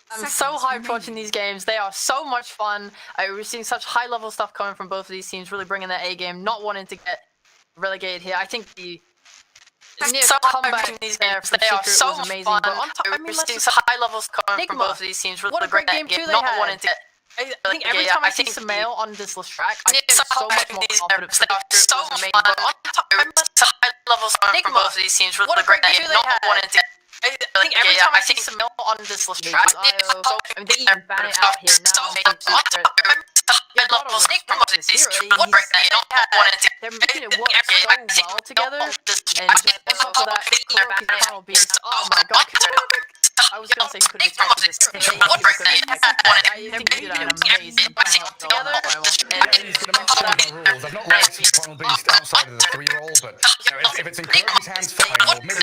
I'm so hyped watching these games. They are so much fun. We're seeing such high-level stuff coming from both of these teams, really bringing their A game, not wanting to get relegated here. I think the near comeback there from Secret was amazing. But on top, I mean, let's just high-level stuff coming from both of these teams. What a great game too they had. I think every time I see Samael on this track, I feel so much more confident. Secret was amazing. But on top, I mean, let's high-level stuff from both of these teams. What a great game too they had. I think every time I see Samael on this track, I mean, they even ban it out here now. They're making it work so well together, and just on top of that, Kuroki's final beat. Oh my god, I was gonna say he could have expected this. I think he did an amazing job together. I've not liked Final Beast outside of the 3-roll, but if it's in Kuroki's hands, fine. Or maybe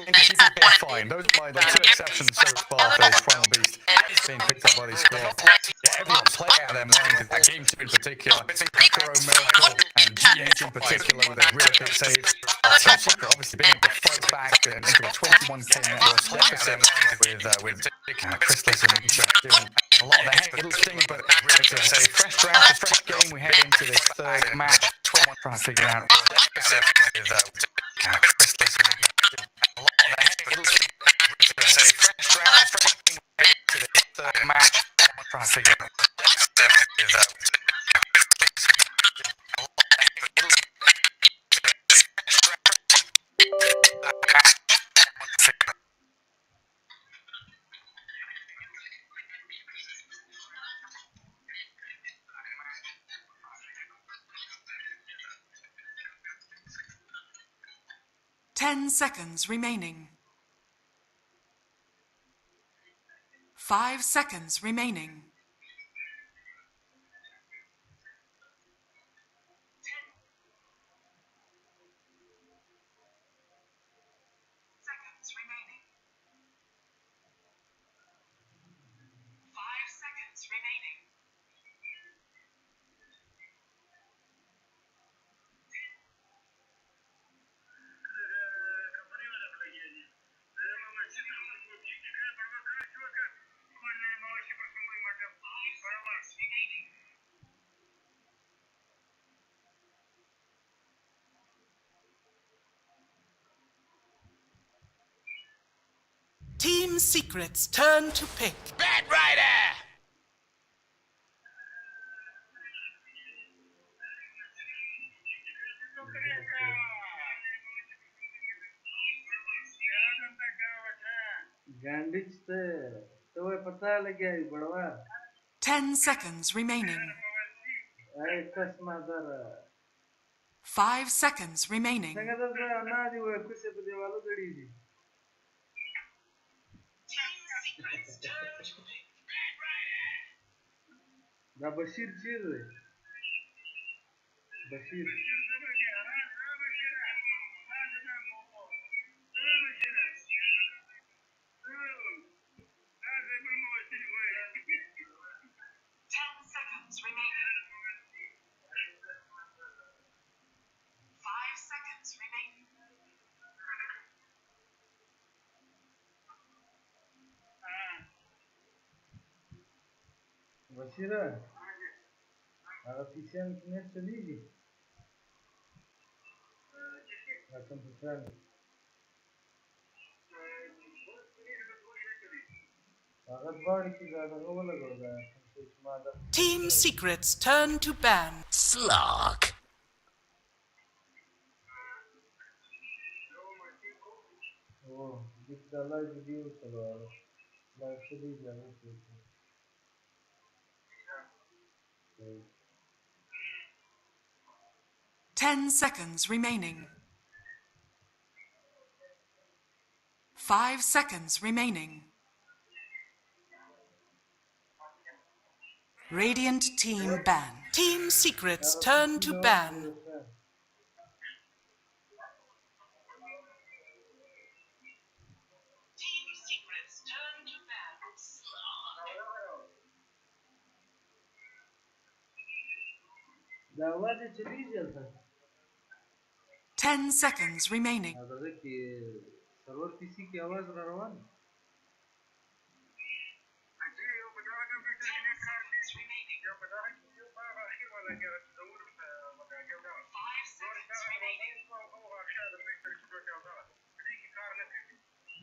fine. Those are my two exceptions so far for this Final Beast being picked up by these squads. Yeah, everyone's playing out of their minds in that game 2 in particular. Kuro Miracle and GH in particular with a really quick save. Secret obviously being able to fight back into a 21k net worth deficit with Chrysalis and Nisha doing a lot of the heavy lifting, but it's a fresh draft, a fresh game. We head into this third match, trying to figure out Chrysalis and Nisha doing a lot of the heavy lifting. It's a fresh draft, a fresh game. We head into this third match, trying to figure out Ten seconds remaining. 5 seconds remaining. Team Secret's turn to pick. Bad Rider! Gandich तो वो पता लगे बड़वा 10 seconds remaining. अरे कसमदर 5 seconds remaining. संगत तो अनादि वो कुछ पे देवालो गड़ी जी दा बशीर चीर बशीर बशीरा अगर पीछे ने चली जी रकम पुछान अगर बाढ़ की ज़्यादा हो लगेगा Team Secret's turn to ban. Slug. Oh, जितना लाइव वीडियो चलो लाइव चली जाए 10 seconds remaining. 5 seconds remaining. Radiant team ban. Team Secret's turn to ban. Team Secret's turn to ban. 10 seconds remaining. Server PC की आवाज रवान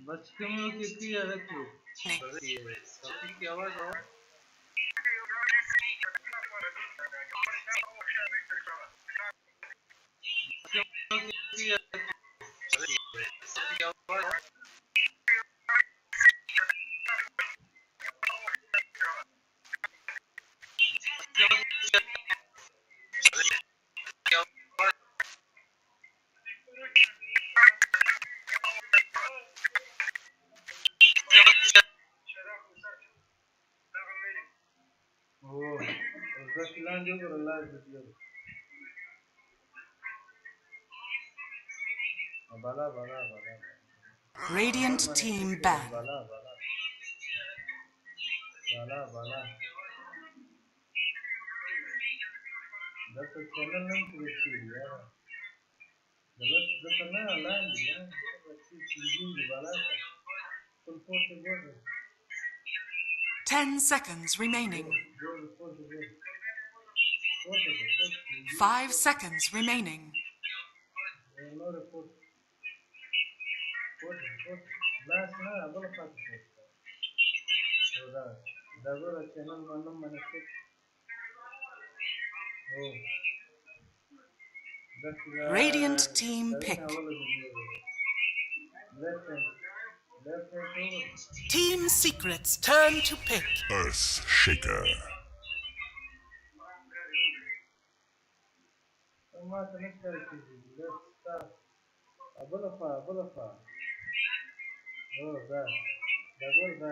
बस क्यों कितनी रखी टॉपिक की आवाज हो उसका खिलान जो कर अल्लाह वीडियो बाला बाला बाला Radiant team ban. बाला बाला बाला बाला जब चैनल नहीं क्रिएट यार जब ना लाइन दिया अच्छी चीजें बाला फुल फोर्स से बोल 10 seconds remaining. बोल 5 seconds remaining. no report last na abala pass होगा दगोर चैनल मालूम मैंने से ओ Radiant team pick. Left hand Team Secrets turn to pick. Earth Shaker. ما تنكر left star अबला ओ दा दगोर दा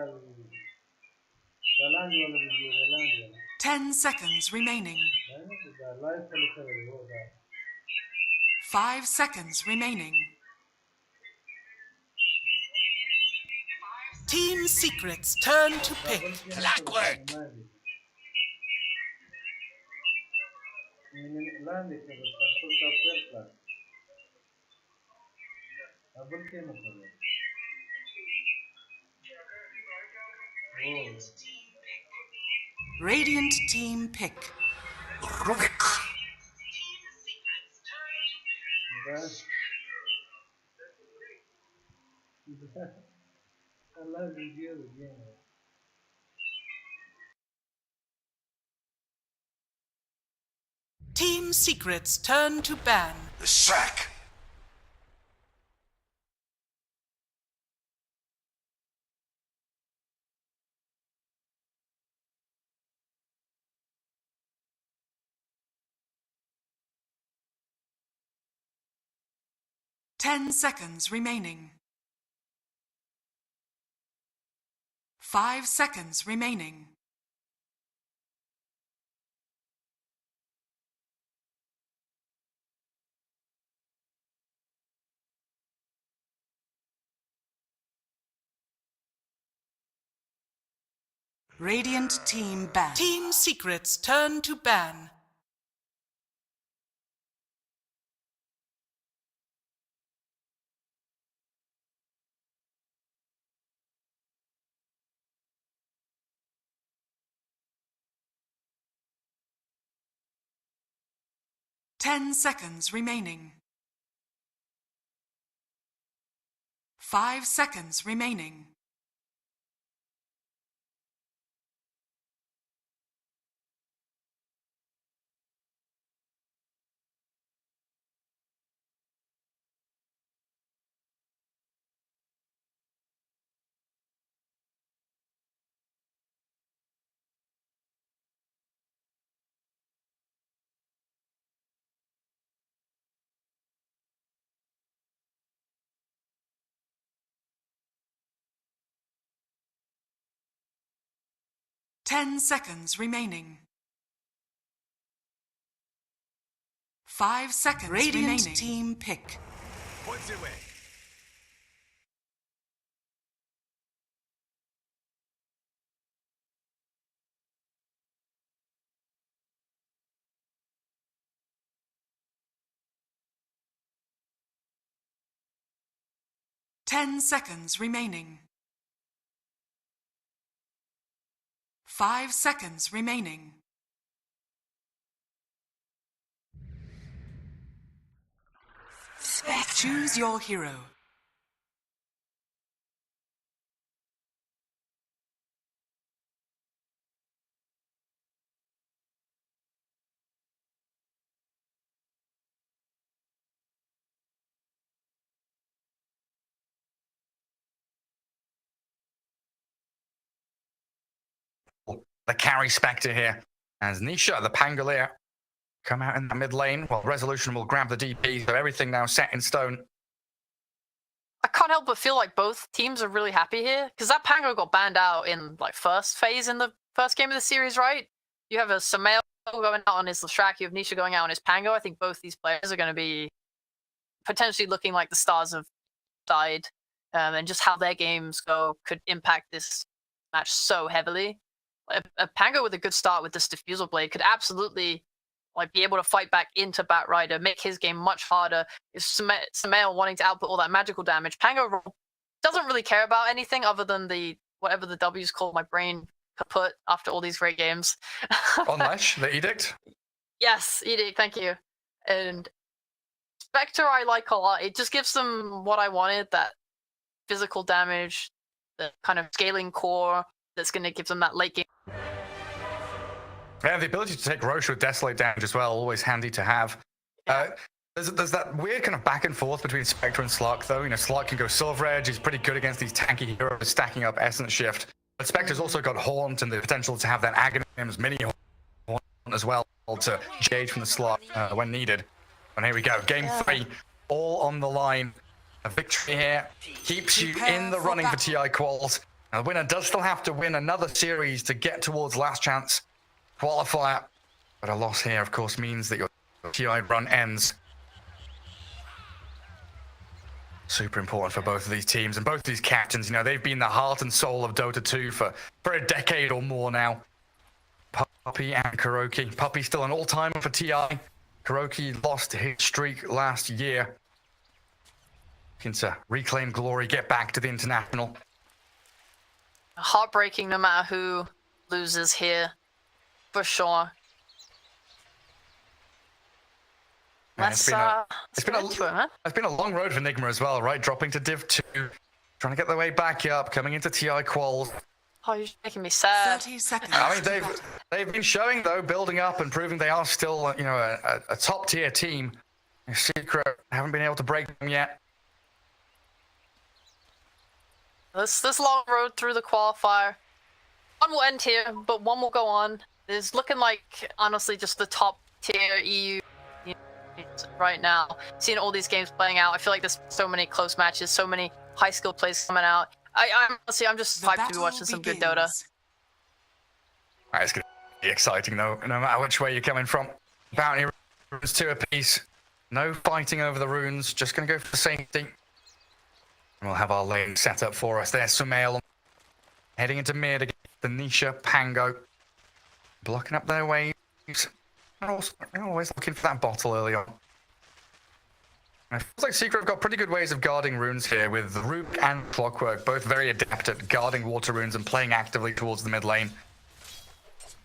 गलांडी वाला वीडियो गलांडी वाला 10 seconds remaining. मैंने दा लाइव चल रहा है दा 5 seconds remaining. Team Secrets turn to pick. Clockwork. लांडी से फुल सॉफ्टवेयर क्लास अबल के मतलब ओ Radiant team pick. Rubik. बस अल्लाह वीडियो है Team Secrets turn to ban. The sack. Ten seconds remaining. 5 seconds remaining. Radiant team ban. Team Secrets turn to ban. Ten seconds remaining. 5 seconds remaining. Ten seconds remaining. 5 seconds remaining. Radiant team pick. Points away. Ten seconds remaining. 5 seconds remaining. Choose your hero. The carry Spectre here. As Nisha, the Pangolier, come out in the mid lane, while Resolution will grab the DP, so everything now set in stone. I can't help but feel like both teams are really happy here, because that Pango got banned out in like first phase in the first game of the series, right? You have a Samael going out on his Lashrak, you have Nisha going out on his Pango. I think both these players are going to be potentially looking like the stars have died, and just how their games go could impact this match so heavily. A Pango with a good start with this Diffusal Blade could absolutely like be able to fight back into Batrider, make his game much harder. If Samael wanting to output all that magical damage, Pango doesn't really care about anything other than the whatever the W's called my brain kaput after all these great games. Unleash, the Edict? Yes, Edict, thank you. And Spectre I like a lot. It just gives them what I wanted, that physical damage, the kind of scaling core that's going to give them that late game. Yeah, the ability to take Roche with Desolate damage as well, always handy to have. There's that weird kind of back and forth between Spectre and Slark, though. You know, Slark can go Silver Edge, he's pretty good against these tanky heroes, stacking up Essence Shift. But Spectre's also got Haunt and the potential to have that Aghanim's mini Haunt as well to engage from the Slark when needed. And here we go, game 3, all on the line. A victory here keeps you in the running for TI Quals. Now, the winner does still have to win another series to get towards last chance qualifier. But a loss here, of course, means that your TI run ends. Super important for both of these teams and both these captains. You know, they've been the heart and soul of Dota 2 for a decade or more now. Puppey and Kuroki. Puppey still an all-timer for TI. Kuroki lost his streak last year. Looking to reclaim glory, get back to the international. Heartbreaking no matter who loses here, for sure. Man, it's been a long road for Nigma as well, right? Dropping to Div 2, trying to get their way back up, coming into TI Quals. Oh, you're making me sad. 30 seconds. I mean, they've been showing, though, building up and proving they are still, you know, a top-tier team. Secret haven't been able to break them yet. This long road through the qualifier. One will end here, but one will go on. It's looking like, honestly, just the top-tier EU right now. Seeing all these games playing out, I feel like there's so many close matches, so many high-skill plays coming out. I'm just hyped to be watching some good Dota. Alright, it's going to be exciting, though, no matter which way you're coming from. Bounty runes 2 apiece. No fighting over the runes, just going to go for safety. And we'll have our lane set up for us. There's Sumail heading into mid against the Nisha Pango. Blocking up their waves. Always looking for that bottle early on. And it feels like Secret have got pretty good ways of guarding runes here, with Rook and Clockwork both very adept at guarding water runes and playing actively towards the mid lane.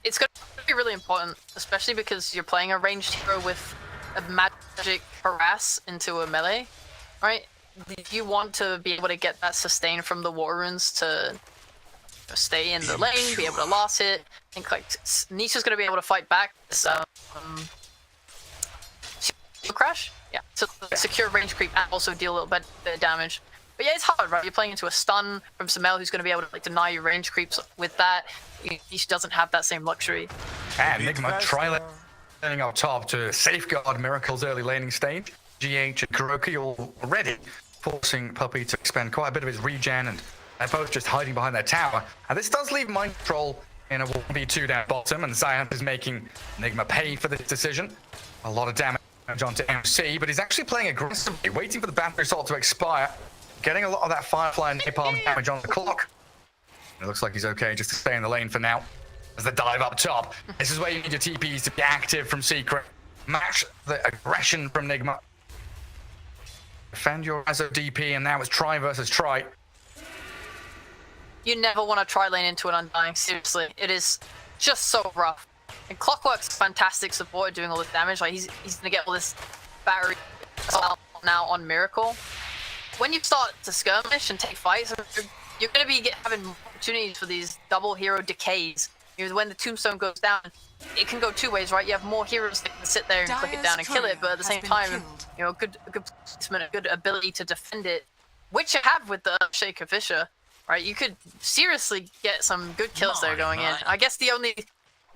It's going to be really important, especially because you're playing a ranged hero with a magic harass into a melee, right? You want to be able to get that sustain from the war runes to stay in the lane, be able to last hit. I think like Nisha's going to be able to fight back this crash, yeah, to secure range creep and also deal a little bit of damage. But yeah, it's hard, right? You're playing into a stun from Samel, who's going to be able to like deny you range creeps with that. Nisha doesn't have that same luxury. And Nigma trialing up top to safeguard Miracle's early laning stage. GH and Kuroki already forcing Puppey to expend quite a bit of his regen, and they're both just hiding behind their tower. And this does leave Mind Control in a 1v2 down bottom, and Zion is making Nigma pay for this decision. A lot of damage onto MC, but he's actually playing aggressively, waiting for the battery assault to expire, getting a lot of that Firefly and Napalm damage on the clock. It looks like he's okay just to stay in the lane for now. As the dive up top, this is where you need your TPs to be active from Secret. Match the aggression from Nigma. Defend your Razo DP, and now it's try versus try. You never want to try lane into an Undying, seriously. It is just so rough. And Clockwork's fantastic support doing all this damage. Like he's gonna get all this battery now on Miracle. When you start to skirmish and take fights, you're going to be having opportunities for these double hero decays. When the tombstone goes down, it can go two ways, right? You have more heroes that can sit there and click it down and kill it, but at the same time, a good placement, a good ability to defend it, which you have with the Shaker Fisher, right? You could seriously get some good kills there going in. I guess the only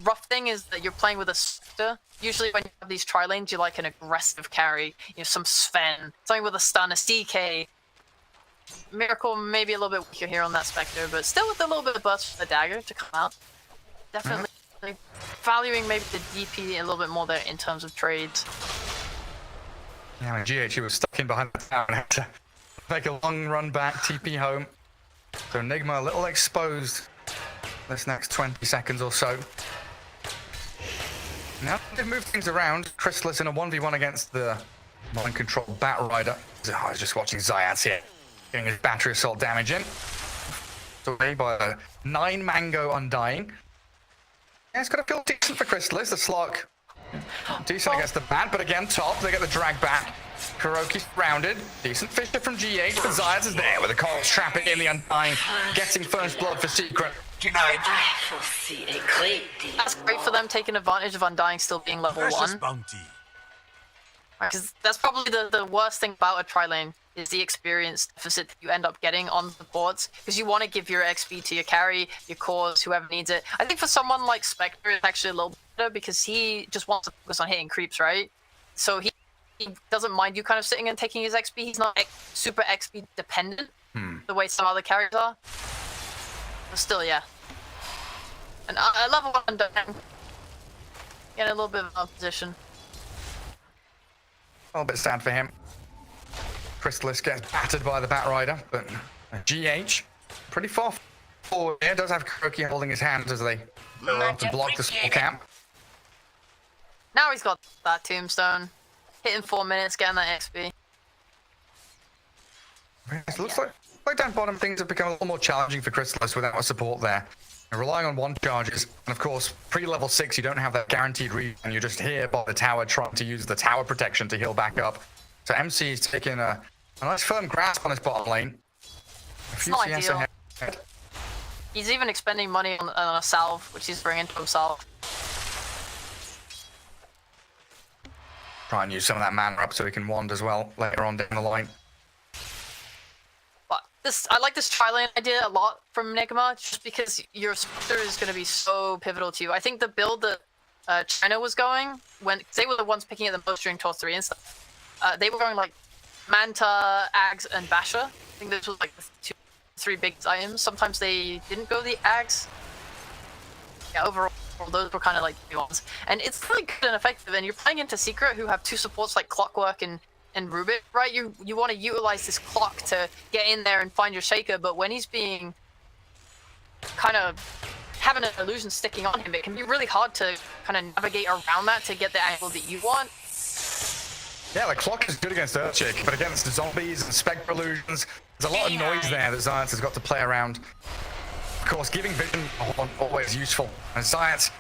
rough thing is that you're playing with a Spectre. Usually when you have these tri-lanes, you like an aggressive carry, some Sven, something with a stun, a CK. Miracle maybe a little bit weaker here on that Spectre, but still with a little bit of burst for the dagger to come out. Definitely valuing maybe the DP a little bit more there in terms of trades. Yeah, when GH was stuck in behind the tower and had to make a long run back, TP home. So Nigma a little exposed this next 20 seconds or so. Now they've moved things around. Chrysalis in a 1v1 against the mind-controlled Bat Rider. I was just watching Zayats here, getting his battery assault damage in. So by a 9 Mango Undying. Yeah, it's got to feel decent for Chrysalis. The Slark decent against the Bat, but again, top. They get the drag back. Kuroki's rounded. Decent Fisher from GH, but Zayats is there with the Coral trapping in the Undying, getting first blood for Secret. Denied. That's great for them, taking advantage of Undying still being level 1. Bounty. Because that's probably the worst thing about a tri-lane, is the experience deficit that you end up getting on the boards, because you want to give your XP to your carry, your cores, whoever needs it. I think for someone like Spectre, it's actually a little better, because he just wants to focus on hitting creeps, right? So he doesn't mind you kind of sitting and taking his XP. He's not super XP dependent, the way some other carriers are. But still, yeah. And I level 1 done. Getting a little bit of a position. A little bit sad for him. Chrysalis gets battered by the Bat Rider, but GH pretty far forward here. Does have Kuroki holding his hands as they go up to block the small camp. Now he's got that tombstone. Hitting 4 minutes, getting that XP. It looks like down bottom things have become a little more challenging for Chrysalis without a support there. They're relying on 1 charges, and of course, pre-level 6, you don't have that guaranteed read, and you're just here by the tower trying to use the tower protection to heal back up. So MC is taking a nice firm grasp on his bottom lane. A few not CS ideal. ahead. He's even expending money on a salve, which he's bringing to himself. Try and use some of that mana up so he can wand as well later on down the line. But I like this tri-lane idea a lot from Nigma, just because your Spectre is going to be so pivotal to you. I think the build that China was going, when they were the ones picking it the most during Tour 3 and stuff, they were going like Manta, Ags, and Basha. I think those were like the 3 big items. Sometimes they didn't go the Ags. Yeah, overall, those were kind of like the ones. And it's really good and effective, and you're playing into Secret, who have 2 supports like Clockwork and Rubik, right? You want to utilize this clock to get in there and find your Shaker, but when he's being kind of having an illusion sticking on him, it can be really hard to kind of navigate around that to get the angle that you want. Yeah, the clock is good against Earthshake, but against the zombies and Spectre illusions, there's a lot of noise there that Zayats has got to play around. Of course, giving vision always useful. And Zayats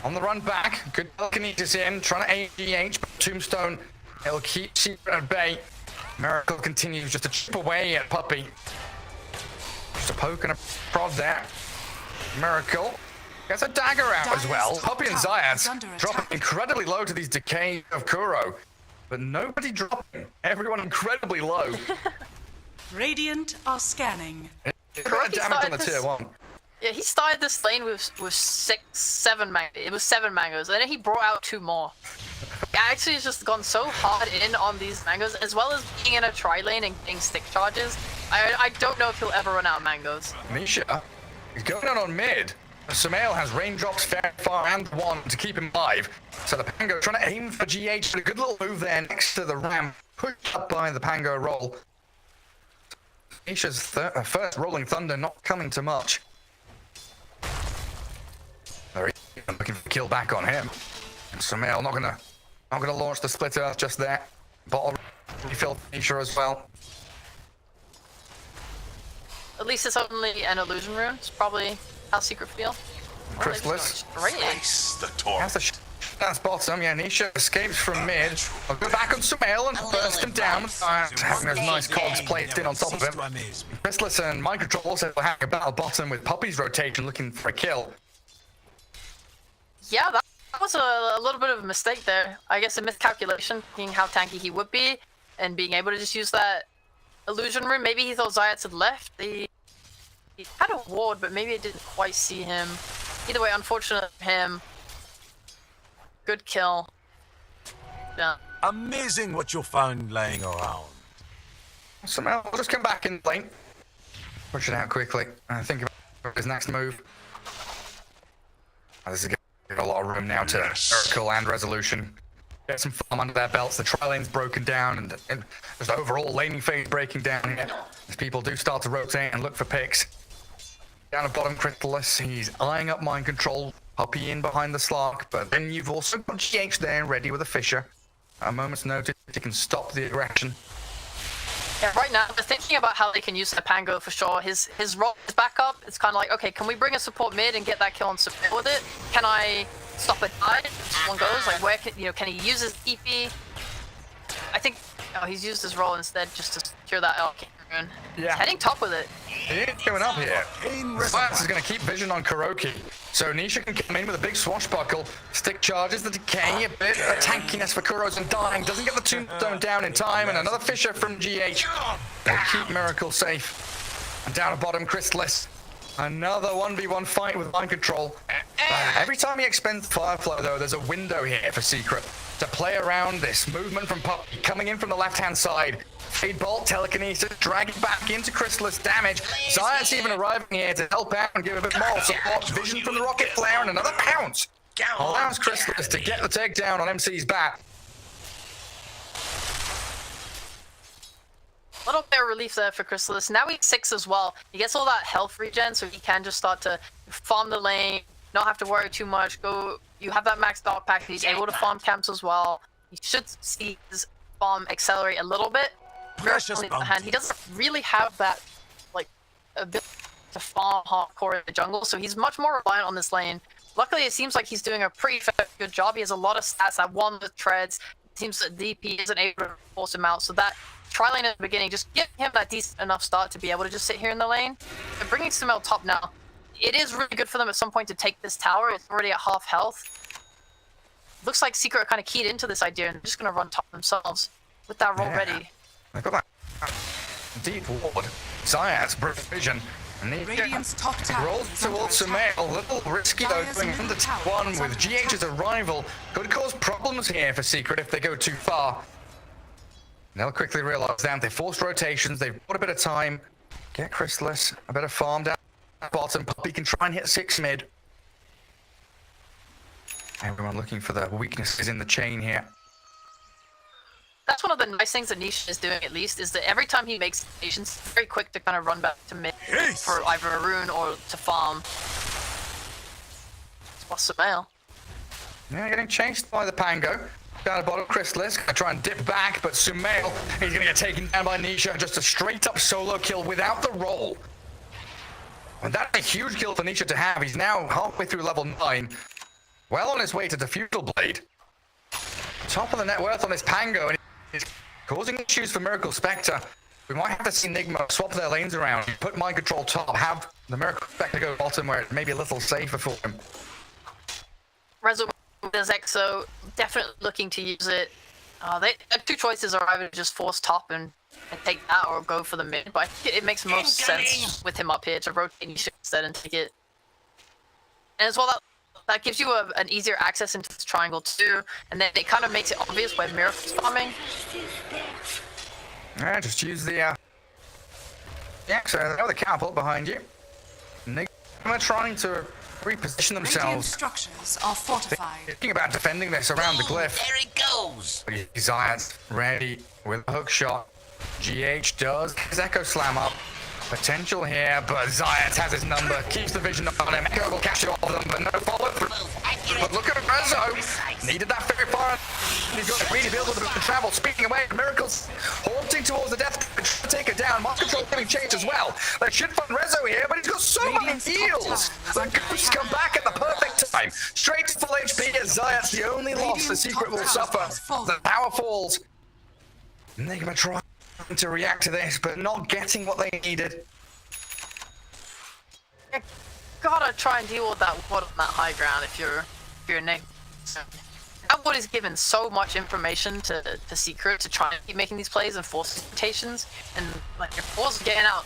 on the run back, good telekinesis in, trying to aim GH, but Tombstone, it'll keep Secret at bay. Miracle continues just to chip away at Puppy. Just a poke and a prod there. Miracle gets a dagger out as well. Puppy and Zayats dropping incredibly low to these decays of Kuro. But nobody dropping. Everyone incredibly low. Radiant are scanning. Damage on the tier 1. Yeah, he started this lane with 7 mangoes. It was 7 mangoes, and then he brought out 2 more. He actually has just gone so hard in on these mangoes, as well as being in a tri-lane and getting stick charges. I don't know if he'll ever run out of mangoes. Misha, he's going on mid. Sumail has raindrops, fair, far, and 1 to keep him alive. So the Pango trying to aim for GH, but a good little move there next to the ram, pushed up by the Pango roll. Misha's first Rolling Thunder not coming to much. They're even looking for a kill back on him. And Sumail not gonna launch the Split Earth just there. Bottle refill Misha as well. At least it's only an illusion rune. It's probably how Secret feel. Chrysalis Great. Slice the torch. has the That's bottom. Yeah, Nisha escapes from mid. I'll go back on Sumail and burst him down. Having those nice cogs placed in on top of him. Chrysalis and Mind Control also having a battle bottom with Puppy's rotation looking for a kill. Yeah, that was a little bit of a mistake there. I guess a miscalculation, thinking how tanky he would be, and being able to just use that illusion room. Maybe he thought Zayats had left. He had a ward, but maybe it didn't quite see him. Either way, unfortunate for him. Good kill. Yeah. Amazing what you found laying around. Sumail will just come back in lane. Push it out quickly. Think about his next move. This is giving a lot of room now to Miracle and Resolution. Get some farm under their belts. The tri-lane's broken down, and there's overall laning phase breaking down here. As people do start to rotate and look for picks. Down at bottom, Chrysalis, he's eyeing up Mind Control. Puppy in behind the Slark, but then you've also got GH there ready with a Fisher. At a moment's notice, he can stop the aggression. Yeah, right now, they're thinking about how they can use the Pango for sure. His role is back up. It's kind of like, okay, can we bring a support mid and get that kill on support with it? Can I stop a dive? One goes, like, where can he use his TP? I think, he's used his role instead just to secure that LK rune. Yeah. He's heading top with it. He is coming up here. Science is going to keep vision on Kuroki. So Nisha can come in with a big swashbuckle. Stick charges the decay, a bit of tankiness for Kuros and dying. Doesn't get the tombstone down in time, and another Fisher from GH. They'll keep Miracle safe. And down at bottom, Chrysalis. Another 1v1 fight with Mind Control. Every time he expends Fireflow, though, there's a window here for Secret to play around this movement from Puppy coming in from the left-hand side. Fade Bolt, Telekinesis, dragging back into Chrysalis damage. Zayat's even arriving here to help out and give a bit more support. Vision from the Rocket Flare and another pounce. Allows Chrysalis to get the takedown on MC's bat. A little bit of relief there for Chrysalis. Now he's 6 as well. He gets all that health regen, so he can just start to farm the lane, not have to worry too much. You have that max dog pack, he's able to farm camps as well. You should see his farm accelerate a little bit. Precious on the other hand, he doesn't really have that ability to farm hardcore in the jungle, so he's much more reliant on this lane. Luckily, it seems like he's doing a pretty good job. He has a lot of stats that one with treads. It seems that DP isn't able to force him out, so that tri-lane at the beginning, just give him that decent enough start to be able to just sit here in the lane. And bringing Sumail top now, it is really good for them at some point to take this tower. It's already at half health. Looks like Secret are kind of keyed into this idea and they're just going to run top themselves with that roll ready. They've got that deep ward. Zayat's brilliant vision. And he Top tower rolls towards Sumail. A little risky though, going into one with GH's arrival. Could cause problems here for Secret if they go too far. They'll quickly realize that they forced rotations. They've got a bit of time. Get Chrysalis a bit of farm down at bottom. Puppy can try and hit 6 mid. Everyone looking for the weaknesses in the chain here. That's one of the nice things that Nisha is doing, at least, is that every time he makes stations, he's very quick to kind of run back to mid for either a rune or to farm. What's Sumail? Yeah, getting chased by the Pango. Down at bottom, Chrysalis gonna try and dip back, but Sumail, he's gonna get taken down by Nisha. Just a straight up solo kill without the roll. And that's a huge kill for Nisha to have. He's now halfway through level 9. Well on his way to the Feudal Blade. Top of the net worth on this Pango, and it's causing issues for Miracle Spectre. We might have to see Nigma swap their lanes around, put Mind Control top, have the Miracle Spectre go bottom where it may be a little safer for him. There's EXO, definitely looking to use it. They have 2 choices, are either just force top and take that, or go for the mid. But I think it makes most sense with him up here to rotate Nisha instead and take it. And as well, that gives you an easier access into this triangle too, and then it kind of makes it obvious where Miracle's farming. Yeah, just use the yeah, so they know the catapult behind you. Nigma trying to reposition Radiant themselves. structures are fortified. Thinking about defending this around the glyph. There it goes. Zayat's ready with a hook shot. GH does his Echo Slam up. Potential here, but Zayat has his number. Keeps the vision on him. Echo will catch it off of them, but no follow through. But look at Rezo. Needed that very far. He's got to really be able to travel, speeding away. Miracles haunting towards the death, trying to take it down. Mind control giving chase as well. They should find Rezo here, but he's got so many heals. The ghosts come back at the perfect time. Straight to full HP as Zayat's the only loss the Secret will suffer. The power falls. Nigma trying to react to this, but not getting what they needed. You gotta try and deal with that wood on that high ground if you're Nick. That wood is given so much information to Secret to try and keep making these plays and force rotations, and like your force getting out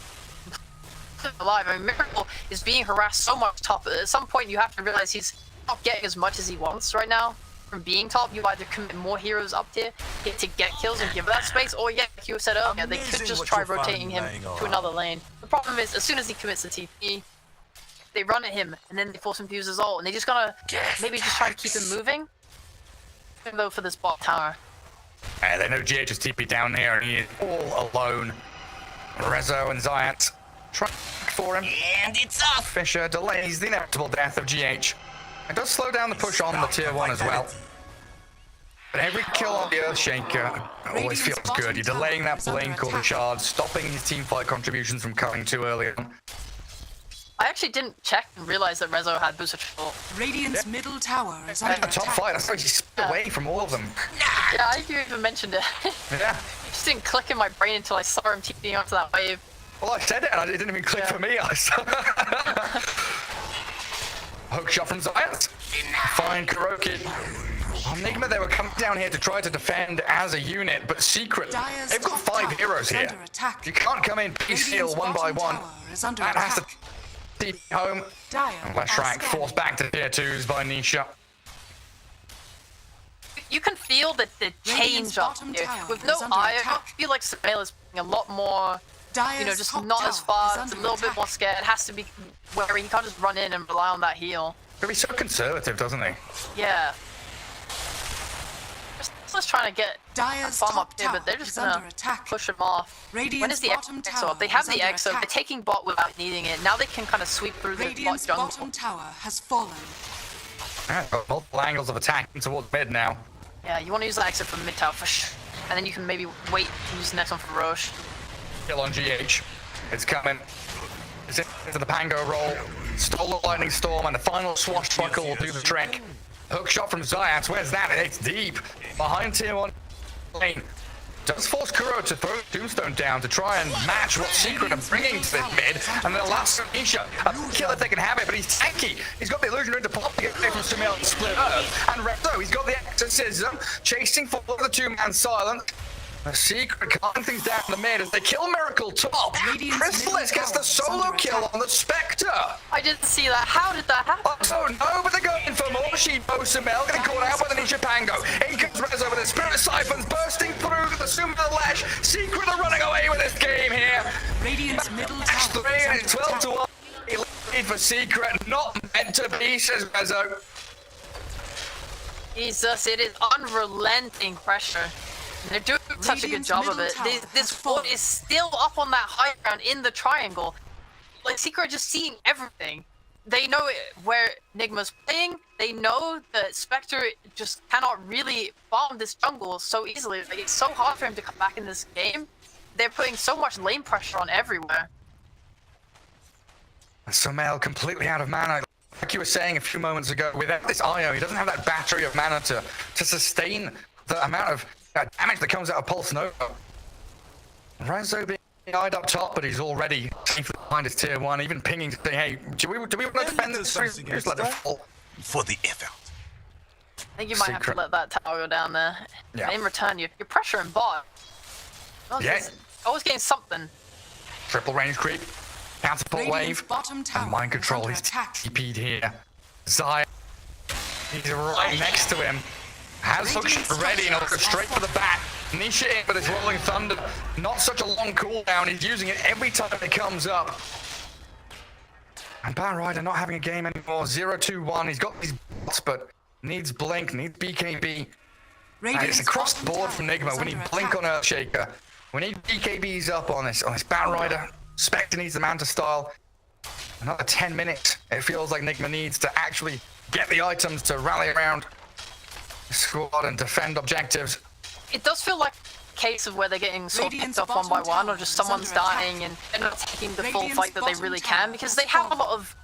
alive. I mean, Miracle is being harassed so much top. At some point, you have to realize he's not getting as much as he wants right now from being top. You either commit more heroes up tier to get kills and give that space, or yeah, like you said earlier, they could just try rotating him to another lane. The problem is, as soon as he commits the TP, they run at him, and then they force him to use his ult, and they just gotta maybe just try and keep him moving. Though for this bot tower. They know GH is TP down here, and he is all alone. Rezo and Zayat try for him. And it's up. Fisher delays the inevitable death of GH. It does slow down the push on the tier 1 as well. But every kill on the Earthshaker always feels good. You're delaying that blink or the shard, stopping his teamfight contributions from coming too early on. I actually didn't check and realize that Rezo had booster triple. Radiant's middle tower is under A top attack. fight, that's why he split away from all of them. Yeah, I think you even mentioned it. Yeah. It just didn't click in my brain until I saw him TPing onto that wave. Well, I said it, and it didn't even click for me. I saw hook shot from Zayat. Fine, Kuroki. On Nigma, they were coming down here to try to defend as a unit, but Secret, Dire's they've got top 5 tower heroes is here. under attack. You can't come in piecemeal Radiant's one by bottom one. tower is under That has to attack. TP home. Dire And Leshrac are forced back to tier 2s by Nisha. You can feel the change up bottom here. tower With no is under eye, I attack. feel like Sumail is being a lot more, Dire's just top not as tower is fast, a under little bit attack. more scared. It has to be where he can't just run in and rely on that heal. But he's so conservative, doesn't he? Yeah. Just trying to get a Dire's farm top up here, but they're tower just is under gonna attack. push him off. Radiant's When is the bottom EXO tower up? They have is the under EXO, they're attack. taking bot without needing it. Now they can kind of sweep through the bot Radiant's jungle. bottom tower has fallen. Yeah, got multiple angles of attack towards mid now. Yeah, you want to use that exit from mid tower for sure. And then you can maybe wait and use the next one for Roche. Kill on GH. It's coming. It's into the Pango roll. Stole the Lightning Storm, and the final swashbuckle will do the trick. Hook shot from Zayat. Where's that? It's deep. Behind tier 1 lane. Does force Kuro to throw Tombstone down to try and match what Secret are bringing to this mid. And then the last Nisha, a killer they can have it, but he's tanky. He's got the illusion into pop to get away from Sumail and split Earth. And Rezo, he's got the exorcism, chasing for the 2-man silence. The Secret calming things down in the mid as they kill Miracle top. Radiant's Chrysalis middle gets the tower is solo under kill attack. on the Spectre. I didn't see that. How did that happen? Oh no, but they're going for more. She Sumail getting caught out by the Nisha Pango. In comes Rezo with his Spirit Siphons bursting through the Sumail Lash. Secret are running away with this game here. Radiant's middle That's tower 3 is and under it's 12 attack. to 1. Lead for Secret, not meant to be, says Rezo. Jesus, it is unrelenting pressure. And they're doing such a good Radiant's job of middle it. tower This has fort fallen. is still up on that high ground in the triangle. Like, Secret are just seeing everything. They know where Nigma's playing. They know that Spectre just cannot really farm this jungle so easily. Like, it's so hard for him to come back in this game. They're putting so much lane pressure on everywhere. Sumail completely out of mana. Like you were saying a few moments ago, without this IO, he doesn't have that battery of mana to sustain the amount of damage that comes out of Pulse Nova. Rezo being eyed up top, but he's already safe behind his tier 1, even pinging to say, hey, do we want to defend this? Just let it fall. For the effort. I think you might have to Secret. let that tower go down there. Yeah. And in return, you're pressuring bot. Yeah. Always getting something. Triple range creep, counterpult Radiant's wave, bottom tower and mind is control. under He's attack. TP'd here. Zaya, he's right next to him. Has hook shot ready and he'll go straight for the bat. Nisha in with his rolling thunder. Not such a long cooldown. He's using it every time it comes up. And Batrider not having a game anymore. 0-2-1. He's got these bots, but needs blink, needs BKB. And it's Radiant's across the bottom board tower from Nigma. is We need under blink attack. on Earthshaker. We need BKBs up on this Batrider. Spectre needs the Manta style. Another 10 minutes. It feels like Nigma needs to actually get the items to rally around the squad and defend objectives. It does feel like a case of where they're getting sort of picked Radiant's off one by bottom one, or tower just is someone's under attack. dying and they're not taking the full Radiant's fight that they bottom really tower can, because has they have a fallen. lot of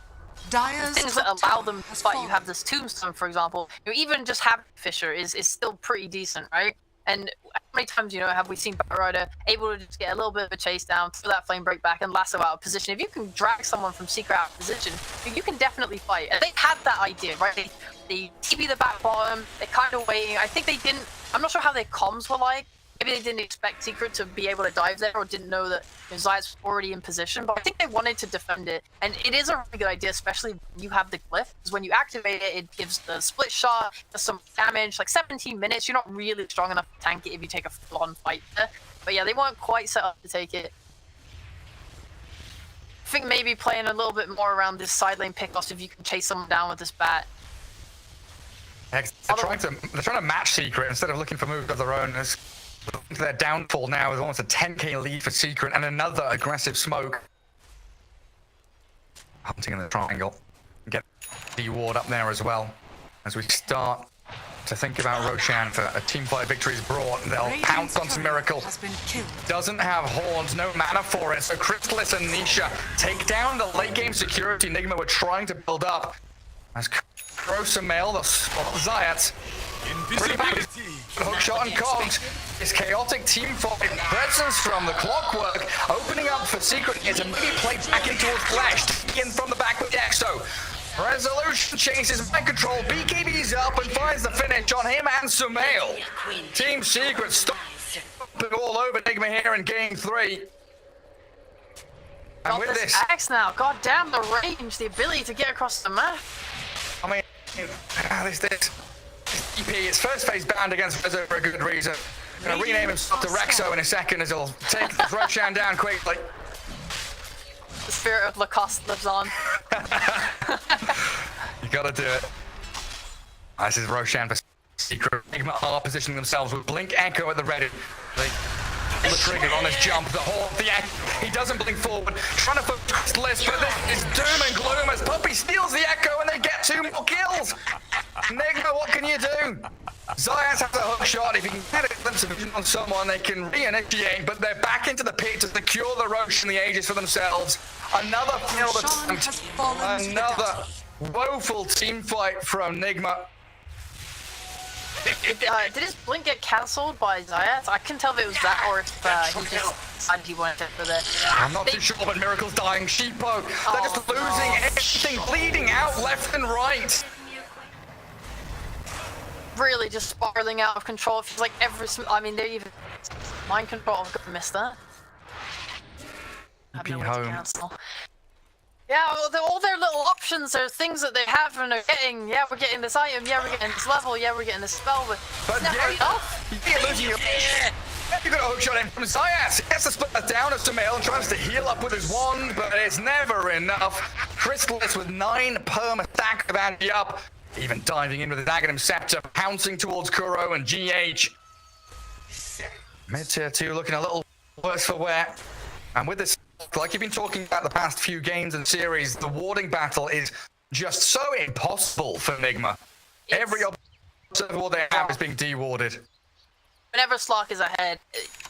Dire's things that top allow tower them to has fight. You fallen. have this tombstone, for example. You know, even just having Fisher is still pretty decent, right? And how many times, you know, have we seen Batrider able to just get a little bit of a chase down, throw that flame break back, and lasso out of position? If you can drag someone from secret out of position, you can definitely fight. And they had that idea, right? They TP the back bottom, they're kind of waiting. I think they didn't, I'm not sure how their comms were like. Maybe they didn't expect Secret to be able to dive there, or didn't know that Zayat's already in position, but I think they wanted to defend it. And it is a really good idea, especially when you have the glyph, because when you activate it, it gives the split shot, does some damage, like 17 minutes. You're not really strong enough to tank it if you take a full-on fight there. But yeah, they weren't quite set up to take it. I think maybe playing a little bit more around this side lane pickoffs if you can chase someone down with this bat. They're trying to match Secret instead of looking for moves of their own. Their downfall now is almost a 10k lead for Secret and another aggressive smoke. Hunting in the triangle. Get the ward up there as well. As we start to think about Roshan for a teamfight victory is brought. They'll pounce onto Miracle. Has been killed. Doesn't have horns, no mana for it. So Crystallis and Nisha take down the late game security Nigma were trying to build up. As Crosamel, the Zayat, hookshot and cogs. This chaotic team fight presence from the Clockwork, opening up for Secret here to maybe play back in towards Flash, in from the back with the Exo. Resolution chases mind control, BKB's up and finds the finish on him and Sumail. Team Secret stomping all over Nigma here in game 3. And Got with this, axe now, god damn the range, the ability to get across the map. I mean, this EP, it's first phase banned against Rezo for a good reason. Gonna rename himself to Rexo in a second as he'll take Roshan down quickly. The spirit of Lacoste lives on. You gotta do it. This is Roshan for Secret. Nigma are positioning themselves with Blink Echo at the ready. They pull the trigger on his jump. The Echo, he doesn't blink forward. Trying to focus Crystallis, but this is doom and gloom as Puppy steals the Echo and they get 2 more kills. Nigma, what can you do? Zayat has a hook shot. If you can get a glimpse of vision on someone, they can reinitiate, but they're back into the pit to secure the Roche and the Aegis for themselves. Another failed attempt. Another woeful team fight from Nigma. Did his blink get cancelled by Zayat? I couldn't tell if it was that or if he just decided he wanted to for there. I'm not too sure, but Miracle's dying. Sheepo, they're just losing everything, bleeding out left and right. Really just spiraling out of control. It feels like I mean, they're even mind control. I've got to miss that. I have no way to cancel. Yeah, well, all their little options are things that they have and are getting. Yeah, we're getting this item. Yeah, we're getting this level. Yeah, we're getting this spell. But it's never enough. You're losing your... You got a hook shot in from Zayat. He has to split that down as Sumail and tries to heal up with his wand, but it's never enough. Crystallis with 9 perma stack of anti up. Even diving in with his Aghanim Scepter, pouncing towards Kuro and GH. Mid-tier 2 looking a little worse for wear. And with this, like you've been talking about the past few games and series, the warding battle is just so impossible for Nigma. Every observable ward they have is being de-warded. Whenever Slark is ahead,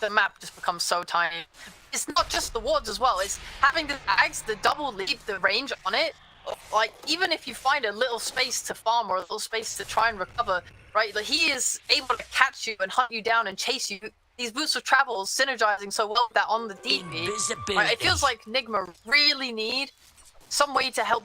the map just becomes so tiny. It's not just the wards as well, it's having the ags, the double leap, the range on it. Like, even if you find a little space to farm or a little space to try and recover, right, like, he is able to catch you and hunt you down and chase you. These boots of travel synergizing so well with that on the DP. Right, it feels like Nigma really need some way to help,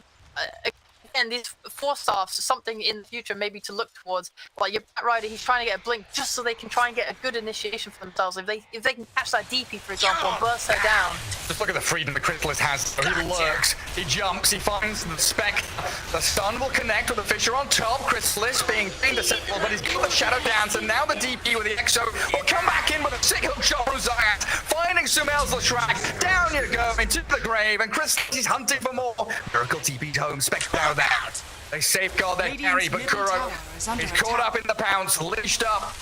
again, these 4-staffs, something in the future maybe to look towards. Like your Batrider, he's trying to get a blink just so they can try and get a good initiation for themselves. If they can catch that DP, for example, and burst her down. Just look at the freedom that Crystallis has. He lurks, he jumps, he finds the spec. The stun will connect with the Fisher on top. Crystallis being intercepted, but he's got the Shadow Dance, and now the DP with the Exo will come back in with a sick hook shot from Zayat, finding Sumail's Lashrak. Down you go into the grave, and Crystallis is hunting for more. Miracle TP'd home, spec down there. They safeguard their carry, but Kuro is caught up in the pounce, leashed up.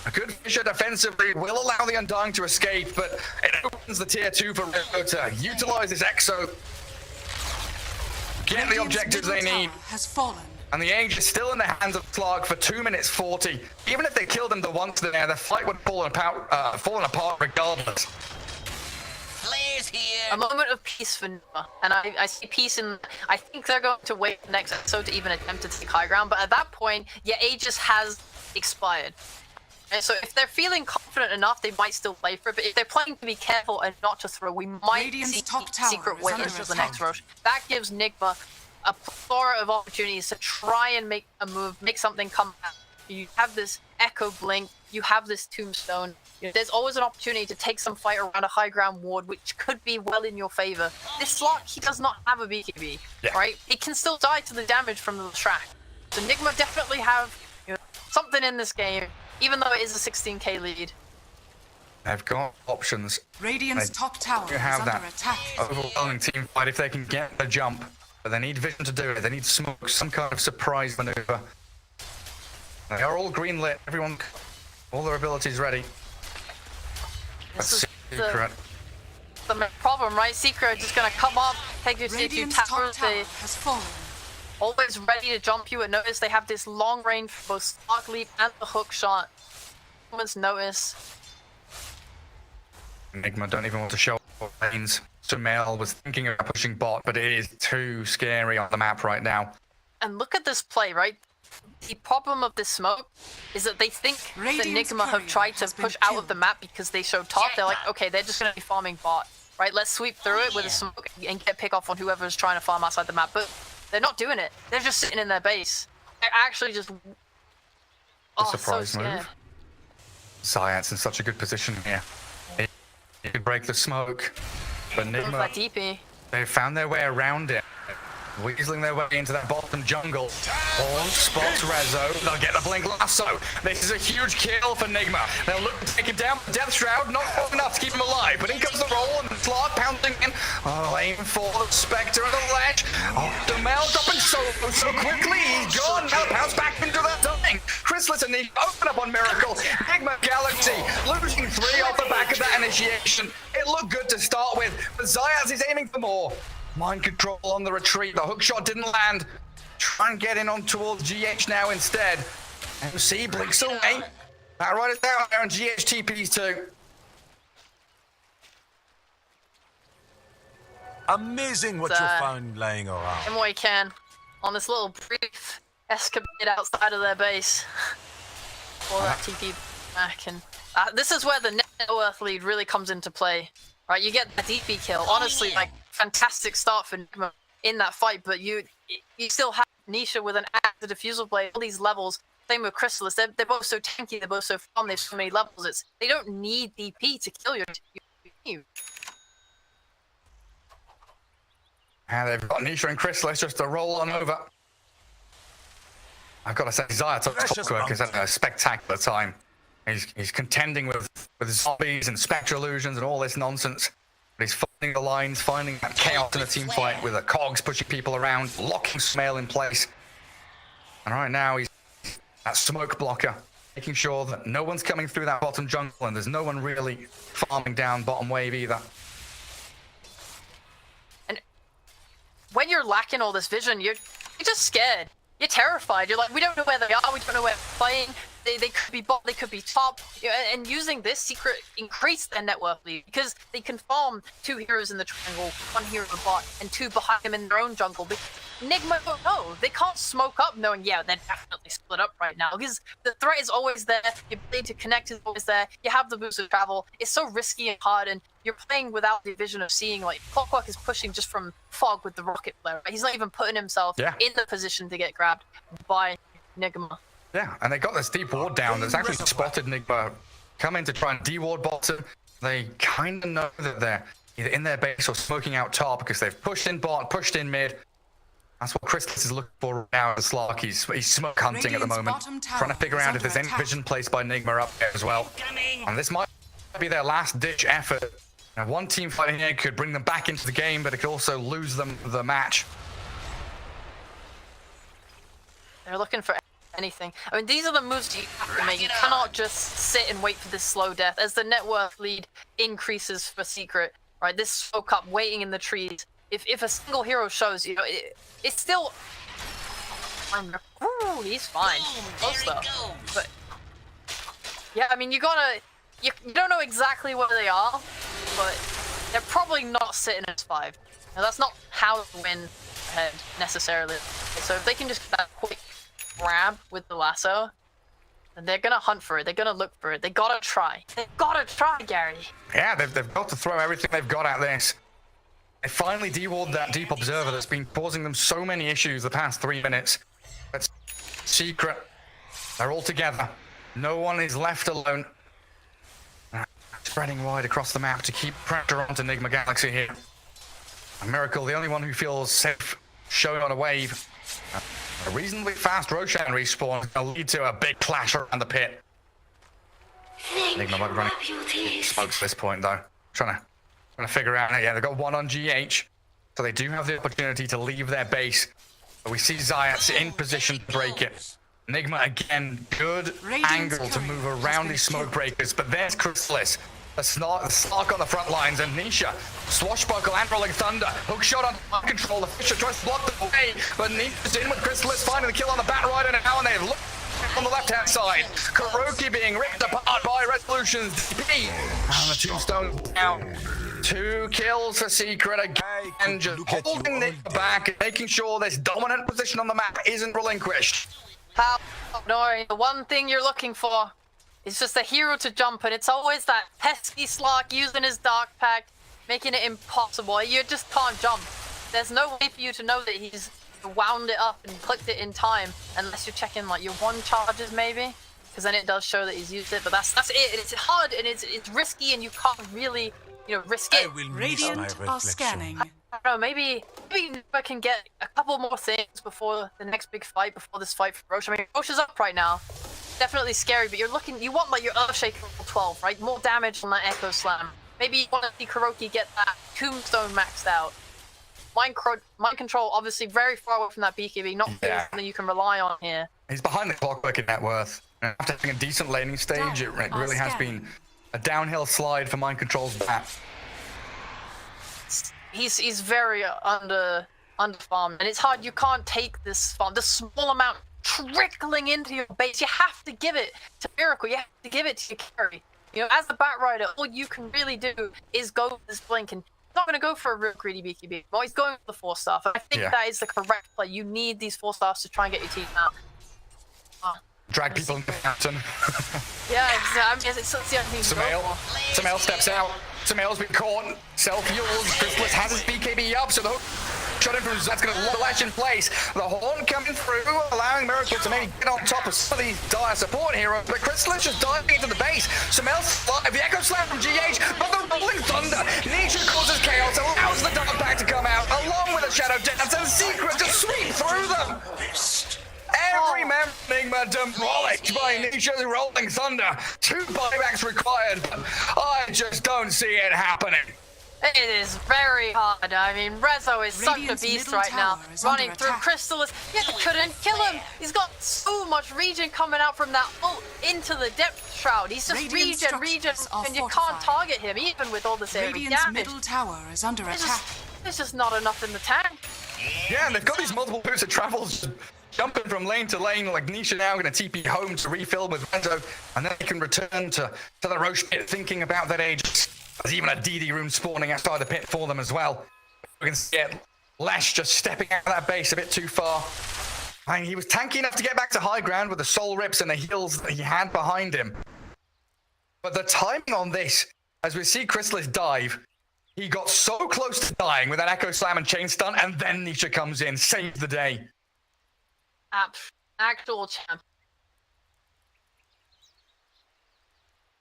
A good Fisher defensively will allow the Undying to escape, but it opens the tier 2 for Rizzo to utilize his Exo. Get the objectives they need. Has fallen. And the Age is still in the hands of Clark for 2 minutes 40. Even if they killed him the once there, the fight would have fallen apart regardless. Flares here. A moment of peace for Nigma, and I see peace in. I think they're going to wait the next episode to even attempt to take high ground, but at that point, your Aegis has expired. And so if they're feeling confident enough, they might still play for it, but if they're playing to be careful and not to throw, we might Radiant's see top tower secret is way under into the attack. next rush. That gives Nigma a plethora of opportunities to try and make a move, make something come out. You have this Echo Blink, you have this Tombstone. There's always an opportunity to take some fight around a high ground ward, which could be well in your favor. This slot, he does not have a BKB, right? It can still die to the damage from the track. So Nigma definitely have something in this game, even though it is a 16k lead. They've got options. Radiant's top tower You is have under that attack. overwhelming team fight if they can get the jump. But they need vision to do it. They need smoke, some kind of surprise maneuver. They are all greenlit. Everyone, all their abilities ready. This is Secret. the main problem, right? Secret are just gonna come up, take your tier 2 Radiant's top towers, tower they has fallen. always ready to jump you, and notice they have this long range for both Spark Leap and the hook shot. Moment's notice. Nigma don't even want to show lanes. Sumail was thinking about pushing bot, but it is too scary on the map right now. And look at this play, right? The problem of this smoke is that they think that Radiant's Nigma have courier tried to has been push out of killed. the map because they showed top. They're like, okay, they're just going to be farming bot, right? Let's sweep through it with a smoke and get pick off on whoever's trying to farm outside the map. But they're not doing it. They're just sitting in their base. They're actually just... Oh, surprise so scared. move. Zayat's in such a good position here. He could break the smoke, but With Nigma, that DP. they found their way around it. Weaseling their way into that bottom jungle. Horn spots Rezo. They'll get the blink lasso. This is a huge kill for Nigma. They'll look to take him down. Death Shroud, not long enough to keep him alive. But in comes the roll and the slot pounding in. Oh, aim for the Spectre and the ledge. Oh, Demel dropping so quickly. He's gone. Now pounce back into that dying. Chrysalis and Nick open up on Miracle. Nigma Galaxy losing 3 off the back of that initiation. It looked good to start with, but Zayas is aiming for more. Mind control on the retreat. The hook shot didn't land. Try and get in on towards GH now instead. MC blinks away. That right is down there on GH TPs too. Amazing what you found laying around. And what he can on this little brief escapade outside of their base. Or that TP back. And this is where the net worth lead really comes into play. Right, you get the DP kill. Honestly, like, fantastic start for Nigma in that fight, but you still have Nisha with an active diffusal blade, all these levels. Same with Chrysalis. They're both so tanky, they're both so fun, there's so many levels. They don't need DP to kill your team. And they've got Nisha and Chrysalis just to roll on over. I've got to say, Zaya top work has had a spectacular time. He's contending with zombies and spectral illusions and all this nonsense. But he's finding the lines, finding that chaos in a team fight with the cogs pushing people around, locking Smail in place. And right now he's that smoke blocker, making sure that no one's coming through that bottom jungle and there's no one really farming down bottom wave either. And when you're lacking all this vision, you're just scared. You're terrified. You're like, we don't know where they are. We don't know where they're playing. They could be bot. They could be top. And using this secret increase their net worth lead because they can farm 2 heroes in the triangle, 1 hero in the bot, and 2 behind them in their own jungle. But Nigma don't know. They can't smoke up knowing, yeah, they're definitely split up right now because the threat is always there. Your ability to connect is always there. You have the boost of travel. It's so risky and hard, and you're playing without the vision of seeing, like, Clockwork is pushing just from fog with the rocket flare. Right? He's not even putting himself in the position to get grabbed by Nigma. Yeah, and they got this deep ward down that's actually spotted Nigma coming to try and de-ward bottom. They kind of know that they're either in their base or smoking out top because they've pushed in bot, pushed in mid. That's what Chrysalis is looking for now as Slark. He's smoke hunting at the moment, trying to figure out if there's any vision placed by Nigma up there as well. And this might be their last-ditch effort. Now, one team fighting here could bring them back into the game, but it could also lose them the match. They're looking for anything. I mean, these are the moves you have to make. You cannot just sit and wait for this slow death. As the net worth lead increases for Secret, right? This smoke up waiting in the trees. If a single hero shows, you know, it's still Ooh, he's fine. Close though. But yeah, I mean, you don't know exactly where they are, but they're probably not sitting at 5. Now, that's not how to win ahead necessarily. So if they can just get that quick grab with the lasso, then they're gonna hunt for it. They're gonna look for it. They gotta try. They gotta try, Gary. Yeah, they've got to throw everything they've got at this. They finally dewalled that deep observer that's been causing them so many issues the past 3 minutes. It's secret. They're all together. No one is left alone. Spreading wide across the map to keep pressure onto Nigma Galaxy here. A Miracle, the only one who feels safe, showing on a wave. A reasonably fast Roshan respawn is going to lead to a big clash around the pit. Nigma might be running smokes at this point, though. Trying to figure out. Yeah, they've got 1 on GH, so they do have the opportunity to leave their base. But we see Zayat's in position to break it. Nigma again, good angle to move around these smoke breakers, but there's Chrysalis. The Snark on the front lines, and Nisha, Swashbuckle and Rolling Thunder. Hook shot on mind control. The Fisher tries to block the way, but Nisha's in with Chrysalis, finding the kill on the Bat Rider now, and they've looked on the left-hand side. Kuroki being ripped apart by Resolution's DP. And the Tombstone down. 2 kills for Secret again, just holding Nigma back and making sure this dominant position on the map isn't relinquished. How annoying. The one thing you're looking for is just a hero to jump, and it's always that pesky Slark using his Dark Pact, making it impossible. You just can't jump. There's no way for you to know that he's wound it up and clicked it in time, unless you're checking like your 1 charges maybe, because then it does show that he's used it. But that's it. It's hard and it's risky, and you can't really risk it. Radiant are scanning. I don't know, maybe I can get a couple more things before the next big fight, before this fight for Roche. I mean, Roche is up right now. Definitely scary, but you want like your Earthshaker level 12, right? More damage on that Echo Slam. Maybe you want to see Kuroki get that Tombstone maxed out. Mind Control, obviously very far away from that BKB, not really something you can rely on here. He's behind the clockwork in net worth. After having a decent laning stage, it really has been a downhill slide for Mind Control's bat. He's very under-farmed, and it's hard. You can't take this farm, the small amount trickling into your base. You have to give it to Miracle. You have to give it to your carry. As the Bat Rider, all you can really do is go for this blink, and he's not going to go for a real greedy BKB. Well, he's going for the 4-star. I think that is the correct play. You need these 4-stars to try and get your team out. Drag people into the fountain. Yeah, exactly. It's the only thing to go for. Samael steps out. Samael's been caught. Self-heals. Chrysalis has his BKB up, so the hook shot in from that's going to lock the latch in place. The Horn coming through, allowing Miracle to maybe get on top of some of these dire support heroes, but Chrysalis just diving into the base. Samael's live, the Echo Slam from GH, but the Rolling Thunder. Nisha causes chaos, allows the Dark Pact to come out, along with the Shadow Dance, and Secret to sweep through them. Every member of Nigma demolished by Nisha's Rolling Thunder. 2 buybacks required, but I just don't see it happening. It is very hard. I mean, Rezo is such a beast right now. Running through Chrysalis. Yeah, couldn't kill him. He's got so much regen coming out from that ult into the depth shroud. He's just regen, and you can't target him, even with all this AoE damage. Middle tower is under attack. There's just not enough in the tank. Yeah, and they've got these multiple boots of travel jumping from lane to lane, like Nisha now going to TP home to refill with Rezo, and then they can return to the Roche pit thinking about that age. There's even a DD room spawning outside the pit for them as well. We can see it. Lesh just stepping out of that base a bit too far. I mean, he was tanky enough to get back to high ground with the soul rips and the heals that he had behind him. But the timing on this, as we see Chrysalis dive, he got so close to dying with that Echo Slam and Chain Stun, and then Nisha comes in, saves the day. Actual champ.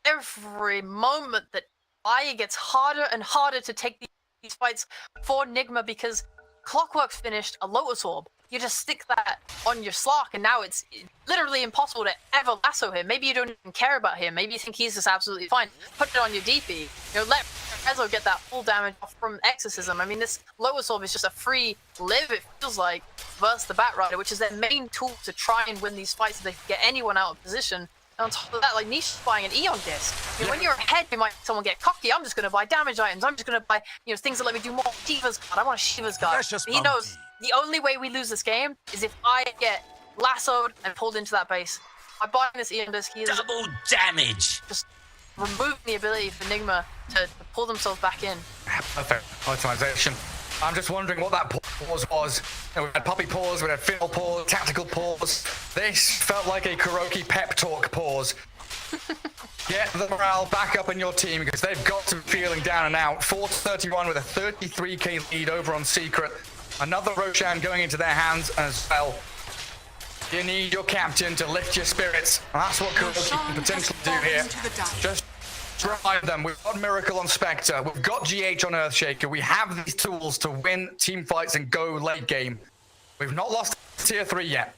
Every moment that it gets harder and harder to take these fights for Nigma, because Clockwork's finished a Lotus Orb. You just stick that on your Slark, and now it's literally impossible to ever lasso him. Maybe you don't even care about him. Maybe you think he's just absolutely fine. Put it on your DP. Let Rezo get that full damage off from Exorcism. I mean, this Lotus Orb is just a free live, it feels like, versus the Bat Rider, which is their main tool to try and win these fights if they can get anyone out of position. And on top of that, like, Nisha's buying an Eon disc. When you're ahead, you might someone get cocky. I'm just going to buy damage items. I'm just going to buy, things that let me do more. Shiva's guard. I want a Shiva's guard. But he knows the only way we lose this game is if I get lassoed and pulled into that base. By buying this Ian Disc, he is Double damage. just removing the ability for Nigma to pull themselves back in. Perfect optimization. I'm just wondering what that pause was. You know, we had puppy pause, we had final pause, tactical pause. This felt like a Kuroki pep talk pause. Get the morale back up in your team because they've got to be feeling down and out. 4-31 with a 33k lead over on Secret. Another Roshan going into their hands as well. You need your captain to lift your spirits. And that's what Kuroki can potentially do here. Just drive them. We've got Miracle on Spectre. We've got GH on Earthshaker. We have these tools to win team fights and go late game. We've not lost tier 3 yet.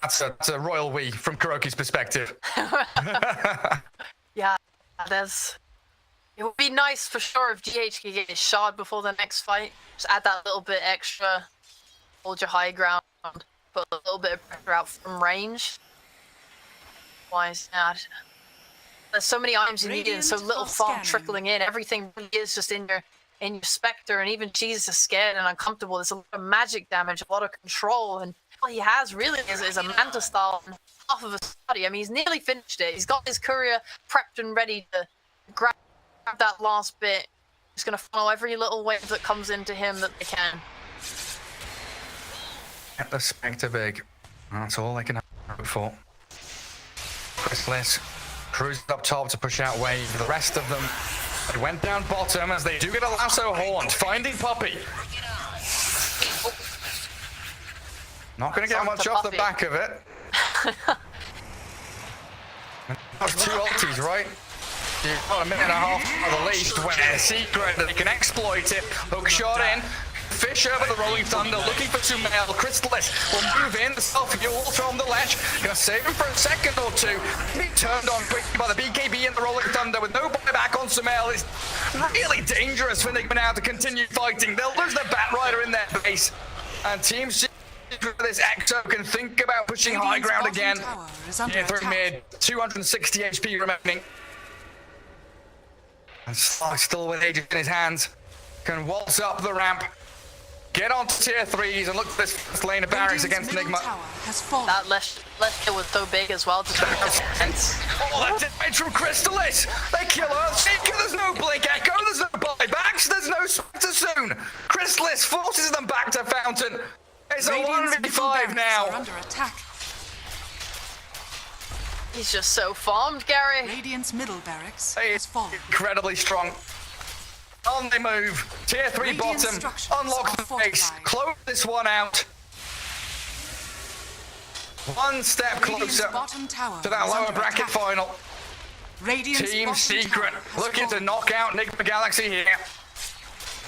That's a royal we from Kuroki's perspective. Yeah, it would be nice for sure if GH could get a shard before the next fight. Just add that little bit extra, hold your high ground, put a little bit of pressure out from range. Why is that? There's so many items you need and so little farm trickling in. Everything really is just in your Spectre, and even Jesus is scared and uncomfortable. There's a lot of magic damage, a lot of control, and all he has really is a Manta style and half of a study. I mean, he's nearly finished it. He's got his courier prepped and ready to grab that last bit. He's going to follow every little wave that comes into him that they can. Get the Spectre big. That's all they can hope for. Chrysalis cruises up top to push out wave. The rest of them, they went down bottom as they do get a lasso horned. Finding Puppy. Not going to get much off the back of it. That's 2 ultis, right? You've got a minute and a half at the least where Secret, they can exploit it. Hook shot in. Fisher with the Rolling Thunder, looking for Sumail. Chrysalis will move in, the self-fuel from the ledge. Gonna save him for a second or two. Be turned on quickly by the BKB and the Rolling Thunder with no buyback on Sumail. It's really dangerous for Nigma now to continue fighting. They'll lose the Batrider in their base. And Team Secret, this Exo can think about pushing high ground again. Tier 3 mid, 260 HP remaining. And Slark still with Aegis in his hands. Can waltz up the ramp. Get on to tier 3s and look at this first lane of barracks against Nigma. That left kill was so big as well. Just oh, that damage from Chrysalis! They kill Earthshaker, there's no Blink Echo, there's no buybacks, there's no Spectre soon! Chrysalis forces them back to Fountain. It's a 1v5 now. Under attack. He's just so farmed, Gary. Radiant's middle barracks He has is fallen. incredibly strong. On the move, tier 3 bottom, unlock the base, close this one out. One step closer to that lower bracket final. Team Secret looking to knock out Nigma Galaxy here.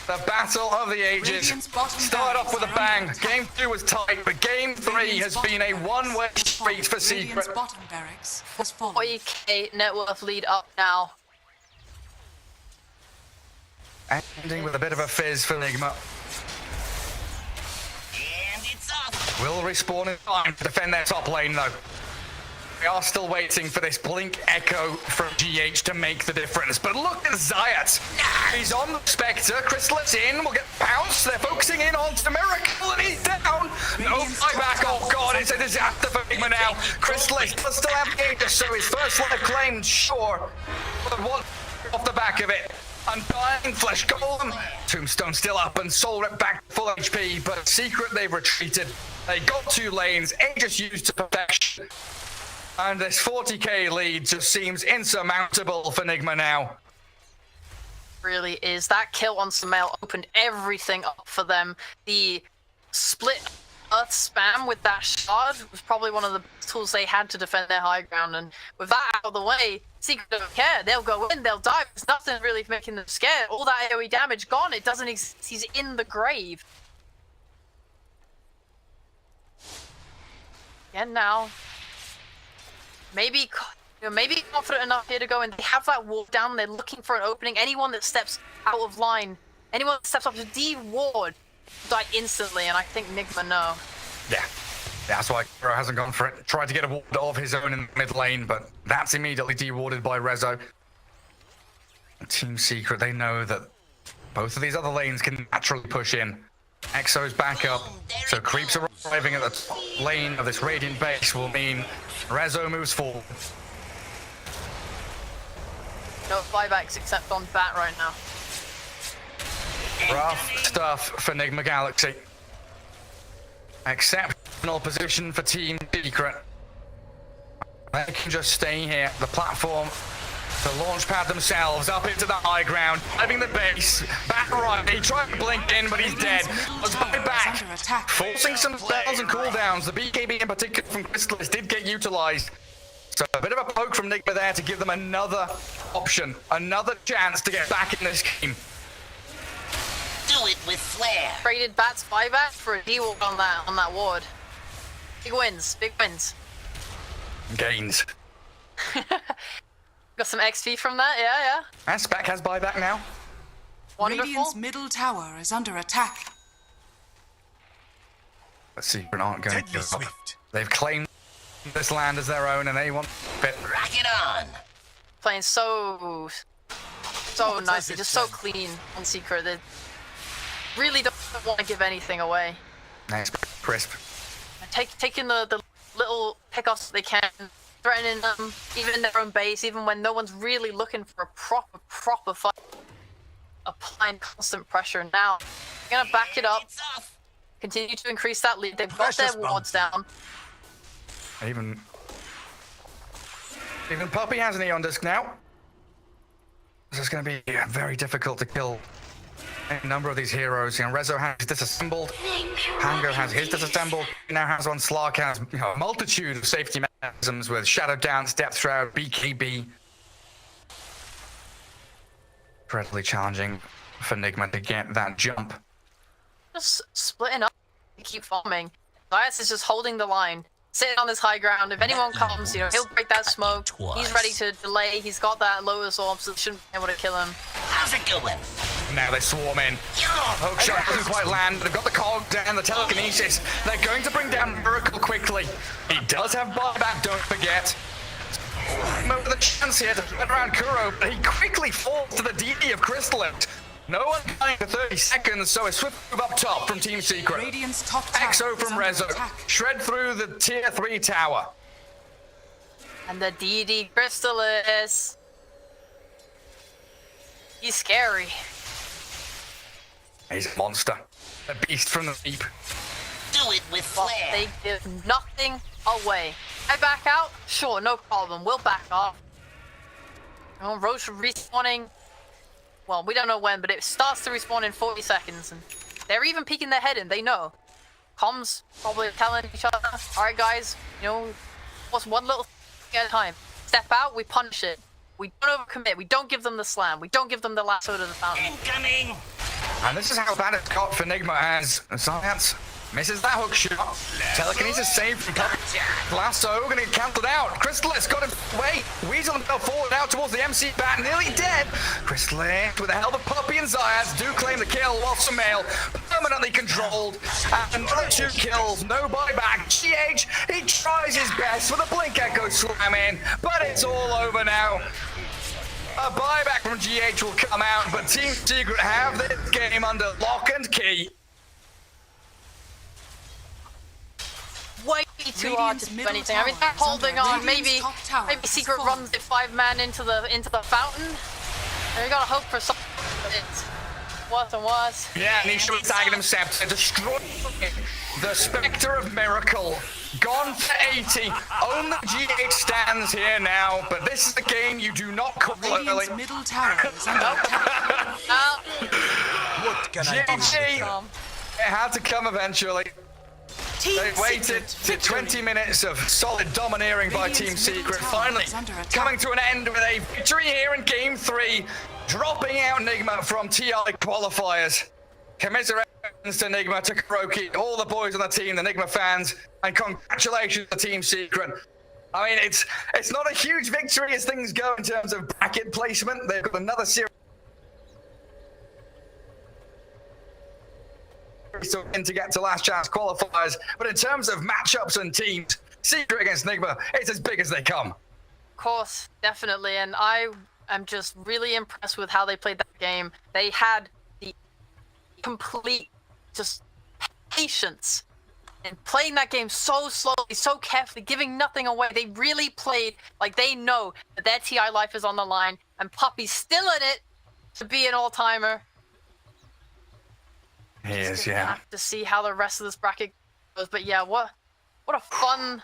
The battle of the ages started off with a bang. Game 2 was tight, but Game 3 has been a one-way street for Secret. 40k net worth lead up now. Ending with a bit of a fizz for Nigma. And it's up. Will respawn in time to defend their top lane though. We are still waiting for this Blink Echo from GH to make the difference. But look at Zayat. He's on the Spectre. Chrysalis in. Will get bounced. They're focusing in on the Miracle and he's down. No buyback. Oh god, it's a disaster for Nigma now. Chrysalis does still have the Aegis, so his first life claimed, sure. But what off the back of it? Undying Flesh Golem. Tombstone still up and Soul Rip back to full HP, but Secret they've retreated. They got 2 lanes, Aegis used to perfection. And this 40k lead just seems insurmountable for Nigma now. Really is. That kill on Sumail opened everything up for them. The split Earth spam with that shard was probably one of the tools they had to defend their high ground, and with that out of the way, Secret don't care. They'll go in, they'll die. There's nothing really making them scared. All that AoE damage gone. It doesn't exist. He's in the grave. And now, maybe confident enough here to go, and they have that wall down. They're looking for an opening. Anyone that steps out of line, anyone that steps up to D-ward, die instantly, and I think Nigma know. Yeah, that's why Hero hasn't gone for it. Tried to get a ward of his own in the mid lane, but that's immediately dewarded by Rezo. Team Secret, they know that both of these other lanes can naturally push in. Exo's back up, so creeps arriving at the top lane of this Radiant base will mean Rezo moves forward. No buybacks except on Bat right now. Rough stuff for Nigma Galaxy. Exceptional position for Team Secret. They can just stay here. The platform, the launch pad themselves, up into the high ground, driving the base, back right. He tried to blink in, but he's dead. Let's buy back, forcing some spells and cooldowns. The BKB in particular from Crystallis did get utilized. So a bit of a poke from Nigma there to give them another option, another chance to get back in this game. Do it with flair. Traded Bat's buyback for a D-ward on that ward. Big wins, big wins. Gains. Got some XP from that, yeah. And Spec has buyback now. Wonderful. Radiant's middle tower is under attack. But Secret aren't going to Deadly give up. swift. They've claimed this land as their own and they want it. Rack it on. Playing so nicely, just so clean on Secret. They really don't want to give anything away. Nice, crisp. Taking the little pickoffs they can, threatening them, even in their own base, even when no one's really looking for a proper fight. Applying constant pressure. Now, they're gonna back it up, It's off. continue to increase that lead. They've got their wards down. Even Puppy has an Eon disc now. This is going to be very difficult to kill a number of these heroes. You know, Rezo has his disassembled, Pango has his disassembled, he now has one, Slark has a multitude of safety mechanisms with Shadow Dance, Depth Shroud, BKB. Incredibly challenging for Nigma to get that jump. Just splitting up, keep farming. Zias is just holding the line, sitting on this high ground. If anyone comes, you know, he'll break that smoke. He's ready to delay. He's got that lowest orb, so they shouldn't be able to kill him. How's it going? Now they swarm in. Hookshot doesn't quite land. They've got the cog down, the telekinesis. They're going to bring down Miracle quickly. He does have buyback, don't forget. With a chance here to get around Kuro, but he quickly falls to the DD of Crystallis. No one dying for 30 seconds, so a swift move up top from Team Secret. Radiant's top tower Exo is from under Rezo. attack. Shred through the tier 3 tower. And the DD Crystallis. He's scary. He's a monster. A beast from the deep. Do it with But flair. they give nothing away. I back out? Sure, no problem. We'll back off. You know, Roche respawning. Well, we don't know when, but it starts to respawn in 40 seconds. And they're even peeking their head in. They know. Comms probably telling each other, alright guys, you know, what's one little thing at a time. Step out, we punish it. We don't overcommit. We don't give them the slam. We don't give them the lasso to the fountain. Incoming. And this is how bad it's got for Nigma as Science misses that hook shot. Telekinesis saved from Puppy. Lasso gonna get cancelled out. Crystallis got him away. Weasel himself forward out towards the MC Bat, nearly dead. Crystallis, with the help of Puppy and Zayas, do claim the kill, while Sumail permanently controlled. And another 2 kills, no buyback. GH, he tries his best with a Blink Echo slam in, but it's all over now. A buyback from GH will come out, but Team Secret have this game under lock and key. Way too hard to do anything. I mean, they're holding on. Maybe Secret runs it 5-man into the fountain. They gotta hope for something. It's worse and worse. Yeah, Nisha was tagging him Scepter, destroying the Spectre of Miracle. Gone for 80. Only GH stands here now, but this is a game you do not call early. Radiant's middle tower is under attack. What can I do? GG! It had to come eventually. They waited to 20 minutes of solid domineering by Team Secret, finally coming to an end with a victory here in Game 3, dropping out Nigma from TI qualifiers. Commiserations to Nigma, to Kuroki, all the boys on the team, the Nigma fans, and congratulations to Team Secret. I mean, it's not a huge victory as things go in terms of bracket placement. They've got another series to get to last chance qualifiers, but in terms of matchups and teams, Secret against Nigma, it's as big as they come. Of course, definitely, and I am just really impressed with how they played that game. They had the complete just patience and playing that game so slowly, so carefully, giving nothing away. They really played like they know that their TI life is on the line, and Puppy's still in it to be an all-timer. He is, Just gonna yeah. have to see how the rest of this bracket goes. But yeah, what a fun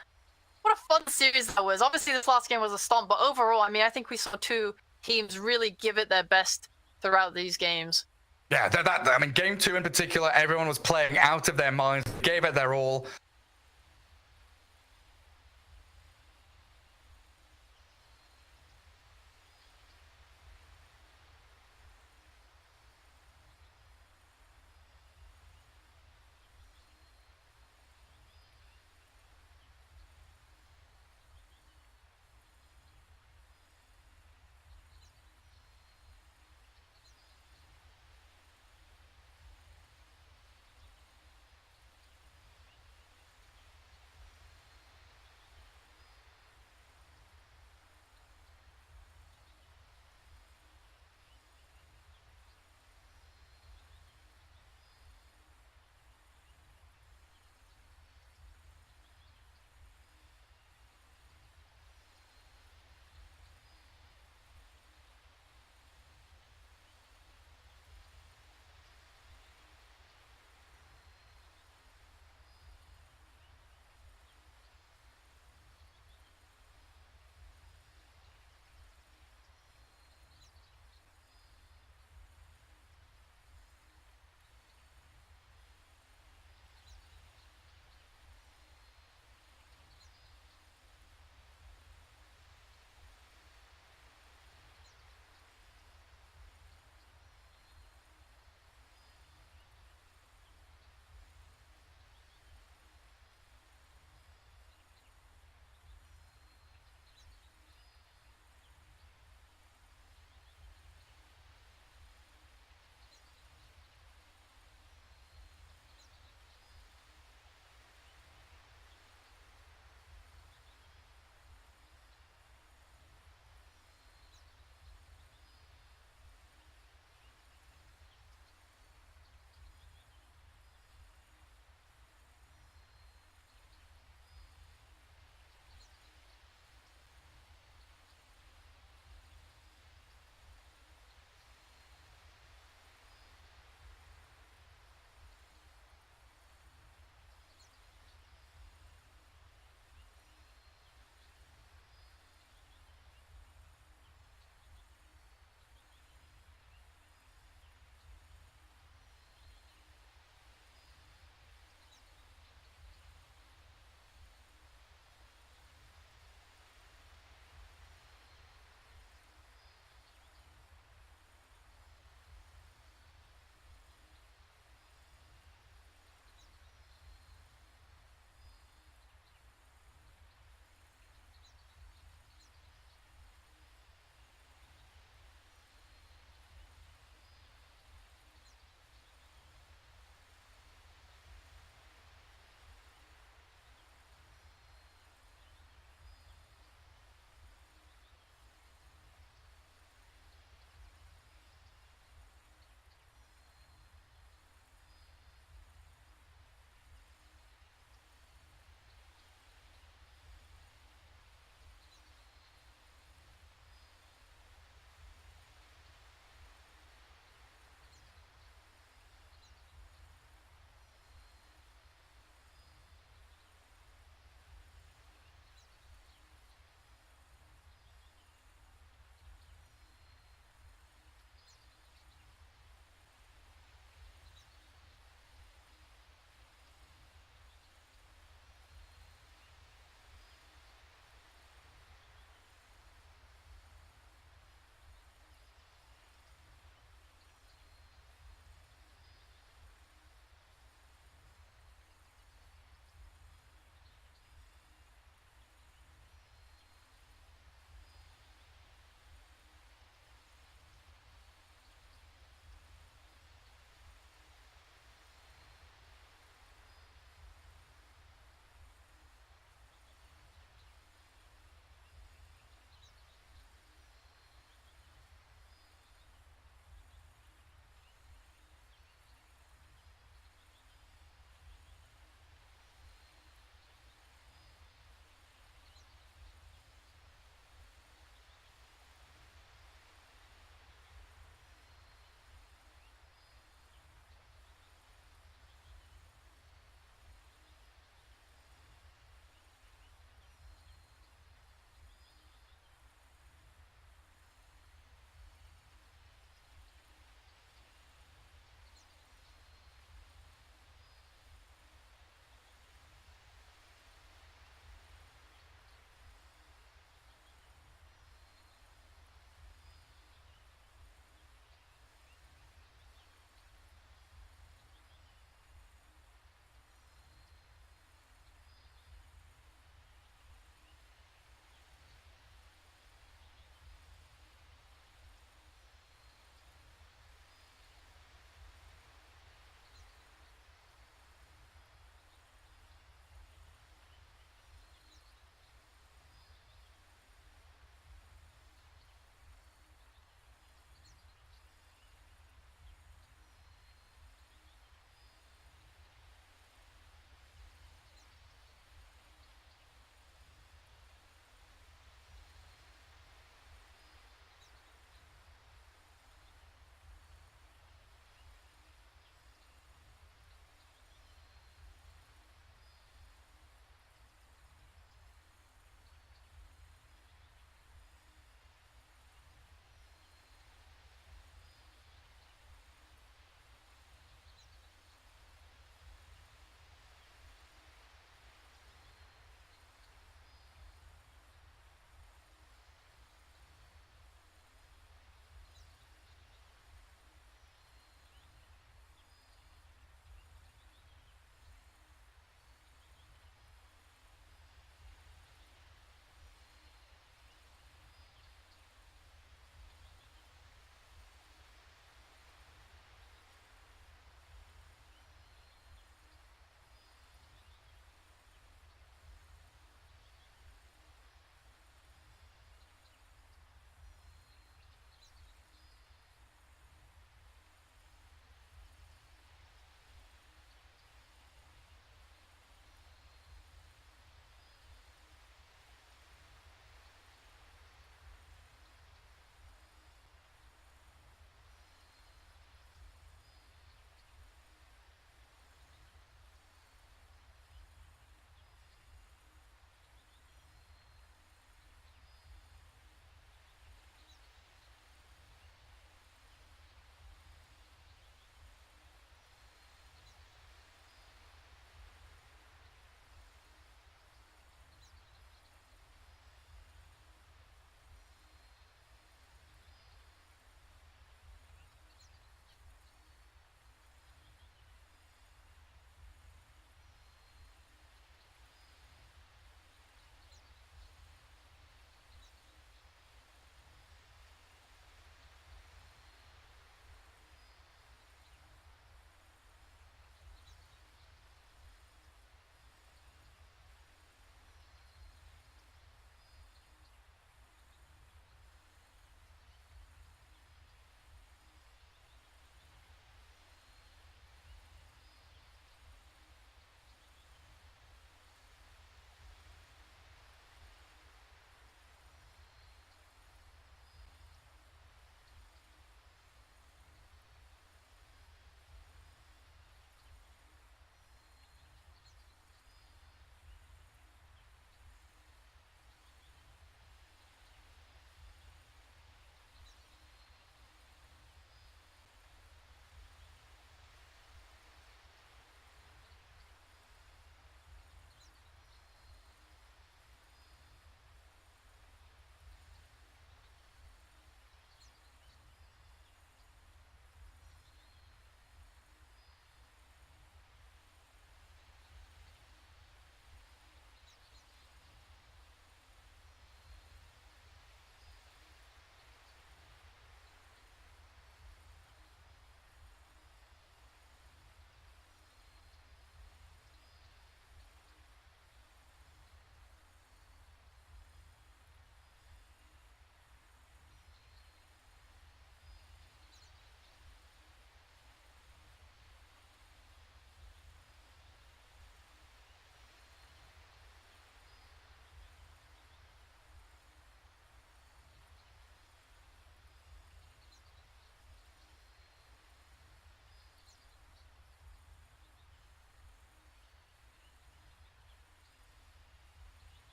series that was. Obviously, this last game was a stomp, but overall, I mean, I think we saw two teams really give it their best throughout these games. Yeah, I mean, game 2 in particular, everyone was playing out of their minds, gave it their all.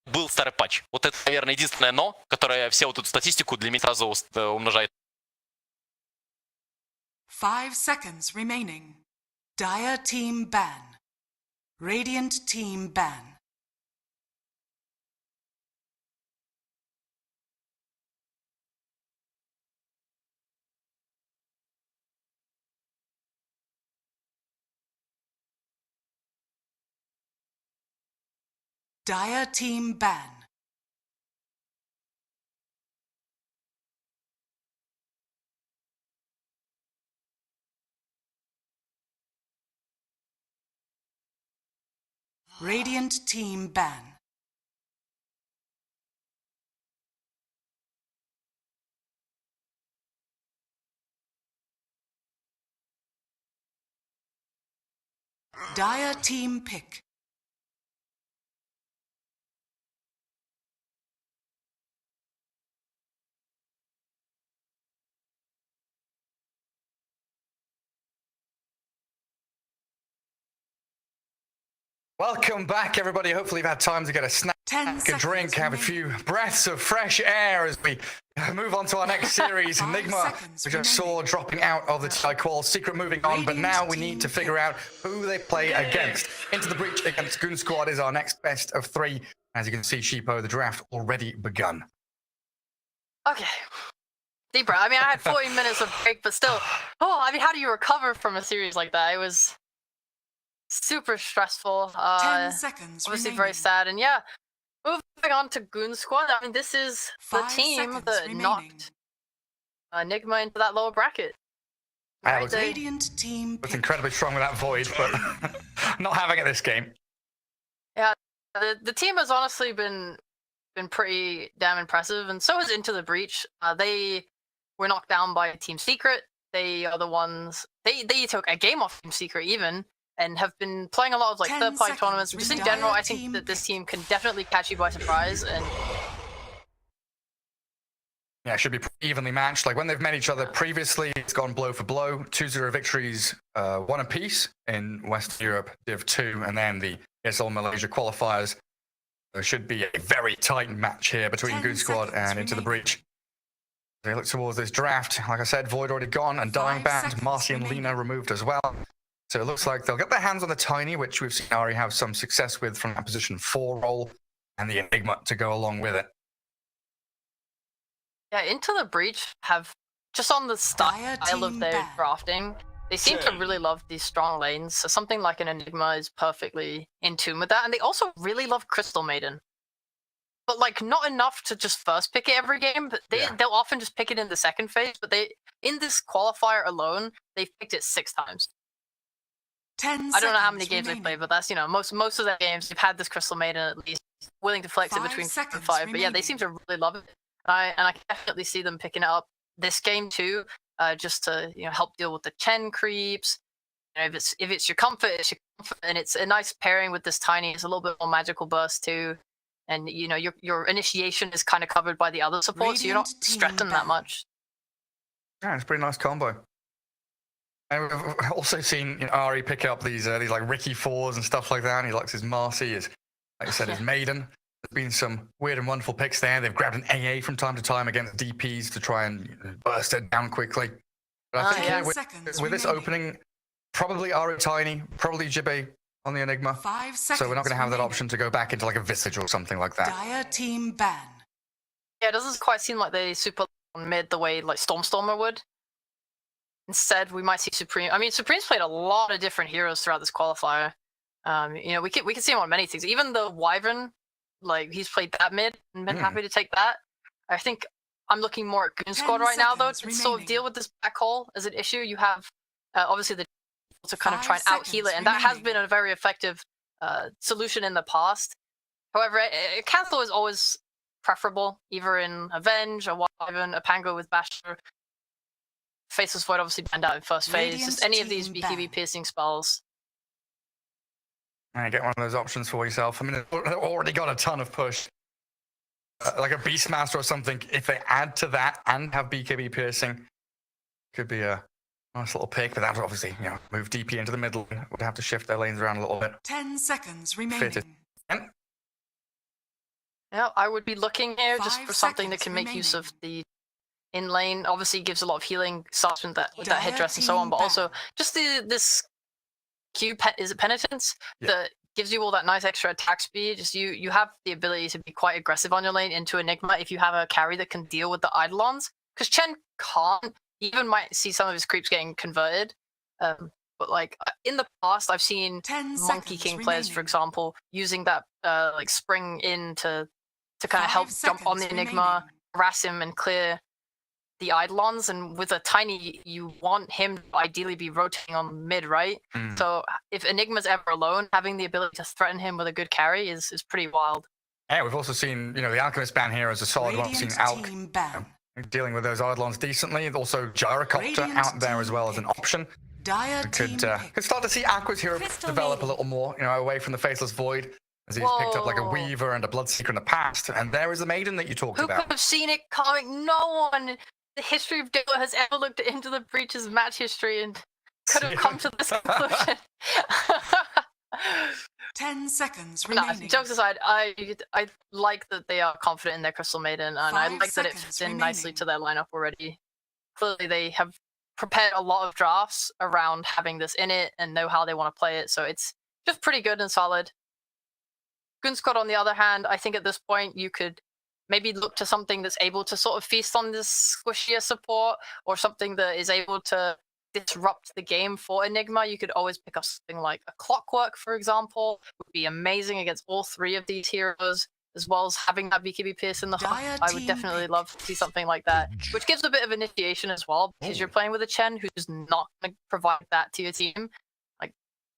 был старый патч. Вот это, наверное, единственное но, которое все вот эту статистику для меня сразу умножает. 5 seconds remaining. Dire team ban. Radiant team ban. Dire team ban. Radiant team ban. Dire team pick. Welcome back, everybody. Hopefully you've had time to get a snack, 10 a drink, seconds have a remaining. few breaths of fresh air as we move on to our next series. 5 Nigma, seconds we just saw remaining. dropping out of the TI qual, Secret moving on, but Radiant now we team need to pick. figure out who they play against. Into the breach against Goon Squad is our next best of 3. As you can see, Sheepo, the draft already begun. Okay. Deep breath. I mean, I had 40 minutes of break, but still. Oh, I mean, how do you recover from a series like that? It was super stressful. 10 seconds Obviously remaining. very sad. And yeah, moving on to Goon Squad. I mean, this is the 5 team seconds that remaining. knocked Nigma into that lower bracket. Yeah, Right, it was- they- Radiant team It's pick. incredibly strong with that void, but not having it this game. Yeah, the team has honestly been pretty damn impressive, and so is Into the Breach. They were knocked down by Team Secret. They are the ones they took a game off Team Secret even, and have been playing a lot of like 10 third-party seconds tournaments. Just in remaining. general, I Team think that this pick. team can definitely catch you by surprise. And Yeah, it should be evenly matched. Like when they've met each other previously, it's gone blow for blow. 2-0 victories, 1 apiece in Western Europe, Div 2, and then the ESL Malaysia qualifiers. There should be a very tight match here between 10 Goon Squad seconds and Into the remaining. Breach. They look towards this draft. Like I said, Void already gone, and Dying 5 Band, seconds Marcy and remaining. Lena removed as well. So it looks like they'll get their hands on the Tiny, which we've seen Ari have some success with from that position 4 role, and the Enigma to go along with it. yeah, Into the Breach have just on the Dire style of team their ban. drafting, they seem to really love these strong lanes. So something like an Enigma is perfectly in tune with that, and they also really love Crystal Maiden. But like not enough to just first pick it every game. But they'll often just pick it in the second phase. But they in this qualifier alone, they've picked it 6 times. 10 I don't know how many seconds games they've remaining. played, but that's most of their games they've had this Crystal Maiden at least, willing to flex it 5 between 4 and seconds 5. But yeah, they remaining. seem to really love it. And I can definitely see them picking it up this game too, just to help deal with the Chen creeps. If it's your comfort, it's your comfort, and it's a nice pairing with this Tiny. It's a little bit more magical burst too, and your initiation is kind of covered by the other support, so you're not Radiant team stressing that ban. much. Yeah, it's a pretty nice combo. And we've also seen Ari pick up these like Ricky 4s and stuff like that. And he likes his Marcy, his, like I said, his Maiden. There's been some weird and wonderful picks there. They've grabbed an AA from time to time against DPs to try and burst it down quickly. But I think yeah. here with this remaining. opening, probably Ari Tiny, probably Jibbe on the Enigma. 5 seconds So we're not going to have that remaining. option to go back into like a Visage or something like that. Dire team ban. Yeah, it doesn't quite seem like they super mid the way like Stormstormer would. Instead, we might see Supreme. I mean, Supreme's played a lot of different heroes throughout this qualifier. We can see him on many things. Even the Wyvern, like he's played that mid and been happy to take that. I think I'm looking more at Goon 10 Squad right now though to seconds sort of remaining. deal with this black hole as an issue. You have obviously the to kind of 5 try and out heal it, seconds and that has remaining. been a very effective solution in the past. However, Cancel is always preferable, either in Avenge, a Wyvern, a Pango with Basher. Faceless Void obviously banned out in first phase. Radiant Just any of these team BKB ban. piercing spells. And get one of those options for yourself. I mean, they've already got a ton of push. Like a Beastmaster or something. If they add to that and have BKB piercing, could be a nice little pick. But that would obviously, move DP into the middle. Would have to shift their lanes around a little bit. 10 seconds Fit it. remaining. And Yeah, I would be looking here just 5 for something that seconds can make use of remaining. the in lane. Obviously, gives a lot of healing, starts with that Dire headdress and so on, team but also ban. just this is it penitence Yeah. that gives you all that nice extra attack speed. Just you have the ability to be quite aggressive on your lane into Enigma if you have a carry that can deal with the Eidolons. Because Chen can't. He even might see some of his creeps getting converted. But like in the past, I've seen 10 Monkey seconds King players, for remaining. example, using that like spring in to kind of 5 help jump on the seconds Enigma, remaining. harass him, and clear the Eidolons. And with a Tiny, you want him to ideally be rotating on mid, right? Mm. So if Enigma's ever alone, having the ability to threaten him with a good carry is pretty wild. Yeah, we've also seen, the Alchemist ban here as a solid one. We've Radiant seen Alk team ban. dealing with those Eidolons decently. Also, Gyrocopter Radiant out there as team well as an pick. option. Dire We team could pick. start to see Aqua's hero develop a little more, away from the Faceless Void, as he's picked up like a Whoa. Weaver and a Bloodseeker in the past. And there is the Maiden that you talked Who about. could have seen it coming? No one in the history of Dota has ever looked into the Breach's match history and could have come to this conclusion. 10 seconds Nah, remaining. jokes aside, I like that they are confident in their Crystal Maiden, and I 5 like that it seconds fits in nicely remaining. to their lineup already. Clearly, they have prepared a lot of drafts around having this in it and know how they want to play it, so it's just pretty good and solid. Goon Squad, on the other hand, I think at this point you could maybe look to something that's able to sort of feast on this squishier support, or something that is able to disrupt the game for Enigma. You could always pick up something like a Clockwork, for example. Would be amazing against all three of these heroes, as well as having that BKB Pierce in the hook. Dire I would team definitely pick. love to see something like that, which gives a bit of initiation as well, because you're playing with a Chen who's not going to provide that to your team. Like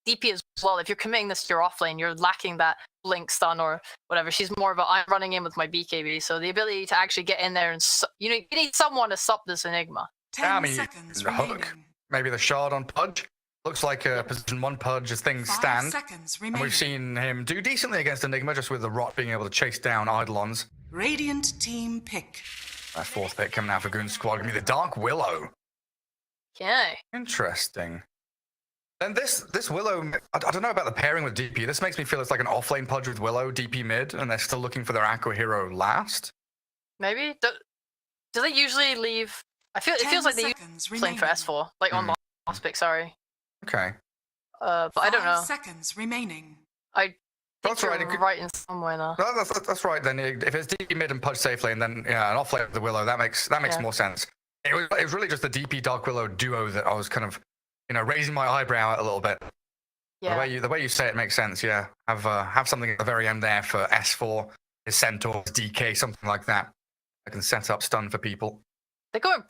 DP as well, if you're committing this to your offlane, you're lacking that blink stun or whatever. She's more of a I'm running in with my BKB, so the ability to actually get in there and you need someone to stop this Enigma. 10 Yeah, I mean, seconds the hook. remaining. Maybe the Shard on Pudge. Looks like a position 1 Pudge as things 5 stand. seconds And remaining. we've seen him do decently against Enigma, just with the Rot being able to chase down Eidolons. Radiant team pick. That 4th pick coming out for Goon Squad. Gonna be the Dark Willow. Okay. Interesting. Then this Willow, I don't know about the pairing with DP. This makes me feel it's like an offlane Pudge with Willow, DP mid, and they're still looking for their Aqua hero last. Maybe? Do they usually leave... it feels like they seconds playing for remaining. S4, like on last pick, sorry. Okay. But I don't 5 know. seconds remaining. I think That's you're right, it could- right in some way now. No, that's right. Then if it's DP mid and Pudge safe lane, then yeah, an offlane with the Willow, that makes Yeah. more sense. It was really just the DP Dark Willow duo that I was kind of, raising my eyebrow at a little bit. Yeah. The way you say it makes sense. Yeah, have something at the very end there for S4, his Centaur, his DK, something like that. I can set up stun for people. They're going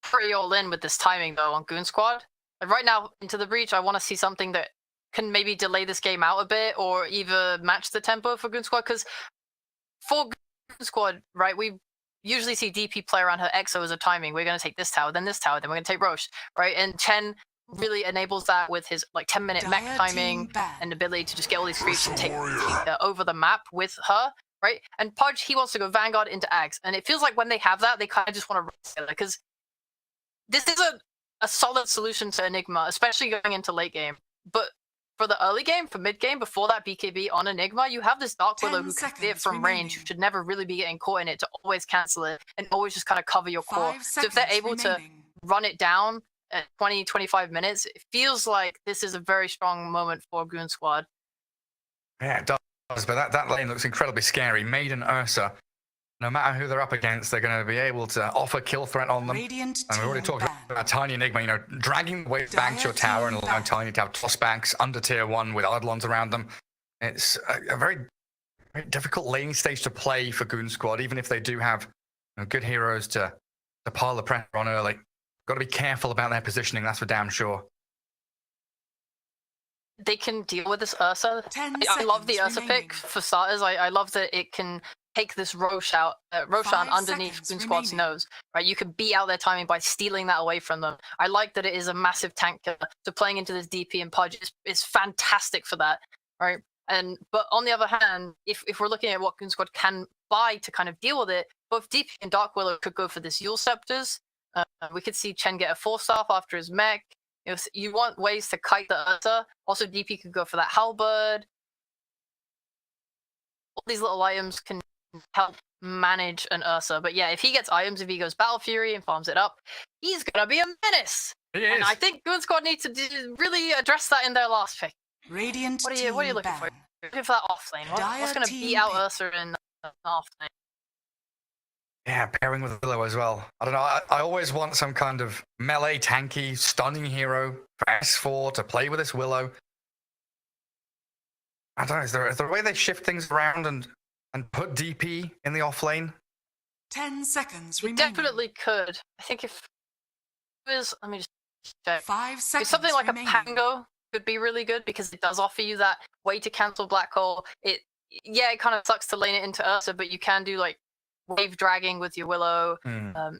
pretty all in with this timing, though, on Goon Squad. Like right now, into the Breach, I want to see something that can maybe delay this game out a bit, or either match the tempo for Goon Squad, because for Goon Squad, right, we usually see DP play around her EXO as a timing. We're going to take this tower, then this tower, then we're going to take Roche, right? And Chen really enables that with his 10-minute mech Dire timing team ban. and ability to just get all these creeps and take over the map with her, right? And Pudge, he wants to go Vanguard into Ags, and it feels like when they have that, they kind of just want to run together, because this is a solid solution to Enigma, especially going into late game. But for the early game, for mid game, before that BKB on Enigma, you have this Dark 10 Willow who can see it seconds from range, who remaining. should never really be getting caught in it, to always cancel it and always just kind of cover your core. 5 So if seconds they're able to remaining. run it down at 20-25 minutes, it feels like this is a very strong moment for Goon Squad. Yeah, it does. But that lane looks incredibly scary. Maiden Ursa. No matter who they're up against, they're going to be able to offer kill threat on them. Radiant And we've already team talked ban. about Tiny Enigma, dragging the wave back to your tower and allowing Tiny to have tossbacks under tier 1 with Eidolons around them. It's a very, very difficult laning stage to play for Goon Squad, even if they do have good heroes to pile the pressure on early. Got to be careful about their positioning, that's for damn sure. They can deal with this Ursa. 10 I love the seconds Ursa remaining. pick for starters. I love that it can take this Roshan 5 underneath seconds Goon Squad's remaining. nose. Right, you can beat out their timing by stealing that away from them. I like that it is a massive tank killer. So playing into this DP and Pudge is fantastic for that. Right, but on the other hand, if we're looking at what Goon Squad can buy to kind of deal with it, both DP and Dark Willow could go for this Yule Scepters. We could see Chen get a 4-staff after his mech. If you want ways to kite the Ursa, also DP could go for that Halberd. All these little items can help manage an Ursa. But yeah, if he gets items, if he goes Battle Fury and farms it up, he's gonna be a menace. He is. And I think Goon Squad needs to really address that in their last pick. Radiant What are team you looking for? ban. Looking for that off lane. What's Dire gonna team beat out pick. Ursa in off lane? Yeah, pairing with Willow as well. I don't know. I always want some kind of melee, tanky, stunning hero for S4 to play with this Willow. I don't know. Is there a way they shift things around and put DP in the off lane? 10 seconds We remaining. definitely could. I think if it was, let me just check. 5 If seconds something like remaining. a Pango could be really good because it does offer you that way to cancel Black Hole. It kind of sucks to lane it into Ursa, but you can do like wave dragging with your Willow.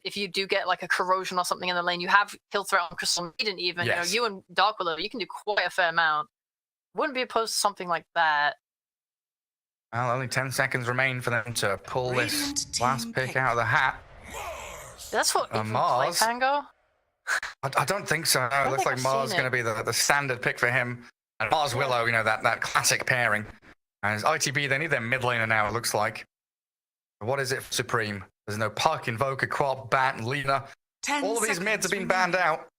If you do get like a corrosion or something in the lane, you have kill threat on Crystal Maiden even. Yes. You and Dark Willow, you can do quite a fair amount. Wouldn't be opposed to something like that. Well, only 10 seconds remain for them to pull Radiant this team last pick pick. out of the hat. That's what even play Mars. Pango. I don't think so. No, it looks think like I've Mars is seen going to be the standard pick for him. And Mars Willow, that classic pairing. And as ITB, they need their mid laner now, it looks like. What is it for Supreme? There's no Puck, Invoker, Quap, Bat, and Lina. 10 All of these mids have been seconds banned out. remaining.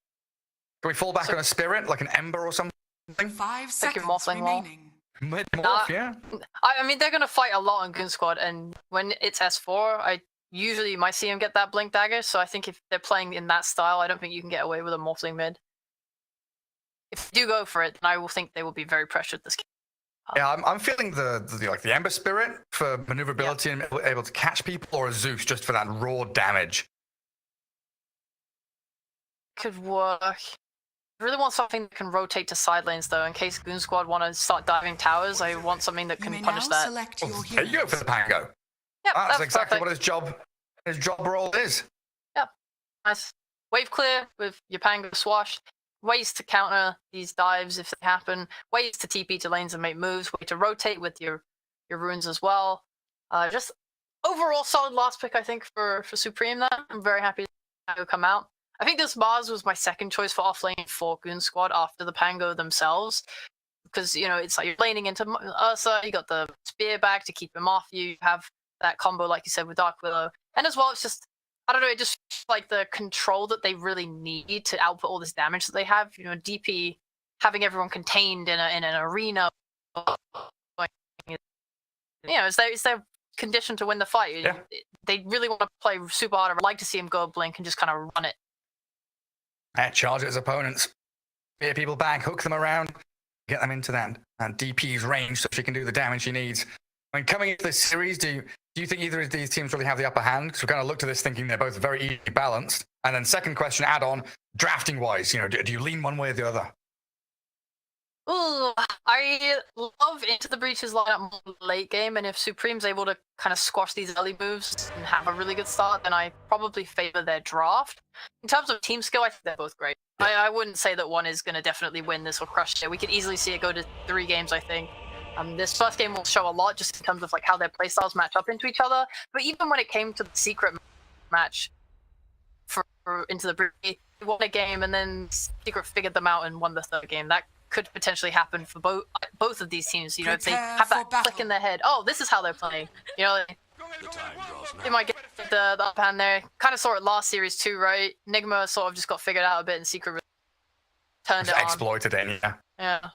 Can we fall back on a Spirit, like an Ember or something? 5 Pick your seconds Morphling wall. remaining. Mid-morph, yeah? I mean, they're going to fight a lot on Goon Squad, and when it's S4, I usually might see him get that Blink Dagger, so I think if they're playing in that style, I don't think you can get away with a Morphling mid. If you do go for it, then I will think they will be very pressured this game. Yeah, I'm feeling the Ember Spirit for maneuverability and able to catch people, or a Zeus just for that raw damage. Could work. I really want something that can rotate to side lanes, though, in case Goon Squad want to start diving towers. I want something that You can may punish now that. select your There you go for the Pango. Yep, That's exactly perfect. what his job role is. Nice. Wave clear with your Pango swash. Ways to counter these dives if they happen. Ways to TP to lanes and make moves. Way to rotate with your runes as well. Just overall solid last pick, I think, for Supreme there. I'm very happy to come out. I think this Mars was my second choice for offlane for Goon Squad after the Pango themselves. Because, it's like you're laning into Ursa, you got the spear back to keep him off you have that combo, like you said, with Dark Willow. And as well, it's just, I don't know, it just feels like the control that they really need to output all this damage that they have. DP, having everyone contained in an arena, it's their condition to win the fight. Yeah. They really want to play super hard. I'd like to see him go blink and just kind of run it. Charge at his opponents. Spear people back, hook them around, get them into that DP's range so she can do the damage she needs. I mean, coming into this series, do you think either of these teams really have the upper hand? Because we kind of looked at this thinking they're both very evenly balanced. And then second question, add on, drafting wise, do you lean one way or the other? Ooh, I love Into the Breach's lineup more late game, and if Supreme's able to kind of squash these early moves and have a really good start, then I probably favor their draft. In terms of team skill, I think they're both great. I wouldn't say that one is going to definitely win this or crush it. We could easily see it go to 3 games, I think. This first game will show a lot just in terms of like how their playstyles match up into each other. But even when it came to the secret match for Into the Breach, they won a game and then Secret figured them out and won the third game. That could potentially happen for both of these teams. If they have that click in their head, oh, this is how they're playing. They might get the upper hand there. Kind of saw it last series too, right? Nigma sort of just got figured out a bit and Secret turned it on. Exploited it, yeah. Yeah.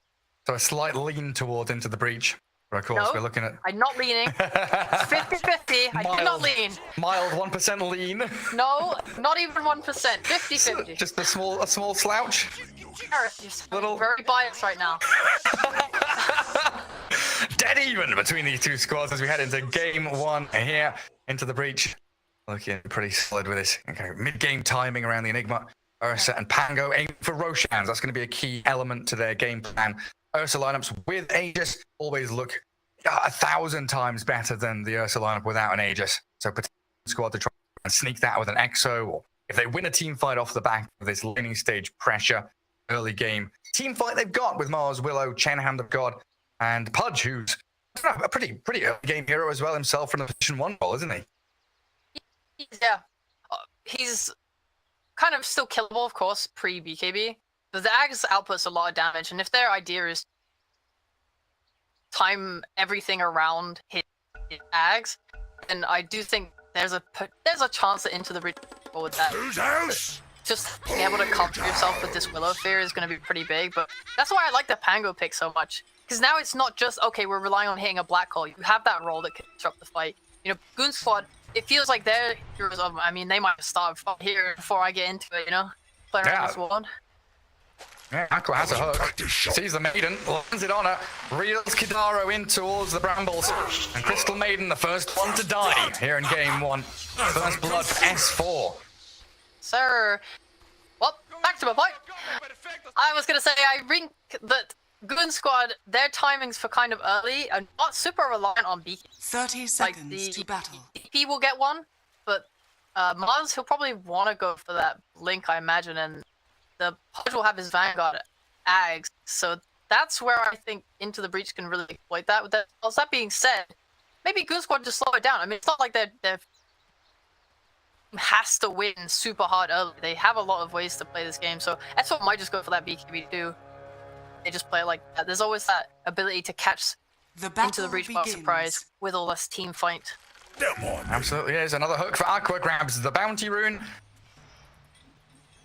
So a slight lean towards Into the Breach. But of course, No, we're looking at... I'm not leaning. 50-50. I do not lean. Mild 1% lean. No, not even 1%. 50-50. Just a small slouch. Gareth, you're little- very biased right now. Dead even between these two squads as we head into game 1 here. Into the Breach. Looking pretty solid with this. Okay, mid-game timing around the Enigma. Ursa and Pango aiming for Roshans. That's going to be a key element to their game plan. Ursa lineups with Aegis always look 1,000 times better than the Ursa lineup without an Aegis. So potential squad to try and sneak that with an Exo, or if they win a team fight off the back of this laning stage pressure early game. Team fight they've got with Mars, Willow, Chen, Hand of God, and Pudge, who's a pretty early game hero as well himself from the position 1 role, isn't he? Yeah. He's kind of still killable, of course, pre-BKB. But the Ags outputs a lot of damage, and if their idea is time everything around his Ags, and I do think there's a chance that Into the Breach with that. Just being able to cover yourself with this Willow Fear is going to be pretty big, but that's why I like the Pango pick so much. Because now it's not just, okay, we're relying on hitting a black hole. You have that role that can disrupt the fight. You know, Goon Squad, it feels like they're heroes of, I mean, they might start here before I get into it, you know? Playing around this world. Yeah, Aqua has a hook, sees the Maiden, lands it on her, reels Kidaro in towards the Brambles, and Crystal Maiden, the first one to die here in game 1. First blood for S4. Sir. Well, back to my point. I was going to say, I think that Goon Squad, their timings for kind of early are not super reliant on beacon. 30 seconds to battle. DP will get one, but Mars, he'll probably want to go for that Link, I imagine, and the Pudge will have his Vanguard Ags, so that's where I think Into the Breach can really exploit that. With that being said, maybe Goon Squad just slow it down. I mean, it's not like they're has to win super hard early. They have a lot of ways to play this game, so that's what might just go for that BKB too. They just play it like that. There's always that ability to catch Into the Breach by surprise with a less team fight. Absolutely is. Another hook for Aqua, grabs the bounty rune.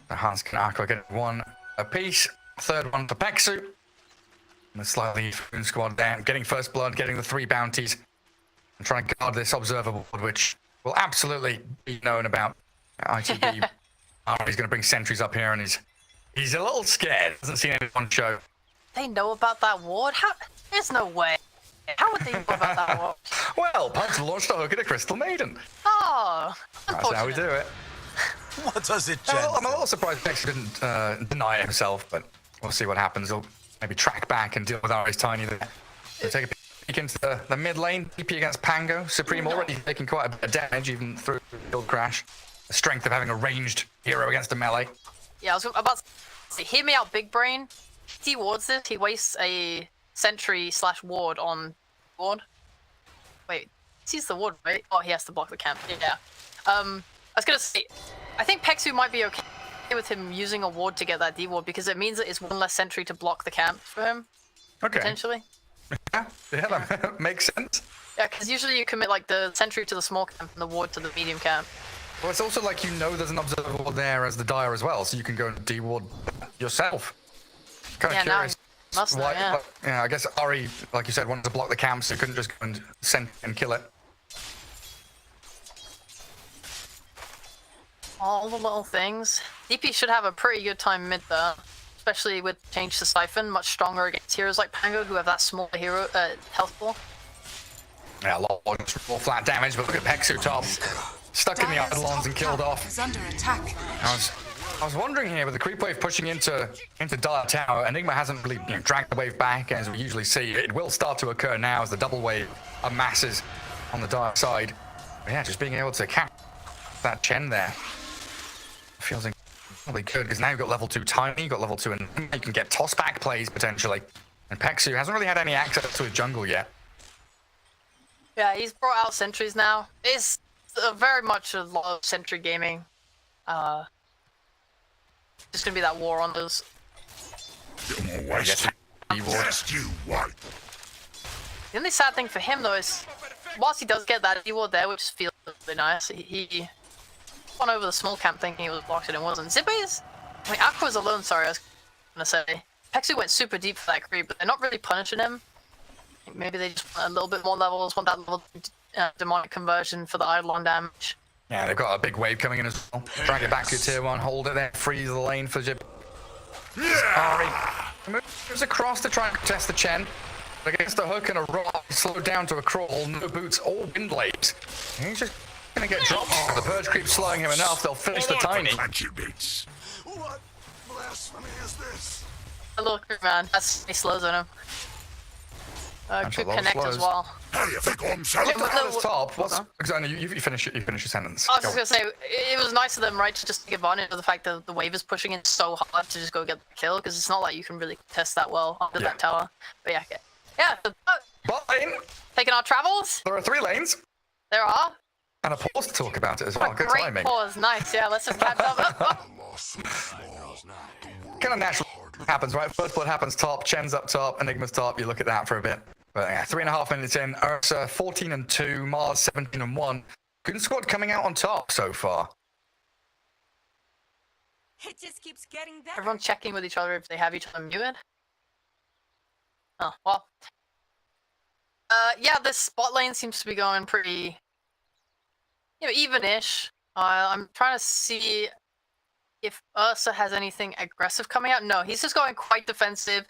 The Husk and Aqua get one apiece. Third one for Pexu. And slightly Goon Squad down, getting first blood, getting the 3 bounties. And trying to guard this observer board, which will absolutely be known about ITB. He's going to bring sentries up here, and he's a little scared. Hasn't seen anyone show. They know about that ward? How? There's no way. How would they know about that ward? Well, Punch launched a hook at a Crystal Maiden. Oh, that's how we do it. What does it I'm a little surprised Pexu didn't deny it himself, but we'll see what happens. He'll maybe track back and deal with Ari's Tiny there. We'll take a peek into the mid lane. DP against Pango. Supreme already taking quite a bit of damage, even through build crash. The strength of having a ranged hero against a melee. Yeah, I was about to say, hear me out, Big Brain. If he wards this, he wastes a sentry / ward on ward. Wait, he's the ward, right? Oh, he has to block the camp. Yeah. I was gonna say, I think Pexu might be okay with him using a ward to get that D-ward because it means that it's one less sentry to block the camp for him. Okay. Potentially. Yeah, that makes sense. Yeah, because usually you commit like the sentry to the small camp and the ward to the medium camp. Well, it's also like there's an observer ward there as the Dire as well, so you can go and D-ward yourself. Kind of curious. Must know, yeah. Yeah, I guess Ari, like you said, wanted to block the camp, so he couldn't just go and send and kill it. All the little things. DP should have a pretty good time mid there, especially with change to Siphon, much stronger against heroes like Pango who have that small hero health ball. Yeah, a lot more flat damage, but look at Pexu top. Stuck in the Eidolons and killed off. Is under attack. I was wondering here, with the creep wave pushing into Dire Tower, Enigma hasn't really dragged the wave back as we usually see. It will start to occur now as the double wave amasses on the Dire side. But yeah, just being able to catch that Chen there feels incredibly good, because now you've got level 2 Tiny, you've got level 2, and you can get toss-back plays potentially. And Pexu hasn't really had any access to his jungle yet. Yeah, he's brought out sentries now. It's very much a lot of sentry gaming. Just gonna be that war on those. The only sad thing for him though is, whilst he does get that D-ward there, which feels really nice, he went over the small camp thinking he was blocked and it wasn't. Zippy's, I mean, Aqua's alone, sorry, I was gonna say. Pexu went super deep for that creep, but they're not really punishing him. Maybe they just want a little bit more levels, want that level demonic conversion for the Eidolon damage. Yeah, they've got a big wave coming in as well. Drag it back to tier 1, hold it there, freeze the lane for Jib. Ari moves across to try and test the Chen. Against a hook and a rock, slowed down to a crawl, no boots or wind blades. He's just gonna get dropped. The Purge creep's slowing him enough, they'll finish the Tiny. What blasphemy is this? A little creep, man. That's he slows on him. Creep connect as well. How do you think I'm Top. You finish your sentence. I was just gonna say, it was nice of them, right, to just take advantage of the fact that the wave is pushing in so hard to just go get the kill, because it's not like you can really test that well under that tower. But yeah, okay. Yeah, Bot lane. taking our travels. There are 3 lanes. There are. And a pause to talk about it as well. Good Great timing. pause, nice. Yeah, let's just catch up. Kind of natural happens, right? First blood happens top, Chen's up top, Enigma's top. You look at that for a bit. But yeah, 3.5 minutes in, Ursa 14-2, Mars 17-1. Goon Squad coming out on top so far. It just keeps getting better. Everyone's checking with each other if they have each other muted. Oh, well. Yeah, this spot lane seems to be going pretty, even-ish. I'm trying to see if Ursa has anything aggressive coming out. No, he's just going quite defensive.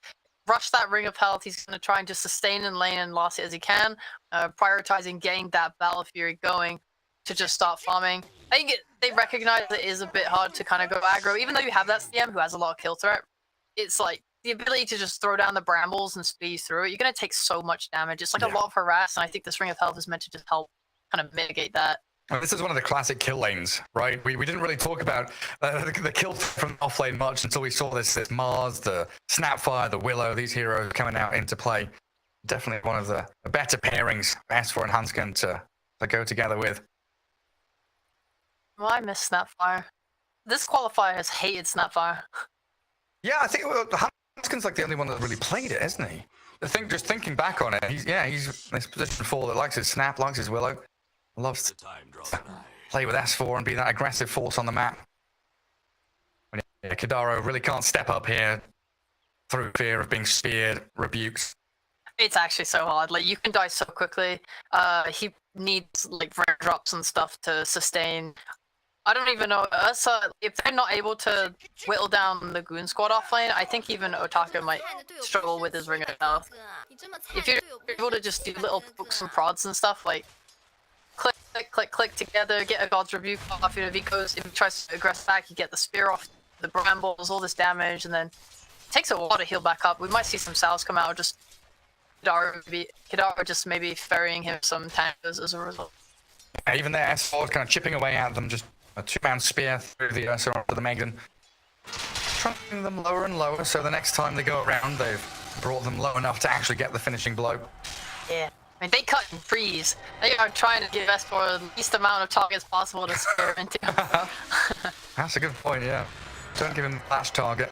Rush that Ring of Health. He's going to try and just sustain in lane and last it as he can, prioritizing getting that Battle Fury going to just start farming. I think they recognize that it is a bit hard to kind of go aggro, even though you have that CM who has a lot of kill threat. It's like the ability to just throw down the brambles and speed through it. You're going to take so much damage. It's like a lot of harass, and I think this Ring of Health is meant to just help kind of mitigate that. Well, this is one of the classic kill lanes, right? We didn't really talk about the kill from off lane much until we saw this Mars, the Snapfire, the Willow, these heroes coming out into play. Definitely one of the better pairings, S4 and Hanskin to go together with. Well, I miss Snapfire. This qualifier has hated Snapfire. Yeah, I think Hanskin's like the only one that really played it, isn't he? Just thinking back on it, he's this position 4 that likes his Snap, likes his Willow, loves to play with S4 and be that aggressive force on the map. Yeah, Kadaro really can't step up here through fear of being speared, rebuked. It's actually so hard. Like, you can die so quickly. He needs like drops and stuff to sustain. I don't even know. If they're not able to whittle down the Goon Squad off lane, I think even Otaka might struggle with his Ring of Health. If you're able to just do little pokes and prods and stuff, like click, click, click, click together, get a God's Rebuke off. If he tries to aggress back, you get the spear off the brambles, all this damage, and then it takes a while to heal back up. We might see some Sal's come out, just Kadaro just maybe ferrying him some tankers as a result. Yeah, even there, S4 is kind of chipping away at them, just a 2-man spear through the Ursa onto the Megan. Trunking them lower and lower, so the next time they go around, they've brought them low enough to actually get the finishing blow. Yeah. I mean, they cut and freeze. They are trying to give S4 the least amount of targets possible to scare him into. That's a good point, yeah. Don't give him the flash target.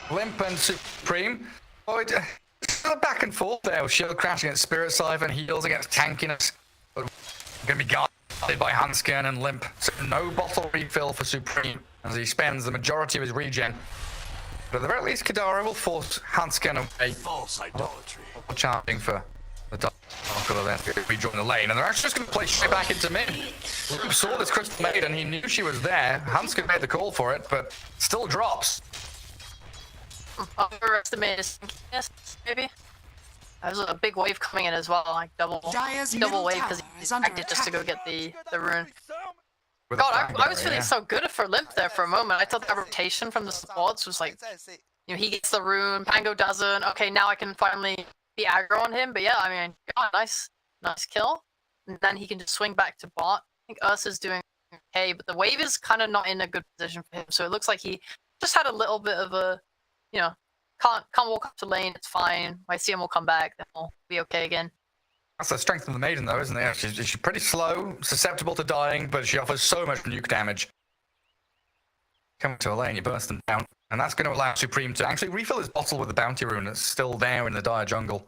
Limp and Supreme. Oh, it's a back and forth there. Shield crashing against Spirit Siphon, heals against tankiness. But going to be guarded by Hanskin and Limp. So no bottle refill for Supreme as he spends the majority of his regen. But at the very least, Kadaro will force Hanskin away. False idolatry. Charging for the Dark Order then to rejoin the lane. And they're actually just going to play straight back into mid. Limp saw this Crystal Maiden, he knew she was there. Hanskin made the call for it, but still drops. Overestimated his stinkiness, maybe? There's a big wave coming in as well, like double wave, because he's acted just to go get the rune. God, I was feeling so good for Limp there for a moment. I thought that rotation from the supports was like, he gets the rune, Pango doesn't. Okay, now I can finally be aggro on him. But yeah, I mean, God, nice kill. And then he can just swing back to bot. I think Ursa's doing okay, but the wave is kind of not in a good position for him. So it looks like he just had a little bit of a, can't walk up to lane. It's fine. My CM will come back. Then we'll be okay again. That's the strength of the Maiden, though, isn't it? She's pretty slow, susceptible to dying, but she offers so much nuke damage. Coming to a lane, you burst them down, and that's going to allow Supreme to actually refill his bottle with the bounty rune that's still there in the dire jungle.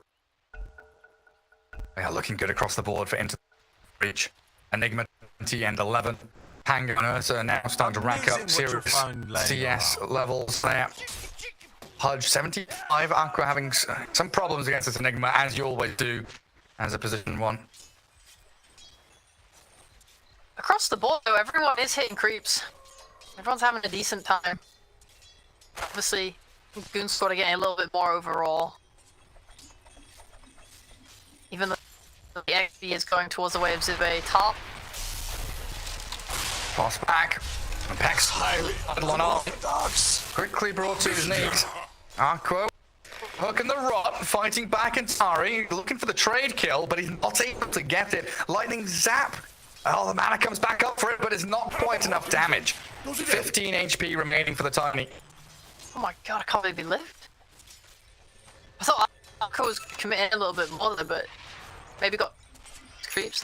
They are looking good across the board for into the reach. Enigma 20 and 11. Pango and Ursa are now starting to rack up serious CS levels there. Pudge 75, Aqua having some problems against this Enigma, as you always do, as a position 1. Across the board, though, everyone is hitting creeps. Everyone's having a decent time. Obviously, Goon Squad are getting a little bit more overall. Even though the XP is going towards the way of Zibe top. Toss back. And Pex on off. Quickly brought to his knees. Aqua hooking the rot, fighting back in Tari, looking for the trade kill, but he's not able to get it. Lightning zap. Oh, the mana comes back up for it, but it's not quite enough damage. 15 HP remaining for the Tiny. Oh my god, I can't believe he lived. I thought Aqua was committing a little bit more there, but maybe got creeps.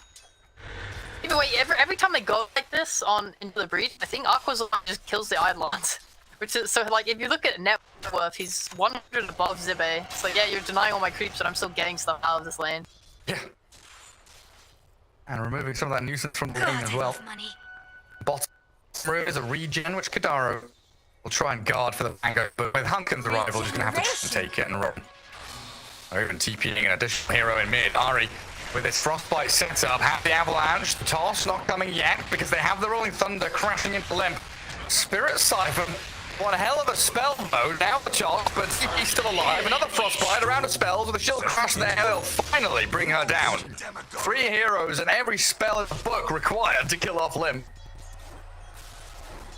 Either way, every time they go like this into the breach, I think Aqua's the one who just kills the Eidolons. Which is, so like, if you look at net worth, he's 100 above Zibe. It's like, yeah, you're denying all my creeps, but I'm still getting stuff out of this lane. Yeah. And removing some of that nuisance from the lane as well. Bottom room is a regen, which Kadaro will try and guard for the Mango, but with Hunkin's arrival, just gonna have to take it and run. Or even TPing an additional hero in mid. Ari, with his Frostbite setup, have the Avalanche. The toss not coming yet, because they have the Rolling Thunder crashing into Limp. Spirit Siphon, one hell of a spell mode. Now the toss, but TP's still alive. Another Frostbite, around of spells, with a shield crash there. They'll finally bring her down. 3 heroes and every spell in the book required to kill off Limp.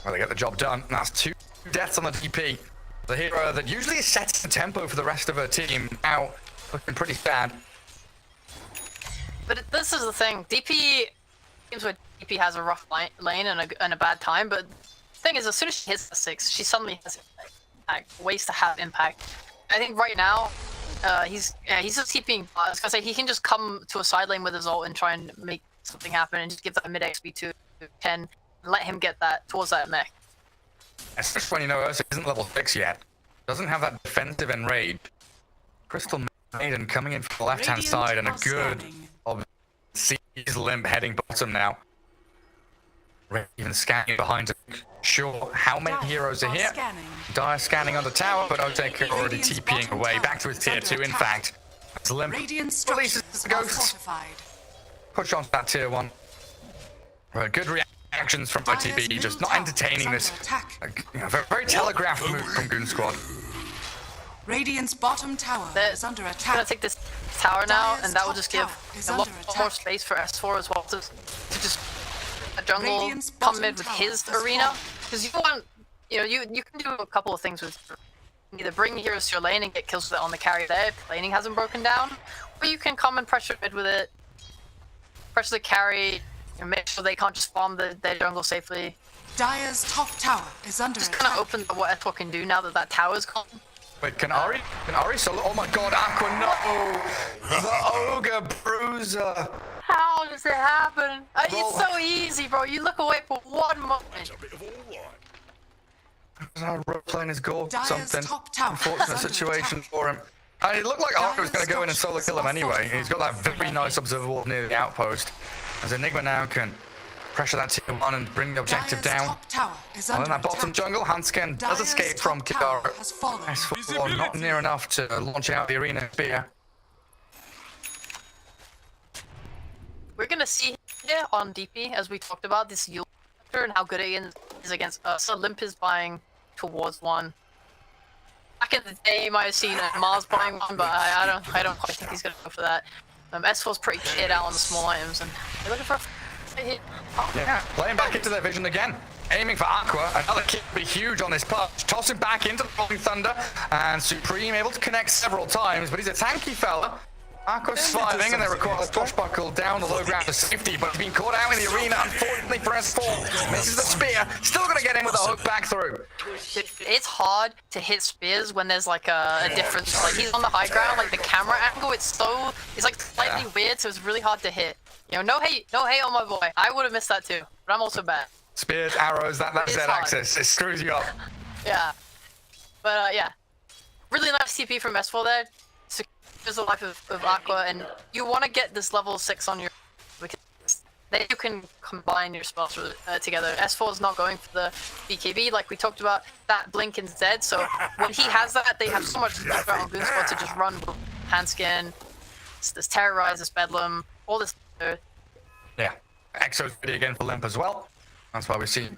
Well, they get the job done. That's 2 deaths on the DP. The hero that usually sets the tempo for the rest of her team now looking pretty sad. But this is the thing. DP games where DP has a rough lane and a bad time, but the thing is, as soon as she hits the 6, she suddenly has ways to have impact. I think right now, he's just TPing. I was gonna say he can just come to a side lane with his ult and try and make something happen and just give that mid XP to Ken and let him get that towards that mech. Especially when you know Ursa isn't level 6 yet. Doesn't have that defensive enrage. Crystal Maiden coming in from the left-hand side and a good sees Limp heading bottom now. Even scanning behind him. Sure, how many heroes are here? Dire scanning on the tower, but Otek already TPing away. Back to his tier 2, in fact. As Limp releases the ghosts. Push on to that tier 1. Good reactions from OTB, just not entertaining this very telegraphed move from Goon Squad. Radiant's bottom tower is under I'm attack. gonna take this tower now, and that will just give a lot more space for S4 as well to just a jungle come in with his arena. Because you want, you can do a couple of things with either bring heroes to your lane and get kills with it on the carry there if the laning hasn't broken down, or you can come and pressure mid with it, pressure the carry, and make sure they can't just farm their jungle safely. Dire's top tower is under Just attack. kind of open what S4 can do now that that tower's gone. Wait, can Ari solo? Oh my god, Aqua, no! The Ogre Bruiser! How does it happen? It's so easy, bro. You look away for 1 moment. Rope lane is gold, Dire's something. top tower Unfortunate is under situation attack. for him. And it looked like Ari was going Dire's to go in and solo kill him anyway. He's got that very nice observable near the outpost. As Enigma now can pressure that tier 1 and bring the objective Dire's down. top tower is And under then that bottom attack. jungle, Hansken does Dire's escape from top tower Kidara. has fallen. S4 not near enough to launch out the arena spear. We're gonna see here on DP, as we talked about, this Yule and how good it is against us. So Limp is buying towards one. Back in the day, you might have seen Mars buying one, but I don't quite think he's gonna go for that. S4's pretty cleared out on the small items, and they're looking for a hit. Oh. Yeah, playing back into their vision again. Aiming for Aqua, another kick would be huge on this punch. Tossing back into the Rolling Thunder, and Supreme able to connect several times, but he's a tanky fella. Aqua's surviving, and they require the Swashbuckle down the low ground for safety, but he's been caught out in the arena, unfortunately for S4. Misses the spear, still gonna get in with a hook back through. It's hard to hit spears when there's like a difference. Like he's on the high ground, like the camera angle, it's like slightly weird, so it's really hard to hit. No hate on my boy. I would have missed that too, but I'm also bad. Spears, arrows, that Z axis, it screws you up. Yeah. But yeah. Really nice TP from S4 there. Secures the life of Aqua, and you want to get this level 6 on your, because then you can combine your spells together. S4 is not going for the BKB like we talked about, that blink in Z, so when he has that, they have so much threat on Goon Squad to just run with Handskin, this Terrorize, this Bedlam, all this. Yeah, Exo's ready again for Limp as well. That's why we see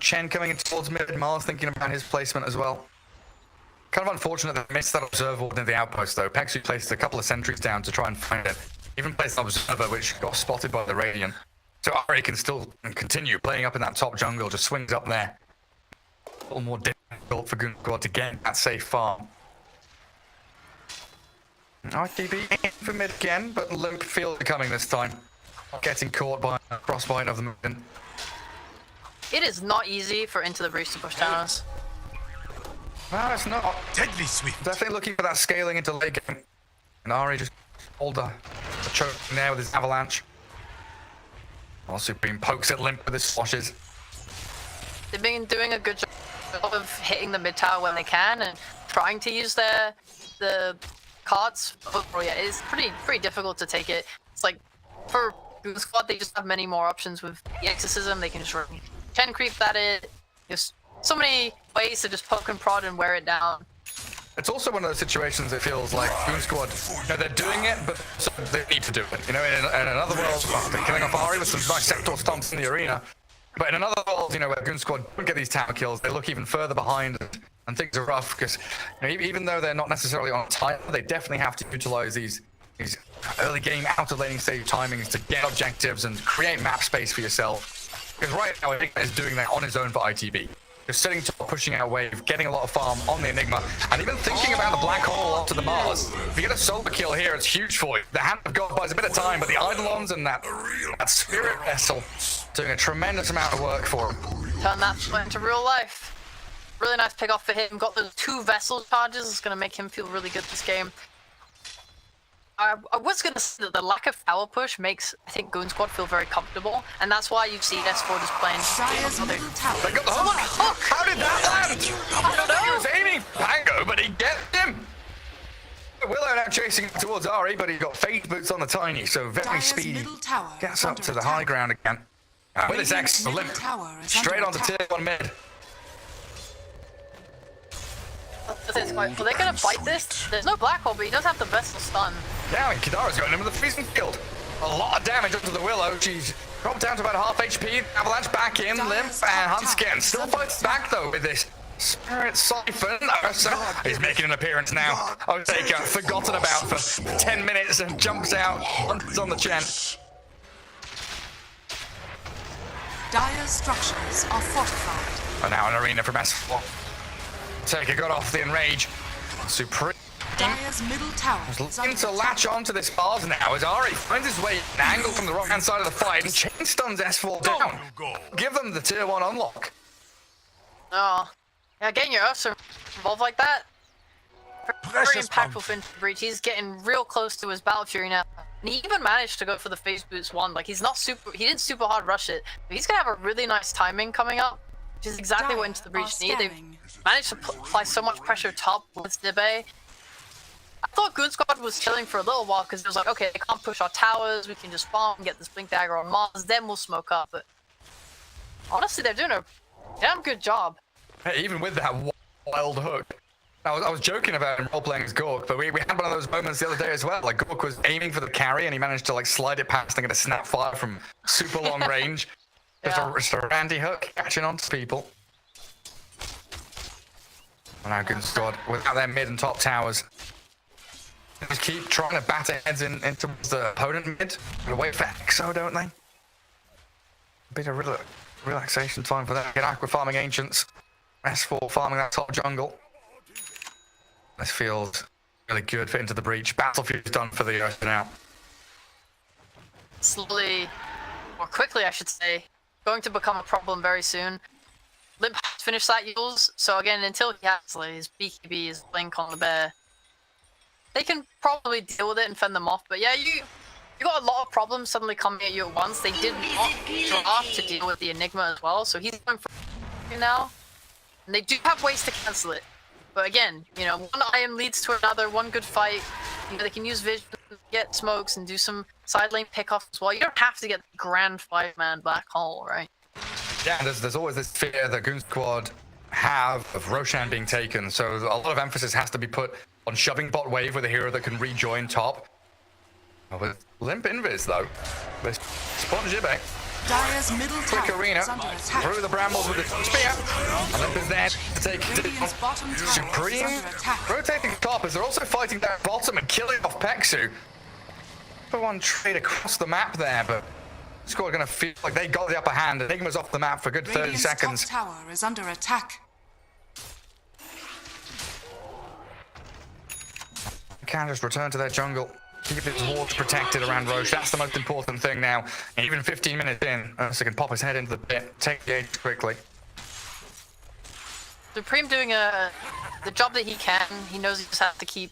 Chen coming in towards mid. Mars thinking about his placement as well. Kind of unfortunate that they missed that observer near the outpost though. Pexu placed a couple of sentries down to try and find it. Even placed an observer which got spotted by the Radiant. So Ari can still continue playing up in that top jungle, just swings up there. A little more difficult for Goon Squad to get that safe farm. RTB in for mid again, but Limp feels it coming this time. Getting caught by a crossbite of the movement. It is not easy for Into the Breach to push down us. No, it's not. Deadly sweet. Definitely looking for that scaling into late game. And Ari just hold the choke there with his avalanche. While Supreme pokes at Limp with his swashes. They've been doing a good job job of hitting the mid tower when they can and trying to use the cards. Overall, yeah, it's pretty difficult to take it. It's like for Goon Squad, they just have many more options with the exorcism. They can just run 10 creep at it. Just so many ways to just poke and prod and wear it down. It's also one of those situations it feels like Goon Squad, they're doing it, but so they need to do it. In another world, they're killing off Ari with some nice sector stomps in the arena. But in another world, where Goon Squad don't get these tower kills, they look even further behind and things are rough because even though they're not necessarily on time, they definitely have to utilize these early game out of laning stage timings to get objectives and create map space for yourself. Because right now, Nigma is doing that on his own for ITB. Just sitting top, pushing out wave, getting a lot of farm on the Enigma, and even thinking about the black hole onto the Mars. If you get a solo kill here, it's huge for you. The Hand of God buys a bit of time, but the Eidolons and that Spirit Vessel doing a tremendous amount of work for him. Turn that into real life. Really nice pick off for him. Got those 2 vessel charges. It's going to make him feel really good this game. I was going to say that the lack of tower push makes, I think, Goon Squad feel very comfortable, and that's why you see S4 just playing. They got the hook! How did that land? I don't know. He was aiming for Pango, but he gets him. Willow now chasing towards Ari, but he got fade boots on the Tiny, so very speedy. Gets up to the high ground again. With his X, limp straight onto tier 1 mid. Are they gonna fight this? There's no black hole, but he does have the vessel stun. Yeah, and Kidara's got him with the freezing field. A lot of damage onto the Willow. She's dropped down to about half HP. Avalanche back in, limp, and Hunskin still fights back though with this Spirit Siphon. He's making an appearance now. Otake forgotten about for 10 minutes and jumps out. Hunts on the chest. Dire structures are fortified. And now an arena from S4. Taker got off the enrage. Supreme. Dire's middle tower is looking to latch onto this bars now as Ari finds his way an angle from the right hand side of the fight and chain stuns S4 down. Give them the tier 1 unlock. Oh. Yeah, getting your Ursa involved like that. Very impactful for Breach. He's getting real close to his Battle Fury now. And he even managed to go for the phase boots 1. Like he didn't super hard rush it. But he's gonna have a really nice timing coming up. Which is exactly what Into the Breach need. They've managed to apply so much pressure top with Debe. I thought Goon Squad was chilling for a little while because it was like, okay, they can't push our towers, we can just farm and get this Blink Dagger on Mars, then we'll smoke up. But honestly, they're doing a damn good job. Hey, even with that wild hook. I was joking about him role-playing as Gork, but we had one of those moments the other day as well. Like, Gork was aiming for the carry, and he managed to, like, slide it past and get a snap fire from super long range. Just a randy hook, catching on to people. And now Goon Squad, without their mid and top towers, just keep trying to batter heads into the opponent mid. They wait for Exo, don't they? A bit of relaxation time for them. Get Aqua farming Ancients. S4 farming that top jungle. This feels really good for Into the Breach. Battlefield's done for the Earth now. Slowly, or quickly I should say, going to become a problem very soon. Limp has finished that Yules, so again, until he has like, his BKB, his Blink on the bear, they can probably deal with it and fend them off. But yeah, you got a lot of problems suddenly coming at you at once. They did not draft to deal with the Enigma as well, so he's going for now. And they do have ways to cancel it. But again, one item leads to another, one good fight. They can use vision, get smokes, and do some side lane pickoff as well. You don't have to get the grand 5-man black hole, right? Yeah, and there's always this fear that Goon Squad have of Roshan being taken, so a lot of emphasis has to be put on shoving bot wave with a hero that can rejoin top. With Limp Invis, though, with Spawn Jibe. Dire's middle Quick tower arena, is under attack. through the brambles with the spear. And Limp is there to take Radiant's bottom tower is Supreme. under attack. Rotating top as they're also fighting down bottom and killing off Pexu. Put one trade across the map there, but Squad gonna feel like they got the upper hand. Enigma's off the map for a good 30 Radiant's seconds. top tower is under attack. Can just return to their jungle. Keep his wards protected around Roche. That's the most important thing now. And even 15 minutes in, so he can pop his head into the pit, take the age quickly. Supreme doing the job that he can. He knows he just has to keep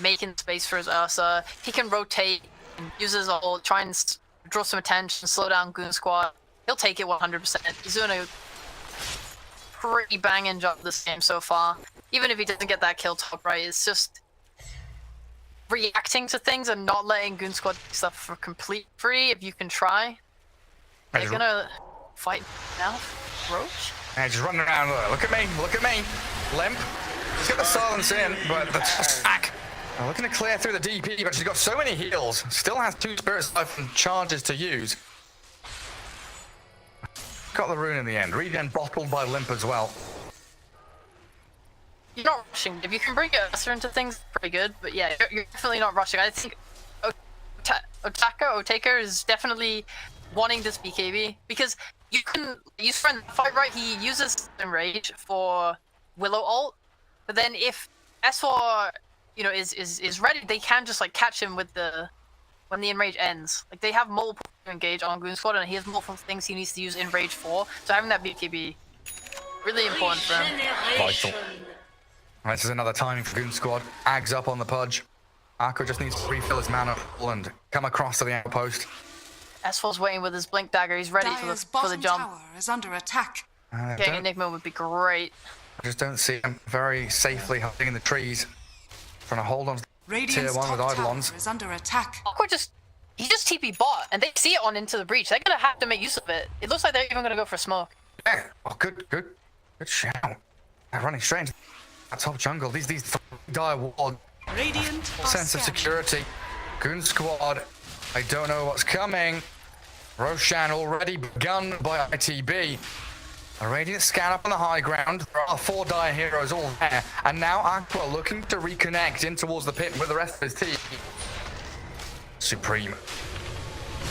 making space for his Ursa. He can rotate and use his ult, try and draw some attention, slow down Goon Squad. He'll take it 100%. He's doing a pretty banging job this game so far. Even if he doesn't get that kill top right, it's just reacting to things and not letting Goon Squad do stuff for complete free if you can try. They're gonna fight now, Roach? And just running around, look at me, Limp. He's got the silence in, but the attack. Looking to clear through the DP, but she's got so many heals. Still has 2 Spirit Life and charges to use. Got the rune in the end. Regen bottled by Limp as well. You're not rushing. If you can bring Ursa into things, pretty good. But yeah, you're definitely not rushing. I think Otaka is definitely wanting this BKB because you can use friend fight right. He uses Enrage for Willow ult, but then if S4 is ready, they can just like catch him with when the Enrage ends. Like they have multiple to engage on Goon Squad, and he has multiple things he needs to use Enrage for. So having that BKB really important for him. Vital. This is another timing for Goon Squad. Ags up on the Pudge. Arco just needs to refill his mana pool and come across to the outpost. S4's waiting with his Blink Dagger. He's ready for the jump. Tower is under attack. Getting Nigma would be great. I just don't see him very safely hiding in the trees. Trying to hold on to tier 1 with Eidolons. Is under attack. He just TP bot, and they see it on into the breach. They're gonna have to make use of it. It looks like they're even gonna go for smoke. Yeah. Oh, good shout. They're running straight into that top jungle. These dire ward. Radiant Sense of security. Goon Squad. I don't know what's coming. Roshan already begun by ITB. A Radiant scan up on the high ground. There are 4 dire heroes all there. And now Aqua looking to reconnect in towards the pit with the rest of his team. Supreme.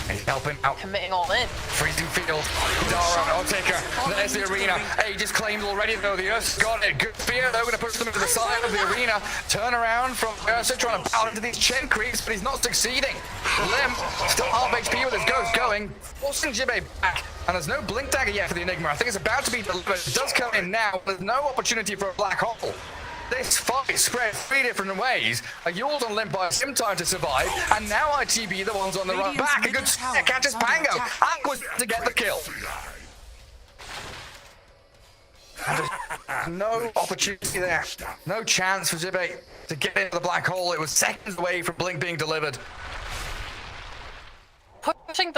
He's helping out. Committing all in. Freezing field. Dara, Otaka. There's the arena. Aegis claimed already though. The Ursa got it. Good fear. They're going to push them into the side of the arena. Turn around from Ursa trying to bow into these Chen creeps, but he's not succeeding. Limp still half HP with his ghost going. Forcing Jibe back. And there's no Blink Dagger yet for the Enigma. I think it's about to be delivered. It does come in now. There's no opportunity for a black hole. This fight spread 3 different ways. A Yule's on Limp by him time to survive, and now ITB the ones on the run back. A good snare catches Pango. Aqua's to get the kill. No opportunity there. No chance for Zibe to get into the black hole. It was seconds away from Blink being delivered. Pushing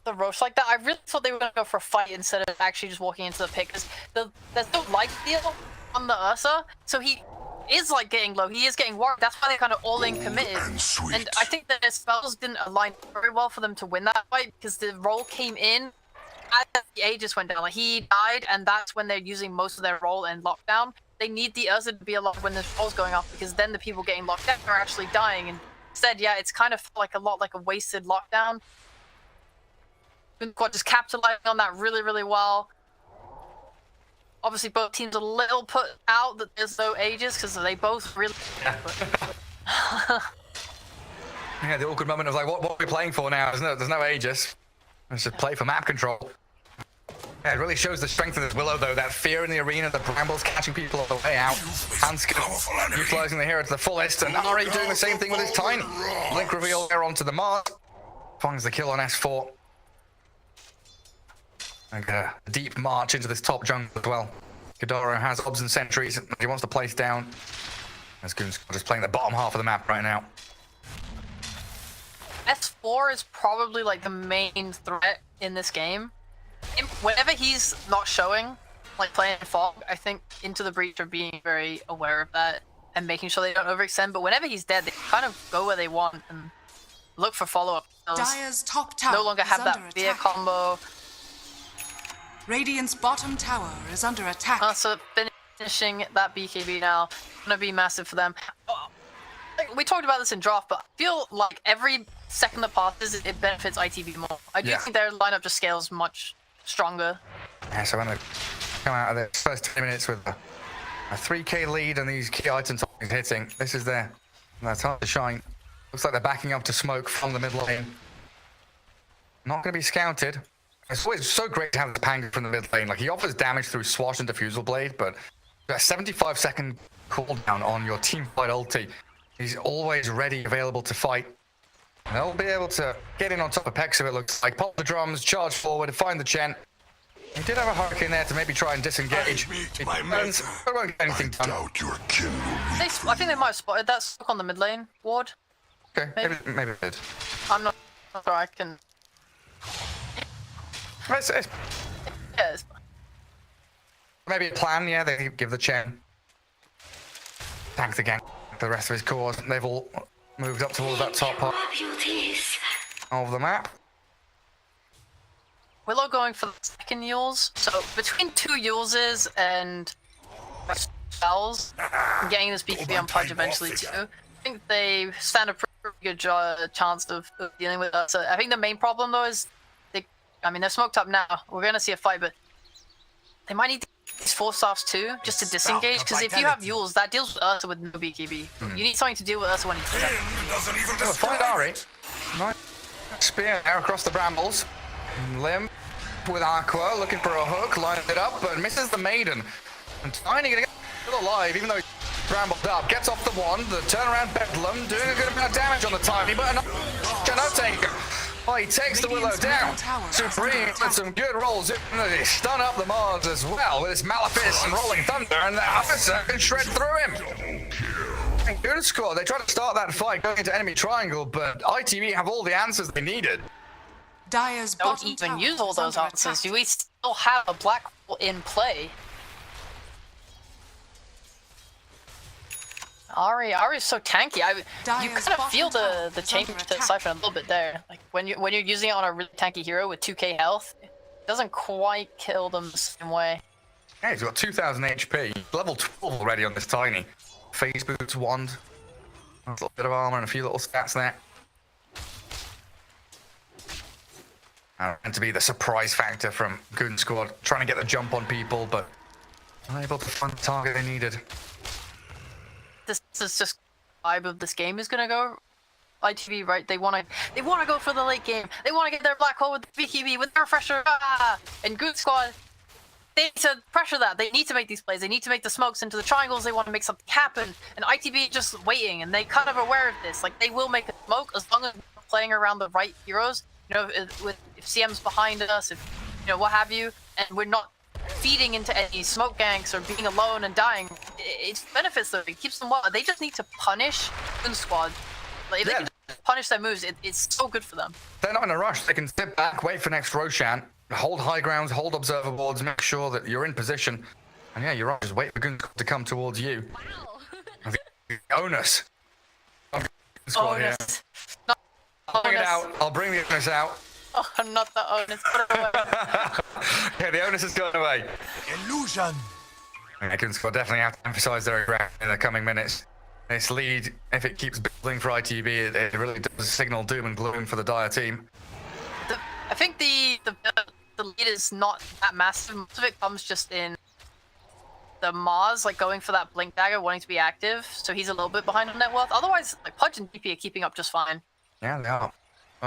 the Roche like that, I really thought they were going to go for a fight instead of actually just walking into the pit, because there's no life deal on the Ursa, so he is like getting low, he is getting worried. That's why they kind of all in committed. And I think that their spells didn't align very well for them to win that fight, because the roll came in as the Aegis went down. Like he died, and that's when they're using most of their roll in lockdown. They need the Ursa to be alive when the roll's going off, because then the people getting locked down are actually dying. And instead, yeah, it's kind of like a lot like a wasted lockdown. Squad just capitalizing on that really, really well. Obviously, both teams a little put out that there's no Aegis, because they both really... Yeah, the awkward moment of like, what are we playing for now? There's no Aegis. Let's just play for map control. Yeah, it really shows the strength of this Willow, though. That fear in the arena, the brambles catching people on the way out. Hanska utilizing the hero to the fullest, and Ari doing the same thing with his Tiny. Blink reveal there onto the Mars. Finds the kill on S4. And a deep march into this top jungle as well. Godoro has obs and sentries that he wants to place down. As Goon's just playing the bottom half of the map right now. S4 is probably like the main threat in this game. Whenever he's not showing, like playing Fog, I think Into the Breach are being very aware of that and making sure they don't overextend. But whenever he's dead, they kind of go where they want and look for follow-up. Dire's top tower no longer have that Veer combo. Radiant's bottom tower is under attack. So finishing that BKB now, gonna be massive for them. We talked about this in draft, but I feel like every second that passes, it benefits ITV more. I do think their lineup just scales much stronger. Yeah, so when they come out of the first 10 minutes with a 3k lead and these key items hitting, this is their time to shine. Looks like they're backing up to smoke from the mid lane. Not going to be scouted. It's always so great to have the Pango from the mid lane. Like, he offers damage through Swash and Diffusal Blade, but a 75-second cooldown on your team fight ulti. He's always ready, available to fight. And they'll be able to get in on top of Pex if it looks like. Pop the drums, charge forward, find the Chen. He did have a hurricane there to maybe try and disengage. meet my It maker. won't get anything done. Doubt your kin will I think they might have spotted that stuck on the mid lane ward. Okay, maybe it did. I'm not sure I can. It's Yeah, it's maybe a plan, yeah, they give the chain. Tank the gang, the rest of his cores. They've all moved up towards that top part of the map. Willow going for the second Yules. So between two Yuleses and spells, getting this BKB on Pudge eventually too, I think they stand a pretty good chance of dealing with us. So I think the main problem though is, they're smoked up now. We're gonna see a fight, but they might need these 4-stars too, just to disengage. Because if you have Yules, that deals with Ursa with no BKB. You need something to deal with Ursa when he's dead. Oh, find Ari. Nice spear there across the brambles. Limb with Aqua looking for a hook, lines it up, but misses the Maiden. And Tiny gonna get still alive, even though he's brambled up. Gets off the wand, the turnaround Bedlam, doing a good amount of damage on the Tiny, but no taker. Oh, he takes the Willow down. Supreme with some good rolls. They stun up the Mars as well with his Malefice and Rolling Thunder, and the officer can shred through him. Good score. They tried to start that fight going into enemy triangle, but ITV have all the answers they needed. Dire's Don't bottom even tower use all is those under answers. attack. Do we still have a black hole in play? Ari's so tanky. You Dire's kind of feel bottom the tower change is under to attack. Siphon a little bit there. Like when you're using it on a really tanky hero with 2k health, it doesn't quite kill them the same way. Yeah, he's got 2,000 HP. Level 12 already on this Tiny. Phase boots, wand. A little bit of armor and a few little stats there. And to be the surprise factor from Goon Squad, trying to get the jump on people, but unable to find the target they needed. This is just vibe of this game is gonna go. ITV, right? They wanna go for the late game. They wanna get their black hole with the BKB with the refresher. And Goon Squad, they need to pressure that. They need to make these plays. They need to make the smokes into the triangles. They want to make something happen. And ITV just waiting, and they kind of aware of this. Like they will make a smoke as long as we're playing around the right heroes. You know, if CM's behind us, if what have you, and we're not feeding into any smoke ganks or being alone and dying, it benefits them. It keeps them well. They just need to punish Goon Squad. Like, if they can just punish their moves, it's so good for them. They're not in a rush. They can sit back, wait for next Roshan, hold high grounds, hold observer boards, make sure that you're in position. And yeah, you're right. Just wait for Goon Squad to come towards you. Wow. The onus of Goon Squad here. Onus. I'll bring it out. I'll bring the onus out. Oh, not the onus. Put it away. Yeah, the onus has gone away. Illusion. Yeah, Goon Squad definitely have to emphasize their aggression in the coming minutes. This lead, if it keeps building for ITB, it really does signal doom and gloom for the Dire team. I think the lead is not that massive. Most of it comes just in the Mars, like going for that Blink Dagger, wanting to be active. So he's a little bit behind on net worth. Otherwise, like Pudge and DP are keeping up just fine. Yeah, they are.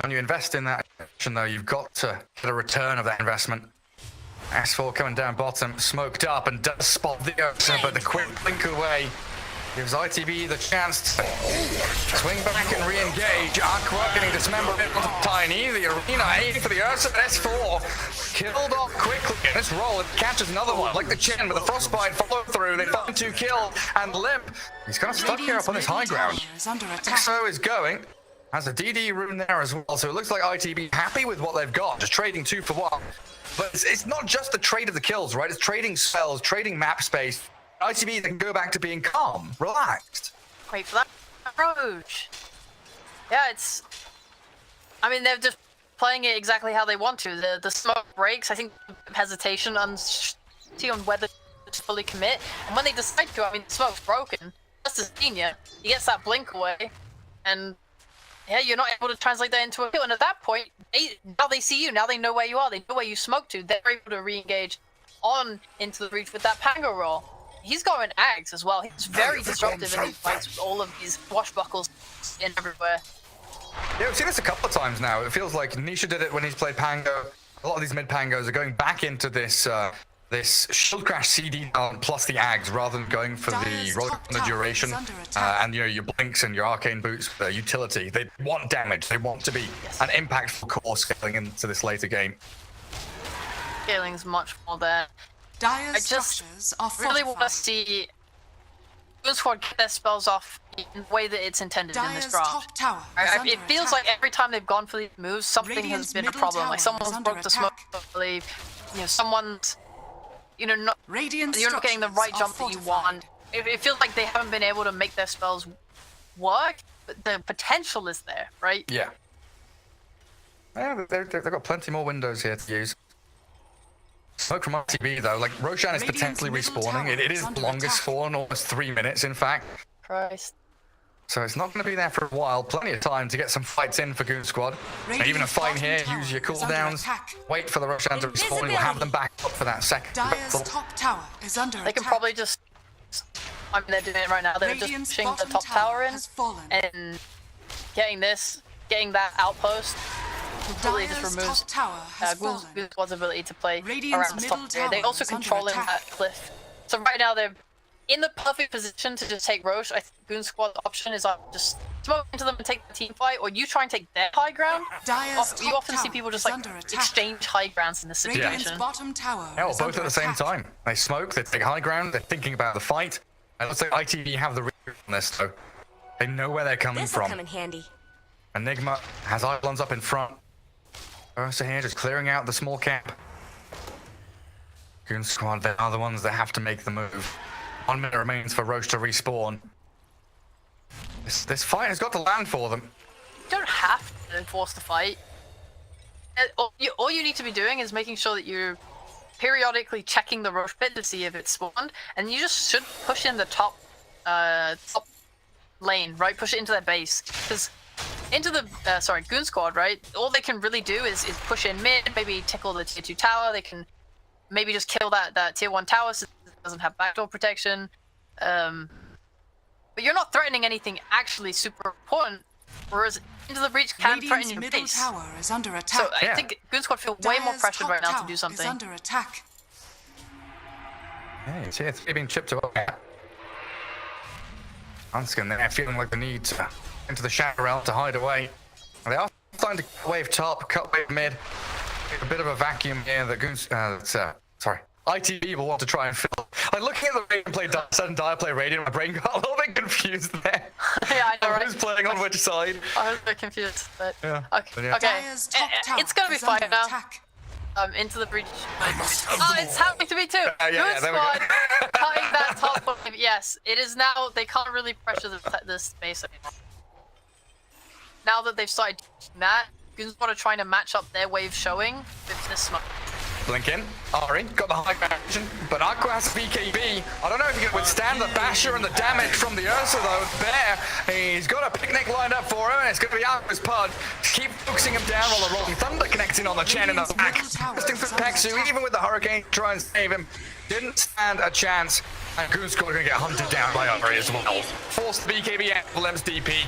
When you invest in that action, though, you've got to get a return of that investment. S4 coming down bottom, smoked up, and does spot the Ursa, but the quick blink away gives ITB the chance to swing back and re-engage. Aqua getting dismembered onto Tiny. The arena aiming for the Ursa, but S4 killed off quickly. In this roll, it catches another one, like the Chin, with a Frostbite follow through. They find 2 kills, and Limp, he's kind of stuck here up on this high ground. Is under attack. So is going. Has a DD rune there as well, so it looks like ITB happy with what they've got, just trading 2 for 1. But it's not just the trade of the kills, right? It's trading spells, trading map space. ITB can go back to being calm, relaxed. Wait for that approach. Yeah, they're just playing it exactly how they want to. The smoke breaks. I think hesitation on whether to fully commit. And when they decide to, the smoke's broken. Just as senior, he gets that blink away, and yeah, you're not able to translate that into a kill. And at that point, now they see you. Now they know where you are. They know where you smoke to. They're able to re-engage on into the breach with that Pango roll. He's going Ags as well. He's very disruptive in these fights with all of these swashbuckles in everywhere. Yeah, we've seen this a couple of times now. It feels like Nisha did it when he's played Pango. A lot of these mid-Pangos are going back into this this Shield Crash CD down plus the Ags rather than going for the roll on the duration and your blinks and your arcane boots for utility. They want damage. They want to be an impactful core scaling into this later game. scaling's much more there. Dire's I just structures are really want to fortified. see Goon Squad get their spells off in the way that it's intended in this Dire's draft. top tower is under It feels attack. like every time they've gone for these moves, something has Radiant's been a middle problem. Like tower is someone's under broke the smoke, attack. I believe. You know, someone's, you know, not Radiant you're not getting the right structures jump are that you fortified. want. It feels like they haven't been able to make their spells work, but the potential is there, right? Yeah. Yeah, they've got plenty more windows here to use. Smoke from RTB though, like Roshan is Radiant's potentially middle respawning. It tower is is under longest attack. spawn, almost 3 minutes in fact. Christ. So it's not going to be there for a while. Plenty of time to get some fights in for Goon Squad. Radiant's Even a fight bottom here, tower use your is under cooldowns. attack. Wait for the Roshan to respawn. You'll have them back up for that second Dire's battle. top tower is under They attack. can probably just. I mean, they're doing it right now. They're Radiant's just pushing the bottom top tower in has fallen. and getting that outpost completely just Dire's removes top tower has Goon fallen. Squad's ability to play Radiant's around the middle top area. They tower also is under controlling attack. that cliff. So right now they're in the perfect position to just take Roche. I think Goon Squad's option is just smoke into them and take the team fight, or you try and take their high ground. Dire's You top often see tower people just is like under attack. exchange high grounds in this Radiant's situation. bottom tower Yeah, well, is both under at the same attack. time. They smoke, they take high ground, they're thinking about the fight. And let's say ITV have the read on this though. They know where they're coming This'll from. come in handy. And Nigma has islands up in front. Ursa here just clearing out the small camp. Goon Squad, they are the ones that have to make the move. 1 minute remains for Roche to respawn. This fight has got to land for them. You don't have to enforce the fight. All you need to be doing is making sure that you're periodically checking the Roche pit to see if it's spawned, and you just should push in the top lane, right? Push it into their base, because into the Goon Squad, right? All they can really do is push in mid, maybe tickle the tier 2 tower. They can maybe just kill that tier 1 tower so it doesn't have backdoor protection. But you're not threatening anything actually super important, whereas Into the Breach can threaten Radiant's your middle base. tower is under attack. So I Yeah. think Goon Squad feel way more Dire's pressured top right now to tower do is something. under attack. Yeah, it's here, it's being chipped away. Anskin there feeling like the need to into the shadow realm to hide away. They are starting to cut wave top, cut wave mid. A bit of a vacuum here that Goons, ITV will want to try and fill. Like looking at the Radiant play sudden Dire play Radiant, my brain got a little bit confused there. Yeah, I know, right? Who's playing on which side? I was a bit confused, but Yeah. okay. Yeah. Okay. Dire's top tower It's gonna be is fine under now. attack. Into the Breach. Oh, it's happening to me too. yeah, Good there we go. Squad cutting that top wave. Yes, it is now. They can't really pressure this space anymore. Now that they've started doing that, Goon Squad are trying to match up their wave showing with this smoke. Blink in. Ari got the high ground vision, but Aqua has BKB. I don't know if he can withstand the basher and the damage from the Ursa though. Bear, he's got a picnic lined up for him, and it's going to be Aqua's pod. Keep focusing him down while the Rolling Thunder connecting on the Chen in the back. Testing for Pexu, even with the Hurricane to try and save him. Didn't stand a chance, and Goon Squad are going to get hunted down by Ari as well. Forced the BKB out of Lem's DP.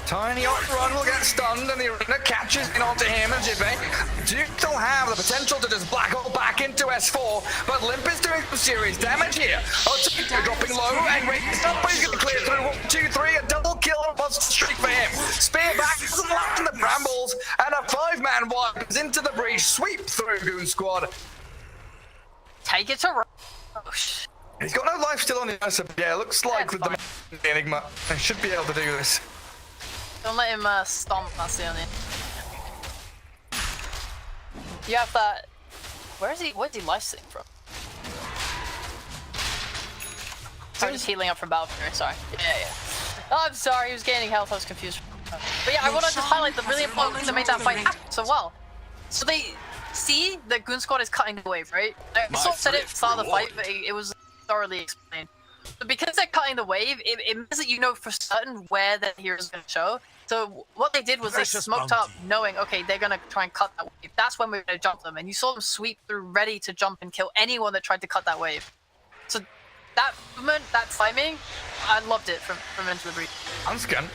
Tiny run will get stunned, and the arena catches in onto him and Jibe. Do still have the potential to just black hole back into S4, but Limp is doing some serious damage here. Otsuka dropping low and raised up, but he's going to clear through 1, 2, 3. A double kill monster streak for him. Spear back doesn't land in the brambles, and a 5-man wide into the breach. Sweep through Goon Squad. Take it to Roche. He's got no life still on the Ursa, but yeah, looks like with the Enigma, they should be able to do this. Don't let him stomp Marcioni. You have that. Where's he life stealing from? I'm just healing up from Battle Fury, sorry. Yeah. Oh, I'm sorry, he was gaining health, I was confused. But yeah, I want to just highlight the really important thing that made that fight happen so well. So they see that Goon Squad is cutting the wave, right? I sort of said it at the start of the fight, but it was thoroughly explained. But because they're cutting the wave, it means that you know for certain where the hero's going to show. So what they did was they smoked up, knowing, okay, they're going to try and cut that wave. That's when we're going to jump them. And you saw them sweep through, ready to jump and kill anyone that tried to cut that wave. So that movement, that timing, I loved it from Into the Breach. Anskin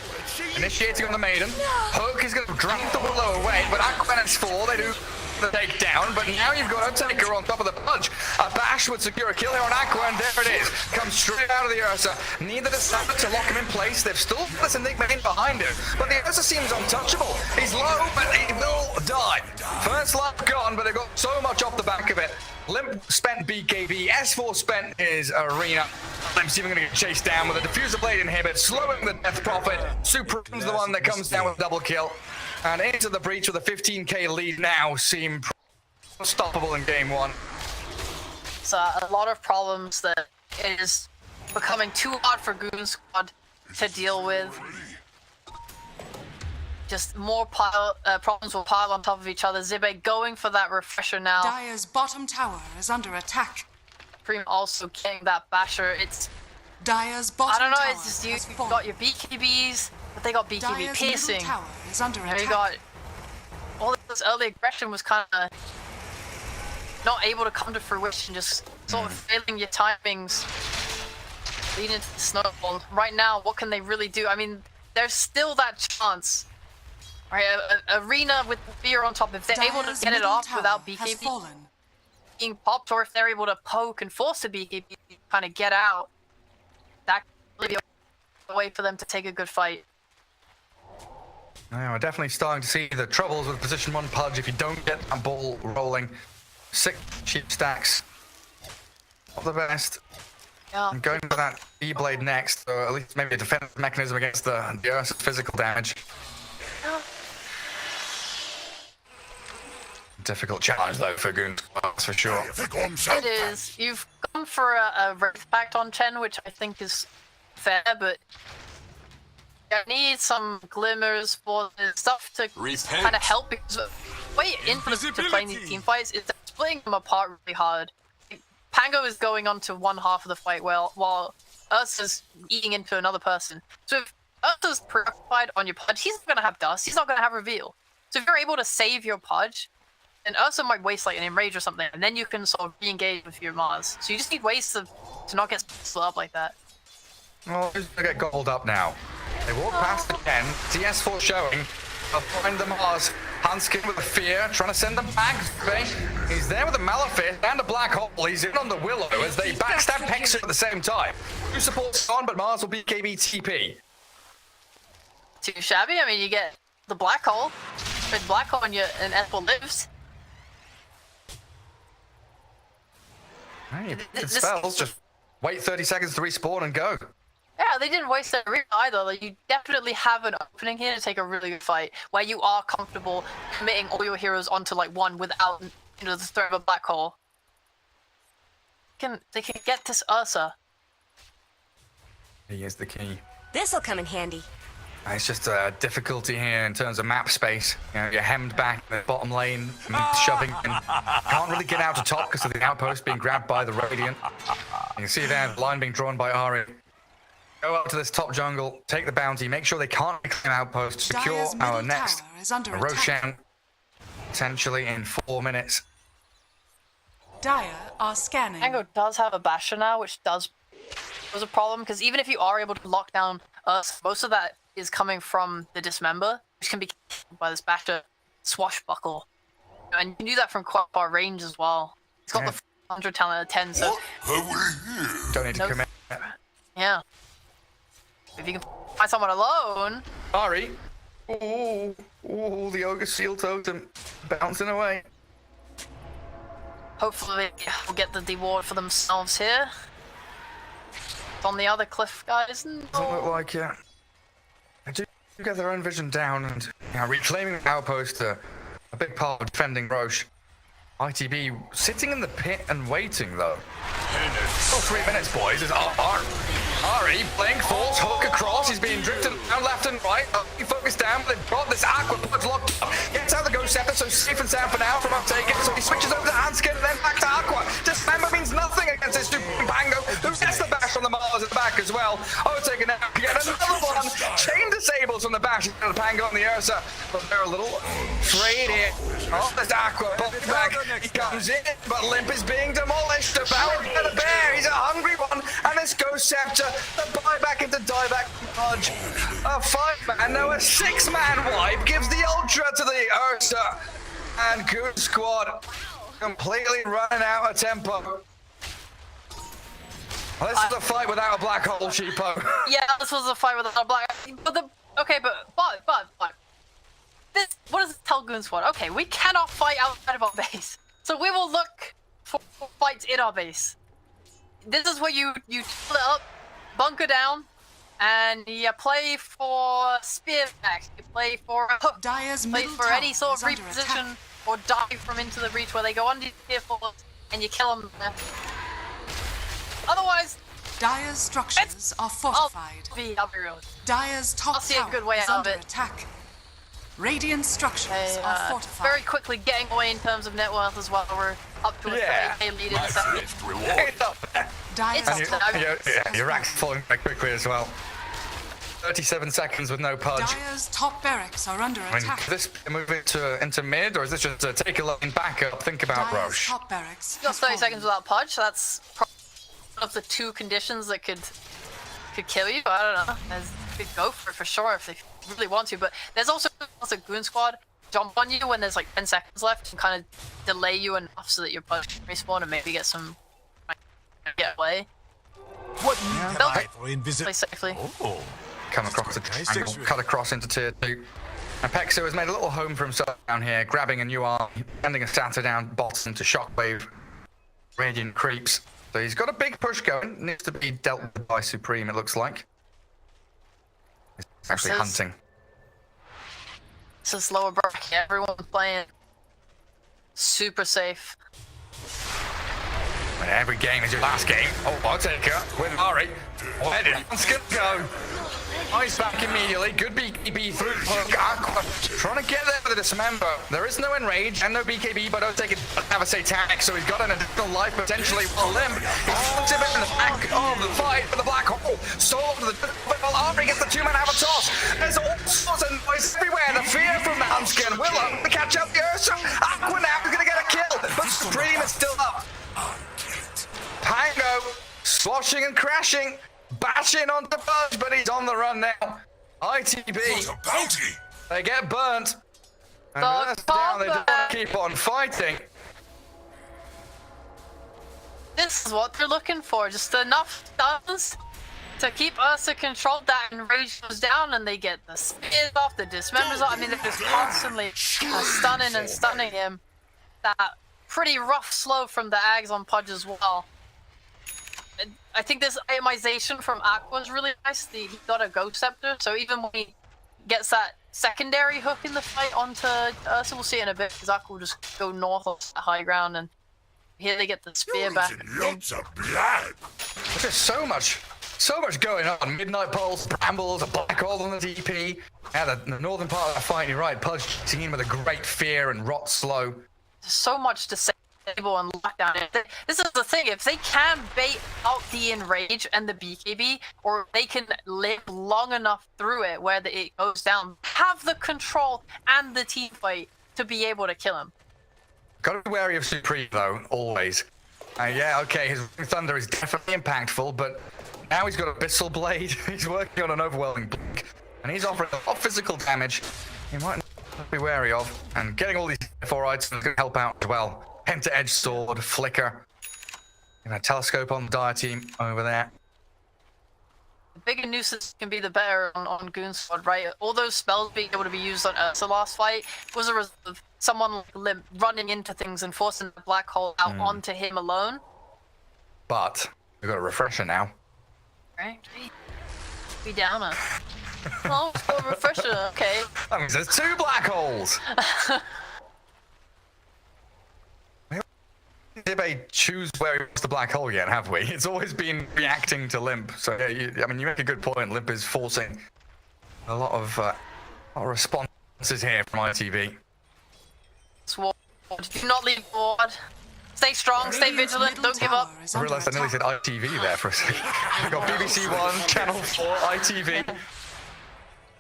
initiating on the Maiden. Hook is going to drag the Willow away, but Aqua and S4, they do the takedown, but now you've got Undertaker on top of the punch. A bash would secure a kill here on Aqua, and there it is. Comes straight out of the Ursa. Neither decided to lock him in place. They've still got this Nigma in behind him, but the Ursa seems untouchable. He's low, but he will die. First life gone, but they got so much off the back of it. Limp spent BKB, S4 spent his arena. Limp's even going to get chased down with a diffuser blade inhibit, slowing the death prophet. Supreme's the one that comes down with a double kill. And into the breach with a 15k lead now seem unstoppable in game one. So a lot of problems that it is becoming too hard for Goon Squad to deal with. Just more problems will pile on top of each other. Zibe going for that refresher now. Dire's bottom tower is under attack. Supreme also getting that basher. It's Dire's bottom I don't know. tower It's just you has fallen. got your BKBs, but they got BKB Dire's piercing. middle tower is under And attack. you got all this early aggression was kind of not able to come to fruition. Just sort of failing your timings, leading to the snowball. Right now, what can they really do? I mean, there's still that chance. Right, arena with fear on top. If they're able to Dire's get it middle off tower without has BKB fallen. being popped, or if they're able to poke and force the BKB to kind of get out, that could be a way for them to take a good fight. Now, we're definitely starting to see the troubles with position 1 Pudge if you don't get that ball rolling. 6 cheap stacks. Not the best. Yeah. I'm going for that E-Blade next, or at least maybe a defensive mechanism against the Ursa's physical damage. Yeah. Difficult challenge though for Goon Squad, for sure. It is. You've gone for a Wraith Pact on Chen, which I think is fair, but you need some glimmers for the stuff to kind of help, because the way into to playing these team fights is that splitting them apart really hard. Pango is going on to one half of the fight while Ursa's eating into another person. So if Ursa's preoccupied on your Pudge, he's not going to have dust, he's not going to have reveal. So if you're able to save your Pudge, and Ursa might waste like an enrage or something, and then you can sort of re-engage with your Mars. So you just need ways to not get split up like that. Well, who's gonna get gobbled up now? They walk past again. CS4 showing. They'll find the Mars. Hanskin with the fear, trying to send them back. He's there with a Malefic and a black hole. He's in on the Willow as they backstab Pexer at the same time. 2 supports on, but Mars will be KB TP. Too shabby. I mean, you get the black hole. With black hole and Ethel lives. Hey, it spells. Just wait 30 seconds to respawn and go. Yeah, they didn't waste their arena either. Like, you definitely have an opening here to take a really good fight where you are comfortable committing all your heroes onto like one without, you know, the threat of a black hole. They can get this Ursa. He is the key. This'll come in handy. It's just a difficulty here in terms of map space. You know, you're hemmed back in the bottom lane, and shoving, and can't really get out to top because of the outpost being grabbed by the Radiant. You can see there the line being drawn by Ari. Go up to this top jungle, take the bounty, make sure they can't reclaim outpost, secure Dire's our middle next tower is under attack. Roshan, potentially in 4 minutes. Dire are scanning. Tango does have a Bastion now, which was a problem, because even if you are able to lock down us, most of that is coming from the Dismember, which can be killed by this Bastion Swashbuckle. And you can do that from quite far range as well. It's got the 100 talent at 10, so... Don't need to commit. Yeah. If you can find someone alone... Ari! Ooh, the Ogre Seal Totem bouncing away. Hopefully they'll get the reward for themselves here. It's on the other cliff, guys. Doesn't look like it. They do get their own vision down, and reclaiming the outpost, a big part of defending Roche. ITB sitting in the pit and waiting, though. Oh, 3 minutes, boys. Is Ari playing false hook across. He's being drifted around left and right. He focused down, but they've got this Aqua Pudge locked up. Gets out the Ghost Scepter, so safe and sound for now from Uptaken. So he switches over to Hanskin and then back to Aqua. Dismember means nothing against this stupid Pango, who gets the bash from the Mars at the back as well. Uptaken now get another one. Chain disables from the bash of the Pango and the Ursa. But they're a little afraid here. Oh, there's Aqua. Back. He comes in, but Limp is being demolished. Devoured by the bear. He's a hungry one. And this Ghost Scepter, the buyback into dieback Pudge. A 5-man, no, a 6-man wipe gives the Ultra to the Ursa. And Goon Squad completely running out of tempo. Well, this is a fight without a black hole, Sheepo. Yeah, this was a fight with a black. But this. What does it tell Goon Squad? Okay, we cannot fight outside of our base, so we will look for fights in our base. This is where you pull it up, bunker down, and you play for spear back. You play for a hook. Dire's Play middle for any tower sort is of under reposition attack. or dive from into the breach where they go under tier 4 and you kill them there. Otherwise, Dire's structures are fortified. I'll be real. Dire's top I'll see a tower good way is out of under it. attack. Radiant structures They, are fortified. very quickly getting away in terms of net worth as well. We're up to a Yeah. 30k lead in the second. Best reward. It's up there. Dire's And top Your rack's falling very quickly as well. 37 seconds with no pudge. Dire's top barracks are under I mean, attack. could this move into mid, or is this just take a lane back up? Think about Dire's Roche. top barracks You got has 30 fallen. seconds without pudge. That's probably one of the 2 conditions that could kill you. I don't know. They could go for it for sure if they really want to. But there's also a Goon Squad jump on you when there's like 10 seconds left and kind of delay you enough so that your pudge can respawn and maybe get some get away. What need They'll I for play invisible? safely. Oh, Come across the Nice triangle, six. cut across into tier 2. And Pexo has made a little home for himself down here, grabbing a new arm, sending a Satyr down bottom to Shockwave. Radiant creeps. So he's got a big push going, needs to be dealt with by Supreme, it looks like. He's actually Says- hunting. It's this lower bracket. Everyone's playing super safe. And every game is your last game. Oh, I'll take her with Ari. Where did Hanskin go? Ice back immediately. Good BKB through Punk. Aqua trying to get there with a Dismember. There is no Enrage and no BKB, but don't take it. Have a Satanic, so he's got an additional life potentially while Limp. He's a bit in the back of the fight for the Black Hole. Sold to the while Ari gets the 2-man Avatos. There's all sorts of noise everywhere. The fear from the Hanskin. Willow to catch up the Ursa. Aqua now is going to get a kill, but Supreme is still up. Pango sloshing and crashing, bashing onto Pudge, but he's on the run now. ITB, what a bounty! they get burnt. And The that's down, they don't combat. keep on fighting. This is what they're looking for. Just enough stuns to keep Ursa controlled. That Enrage goes down and they get the spears off, the dismembers off. I mean, they're just constantly stunning and stunning him. That pretty rough slow from the Ags on Pudge as well. I think this itemization from Aqua is really nice. He got a Ghost Scepter, so even when he gets that secondary hook in the fight onto Ursa, we'll see it in a bit, because Aqua will just go north of the high ground, and here they get the spear back. Lots of blood. There's just so much going on. Midnight Pulse, Brambles, a Black Hole on the DP. Yeah, the northern part of the fight, you're right. Pudge hitting in with a great fear and rot slow. There's so much to disable and lockdown. This is the thing, if they can bait out the Enrage and the BKB, or they can live long enough through it where it goes down, have the control and the team fight to be able to kill him. Gotta be wary of Supreme though, always. Yeah, okay, his Thunder is definitely impactful, but now he's got Abyssal Blade, he's working on an Overwhelming Blink, and he's offering a lot of physical damage. He might not be wary of, and getting all these 4 items is going to help out as well. Penta-Edge Sword, Flicker, and a Telescope on the Dire team over there. The bigger nuisance can be, the better on Goon Squad, right? All those spells being able to be used on Ursa last fight was a result of someone like Limp running into things and forcing the Black Hole out onto him alone. But we've got a Refresher now. Right? Be downer. Oh, a Refresher, okay. That means there's 2 Black Holes! Dibbe choose where he wants the Black Hole yet, have we? It's always been reacting to Limp. So, yeah, I mean, you make a good point. Limp is forcing a lot of responses here from ITV. Sword. Do not leave ward. Stay strong, stay Radiant's vigilant, middle don't give up. tower is I under realised I nearly said attack. ITV there for a second. We've got BBC One, Channel 4, ITV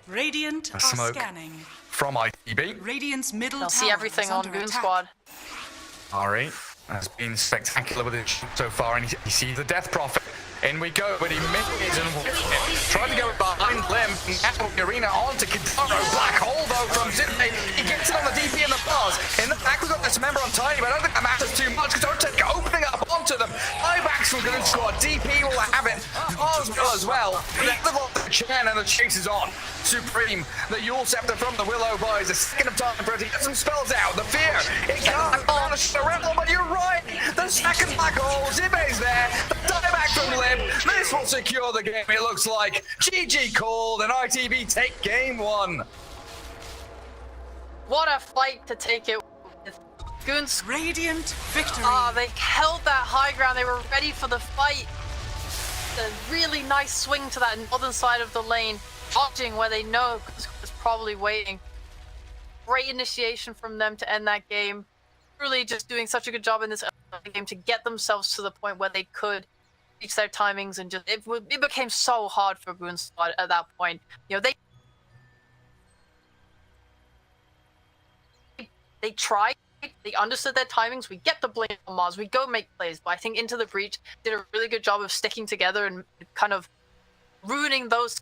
Radiant A are smoke. scanning. from ITV. Radiant's middle They'll tower see everything is on under Goon attack. Squad. Ari has been spectacular with it so far, and he sees the Death Prophet In we go, but he misses and tried to go behind Lim. Now the arena onto Kitaro. Black hole though from Zipney. He gets it on the DP and the bars. In the back, we've got this member on Tiny, but I don't think that matters too much because Otek opening up onto them. Buybacks from Goon Squad. DP will have it. Bars will as well. The Chen and the chase is on. Supreme, the Yule Scepter from the Willow buys a second of time for it to get some spells out. The fear, it can't punish the rebel, but you're right. The second black hole, Zibe's there. The dieback from Lim. This will secure the game, it looks like. GG called, and ITV take game 1. What a fight to take it with. Goons. Radiant victory. They held that high ground. They were ready for the fight. A really nice swing to that northern side of the lane, dodging where they know Goons was probably waiting. Great initiation from them to end that game. Really just doing such a good job in this early game to get themselves to the point where they could reach their timings, and just it became so hard for Goons at that point. You know, they tried, they understood their timings. We get the blame on Mars, we go make plays, but I think Into the Breach did a really good job of sticking together and kind of ruining those.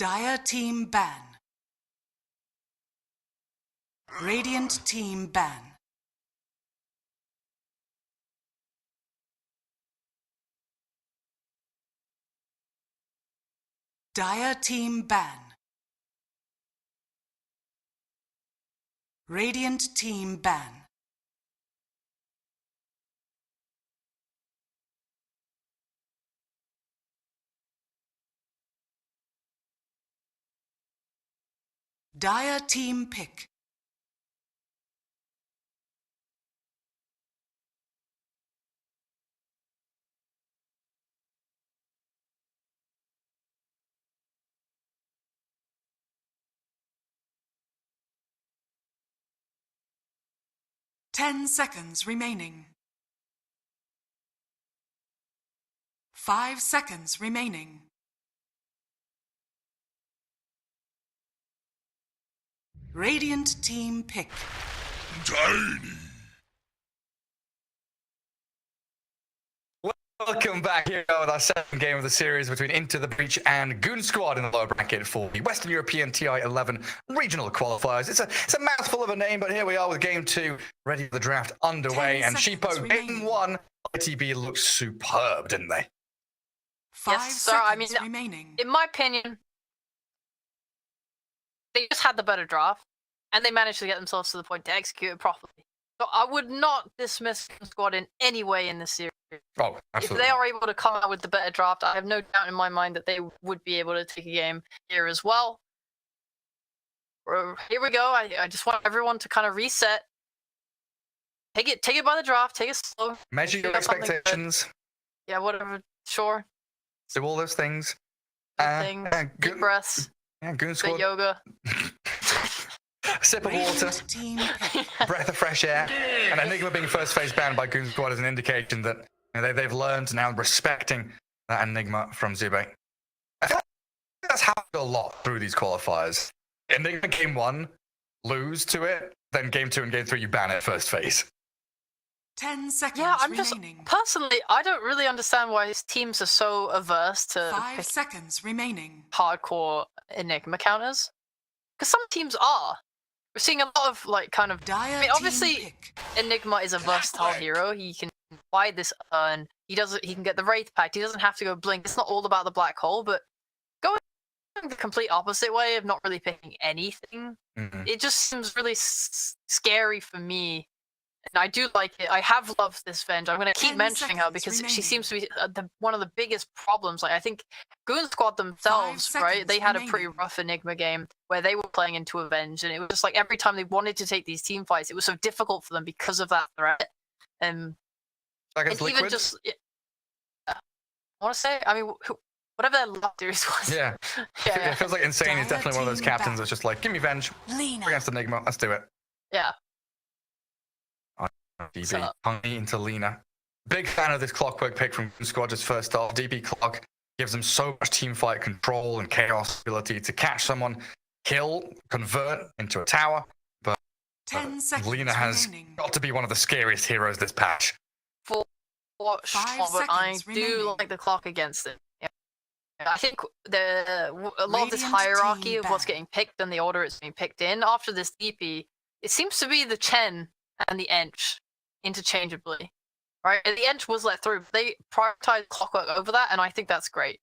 Dire team ban. Radiant team ban. Dire team ban. Radiant team ban. Dire team pick. 10 seconds remaining. 5 seconds remaining. Radiant team pick. Tiny. Welcome back here with our second game of the series between Into the Breach and Goon Squad in the lower bracket for the Western European TI-11 regional qualifiers. It's a mouthful of a name, but here we are with game 2, ready for the draft underway. And Sheepo, game 1, ITB looked superb, didn't they? 5 Yes, sir. I mean, seconds remaining. in my opinion, they just had the better draft, and they managed to get themselves to the point to execute it properly. So I would not dismiss Goon Squad in any way in this series. Oh, absolutely. If they are able to come out with the better draft, I have no doubt in my mind that they would be able to take a game here as well. Here we go. I just want everyone to kind of reset. Take it by the draft. Take it slow. Measure your expectations. Yeah, whatever. Sure. Do all those things. Deep breaths. Yeah, Goon Bit Squad. yoga. Sip of water. Radiant team pick. Breath of fresh air. And Enigma being first phase banned by Goon Squad is an indication that they've learned now respecting that Enigma from Zube. I feel like that's happened a lot through these qualifiers. Enigma game 1, lose to it, then game 2 and game 3 you ban it first phase. 10 seconds Yeah, I'm just remaining. personally, I don't really understand why his teams are so averse to 5 pick seconds remaining. hardcore Enigma counters. Because some teams are. We're seeing a lot of kind of. Dire I mean, obviously, team pick. Enigma is a versatile hero. He can buy this urn. He can get the Wraith Pact. He doesn't have to go blink. It's not all about the black hole, but going the complete opposite way of not really picking anything, it just seems really scary for me. And I do like it. I have loved this Venge. I'm going to keep 10 mentioning her seconds because she remaining. seems to be one of the biggest problems. Like, I think Goon Squad themselves, right? seconds They had a pretty remaining. rough Enigma game where they were playing into a Venge, and it was just like every time they wanted to take these team fights, it was so difficult for them because of that threat. Like And it's even liquid. just, I want to say, I mean, whatever their last series was. Yeah. yeah, It feels like Insane is Dire definitely one of those team captains back. that's just like, give me Venge, Lena. against Enigma, let's do it. yeah. DB, So- Honey into Lena. Big fan of this Clockwork pick from Goon Squad just first off. DB Clock gives them so much team fight control and chaos ability to catch someone, kill, convert into a tower. 10 seconds Lena has remaining. got to be one of the scariest heroes this patch. For sure, 5 but I seconds do remaining. like the clock against it. Yeah. I think a lot of this Radiant hierarchy team of what's back. getting picked and the order it's being picked in after this DP, it seems to be the Chen and the Ench interchangeably. Right? And the Ench was let through, but they prioritized Clockwork over that, and I think that's great.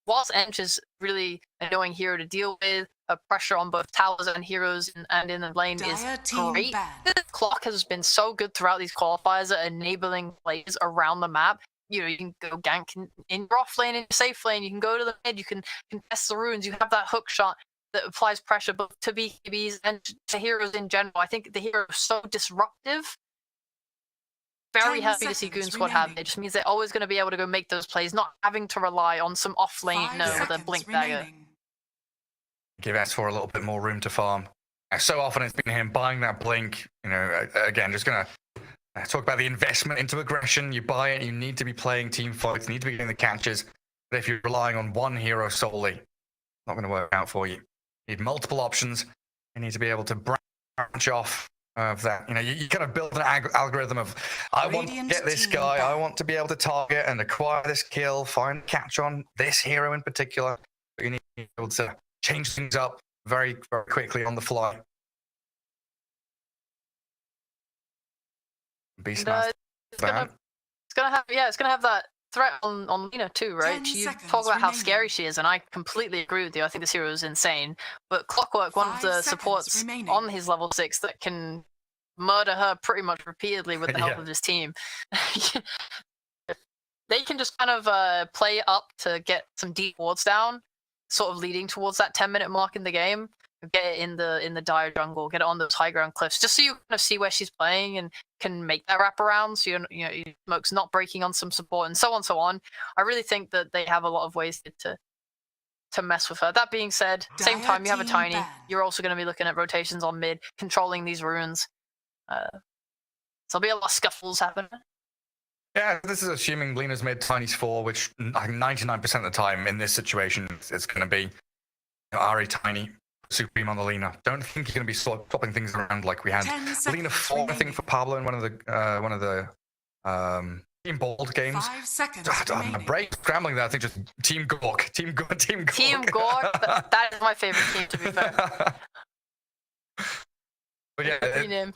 Whilst Ench is really annoying hero to deal with, pressure on both towers and heroes and in the lane is Dire team great. ban. The Clock has been so good throughout these qualifiers at enabling plays around the map. You know, you can go gank in your off lane, in your safe lane, you can go to the mid, you can contest the runes, you have that hook shot that applies pressure both to BKBs and to heroes in general. I think the hero is so disruptive. Very 10 happy to see Goon seconds Squad have it. remaining. It just means they're always going to be able to go make those plays, not having to rely on some off lane 5 with a seconds blink dagger. remaining. Give S4 a little bit more room to farm. So often it's been him buying that blink. You know, again, just gonna talk about the investment into aggression. You buy it, you need to be playing team fights, you need to be getting the catches. But if you're relying on one hero solely, not going to work out for you. You need multiple options. You need to be able to branch off of that. You know, you kind of build an algorithm of, I want to Radiant get this team guy, I back. want to be able to target and acquire this kill, find catch on this hero in particular. But you need to be able to change things up very, very quickly on the fly. Beastmaster. It's gonna have that threat on Lena too, right? 10 You seconds talk about how remaining. scary she is, and I completely agree with you. I think this hero is insane. But Clockwork, one of 5 the seconds supports remaining. on his level 6 that can murder her pretty much repeatedly with the help Yeah. of his team. They can just kind of play up to get some deep wards down, sort of leading towards that 10-minute mark in the game. Get it in the dire jungle, get it on those high ground cliffs, just so you kind of see where she's playing and can make that wraparound. So your smoke's not breaking on some support and so on. I really think that they have a lot of ways to mess with her. That being said, same Dire time you have a team tiny. ban. You're also going to be looking at rotations on mid, controlling these runes. So there'll be a lot of scuffles happening. Yeah, this is assuming Lena's mid, Tiny's 4, which I think 99% of the time in this situation it's going to be Ari, Tiny, Supreme on the Lena. Don't think you're going to be swapping things around like we had 10 Lena seconds 4, I think, remaining. for Pablo in one of the Team Bold games. 5 seconds My remaining. brain scrambling there. I think just Team Gork. Team Gork. Team Gork, that is my favorite team, to be fair. But yeah, Rename.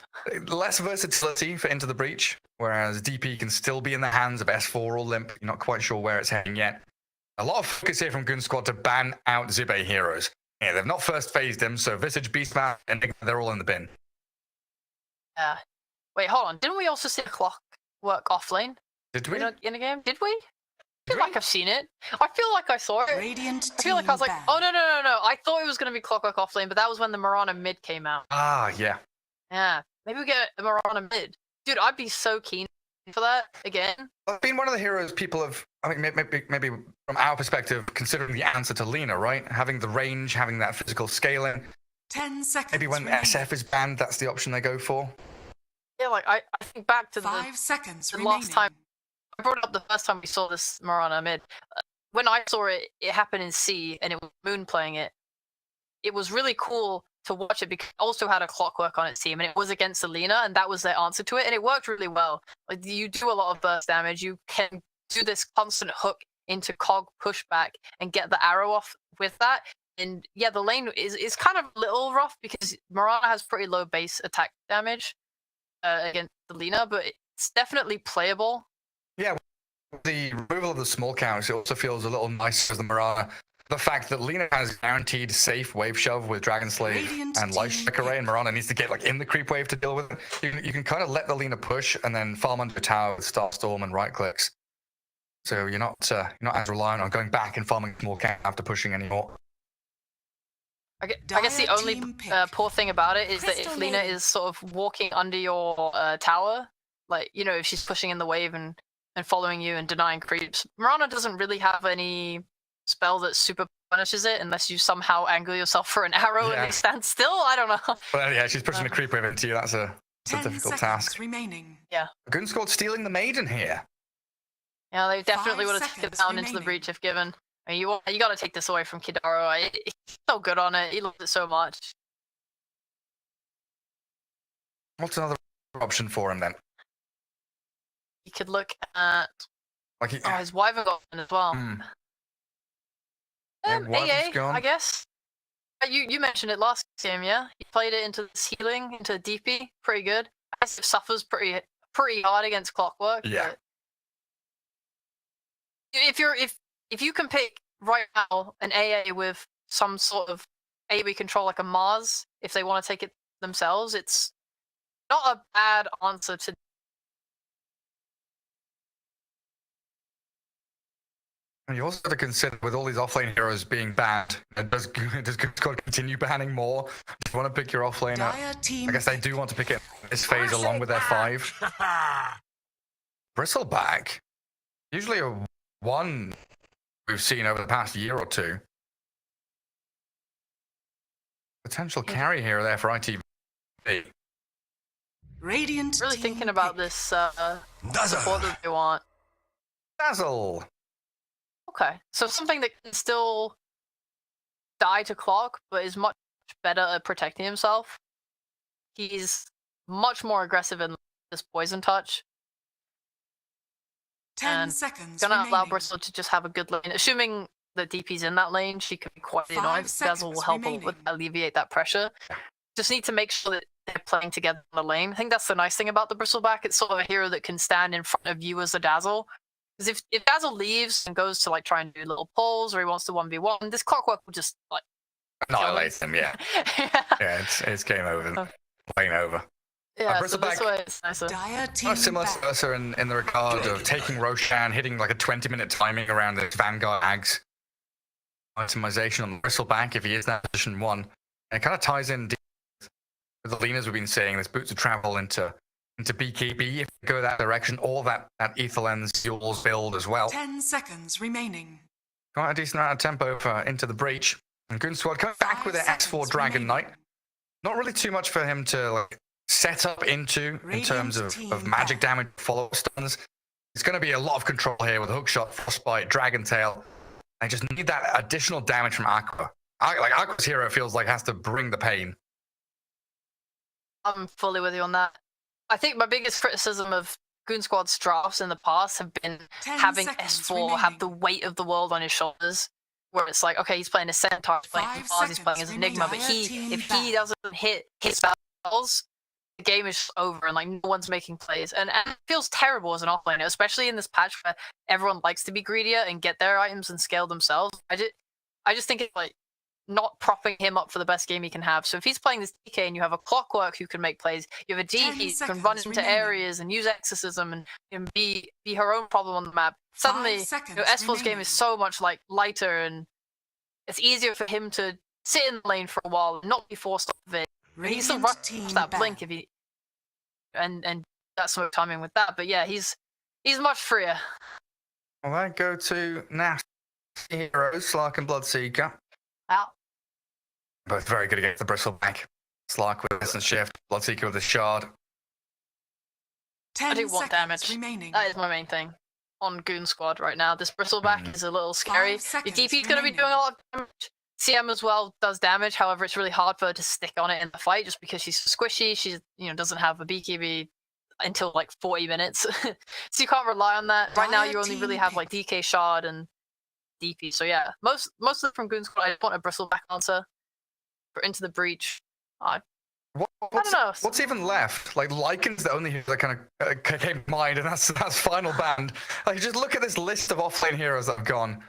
less versatility for Into the Breach, whereas DP can still be in the hands of S4 or Limp. You're not quite sure where it's heading yet. A lot of focus here from Goon Squad to ban out Zibe heroes. Yeah, they've not first phased him, so Visage, Beastman, and Nigma, they're all in the bin. Wait, hold on. Didn't we also see a Clockwork offlane Did we? in a game? Did we? I feel like I've seen it. I feel like I saw it. Radiant I feel like I was like, team oh no. I thought it was gonna be Clockwork offlane, but that was when the Mirana mid came out. Ah, yeah. Yeah, maybe we get a Mirana mid. Dude, I'd be so keen for that again. I've been one of the heroes people have, I mean, maybe from our perspective, considering the answer to Lena, right? Having the range, having that physical scaling. 10 seconds Maybe when remaining. SF is banned, that's the option they go for. Yeah, like I think back to 5 seconds the remaining. last time I brought it up the first time we saw this Mirana mid. When I saw it, it happened in C, and it was Moon playing it. It was really cool to watch it because it also had a Clockwork on its team, and it was against Alina, and that was their answer to it, and it worked really well. Like, you do a lot of burst damage, you can do this constant hook into Cog pushback and get the arrow off with that. And yeah, the lane is kind of a little rough because Mirana has pretty low base attack damage against Alina, but it's definitely playable. Yeah, the removal of the small counts, it also feels a little nicer as the Mirana. The fact that Lena has guaranteed safe wave shove with Dragon Slave Radiant and Life team Strike Array, and Mirana needs to get like in the creep wave to deal with it. You can kind of let the Lena push and then farm under tower with Starstorm and right clicks. So you're not as reliant on going back and farming small count after pushing anymore. I guess the Dire only team pick. poor thing about it is that if Crystal Lena Maiden. is sort of walking under your tower, like, you know, if she's pushing in the wave and following you and denying creeps, Mirana doesn't really have any spell that super punishes it unless you somehow angle yourself for an arrow Yeah. and it stands still. I don't know. But yeah, she's pushing a creep wave into you. That's a 10 difficult seconds task. remaining. Goon Squad stealing the maiden here. Yeah, they definitely 5 would have taken it seconds down into the remaining. breach if given. I mean, you got to take this away from Kidaro. He's so good on it. He loves it so much. What's another option for him then? You could look at Like his Wyvern got one as well. Hmm. Yeah, Wyvern's AA, gone. I guess. You mentioned it last game, yeah? You played it into this healing, into DP, pretty good. I guess it suffers pretty hard against Clockwork. Yeah. But if you can pick right now an AA with some sort of AoE control like a Mars, if they want to take it themselves, it's not a bad answer to. And you also have to consider, with all these offlane heroes being banned, does Goon Squad continue banning more? If you want to pick your offlaner, Dire team I guess they pick. do want to pick it in this phase along with their 5. Bristleback, usually a one we've seen over the past year or two. Potential carry here or there for ITV. Radiant Really team thinking about pick. this support that they want. Dazzle. Okay, so something that can still die to Clock, but is much better at protecting himself. He's much more aggressive in this poison touch. 10 and seconds Gonna allow remaining. Bristle to just have a good lane, assuming the DP's in that lane, she can be quite 5 annoying. Dazzle will seconds help remaining. alleviate that pressure. Just need to make sure that they're playing together in the lane. I think that's the nice thing about the Bristleback. It's sort of a hero that can stand in front of you as a Dazzle. Because if Dazzle leaves and goes to like try and do little pulls, or he wants to 1v1, this Clockwork will just like Annihilate them, yeah. yeah. Yeah, it's game over. Plain over. Yeah, so Bristleback- this way it's nicer. Dire Kind team of similar to back. Ursa in the regard of taking Roshan, hitting like a 20-minute timing around the Vanguard Ags. Itemization on the Bristleback if he is in that position 1. And it kind of ties in with the leaners we've been seeing, this boots of travel into BKB if they go that direction, or that Ether Lens fuels build as well. 10 seconds remaining. Quite a decent amount of tempo for Into the Breach. And Goon Squad coming back with their 5 X4 seconds Dragon remaining. Knight. Not really too much for him to like set up into in terms Radiant of team magic back. damage, follow stuns. It's going to be a lot of control here with Hookshot, Frostbite, Dragon Tail. I just need that additional damage from Aqua. Like Aqua's hero feels like has to bring the pain. I'm fully with you on that. I think my biggest criticism of Goon Squad's drafts in the past have been 10 having seconds S4 have remaining. the weight of the world on his shoulders. Where it's like, okay, he's playing a Centaur, he's playing 5 Mars, he's playing as seconds Enigma, but remaining. Team if he back. doesn't hit his spells, the game is just over and like no one's making plays. And it feels terrible as an offlaner, especially in this patch where everyone likes to be greedier and get their items and scale themselves. I just think it's like not propping him up for the best game he can have. So if he's playing this DK and you have a Clockwork who can make plays, you have a 10 DP who can run seconds into remaining. areas and use exorcism and be her own problem on the map. 5 Suddenly, seconds S4's game remaining. is so much like lighter and it's easier for him to sit in the lane for a while and not be forced off of it. He can still Radiant rush team that back. blink if he and that's smoke timing with that. But yeah, he's much freer. Well, I go to nasty heroes, Slark and Bloodseeker. Out. Both very good against the Bristleback. Slark with Essence Shift, Bloodseeker with the Shard. 10 I do want seconds damage. remaining. That is my main thing on Goon Squad right now. This Bristleback is a little scary. 5 seconds Your DP's going to be doing a remaining. lot of damage. CM as well does damage. However, it's really hard for her to stick on it in the fight just because she's squishy. She's doesn't have a BKB until like 40 minutes, so you can't rely on that. Right now, you only really have like DK Shard and DP. So yeah, most of them from Goon Squad. I just want a Bristleback answer for Into the Breach. What's, don't know. What's even left? Like Lycan's the only hero that kind of came to mind, and that's final band. Like just look at this list of offlane heroes that have gone.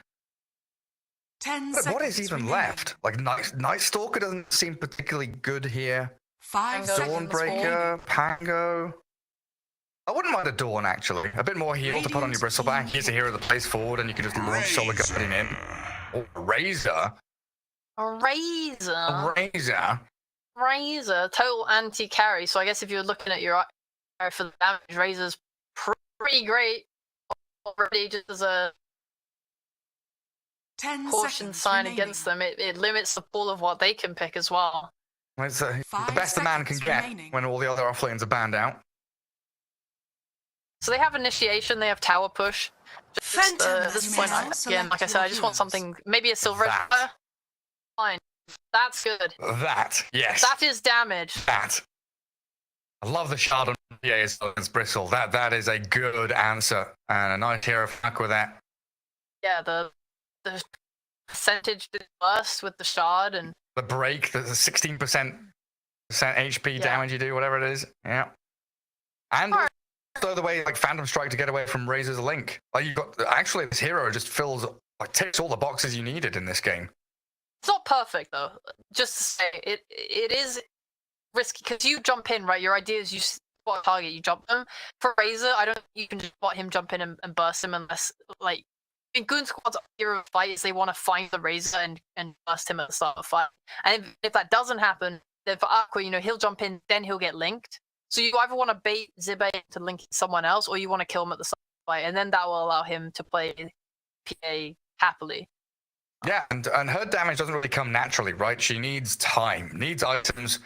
10 What is seconds even remaining. left? Like Night Stalker doesn't seem particularly good here. 5 Dawn seconds Dawnbreaker, Pango. I wouldn't mind a Dawn actually. A bit more heal to put on your Bristleback. He's a hero that plays forward, and you can just launch Solar Guardian in. Or Razor. A Razor. Razor, total anti-carry. So I guess if you're looking at your for the damage, Razor's pretty great already just as a 10 caution seconds sign remaining. against them. It limits the pool of what they can pick as well. It's the 5 best a man can seconds get remaining. when all the other offlanes are banned out. So they have initiation, they have tower push. Just, at this point, now again, like I said, I just want something, maybe a silver That. fire. Fine. That's good. That, yes. That is damage. That. I love the shard on PA against Bristle. That is a good answer. And a nice hero fuck with that. Yeah, the percentage burst with the shard and The break, the 16% HP damage you do, whatever it is. Yeah. And Alright. also the way like Phantom Strike to get away from Razor's Link. Like you got actually this hero just ticks all the boxes you needed in this game. it's not perfect though. Just to say, it is risky because you jump in, right? Your idea is you spot a target, you jump them. For Razor, I don't think you can just spot him, jump in and burst him unless like in Goon Squad's hero fight is they want to find the Razor and burst him at the start of the fight. And if that doesn't happen, then for Aqua, he'll jump in, then he'll get linked. So you either want to bait Zibe to link someone else, or you want to kill him at the start of the fight, and then that will allow him to play PA happily. Yeah, and her damage doesn't really come naturally, right? She needs time, needs items.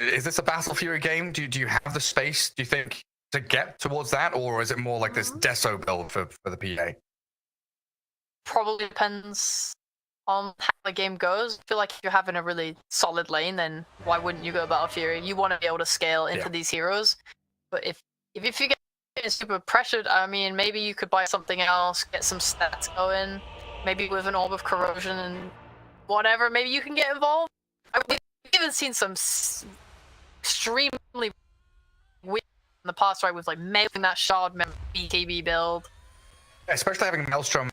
Is this a Battle Fury game? Do you have the space, do you think, to get towards that? Or is it more like this Deso build for the PA? Probably depends on how the game goes. I feel like if you're having a really solid lane, then why wouldn't you go Battle Fury? You want to be able to scale into these heroes. But if you get super pressured, I mean, maybe you could buy something else, get some stats going. maybe with an orb of corrosion and whatever, maybe you can get involved. We've even seen some extremely weird in the past, right, with like mailing that shard BKB build. Especially having Maelstrom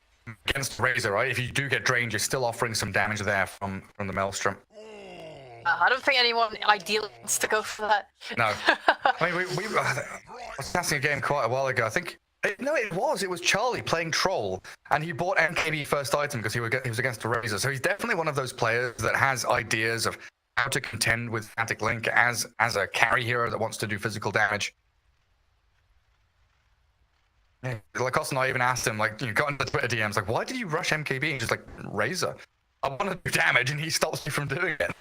against Razor, right? If you do get drained, you're still offering some damage there from the Maelstrom. I don't think anyone ideally wants to go for that. No. I mean, I was passing a game quite a while ago. I think, no, it was Charlie playing Troll, and he bought MKB first item because he was against a Razor. So he's definitely one of those players that has ideas of how to contend with Fnatic Link as a carry hero that wants to do physical damage. Yeah, like Austin, I even asked him, like, you got into the Twitter DMs, like, why did you rush MKB? And just like, Razor, I want to do damage, and he stops me from doing it.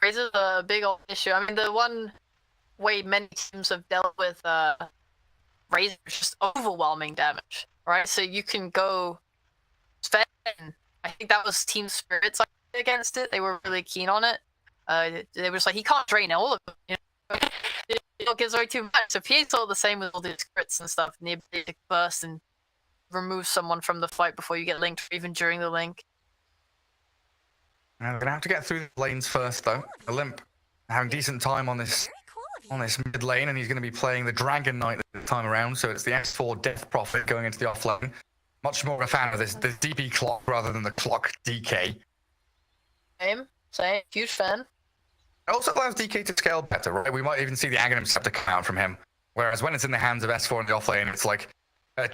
Razor's a big old issue. I mean, the one way many teams have dealt with Razor is just overwhelming damage, right? So you can go Sven. I think that was Team Spirit's against it. They were really keen on it. They were just like, he can't drain all of them. You know? It gives away too much. So PA's all the same with all the scripts and stuff, and the ability to burst and remove someone from the fight before you get linked, or even during the link. Now, we're gonna have to get through the lanes first, though. A Limp having decent time on this mid lane, and he's going to be playing the Dragon Knight this time around. So it's the X4 Death Prophet going into the off lane. Much more of a fan of this DP clock rather than the clock DK. Same, huge fan. It also allows DK to scale better, right? We might even see the Aghanim Scepter come out from him. Whereas when it's in the hands of S4 in the off lane, it's like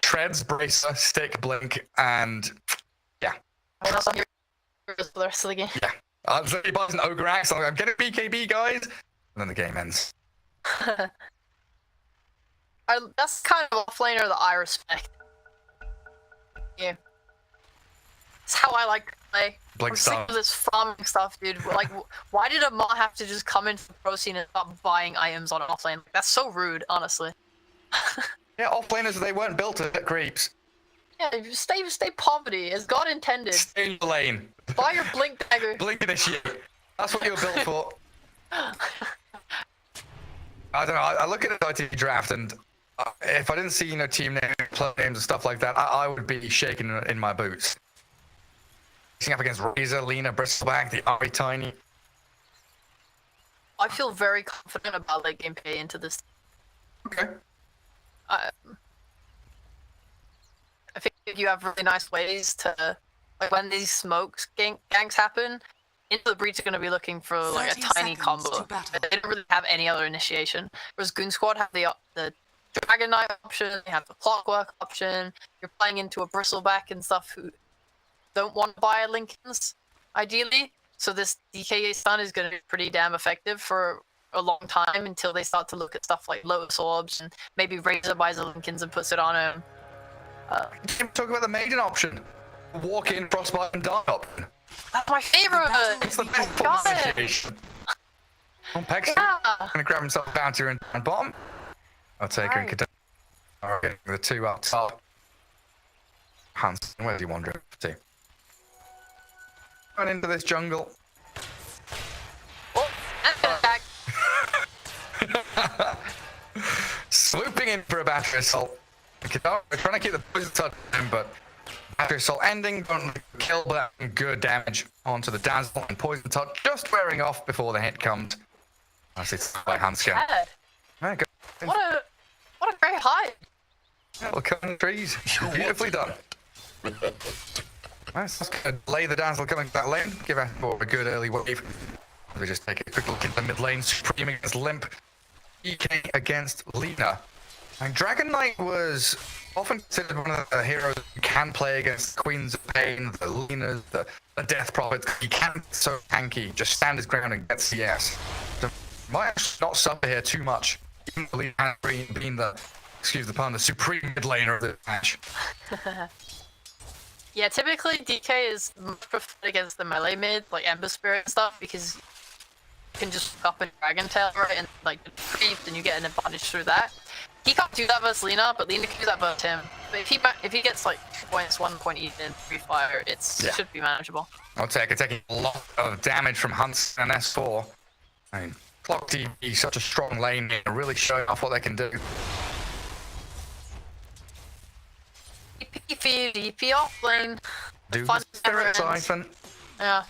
treads, bracer, stick, blink, and yeah. For the rest of the game. Yeah. So he buys an Ogre Axe, I'm like, I'm getting BKB, guys! And then the game ends. That's kind of offlaner that I respect. Yeah. That's how I like to play. I'm sick of this farming stuff, dude. Like, why did a mod have to just come into the pro scene and start buying items on an offlane? That's so rude, honestly. Yeah, offlaners, they weren't built to hit creeps. Yeah, stay poverty, as God intended. Stay in the lane. Buy your blink dagger. Blink initiate. That's what you were built for. I don't know, I look at the ITV draft, and if I didn't see, team names, play names and stuff like that, I would be shaking in my boots. Up against Razor, Lina, Bristleback, the Ari Tiny. I feel very confident about late game play into this. Okay. I think you have really nice ways to, like, when these smokes ganks happen, Into the Breach are going to be looking for like a tiny combo. They don't really have any other initiation. Whereas Goon Squad have the Dragon Knight option, they have the Clockwork option. You're playing into a Bristleback and stuff who don't want to buy Lincolns, ideally. So this DKA stun is going to be pretty damn effective for a long time until they start to look at stuff like Lotus Orbs, and maybe Razor buys a Lincolns and puts it on him. Talk about the maiden option. Walk in, Frostbite, and die option. That's my favorite! It's the best Got it! initiation. On Pex, Yeah. gonna grab himself a bounty and bottom. I'll take her and continue. Alright, the two up top. Hanson, where's he wandering to? Run into this jungle. Oh, that's an attack. Swooping in for a battery assault. We're trying to keep the poison touch in, but battery assault ending, don't kill, but good damage onto the Dazzle, and poison touch just wearing off before the hit comes. That's it by Hanskin. Right, good. What a great hide. It'll cut in the trees. Beautifully done. Nice. That's good. Lay the Dazzle coming to that lane. Give us more of a good early wave. We just take a quick look at the mid lane. Supreme against Limp. EK against Lina. And Dragon Knight was often considered one of the heroes who can play against Queens of Pain, the Linas, the Death Prophets. He can be so tanky, just stand his ground and get CS. So might actually not suffer here too much. Even though Lina being the, excuse the pun, the supreme mid laner of the match. Yeah, typically DK is much preferred against the melee mid, like Ember Spirit and stuff, because you can just up a Dragon Tail, right, and like creep, and you get an advantage through that. He can't do that versus Lina, but Lina can do that versus him. But if he gets like 2 points, 1 point each in free fire, it should be manageable. I'll take it, taking a lot of damage from Hunts and S4. I mean, Clock TV, such a strong lane here, really showing off what they can do. DP, DP off lane. Do Fun the Spirit ends. Siphon. Yeah.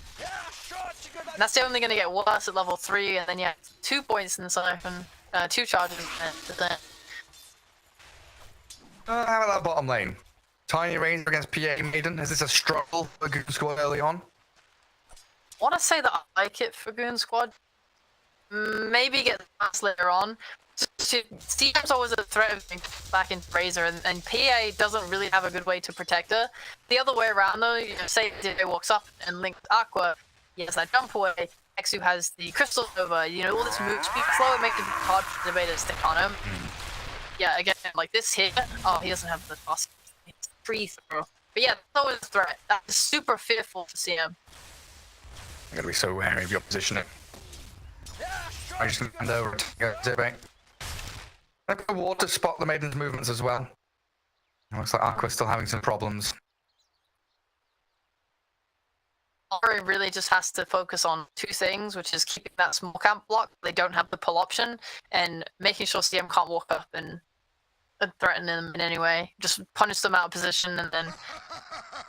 And that's only going to get worse at level 3, and then you have 2 points in the Siphon. 2 charges. How about that bottom lane? Tiny Ranger against PA Maiden. Is this a struggle for Goon Squad early on? I want to say that I like it for Goon Squad. Maybe get the pass later on. CM's always a threat of being back into Razor, and PA doesn't really have a good way to protect her. The other way around though, you know, say DJ walks up and links Aqua, he has that jump away, Exu has the Crystal Nova, you know, all this move speed flow, it makes it hard for the to stick on him. Yeah, again, like this hit, oh, he doesn't have the toss, it's free throw. But yeah, that's always a threat. That's super fearful for CM. I'm gonna be so wary of your positioning. I just hand over to Zibek. I go ward to spot the Maiden's movements as well. It looks like Aqua's still having some problems. Ori really just has to focus on 2 things, which is keeping that small camp block. They don't have the pull option, and making sure CM can't walk up and threaten them in any way. Just punish them out of position, and then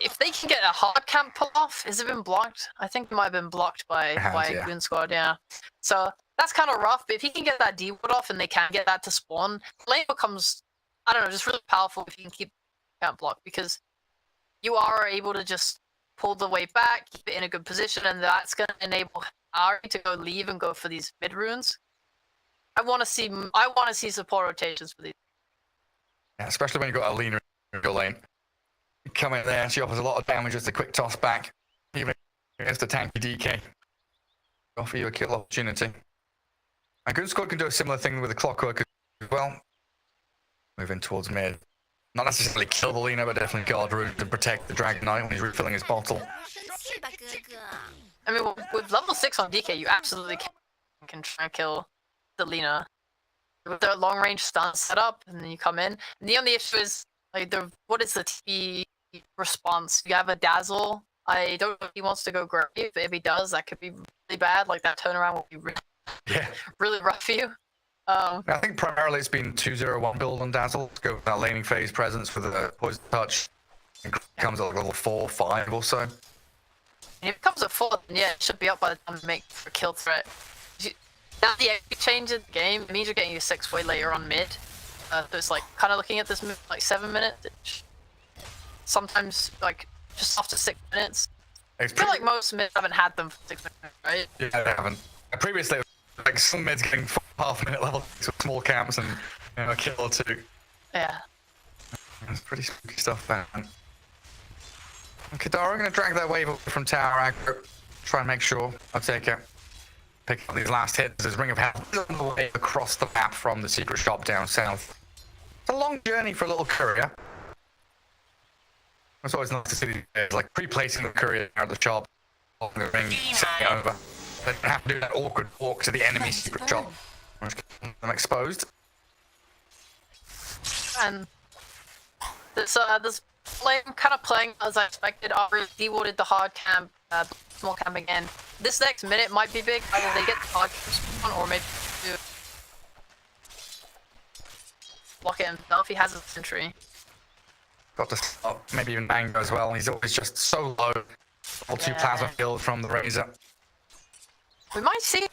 if they can get a hard camp pull off, has it been blocked? I think it might have been blocked by Goon Squad, yeah. So that's kind of rough, but if he can get that D-ward off and they can get that to spawn, lane becomes, I don't know, just really powerful if you can keep camp block, because you are able to just pull the wave back, keep it in a good position, and that's going to enable Ari to go leave and go for these mid runes. I want to see support rotations for these. Yeah, especially when you've got Alina in your lane. You come in there, she offers a lot of damage as a quick toss back, even against a tanky DK. Offer you a kill opportunity. A Goon Squad can do a similar thing with the Clockwork as well. Moving towards mid. Not necessarily kill the Lina, but definitely guard runes and protect the Dragon Knight when he's refilling his bottle. I mean, with level 6 on DK, you absolutely can try and kill the Lina. With their long range stun setup, and then you come in. And the only issue is, like, what is the TP response? You have a Dazzle. I don't know if he wants to go Grave, but if he does, that could be really bad. Like, that turnaround will be really rough for you. I think primarily it's been 2-0-1 build on Dazzle. Let's go with that laning phase presence with a Poison Touch. It comes at level 4, 5 or so. And if it comes at 4, then yeah, it should be up by the time to make for kill threat. Now the XP change in the game, it means you're getting your 6 way later on mid. So it's like, kind of looking at this move like 7 minutes. Sometimes, like, just after 6 minutes. I feel like most mids haven't had them for 6 minutes, right? Yeah, they haven't. Previously, like, some mids getting half-minute level with small camps and, you know, a kill or 2. Yeah. That's pretty spooky stuff, man. Okay, Dara, going to drag that wave up from tower aggro. Try and make sure I'll take it. Pick up these last hits as Ring of Hell on the way across the map from the secret shop down south. It's a long journey for a little courier. It's always nice to see these, like, pre-placing the courier at the shop, on the ring, setting it over. They don't have to do that awkward walk to the enemy secret shop. I'm exposed. And this flame kind of playing as I expected. Ari de-warded the hard camp, small camp again. This next minute might be big. Either they get the hard camp spawn, or maybe do block it himself. He has a sentry. Got to stop, maybe even Mango as well. He's always just so low. All 2 plasma field from the Razor. We might see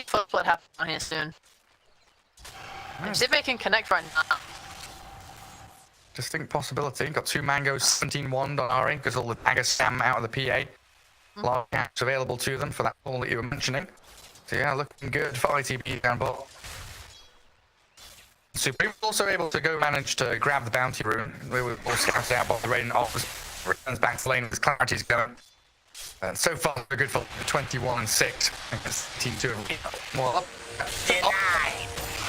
full split happen on here soon. See if they can connect right now. Distinct possibility. Got 2 mangoes, 17-1 on Ari, because all the dagger spam out of the PA. A lot of caps available to them for that pull that you were mentioning. So yeah, looking good for ITB down bot. Supreme was also able to manage to grab the bounty rune. We were all scouted out by the Raiden Ops. Returns back to lane with his clarity's going. And so far, so good for 21-6 against Team 2. More up.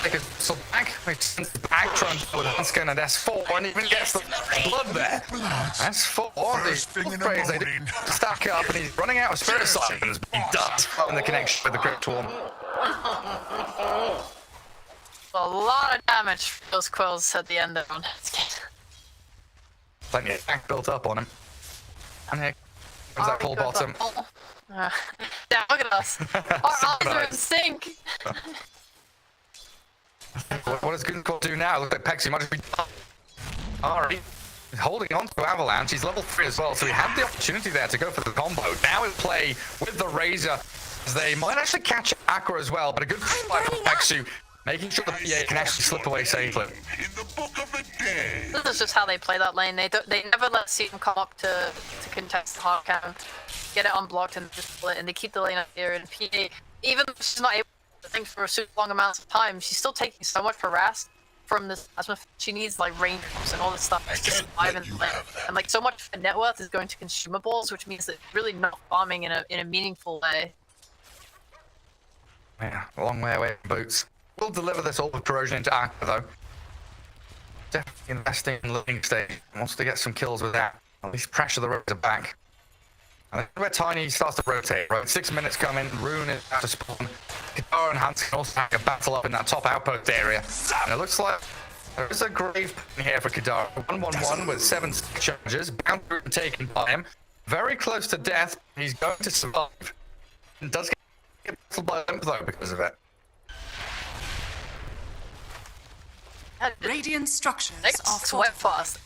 Take a sub back, returns the back, trying to with Hanskin and S4, and even gets the blood there. S4, the praise they do stack up, and he's running out of Spirit Siphons, but he does in the connection with the Crypt Worm. A lot of damage for those quills at the end of one. Plenty of attack built up on him. And here comes that full bottom. Yeah, look at us. Our eyes are in sync. What does Goon Squad do now? Look at Pexy, might just be Ari. He's holding on to Avalanche. He's level 3 as well, so he had the opportunity there to go for the combo. Now he'll play with the Razor. They might actually catch Aqua as well, but a good fight from Pexu, making sure the PA can actually slip away safely. In the book of the dead. This is just how they play that lane. They never let Seaton come up to contest the hard cam, get it unblocked and just pull it, and they keep the lane up here. And PA, even though she's not able to think for a super long amount of time, she's still taking so much harass from this plasma. She needs like range and all this stuff to survive in the lane. And like so much of her net worth is going to consumables, which means that it's really not farming in a meaningful way. Yeah, a long way away from boots. We'll deliver this all with corrosion into Aqua though. Definitely investing in living stage. Wants to get some kills with that. At least pressure the Razor back. And this is where Tiny starts to rotate. Right, 6 minutes coming. Rune is out to spawn. Kitara and Hans can also have a battle up in that top outpost area. And it looks like there is a grave here for Kitara. 1-1-1 with 7 charges. Bound taken by him. Very close to death. He's going to survive. And does get battled by Limp though because of it. Radiant structures Next are sweat fortified. fast.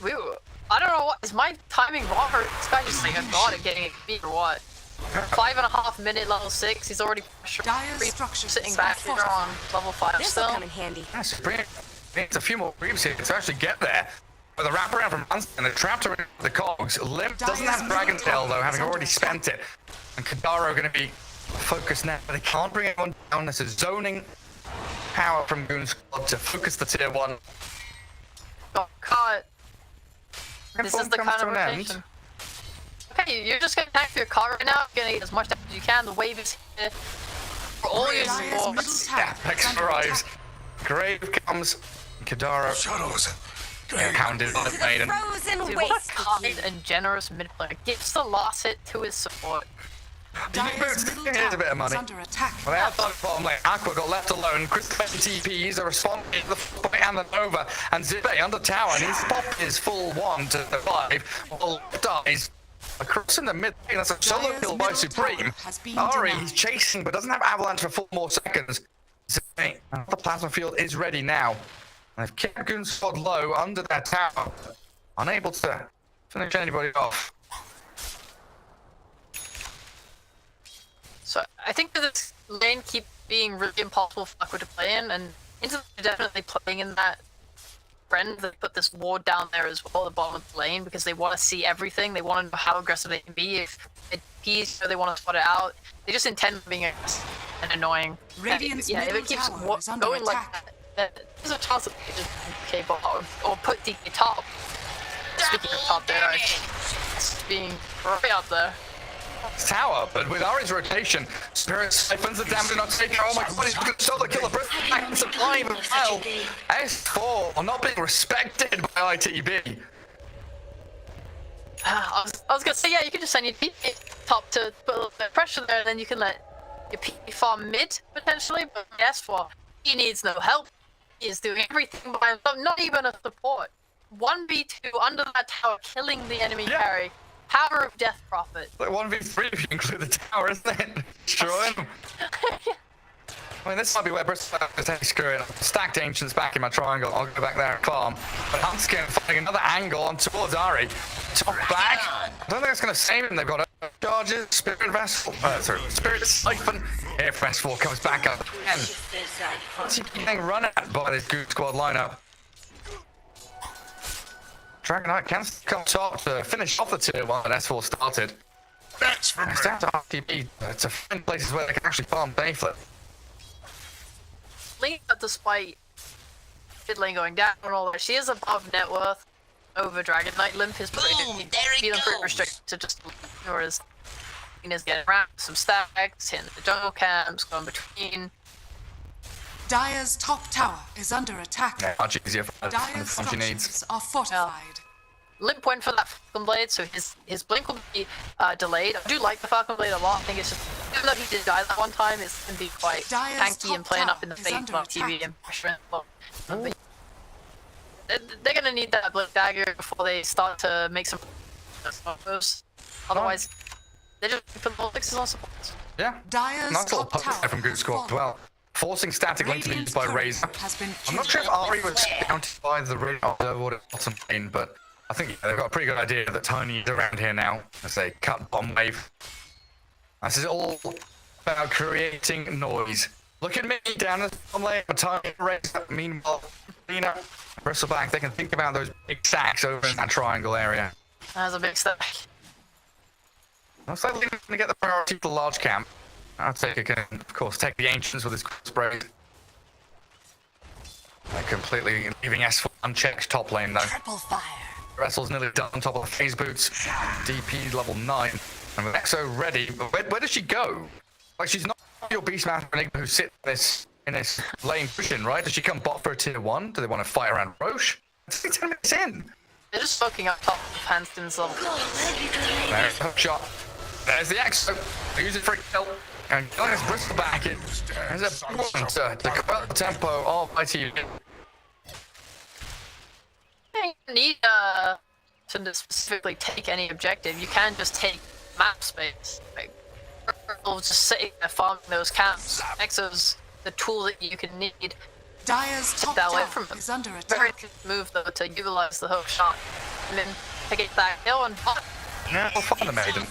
I don't know what is my timing wrong or this guy just like a god at getting it beat or what? 5.5 minute level 6. He's already Dire structures sitting back are here on level 5 This'll still. come in handy. Yes, it's a few more creeps here to actually get there. With a wraparound from Hans and they're trapped around the cogs. Limp doesn't have Dragon Tail though, having already spent it. And Kadaro are going to be focused now, but they can't bring everyone down. This is zoning power from Goon Squad to focus the tier 1. Got caught. This is the Comes kind to of an end. rotation. Okay, you're just gonna tank for your car right now. You're gonna get as much damage as you can. The wave is here. For all your Dire's middle supports. tower Yeah, Pex is under arrives. attack. Grave comes. Kadaro Shadows. hounded by the maiden. Frozen Dude, what a waste. kind and generous mid player. Gives the last hit to his support. Dire's middle Here's a bit of tower money. is under attack. Well, they outside the bottom lane, Aqua got left alone. Chris TPs are responding to the point and the Nova. And Zippe under tower needs to pop his full 1 to the 5. Well, dies. Across in the mid lane, that's a solo Dire's kill by middle Supreme. tower has been Ari, denied. he's chasing, but doesn't have Avalanche for 4 more seconds. Zippe, the plasma field is ready now. And they've kept Goon Squad low under their tower. Unable to finish anybody off. So I think that this lane keeps being really impossible for Aqua to play in, and Inter definitely playing in that trend. They put this ward down there as well at the bottom of the lane because they want to see everything. They want to know how aggressive they can be. If it pees, they want to spot it out. They just intend on being aggressive and annoying. Radiant's Yeah, if middle it keeps tower is under going like attack. that, there's a chance that they just DK bot or put DK top. Speaking of top there, it's being right up there. Tower, but with Ari's rotation, Spirit siphons the damage not taking. Oh my god, he's going to solo kill a Bristol back and survive as well. S4 are not being respected by ITB. I was gonna say, yeah, you can just send your P top to put a little bit of pressure there, and then you can let your P farm mid potentially. But S4, he needs no help. He is doing everything by himself, not even a support. 1v2 under that tower, killing the enemy carry. Power of Death Prophet. Like 1v3 if you include the tower, isn't it? Destroying them. I mean, this might be where Bristol is taking screw it. Stacked Ancients back in my triangle. I'll go back there and farm. But Huntskin finding another angle on towards Ari. Top back. I don't think that's going to save him. They've got charges. Spirit Vessel. Sorry, Spirit Siphon. Air Festival comes back up again. What's he getting run at by this Goon Squad lineup? Dragonite can come top to finish off the tier 1 that S4 started. That's for me. It's down to RTB to find places where they can actually farm Bayflip. Link, despite mid lane going down and all that, she is above net worth over Dragon Knight. Limp is pretty Boom, there it feeling pretty goes. restricted to just whereas is getting around some stacks, hitting the jungle camps, going between. Dire's top tower is under attack. Yeah, much easier for her to find the Dire's farm she needs. structures are fortified. Limp went for that Falcon Blade, so his blink will be delayed. I do like the Falcon Blade a lot. I think it's just, even though he did die that one time, it's going to be quite Dire's tanky top and playing up in the tower is face under of TV attack. and pressure. But they're going to need that Blink Dagger before they start to make some moves. Otherwise, they just put the fixes on supports. Yeah, Dire's nice little top poke tower there from Goon Squad as well. Forcing static link to be used by Radiant's Razor. turret has been I'm not killed. sure if Ari was counted by the ring of the bottom lane, but I think they've got a pretty good idea that Tiny is around here now as they cut bomb wave. This is all about creating noise. Look at me down the bomb lane, Tiny raised up. Meanwhile, Lina, Bristleback, they can think about those big stacks over in that triangle area. That's a big step. Looks like Lina's gonna get the priority to the large camp. Outtaker can, of course, take the Ancients with his spray. They're completely leaving S4 unchecked top lane though. Triple fire. Wrestle's nearly done on top of phase boots. DP level 9. And with Exo ready, where does she go? Like, she's not your Beastmaster Nigma who sits in this lane cushion, right? Does she come bot for a tier 1? Do they want to fight around Roche? It's only 10 minutes in. They're just smoking up top of Hanston's level. There's the hook shot. There's the Exo. They use it for a kill. And Gillian's Bristleback in. There's a big one to cut the tempo of ITU. You need to specifically take any objective. You can just take map space. Like, just sitting there farming those camps. Exo's the tool that you can need. Dire's top That away tower from them. is under Very attack. good move though to utilize the hook shot and then pick it that kill and Yeah, we'll find the Maiden.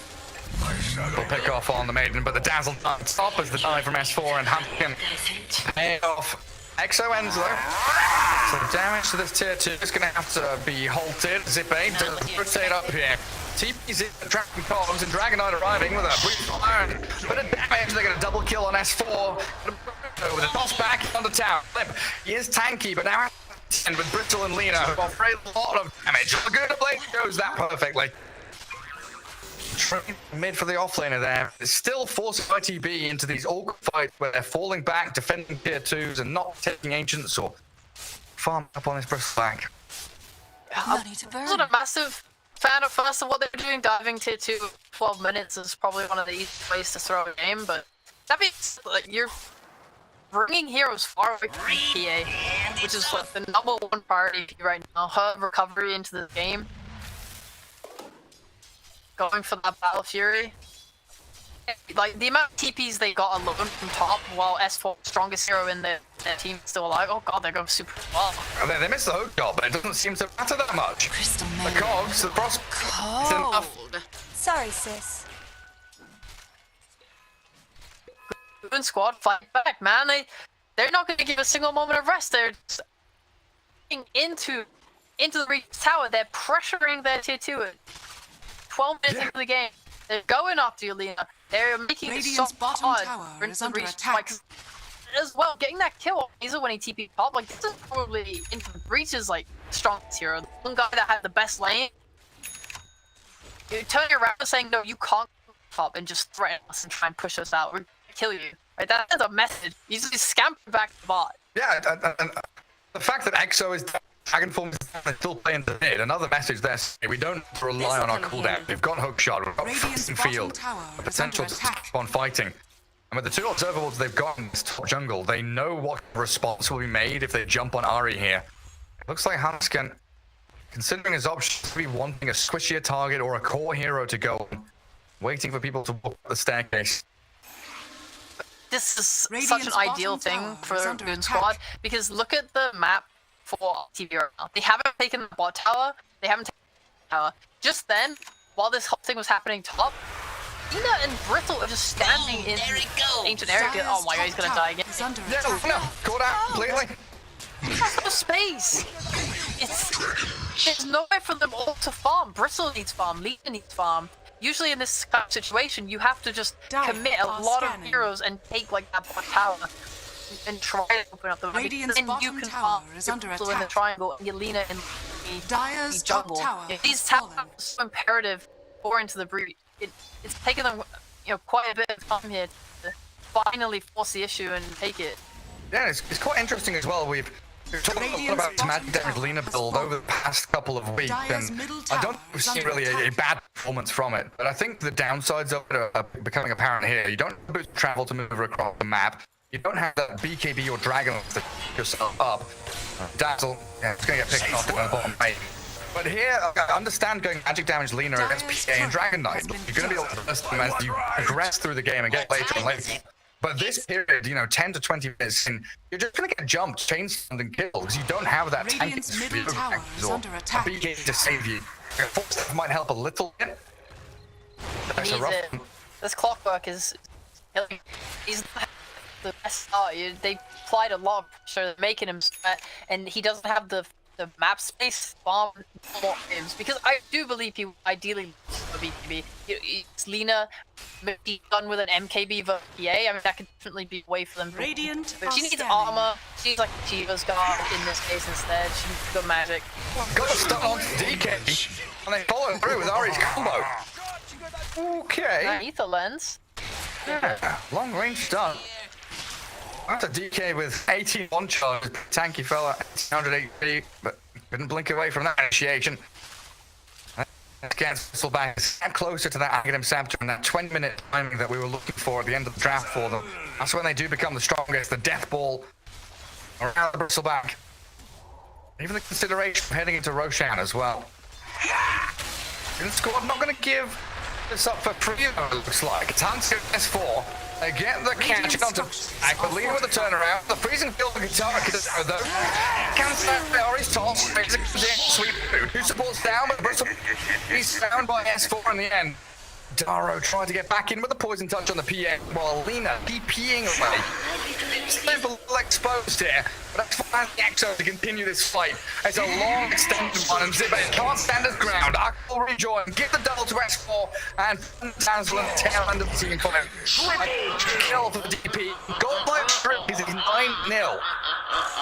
We'll pick off on the Maiden, but the Dazzle doesn't stop as the dive from S4 and Hunt can pay off. Exo ends though. So damage to this tier 2 is going to have to be halted. Zip 8 does rotate up here. TP's in the Dragon Cogs and Dragonite arriving with a brief fire. But a damage, they're going to double kill on S4. With a toss back on the tower. He is tanky, but now and with Brittle and Lina, who offer a lot of damage. The good blade goes that perfectly. Mid for the offlaner there. It's still forcing ITB into these awkward fights where they're falling back, defending tier 2s and not taking Ancients or farm up on this Bristleback. Money to I'm burn. not a massive fan of first of what they're doing. Diving tier 2 12 minutes is probably one of the easiest ways to throw a game, but that means like you're bringing heroes far away from PA, which is like the #1 priority right now. Her recovery into the game. Going for that Battle Fury. Like, the amount of TPs they got alone from top, while S4 strongest hero in their team is still alive. Oh god, they're going super well. They missed the hook shot, but it doesn't seem to matter that much. Crystal The Maiden. cogs, the cross, it's enough. Sorry, sis. Moon Squad fight back, man. They're not going to give a single moment of rest. They're just into the Reach Tower. They're pressuring their tier 2 at 12 minutes into the game. They're going after you, Lina. They're making it so Radiant's bottom hard tower for is the under Reach. attack. Like, as well, getting that kill easily when he TP top. Like, this is probably into the Breach's like strongest hero. The one guy that had the best lane. You turn around saying no, you can't top and just threaten us and try and push us out. We're gonna kill you. Right? That's a message. You just scamper back to bot. Yeah, and the fact that Exo is Dragon Form is still playing the mid, another message there. We don't rely on our cooldown. We've got hook shot, we've got Radiant's frozen bottom field, tower the is potential under to attack. keep on fighting. And with the 2 observables they've got in this top jungle, they know what response will be made if they jump on Ari here. It looks like Hansken, considering his options, to be wanting a squishier target or a core hero to go on, waiting for people to walk up the staircase. This is such Radiant's an ideal bottom thing tower for is under Goon attack. Squad because look at the map for TV right now. They haven't taken the bot tower. They haven't taken the tower. Just then, while this whole thing was happening top, Lina and Brittle are just standing in there it goes. ancient area. Oh my god, he's gonna die again. Is under Yeah, attack. no, caught out completely. There's no space. There's no way for them all to farm. Brittle needs farm. Lina needs farm. Usually in this kind of situation, you have to just Dire commit a are lot of scanning. heroes and take like that bot tower and try to open up the Radiant's then you bottom can tower farm is your under Brittle in the attack. triangle and Yelena in the Dire's top jungle. tower Yeah, has these towers fallen. are so imperative for into the breach. It's taken them, quite a bit of time here to finally force the issue and take it. Yeah, it's quite interesting as well. We've talked a lot Radiant's about bottom magic damage tower Lina has build fallen. over the past couple of weeks, Dire's and middle I don't tower think we've is seen under really a attack. bad performance from it. But I think the downsides of it are becoming apparent here. You don't have boost travel to move across the map. You don't have that BKB or Dragon to pick yourself up. Dazzle, yeah, it's going to get picked off in the bottom right. But here, I understand going magic damage Lina against Dire's PA and turret Dragon Knight. has been You're going to be able to burst them as you progress through the game and get later and later. But this period, 10 to 20 minutes in, you're just going to get jumped, chainstunned, and killed because you don't have that tank Radiant's middle tower is under a attack. BK to save you. Force staff might help a little bit. That's a Needs rough it. This clockwork is killing. He's the best start. They applied a lot of pressure, making him sweat, and he doesn't have the map space farm more games because I do believe he ideally for BKB. It's Lena maybe done with an MKB for PA. I mean that could definitely be a way for them. Radiant But she are needs scanning. armor. She's like Shiva's guard in this case instead. She needs good magic. Got a stun on DK, and they follow through with Ari's combo. Okay. Ether lens. Yeah, long range stun. That's a DK with 81 charge, tanky fella, 100 HP, but couldn't blink away from that initiation. Let's get Crystal back a step closer to that Aghanim Scepter and that 20-minute timing that we were looking for at the end of the draft for them. That's when they do become the strongest, the death ball around the bristleback. Even the consideration of heading into Roshan as well. The squad not going to give this up for free, it looks like. It's Hansi S4. They get the catch onto Aquilina with the turnaround. The freezing field of guitar though. Cancel Ari's top. Sweep through. Who supports down, but Bristol he's found by S4 in the end. Daro tried to get back in with the poison touch on the PA while Lena DPing away. Still a little exposed here, but that's fine for the Exo to continue this fight. It's a long extended one and Zibet can't stand his ground. Akil will rejoin, give the double to S4 and Tansel on the tail end of the team for him. Kill for the DP. Goal by 3 because it's 9-0.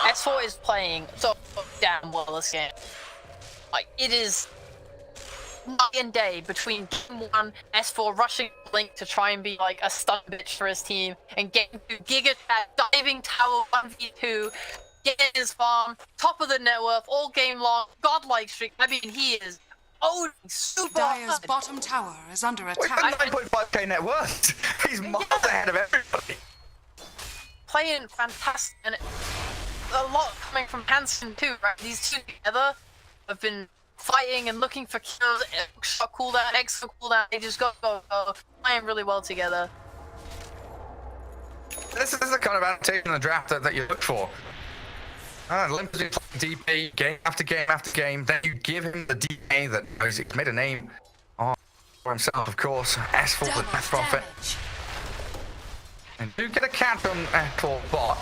S4 is playing so damn well this game. Like it is night and day between game 1, S4 rushing Blink to try and be like a stun bitch for his team, and game 2, Giga Chat diving tower 1v2, getting his farm, top of the net worth all game long, godlike streak. I mean he is super Dire's hard. bottom tower is under Wait, attack. 9.5k net worth. He's miles ahead of everybody. Playing fantastic, and a lot coming from Hansen too, right? These two together have been fighting and looking for kills, shot cooldown, extra cooldown, they just go, playing really well together. This is the kind of adaptation in the draft that you look for. Limp is playing DP game after game after game, then you give him the DA that he's made a name for himself, of course. S4 the Death Prophet. And do get a catch on S4 bot.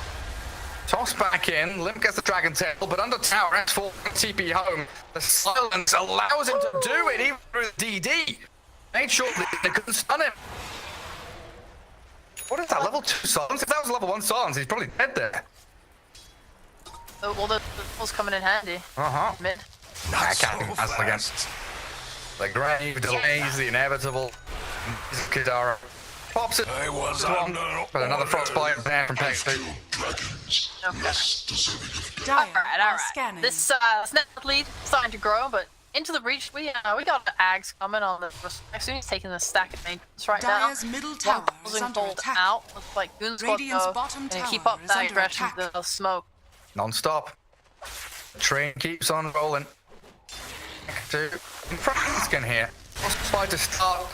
Toss back in, Limp gets the Dragon Tail, but under tower, S4 TP home. The silence allows him to do it, even through the DD. Made sure that they couldn't stun him. What is that, level 2 silence? If that was level 1 silence, he's probably dead there. Well, the was coming in handy. Mid. I can't do that against. The grave delays, the inevitable. Kidara pops it. But another frostbite there from Pex 2. Dire are Alright. scanning. This snap lead starting to grow, but into the breach, we got the Ags coming on the soon. He's taking the stack of maintenance right Dire's now. middle tower One is housing under hold attack. out. Looks like Goon Squad Radiant's go bottom and tower keep up is that under aggression attack. with the smoke. Non-stop. Train keeps on rolling. To Franskin here. Try to start.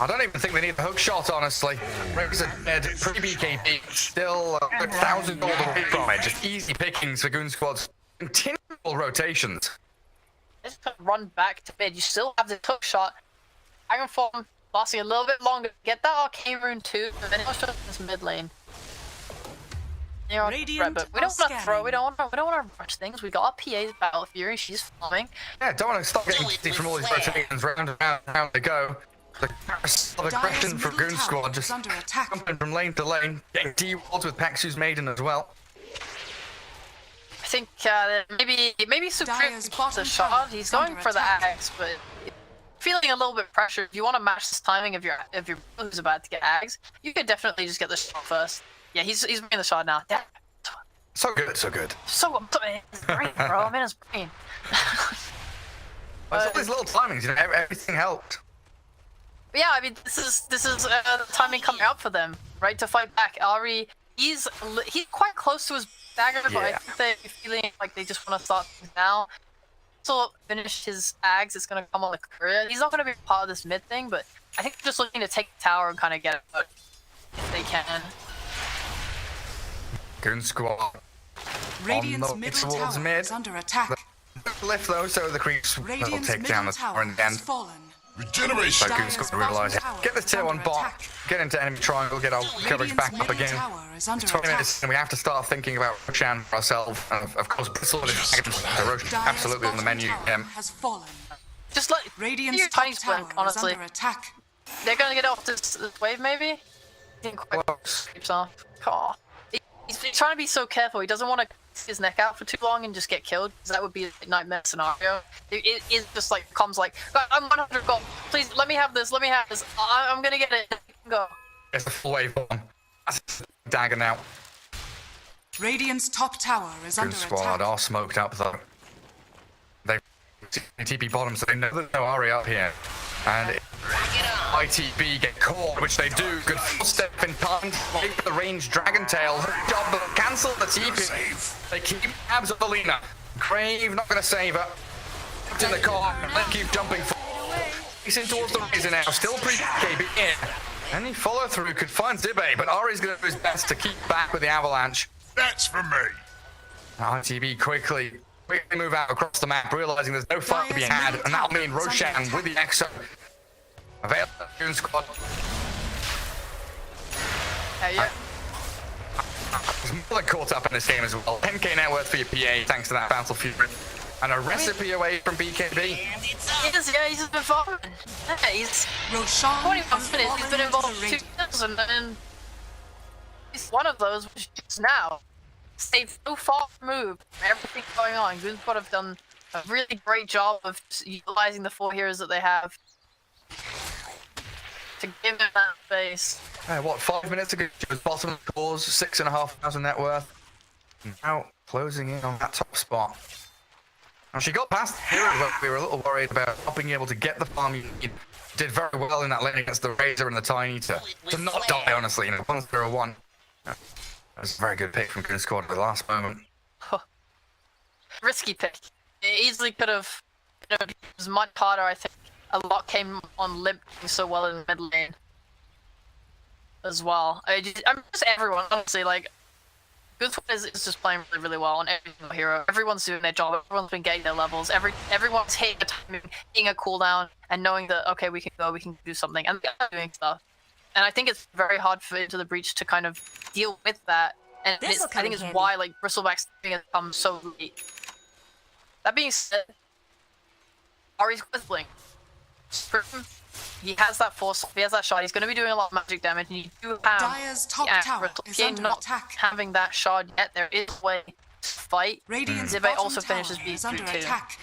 I don't even think they need the hook shot, honestly. Razor dead, pre-BKB, still 1,000 gold away from it. Just easy pickings for Goon Squad's continual rotations. Just run back to mid. You still have the hook shot. Iron Form lasting a little bit longer. Get that Arcane Rune too, and then it's just this mid lane. You know, Radiant but we don't want to are throw. We scanning. don't want to rush things. We got our PA's Battle Fury. She's farming. Yeah, don't want to stop getting dizzy from all these rotations round and round they go. The carousel of aggression Dire's from middle Goon tower Squad is just under attack. jumping from lane to lane, getting D-walls with Paxu's Maiden as well. I think maybe Supreme Dire's gets bottom a shot. tower He's is going under for the attack. Ags, but feeling a little bit pressured. If you want to match this timing of your who's about to get Ags, you could definitely just get the shot first. Yeah, he's making the shot now. Damn. So good, so good. So in his brain, bro. I'm in his brain. It's all these little timings, you know, everything helped. But yeah, I mean, this is the timing coming out for them, right? To fight back. Ari, he's quite close to his dagger, but I Yeah. think they're feeling like they just want to start things now. So finish his Ags. It's gonna come on the career. He's not gonna be part of this mid thing, but I think they're just looking to take the tower and kind of get it out if they can. Goon Squad. Radiant's the way middle towards tower mid. is under attack. Lift though, so the creeps will Radiant's take down middle the tower tower in the has end. fallen. Regeneration. So Goon Dire's Squad realise it. bottom tower Get this tier is 1 under bot, attack. get into enemy triangle, get our coverage back Radiant's up middle again. tower is under 20 attack. minutes and we have to start thinking about Roshan for ourselves. And of course, Bristle is Roshan Dire's absolutely on the bottom menu. tower has fallen. Just let Radiant's your top tiny tower blink, is honestly. under attack. They're gonna get off this wave, maybe? He didn't quite Close. creeps off. Oh. He's trying to be so careful. He doesn't want to stick his neck out for too long and just get killed, because that would be a nightmare scenario. It just like comes like, I'm 100 gold. Please let me have this. Let me have this. I'm gonna get it. Go. It's the full wave bomb. That's a dagger now. Radiant's top tower is Goon under Squad attack. are smoked up though. They TP bottom, so they know there's no Ari up here. And ITB get caught, which they do. Good step in time. Wait for the ranged dragon tail. Job, but cancel the TP. They keep abs of Alina. Grave not gonna save her. It's in the car. They keep jumping. He's in towards the Razor now. Still pre-KB in. Any follow through could find Zibe, but Ari's gonna do his best to keep back with the avalanche. That's for me. ITB quickly move out across the map, realizing there's no fight to be had, and that'll mean Roshan with the Exo. Avail Goon Squad. Yeah. There's more than caught up in this game as well. 10k net worth for your PA, thanks to that Battle Fury. And a recipe away from BKB. He's just been farming. Yeah, he's Roshan 21 has minutes. He's been fallen involved to 2 Radiant. years, and he's one of those which is now stayed so far removed from everything going on. Goon Squad have done a really great job of utilizing the 4 heroes that they have to give him that space. What, 5 minutes ago, she was bottom of the cause, 6,500 net worth. Now, closing in on that top spot. And she got past the hero, but we were a little worried about not being able to get the farm you need. Did very well in that lane against the Razor and the Tiny to not die, honestly, 1-0-1. That was a very good pick from Goon Squad at the last moment. Risky pick. It easily could have. It was much harder, I think. A lot came on limp so well in the mid lane as well. I'm just everyone, honestly, like, Goon Squad is just playing really, really well on every single hero. Everyone's doing their job. Everyone's been getting their levels. Everyone's hitting a timing, hitting a cooldown, and knowing that, okay, we can go, we can do something, and they're doing stuff. And I think it's very hard for Into the Breach to kind of deal with that. And This'll I come think in it's why, like, Bristleback's thing has come so late. That being said, Ari's Quithling. He has that force, he has that shot, he's going to be doing a lot of magic damage, and you do have Dire's top tower is under not attack. having that shard yet. There is a way to fight. Radiant's Zibe bottom also finishes tower beat is under 2-2. attack.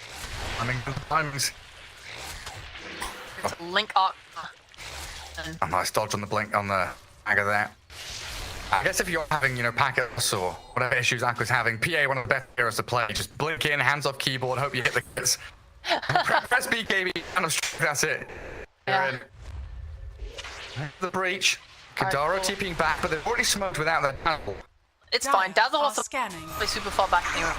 I mean, times. It's a link arc. And A nice dodge on the blink on the bag of that. I guess if you're having, packets or whatever issues Aqua's having, PA one of the best heroes to play. Just blink in, hands off keyboard, hope you hit the hits. Press BKB, and that's it. Yeah. You're in. The breach. Kadara TPing back, but they've already smoked without the panel. it's fine. Dazzle are wants to scanning. play super far back anyway.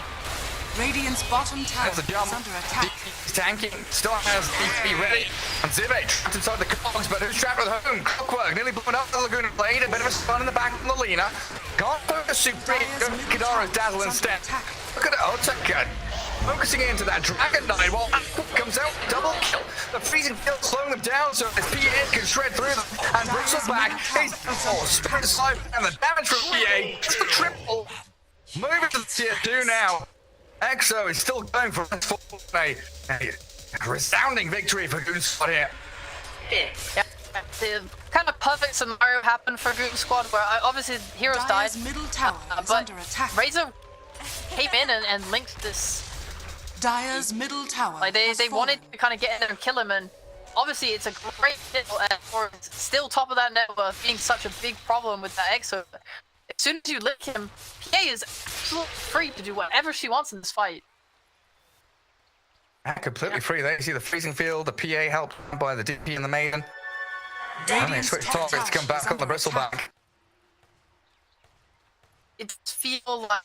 Radiant's bottom tower There's a jump. is under attack. He's tanking, still has DP ready. And Zibe trapped inside the cogs, but who's trapped with whom? Clockwork nearly blown up the Laguna Blade. A bit of a stun in the back from the Lina. Can't focus Supreme. Go for Kadara's Dazzle instead. Look at it. Oh, Taka focusing into that Dragon Knight while Aqua comes out double kill. The freezing field slowing them down so his PA can shred through them. And Bristleback is Spirit Side and the damage from PA. It's the triple. Moving to the tier 2 now. Exo is still going for a resounding victory for Goon Squad here. Yeah. The kind of perfect scenario happened for Goon Squad where obviously heroes died, Dire's middle tower is but under attack. Razor came in and linked this. Dire's middle tower Like they has wanted fallen. to kind of get in there and kill him, and obviously it's a great hit for still top of that network being such a big problem with that Exo. As soon as you lick him, PA is absolutely free to do whatever she wants in this fight. Completely free there. You see the freezing field, the PA helped by the DP and the Maiden. And they Radiant's switch top targets to come tower back is on the under Bristleback. attack. It feels like.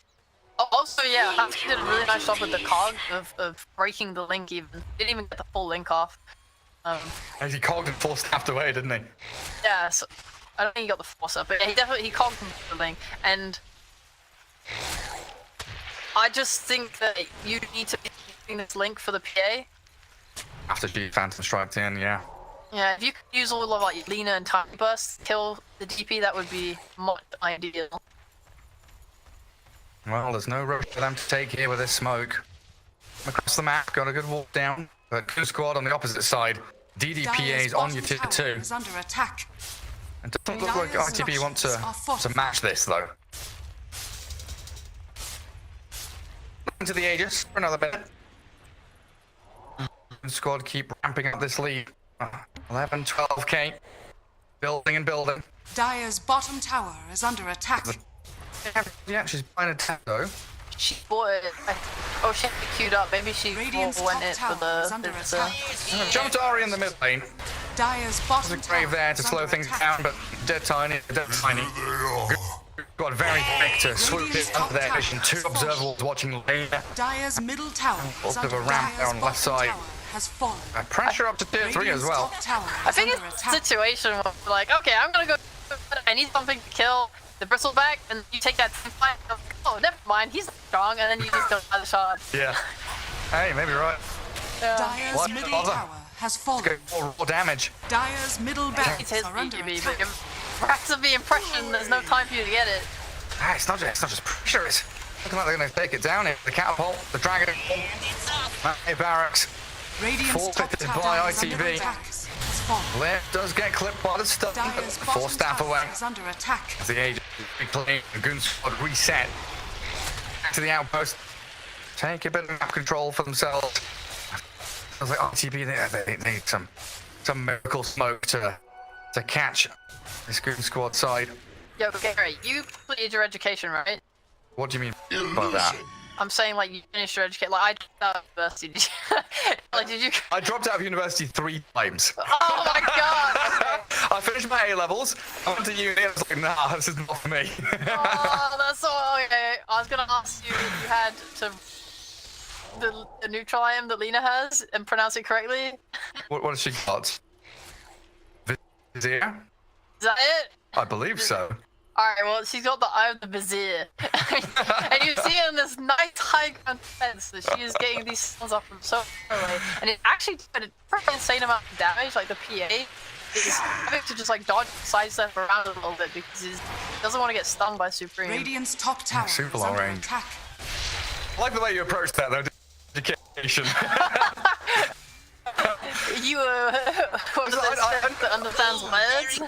Oh, also, yeah, Husky did a really nice job with the cog of breaking the link even. Didn't even get the full link off. As he cogged and forced tapped away, didn't he? Yeah, so I don't think he got the force up, but he definitely cogged the link. And I just think that you need to be using this link for the PA. After G Phantom striked in, yeah. Yeah, if you could use all of like Lina and Tiny Burst to kill the DP, that would be much ideal. Well, there's no road for them to take here with this smoke. Across the map, got a good walk down. But Goon Squad on the opposite side. DDPA's on your tier 2. Is under attack. And doesn't look like ITB want to match this though. Into the Aegis for another bit. Goon Squad keep ramping up this lead. 11, 12k. Building and building. Dire's bottom tower is under attack. Yeah, she's buying a tap though. She bought it. Oh, she had it queued up. Maybe she Radiant's went top it for tower is the. under It's, attack. Jumped Ari in the mid lane. Dire's bottom There's a tower grave there to is slow under things attack. down, but dead tiny. Got very quick to swoop it under their vision. 2 observables watching lane. Dire's middle tower is Bit of under a ramp there on the left side. tower has fallen. Pressure up to tier 3 as Radiant's well. top tower I is think under it's a attack. situation where like, okay, I'm gonna go. I need something to kill the bristleback, and you take that team fight. And oh, never mind, he's strong, and then you just don't have the shot. Yeah. Hey, maybe right. Dire's What? middle Bother. tower has Let's fallen. go more raw damage. Dire's middle It's barracks his are under BGB, but attack. you're racks of the impression. There's no time for you to get it. Ah, it's not just pressure. It's looking like they're going to take it down here. The catapult, the dragon, Hey, barracks. Radiant's top Forfeited tower by is under ITV. attack. Has fallen. Blair does get clipped by the stun. Dire's 4 bottom staff tower away. is under attack. As the agent reclaimed, the Goon Squad reset. Back to the outpost. Take a bit of map control for themselves. I was like, ITB, they need some miracle smoke to catch this Goon Squad side. Yo, Gary, you completed your education, right? What do you mean by that? I'm saying like you finished your education. Like I dropped out of university. Did you? Like did you? I dropped out of university 3 times. Oh my god! Okay. I finished my A levels. I went to uni. I was like, nah, this is not for me. Oh, that's so okay. I was gonna ask you if you had to the neutral item that Lena has and pronounce it correctly. What has she got? Vizier? Is that it? I believe so. Alright, well, she's got the Eye of the Vizier. And you see in this nice high ground defense that she is getting these stuns off from so far away. And it actually did a pretty insane amount of damage, like the PA is having to just like dodge sidestep around a little bit because he doesn't want to get stung by Supreme. Radiant's top tower super is long under range. attack. I like the way you approach that though. Education. You what is it, that understands words?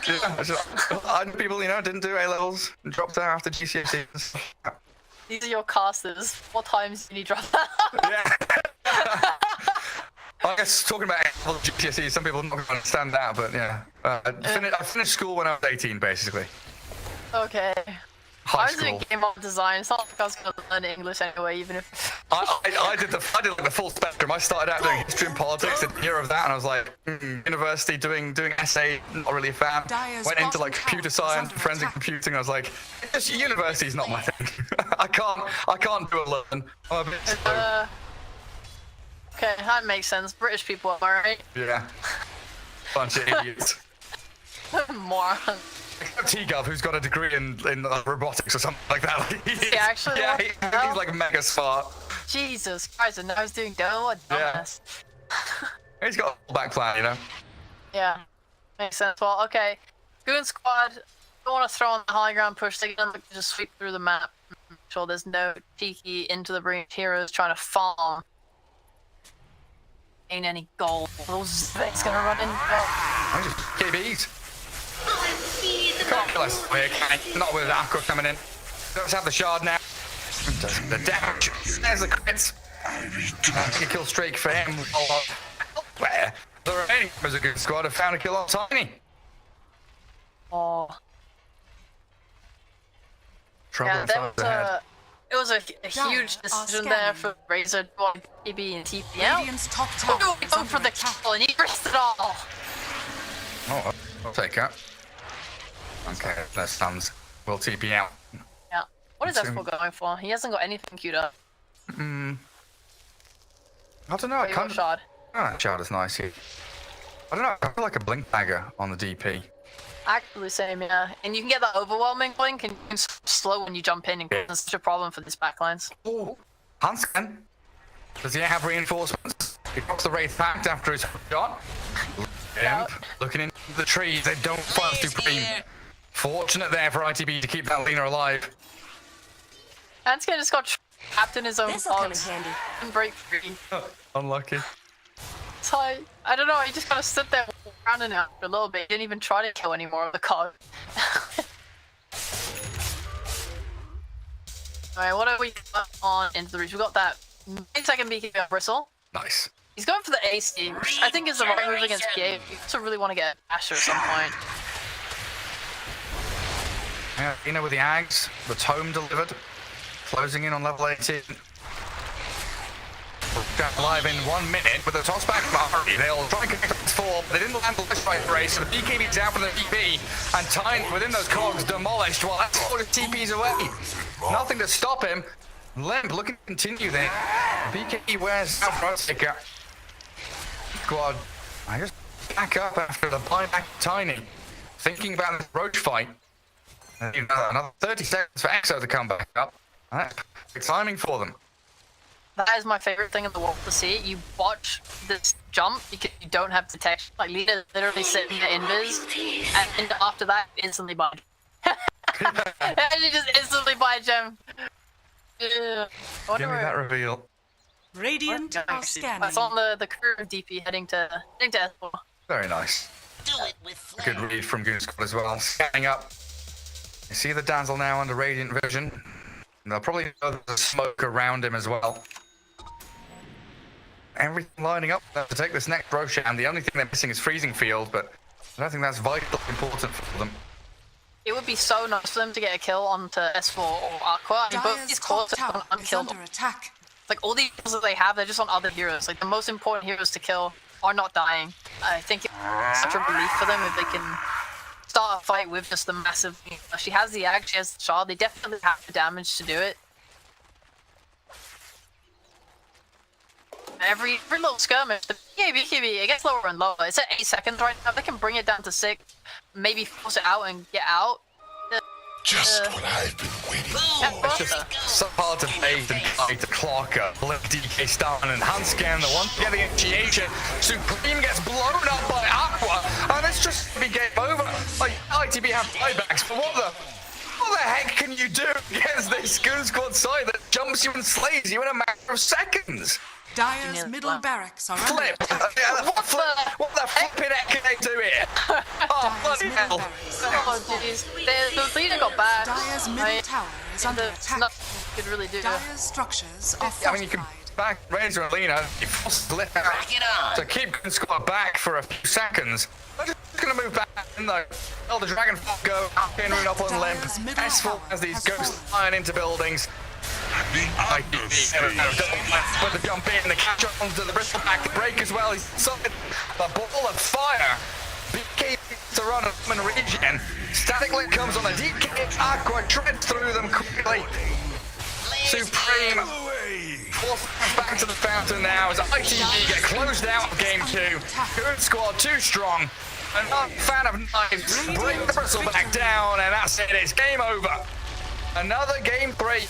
I know people, didn't do A levels and dropped out after GCSE and stuff. These are your casters. What times do you drop that? Yeah. I guess talking about A level GCSE, some people are not going to understand that, but yeah. I finished school when I was 18, basically. Okay. High I was doing school. game art design. It's not like I was going to learn English anyway, even if. I did like the full spectrum. I started out doing history and politics, didn't hear of that, and I was like, university doing essay, not really a fan. Dire's Went into bottom like computer tower is science, under forensic attack. computing. I was like, university's not my thing. I can't do a learn. I'm a bit slow. Okay, that makes sense. British people, am I right? Yeah. Bunch of idiots. Moron. T-Gov, who's got a degree in robotics or something like that. he actually? Yeah, What the hell? he's like mega smart. Jesus Christ, and I was doing dough. What Yeah. dumbass. He's got a back plan, Yeah, makes sense. Well, okay. Goon Squad, don't want to throw on the high ground push. They can just sweep through the map. Make sure there's no cheeky into the brain heroes trying to farm. Ain't any gold. Those things gonna run in. Oh. KBs. Can't kill us here, can he? Not with Aqua coming in. Let's have the shard now. Does the damage. There's the crits. That's a kill streak for him. Where the remaining members of Goon Squad have found a kill on Tiny. Oh. Trouble Yeah, and that times was ahead. it was a huge decision there for Razor on TB and TP out. Radiant's top tower Oh, is go under for the attack. kill and he risked it all. Oh, I'll take that. Okay, there's stuns. We'll TP out. Yeah. What is Let's F4 going for? He hasn't got anything queued up. I don't know. I Wait, what can't. shot? Oh, that shard is nice here. I don't know. I feel like a blink dagger on the DP. Actually, same, yeah. And you can get that overwhelming blink, and you can slow when you jump in, and it's such a problem for these backlines. Oh, Hansken. Does he have reinforcements? He drops the Wraith Pact after his shot. Imp, looking into the trees, they don't find Supreme. Fortunate there for ITB to keep that Lena alive. Hansken just got trapped in his own This'll come in box handy. and break free. Unlucky. So I don't know, he just kind of stood there around and out for a little bit. He didn't even try to kill any more of the cog. Alright, what have we got on into the reach? We got that 9-second BKB on Bristle. Nice. He's going for the AC, which I think is the right move against PA. You also really want to get Asher at some point. Yeah, Lena with the Ags, the Tome delivered. Closing in on level 18. Live in 1 minute with a toss back from Ari. They'll try and connect to 4, but they didn't land the left right race. So the BKB's down from the DP, and Tyne within those cogs demolished while that's all the TP's away. Nothing to stop him. Limp looking to continue there. BKB wears out front sticker. Squad, I just back up after the buyback of Tiny. Thinking about the Roach fight. Another 30 seconds for EXO to come back up. That's perfect timing for them. That is my favorite thing in the world to see. You watch this jump because you don't have detection. Like, Lita literally sitting there invis, and after that, instantly buy. And she just instantly buy a gem. Yeah. Give me that reveal. Radiant are scanning. It's on the crew of DP heading to S4. Very nice. Do it with flair. Good read from Goon Squad as well. Scanning up. You see the Dazzle now under Radiant Vision. And they'll probably know there's smoke around him as well. Everything lining up to take this next Roshan. The only thing they're missing is Freezing Field, but I don't think that's vitally important for them. It would be so nice for them to get a kill onto S4 or Aqua. I mean, both Dyer's these top cores are tower is unkilled. under attack. Like, all the kills that they have, they're just on other heroes. Like, the most important heroes to kill are not dying. I think it's such a relief for them if they can start a fight with just the massive... She has the Ag, she has the Shard. They definitely have the damage to do it. Every little skirmish, the BKB, it gets lower and lower. It's at 8 seconds right now. They can bring it down to 6, maybe force it out and get out. Just what I've been waiting for. It's just so hard to bait and try to clock a Blink DK Stun and Hanscan, the one getting initiation. Supreme gets blown up by Aqua, and it's just be game over. Like, ITB have buybacks, but what the heck can you do against this Goon Squad side that jumps you and slays you in a matter of seconds? Dyer's middle barracks are under Flip! attack. What the flipping heck can they do here? Oh, Dyer's bloody middle hell! barracks. Oh jeez, the leader got bad. Dyer's middle tower is under There's attack. nothing you could really do. Dyer's structures are I mean, you can fortified. back Razor and Lena. You force the left Rock it on. to keep Goon Squad back for a few seconds. They're just gonna move back in though. Elder Dragon go up in and up on limb. Dyer's middle S4 tower as these has ghosts fallen. flying into buildings. The With the jump in, the catch up onto the Bristol back, the break as well. He's solid. The ball of fire. BK to run and regen. Static Link comes on the DK. Aqua treads through them quickly. Supreme forced back to the fountain now as ITV get closed out of game 2. Goon Squad too strong. Another fan of knives. Bring the Bristle back down, and that's it. It's game over. Another game 3.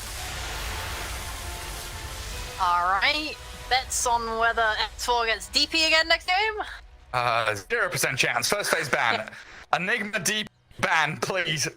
Alright, bets on whether X4 gets DP again next game? 0% chance. First phase ban. Nigma deep ban, please.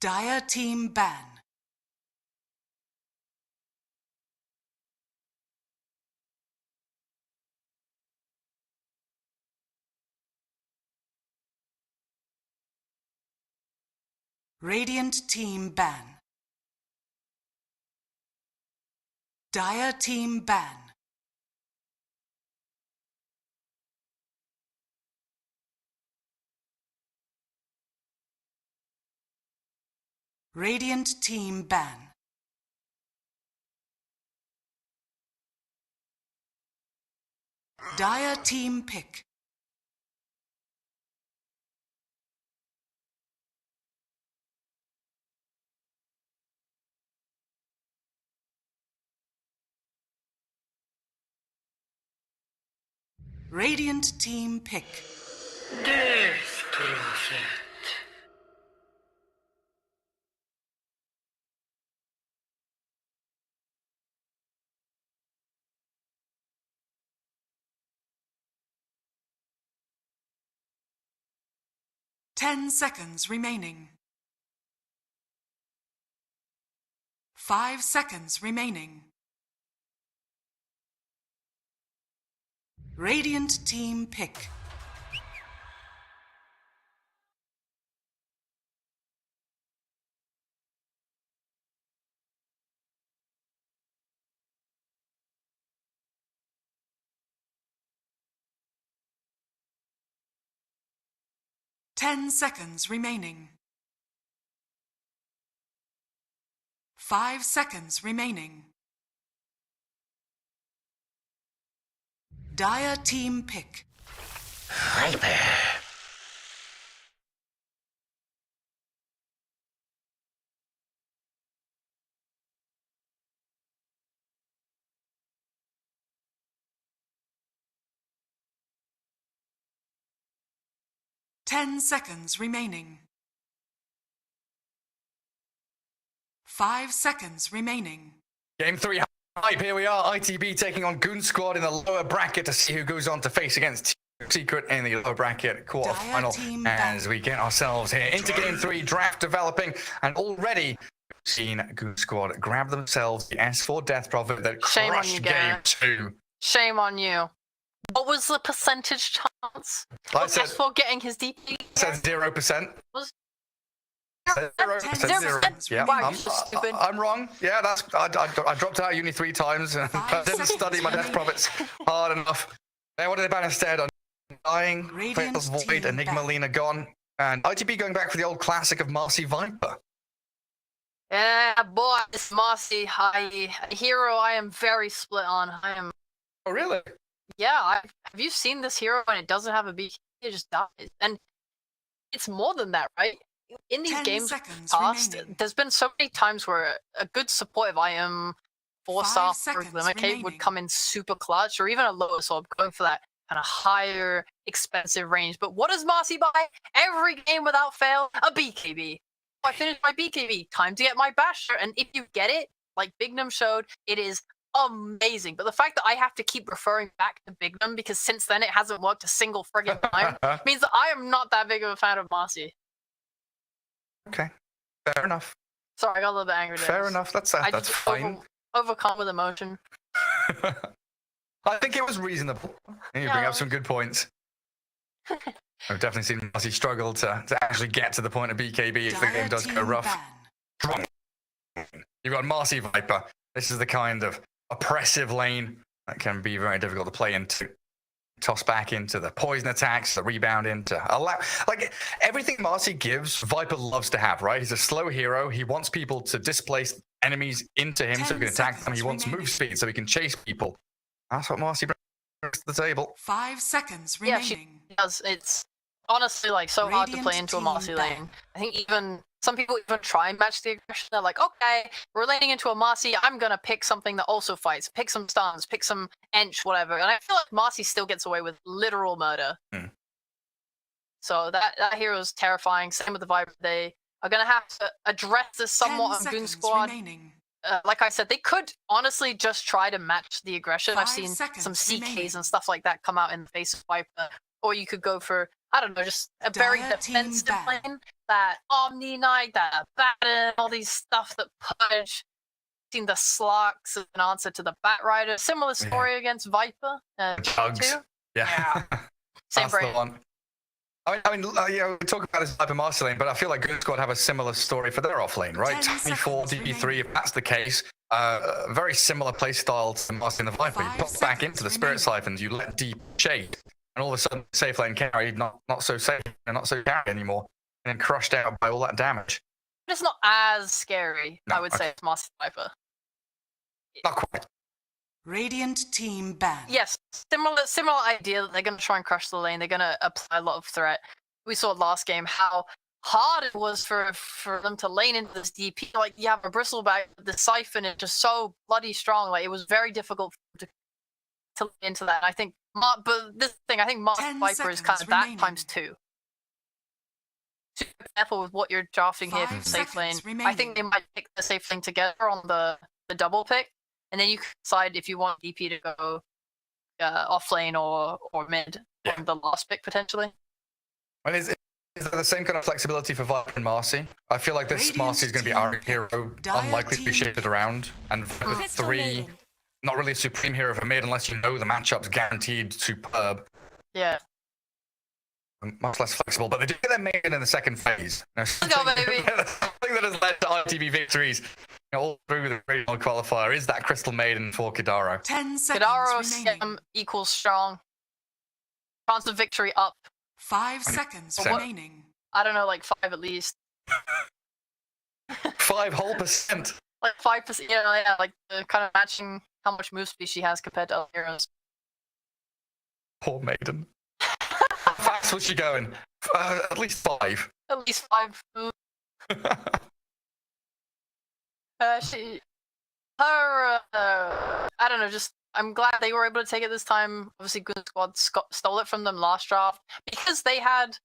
Dire team ban. Radiant team ban. Dire team ban. Radiant team ban. Dire team pick. Radiant team pick. Death Prophet. 10 seconds remaining. 5 seconds remaining. Radiant team pick. Ten seconds remaining. 5 seconds remaining. Dire team pick. Viper. 10 seconds remaining. 5 seconds remaining. Game 3 hype, here we are. ITB taking on Goon Squad in the lower bracket to see who goes on to face against Secret in the lower bracket quarterfinal. As we get ourselves here into Game 3, draft developing, and already seen Goon Squad grab themselves the S4 Death Prophet that Shame on crushed you, Game Garrett. 2. Shame on you. What was the percentage chance I of said, S4 getting his DP? said 0%. Was- 0%. 0%? Yeah, Wow, you're so stupid. I'm wrong. Yeah, I dropped out of uni 3 times. And I didn't study my Death Prophets hard enough. What did they ban instead? Dying, Fatal Void, Enigma Lena gone, and ITB going back for the old classic of Marcy Viper. Yeah, boy, this Marcy, a hero I am very split on. Oh, really? Yeah, have you seen this hero when it doesn't have a BK? It just dies. And it's more than that, right? In these 10 games seconds past, remaining. there's been so many times where a good support, if I am 4-star 5 or seconds Limit remaining. would come in super clutch, or even a lower sword going for that kind of higher expensive range. But what does Marcy buy? Every game without fail, a BKB. I finished my BKB, time to get my Basher, and if you get it, like Bignum showed, it is amazing. But the fact that I have to keep referring back to Bignum because since then it hasn't worked a single friggin' time means that I am not that big of a fan of Marcy. Okay, fair enough. Sorry, I got a little bit angry there. Fair enough. That's fine. Overcome with emotion. I think it was reasonable. And you bring up some good points. I've definitely seen Marcy struggle to actually get to the point of BKB if the game does go rough. Ban. You've got Marcy Viper. This is the kind of oppressive lane that can be very difficult to play into. Toss back into the poison attacks, the rebound into like everything Marcy gives, Viper loves to have, right? He's a slow hero. He wants people to displace enemies into him so he can attack them. He wants move speed so he can chase people. That's what Marcy brings to the table. 5 seconds Yeah, remaining. she does. It's honestly like so hard to play Radiant into a team Marcy ban. lane. I think even some people even try and match the aggression. They're like, okay, we're laning into a Marcy. I'm gonna pick something that also fights. Pick some stuns. Pick some ench, whatever. And I feel like Marcy still gets away with literal murder. So that hero is terrifying. Same with the Viper. They are gonna have to address this 10 somewhat on Goon seconds Squad. remaining. Like I said, they could honestly just try to match the aggression. I've 5 seen seconds some CKs remaining. and stuff like that come out in the face of Viper. Or you could go for I don't know, just a very Dire team defensive ban. lane. That Omni Knight, that Batten, all these stuff that Purge. Seen the Slocks as an answer to the Bat Rider. Similar story against Viper. Chugs. Too. Yeah. Same That's the brain. one. We talk about this type of master lane, but I feel like Goon Squad have a similar story for their off lane, right? 10 24 seconds DP3, remaining. if that's the case, very similar playstyle to Master in the Viper. You 5 pop back seconds into the Spirit remaining. Siphons, you let deep shade, and all of a sudden, safe lane carry, not so safe, and not so carry anymore, and then crushed out by all that damage. But it's not as scary, No, I would say, as Master Viper. Not quite. Radiant team ban. Yes, similar idea that they're going to try and crush the lane. They're going to apply a lot of threat. We saw last game how hard it was for them to lane into this DP. Like, you have a bristleback, the Siphon is just so bloody strong. Like, it was very difficult for them to lane into that. And I think, but this thing, I think Master 10 Viper is kind seconds of that remaining. times 2. So be careful with what you're drafting here 5 from safe lane. seconds I think they might pick the safe lane together on the double pick, and then you can decide if you want DP to go off lane or mid on the last pick potentially. And is there the same kind of flexibility for Viper and Marcy? I feel like this Radiant Marcy is going to be our hero, Dire unlikely to be team shifted around, and Viper Crystal 3, Maiden. not really a supreme hero for mid unless you know the matchup's guaranteed superb. Yeah. Much less flexible, but they do get their main in the second phase. Let's go, baby. Something that has led to ITV victories all through the regional qualifier is that Crystal Maiden for Kidaro. 10 seconds Kidaro remaining. Scam equals strong. Chance of victory up. 5 seconds What- remaining. I don't know, like 5 at least. 5% Like 5%, yeah, like kind of matching how much move speed she has compared to other heroes. Poor Maiden. How fast was she going? At least 5. At least 5 moves. I don't know, just, I'm glad they were able to take it this time. Obviously, Goon Squad stole it from them last draft because they had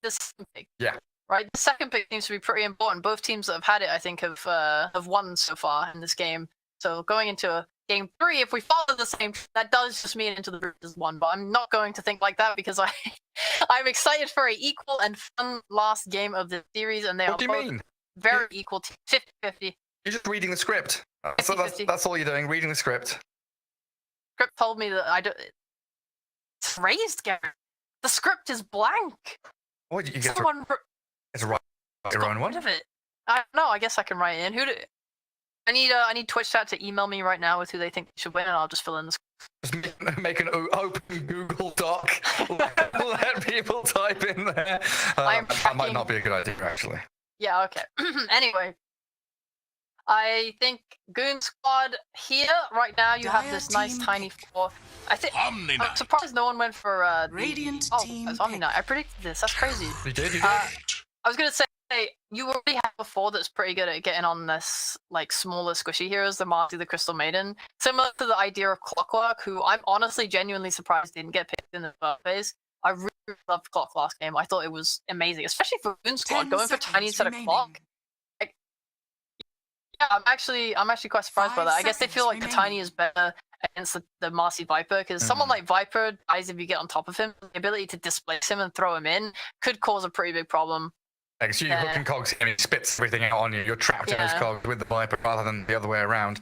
the second pick. Yeah. Right? The second pick seems to be pretty important. Both teams that have had it, I think, have won so far in this game. So going into game 3, if we follow the same, that does just mean Into the Breach is won. But I'm not going to think like that because I'm excited for a equal and fun last game of the series, and they What are do you both mean? very equal. 50-50. You're just reading the script. So 50-50. that's all you're doing, reading the script. Script told me that I don't. It's raised, Gary. The script is blank. What you get to, Someone it's write your own got one? rid of it. I don't know. I guess I can write in. I need Twitch chat to email me right now with who they think should win, and I'll just fill in the script. Just make an open Google Doc. Let people type in there. I'm That might tracking- not be a good idea, actually. Yeah. Okay. Anyway, I think Goon Squad here right now. You have Dire this nice team tiny pick. 4. I think. Omni I'm Knight. surprised no one went for Radiant Oh, team it's Omni pick. Knight. I predicted this. That's crazy. You did? You did? I was gonna say you already have a 4 that's pretty good at getting on this like smaller squishy heroes, the Marty, the Crystal Maiden. Similar to the idea of Clockwork, who I'm honestly genuinely surprised didn't get picked in the first phase. I really loved Clock last game. I thought it was amazing, especially for Goon Squad 10 going for Tiny seconds instead of remaining. Clock. Like, yeah, I'm actually quite surprised by 5 that. I guess they feel like seconds the Tiny remaining. is better against the Marcy Viper because someone like Viper dies if you get on top of him. The ability to displace him and throw him in could cause a pretty big problem. Like, so you're hooking cogs and he spits everything out on you. You're trapped in those Yeah. cogs with the Viper rather than the other way around.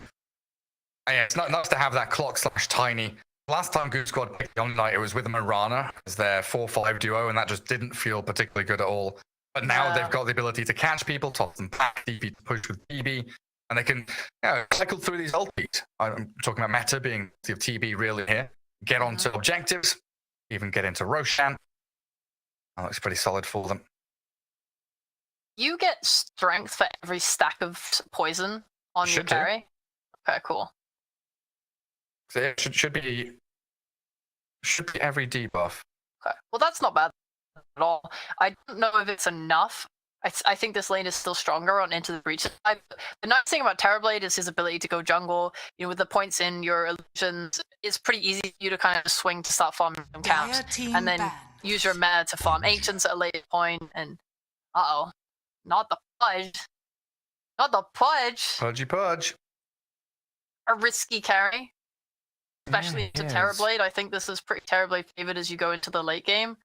And yeah, it's nice to have that Clock/Tiny. Last time Goon Squad picked Young Knight, it was with Marana as their 4-5 duo, and that just didn't feel particularly good at all. But now Yeah. they've got the ability to catch people, toss them back, DP push with TB, and they can cycle through these ultis. I'm talking about meta being the TB really here. Get onto objectives, even get into Roshan. That looks pretty solid for them. You get strength for every stack of poison on your Should do. carry. Okay, cool. So it should be every debuff. Okay, well that's not bad at all. I don't know if it's enough. I think this lane is still stronger on Into the Breach side. The nice thing about Terrorblade is his ability to go jungle. With the points in your illusions, it's pretty easy for you to kind of swing to start farming some camps, Dire team and then ban. use your mana to farm ancients at a later point. And not the pudge, not the pudge. Pudgy Pudge. A risky carry, especially Yeah, into he is. Terrorblade. I think this is pretty Terrorblade favored as you go into the late game.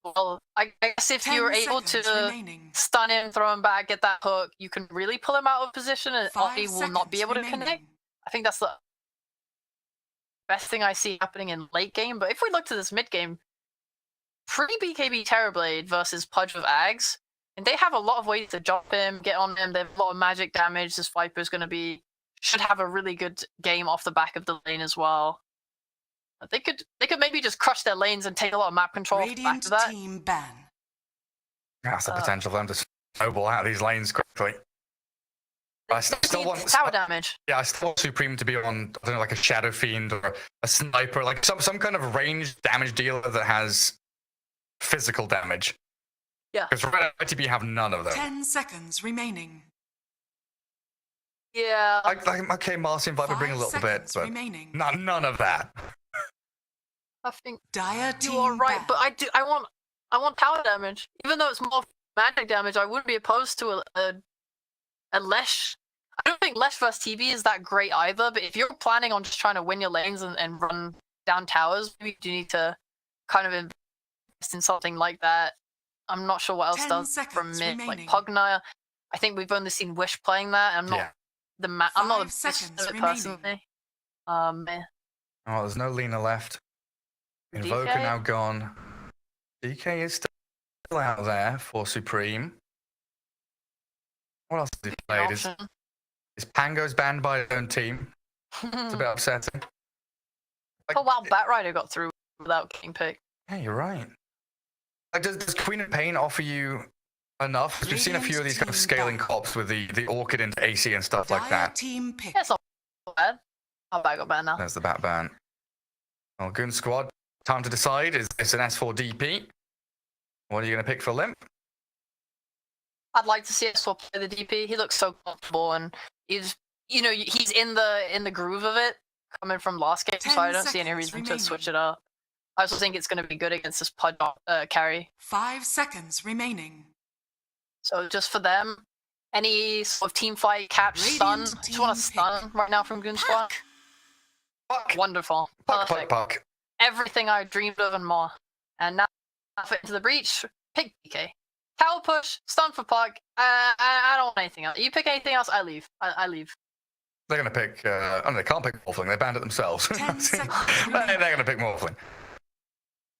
well, I guess if you're 10 able seconds to remaining. stun him, throw him back, get that hook, you can really pull him out of position, and 5 Ollie will not be able seconds to connect. remaining. I think that's the best thing I see happening in late game. But if we look to this mid game, pre-BKB Terrorblade versus Pudge with Ags, and they have a lot of ways to jump him, get on him. They have a lot of magic damage. This Viper's going to should have a really good game off the back of the lane as well. They could maybe just crush their lanes and take a lot of map control off the back Radiant of that. team ban. That's the potential for them to snowball out of these lanes quickly. I still want tower damage. Yeah, I still want Supreme to be on, I don't know, like a Shadow Fiend or a Sniper, like some kind of ranged damage dealer that has physical damage. Yeah. Because Red ITB have none of them. 10 seconds remaining. Yeah. Okay, Martian Viper bring a 5 little bit, seconds but remaining. none of that. I think Dire you team are right, ban. but I want tower damage. Even though it's more magic damage, I wouldn't be opposed to a Lesh. I don't think Lesh vs TB is that great either, but if you're planning on just trying to win your lanes and run down towers, maybe you do need to kind of invest in something like that. I'm not sure what else 10 does seconds from mid, remaining. like Pugna. I think we've only seen Wish playing that. I'm not Yeah. I'm not 5 a seconds of it remaining. personally. Oh, there's no Lina left. Invoker DK? now gone. DK is still out there for Supreme. What else has he played? Is Pango's banned by his own team? It's a bit upsetting. Like, Oh wow, Batrider got through without getting picked. yeah, you're right. Like, does Queen of Pain offer you enough? 'Cause we've seen a few of these kind of Radiant scaling team cops with the Orchid into AC and stuff like Dire that. team pick. Yeah, it's not bad. I'll back up bad now. There's the bat ban. Well, Goon Squad, time to decide. Is this an S4 DP? What are you going to pick for Limp? I'd like to see us swap play the DP. He looks so comfortable, and he's in the groove of it coming from last game, so I don't see any 10 reason seconds to switch it up. I also think it's going to be good against this Pud carry. 5 seconds remaining. So just for them, any sort of team fight, catch, stun. Radiant Just want team to stun right now from Goon Squad. Puck, Wonderful, puck, perfect. puck. Everything I dreamed of and more. And now, into the breach. Pick DK. Tower push, stun for Puck. I don't want anything else. You pick anything else, I leave. I leave. They're going to pick... oh, they can't pick Morphling. They banned it themselves. 10 seconds They're remaining. going to pick Morphling.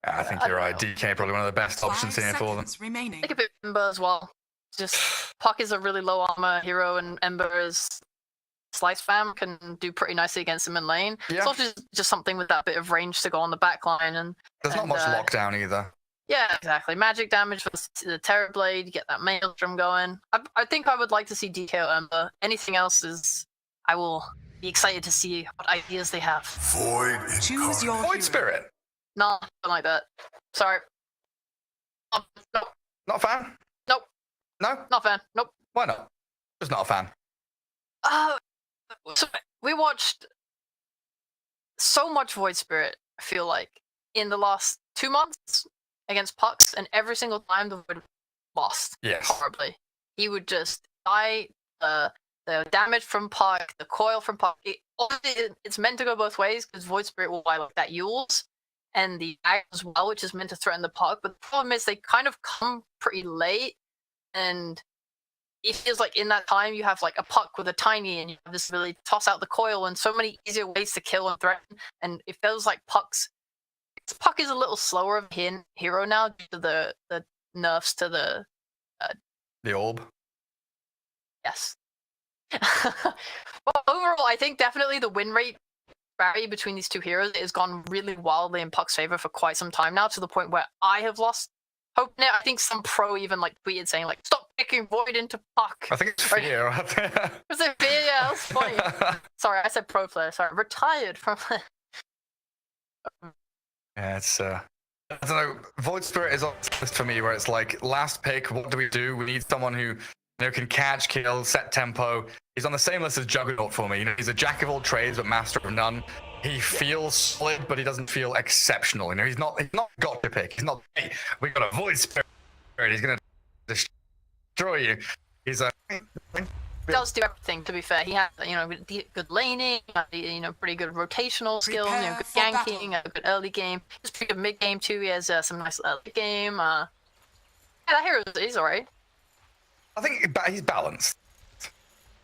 Yeah, I think I you're don't right. know. DK probably one of the best 5 options here for them. seconds remaining. They could pick Ember as well. Just Puck is a really low armor hero, and Ember is Slice Fam can do pretty nicely against him in lane. Yeah. It's also just something with that bit of range to go on the back line, and There's not and, much lockdown either. yeah, exactly. Magic damage for the Terrorblade, get that Maelstrom going. I think I would like to see DK or Ember. Anything else is, I will be excited to see what ideas they have. Void Choose your Void hero. Spirit. No, nothing like that. Sorry. No, Not a fan? Nope. No? not a fan. Nope. Why not? Just not a fan. So we watched so much Void Spirit, I feel like, in the last 2 months against Pucks, and every single time the Void lost Yes. horribly. He would just die. The damage from Puck, the coil from Puck. It's meant to go both ways, because Void Spirit will buy like that Yules and the Ag as well, which is meant to threaten the Puck. But the problem is they kind of come pretty late, and it feels like in that time you have like a Puck with a tiny, and you have this ability to toss out the coil, and so many easier ways to kill and threaten. And it feels like Puck is a little slower of a hero now due to the nerfs to The orb. yes. Well, overall, I think definitely the win rate vary between these two heroes has gone really wildly in Puck's favor for quite some time now, to the point where I have lost hope in it. I think some pro even like tweeted saying like, "Stop picking Void into Puck." I think it's Right. fear out there. Was it fear? Yeah, that was funny. Sorry, I said pro player. Sorry, retired from. Yeah, it's I don't know. Void Spirit is on this list for me, where it's like last pick. What do? We need someone who can catch, kill, set tempo. He's on the same list as Juggernaut for me. He's a jack of all trades but master of none. He feels solid, but he doesn't feel exceptional. He's not got to pick. He's not. Hey, we got a Void Spirit. He's gonna destroy you. He's a. does do everything. To be fair, he has good laning, pretty good rotational skills, good ganking, a good early game. He's pretty good mid game too. He has some nice early game. Yeah, that hero is alright. I think he's balanced.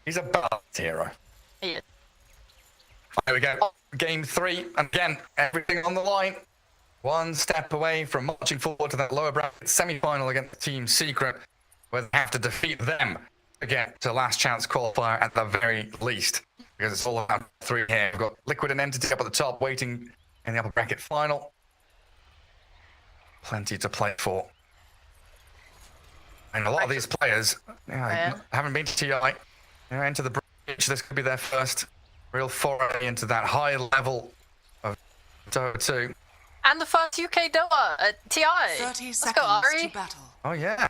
He's a balanced hero. He is. There we go. Game 3, and again, everything on the line. One step away from marching forward to that lower bracket semi-final against Team Secret, where they have to defeat them to get to last chance qualifier at the very least. Because it's all about 3 here. We've got Liquid and Entity up at the top, waiting in the upper bracket final. Plenty to play for. And a lot of these players haven't been to TI. Into the bridge. This could be their first real foray into that high level of Dota 2. And the first UK Dota at TI. 30 Let's seconds go, Ari. to battle. Oh yeah.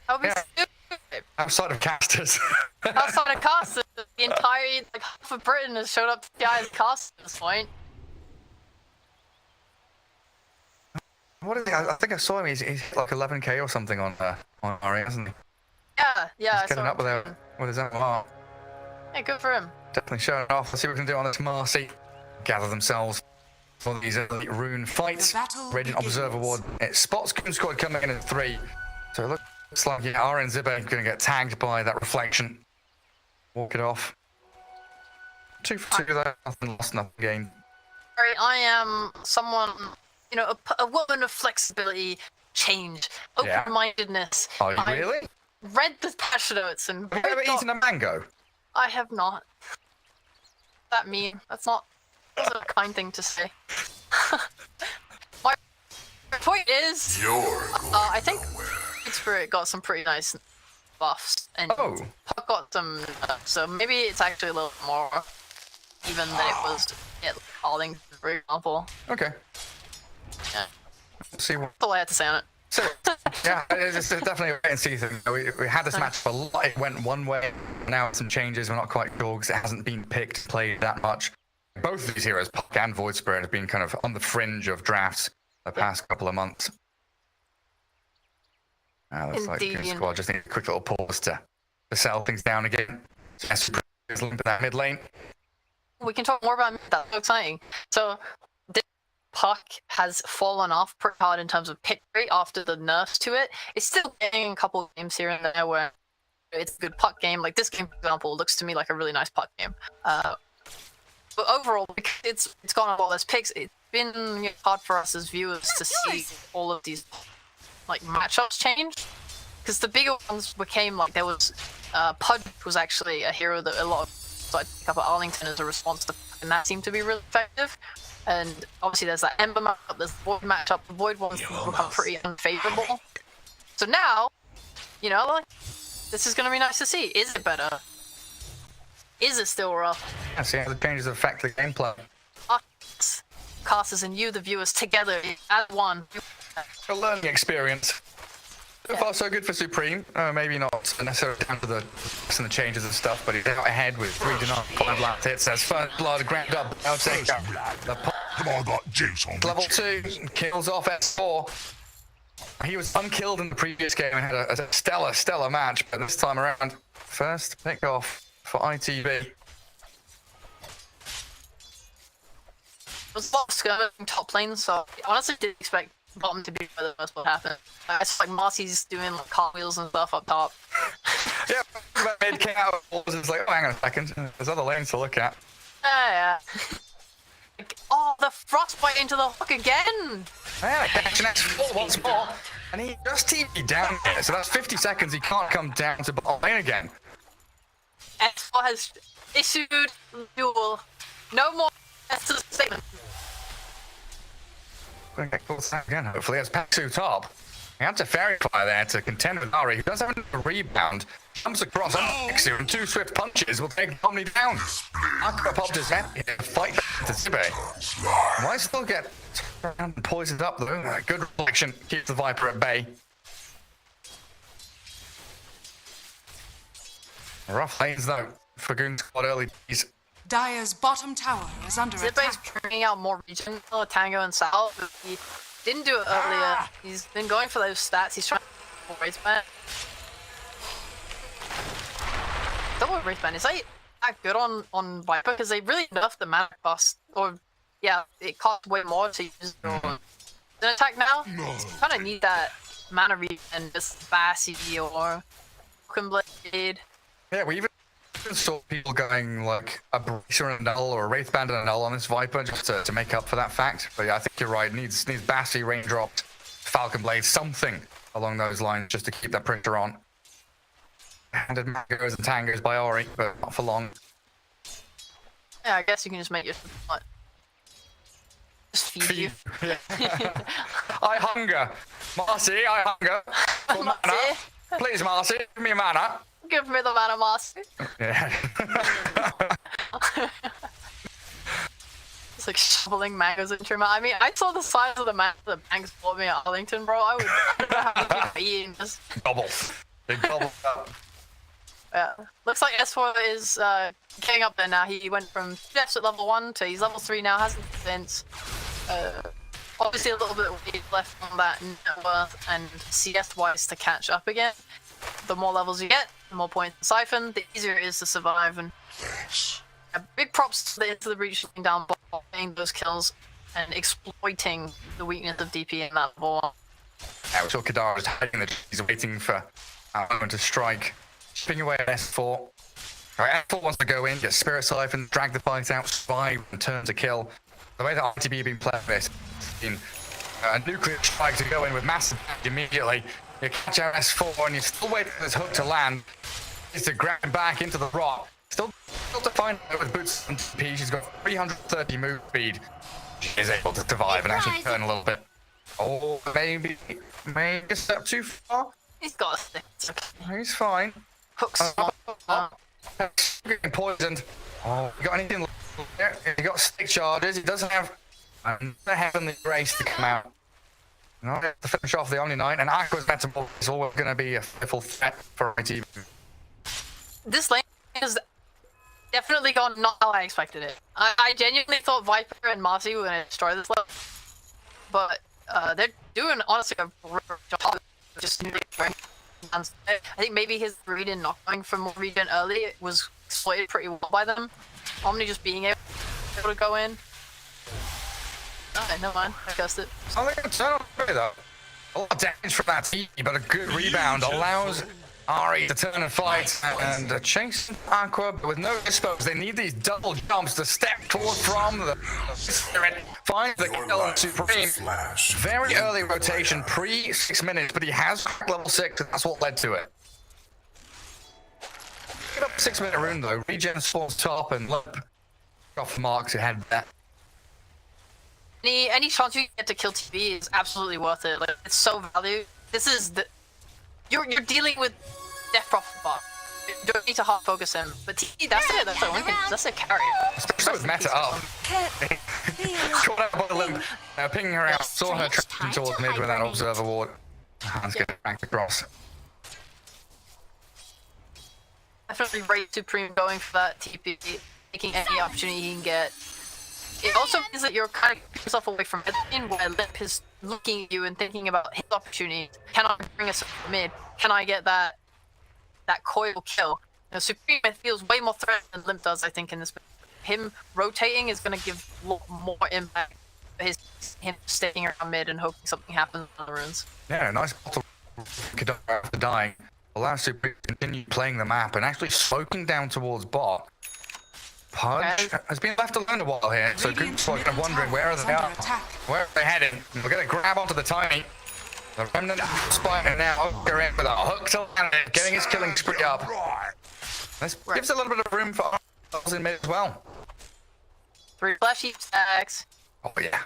That'll be stupid. Outside of casters. Outside of casters, the entire half of Britain has showed up to TI as casters at this point. What is he? I think I saw him. He's like 11k or something on Ari, hasn't he? Yeah. He's getting up with his own arm. Yeah, good for him. Definitely showing it off. Let's see what we can do on this Marcy. Gather themselves for these early rune fights. Radiant Observer Ward. It spots Goon Squad coming in at 3. So it looks like RN Zibbe going to get tagged by that reflection. Walk it off. 2 for 2 there. Nothing lost, nothing gained. I am someone, a woman of flexibility, change, open-mindedness. Oh, really? Read the patch notes and... Have you ever eaten a mango? I have not. That mean? That's not a kind thing to say. My point is, I think Spirit got some pretty nice buffs, and Puck got some, so maybe it's actually a little more even than it was at Arlington, for example. Okay. Yeah. We'll see what... That's all I had to say on it. So, yeah, it's definitely a wait and see thing. We had this match for a lot. It went one way. Now some changes. We're not quite sure because it hasn't been played that much. Both of these heroes, Puck and Void Spirit, have been kind of on the fringe of drafts the past couple of months. Looks like Goon Squad just need a quick little pause to settle things down again. Is linked to that mid lane. We can talk more about that. That's so exciting. So, this Puck has fallen off pretty hard in terms of pick rate after the nerfs to it. It's still getting a couple of games here and there where it's a good Puck game. Like this game, for example, looks to me like a really nice Puck game. But overall, it's gone a lot less picks. It's been hard for us as viewers to see all of these matchups change. Because the bigger ones became there was Pudge was actually a hero that a lot of started to pick up at Arlington as a response to, and that seemed to be really effective. And obviously there's that Ember matchup, there's the Void matchup. The Void ones become pretty unfavorable. So now, this is going to be nice to see. Is it better? Is it still rough? Yeah, see how the changes affect the gameplay. Us, casters and you, the viewers, together as one. A learning experience. So far, so good for Supreme. Maybe not necessarily down to the changes and stuff, but he's out ahead with 3 denied 5 last hits. That's first blood, ground up. Level 2 kills off S4. He was unkilled in the previous game and had a stellar match, but this time around, first pick off for ITV. It was boss going top lane, so I honestly didn't expect bottom to be where the most will happen. It's like Marcy's doing cartwheels and stuff up top. Yeah, mid came out of balls. It's like, oh, hang on a second. There's other lanes to look at. Yeah. The frostbite into the hook again! Yeah, Action X4 once more. And he just TV'd down here, so that's 50 seconds. He can't come down to bottom lane again. X4 has issued duel. No more statement. Gonna get close again, hopefully. It's Paxu top. He had to Fairy Fire there to contend with Ari, who does have a rebound. Jumps across on Paxu, and 2 swift punches will take Omni down. Aqua popped his head in a fight to Zibbe. Might still get around and poisoned up though. Good reflection keeps the Viper at bay. Rough lanes though for Goon Squad early days. Dire's bottom tower is under Zibbe's attack. bringing out more region, Tango and Sal, but he didn't do it earlier. He's been going for those stats. He's trying to raise back. The with Wraithband, is that good on Viper? Because they really nerfed the mana cost, or yeah, it costs way more to use your attack now. Kind of need that mana read and just Bassy or Broken Blade. Yeah, we even saw people going like a Bracer and a Null or a Wraithband and a Null on this Viper just to make up for that fact. But yeah, I think you're right. Needs Bassy, Raindropped, Falcon Blade, something along those lines just to keep that pressure on. Handed Magos and Tangos by Ori, but not for long. Yeah, I guess you can just make it just feed you. I hunger. Marcy, I hunger. For mana. Please, Marcy, give me mana. Give me the mana, Marcy. Yeah. It's like shoveling mangoes into your mouth. I mean, I saw the size of the mango the banks bought me at Arlington, bro. I would have to eating this. Gobble. Big gobble up. Yeah. Looks like S4 is getting up there now. He went from Jeff's at level 1 to he's level 3 now, hasn't since. Obviously a little bit of weight left on that net worth and CS wise to catch up again. The more levels you get, the more points in Siphon, the easier it is to survive. And big props to the Breach down ball, getting those kills and exploiting the weakness of DP in that level 1. Yeah, we saw Kadara just hiding the trees, waiting for our moment to strike. Chipping away at S4. Right, S4 wants to go in, get Spirit Siphon, drag the fight out, survive, and turn to kill. The way that RTB have been playing this, has been a nuclear strike to go in with massive damage immediately. You catch out S4 and you're still waiting for this hook to land. Is to grab him back into the rock. Still to find out with boots and TP. She's got 330 move speed. She is able to survive and actually turn a little bit. Oh, maybe a step too far. He's got a stick. He's fine. Hooks. Getting poisoned. Oh, you got anything there? He got stick charges. He doesn't have the heavenly grace to come out. No, to finish off the Omni-Knight, and Aqua's Metamorph is always going to be a fearful threat for IT. This lane has definitely gone not how I expected it. I genuinely thought Viper and Marcy were going to destroy this level, but they're doing honestly a great job of just I think maybe his read and not going for more regen early was exploited pretty well by them. Omni just being able to go in. Oh, never mind. I guessed it. I think it's not okay though. A lot of damage from that T, but a good rebound allows Ari to turn and fight and chase Aqua, but with no dispos. They need these double jumps to step towards from the spirit. Find the kill on Supreme. Very early rotation, pre 6 minutes, but he has level 6, and that's what led to it. Get up 6 minute rune though. Regen spawns top and look off the marks ahead there. Any chance you get to kill TB is absolutely worth it. Like, it's so valued. This is the you're dealing with Death Prophet bot. You don't need to hard focus him, but TB, that's it. That's one thing. That's a carry. Especially with meta up. Caught out by the limb. Pinging her out. Saw her traction towards mid with that observer ward. Hands get back across. Definitely rate Supreme going for that TP, taking any opportunity he can get. It also means that you're kind of keeping yourself away from everything where Limp is looking at you and thinking about his opportunities. Can I bring us mid? Can I get that coil kill? You know, Supreme feels way more threat than Limp does, I think, in this. Him rotating is going to give more impact for him sticking around mid and hoping something happens on the runes. Yeah, nice bottle after dying. Allows Supreme to continue playing the map and actually smoking down towards bot. Pudge has been left alone a while here, so Goop's kind of wondering where are they at? Where are they headed? We're going to grab onto the Tiny. The Remnant Spider now over in with a hook to land it, getting his killing spree up. This gives a little bit of room for us in mid as well. 3 flashy stacks. Oh yeah.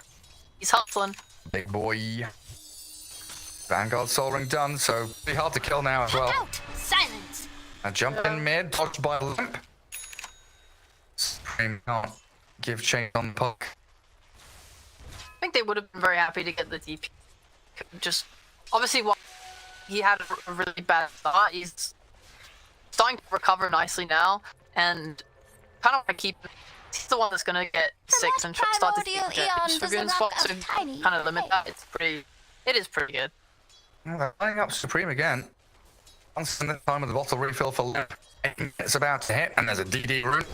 He's hustling. Big boy. Vanguard Soul Ring done, so pretty hard to kill now as well. Silence. A jump in mid, dodged by Limp. Supreme can't give chase on the puck. I think they would have been very happy to get the DP. Just obviously, he had a really bad start. He's starting to recover nicely now, and kind of want to keep. He's the one that's gonna get 6 and start to get for good spot, so kind of limit that. It is pretty good. Well, they're lining up Supreme again. Once in the time with the bottle refill for Limp. It's about to hit, and there's a DD rune.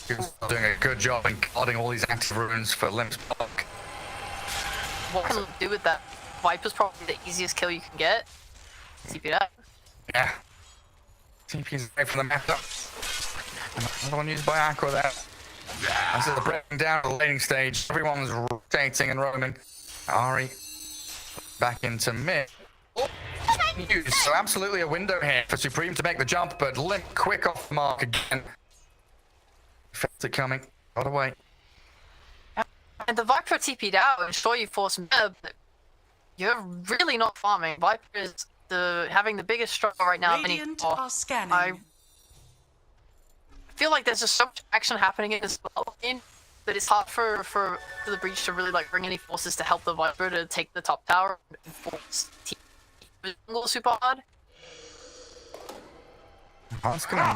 Who's doing a good job in guarding all these active runes for Limp's block. What can Limp do with that? Viper's probably the easiest kill you can get. TP it up. Yeah. TP's away from the map. Another one used by Aqua there. As they're breaking down the laning stage, everyone's rotating and roaming. Ari back into mid. So absolutely a window here for Supreme to make the jump, but Limp quick off the mark again. Felt it coming. Got away. And the Viper TP'd out, and sure you force meta, but you're really not farming. Viper is having the biggest struggle right now. Radiant are scanning. I feel like there's just so much action happening in this lane that it's hard for the Breach to really like bring any forces to help the Viper to take the top tower and force jungle super hard. That's gonna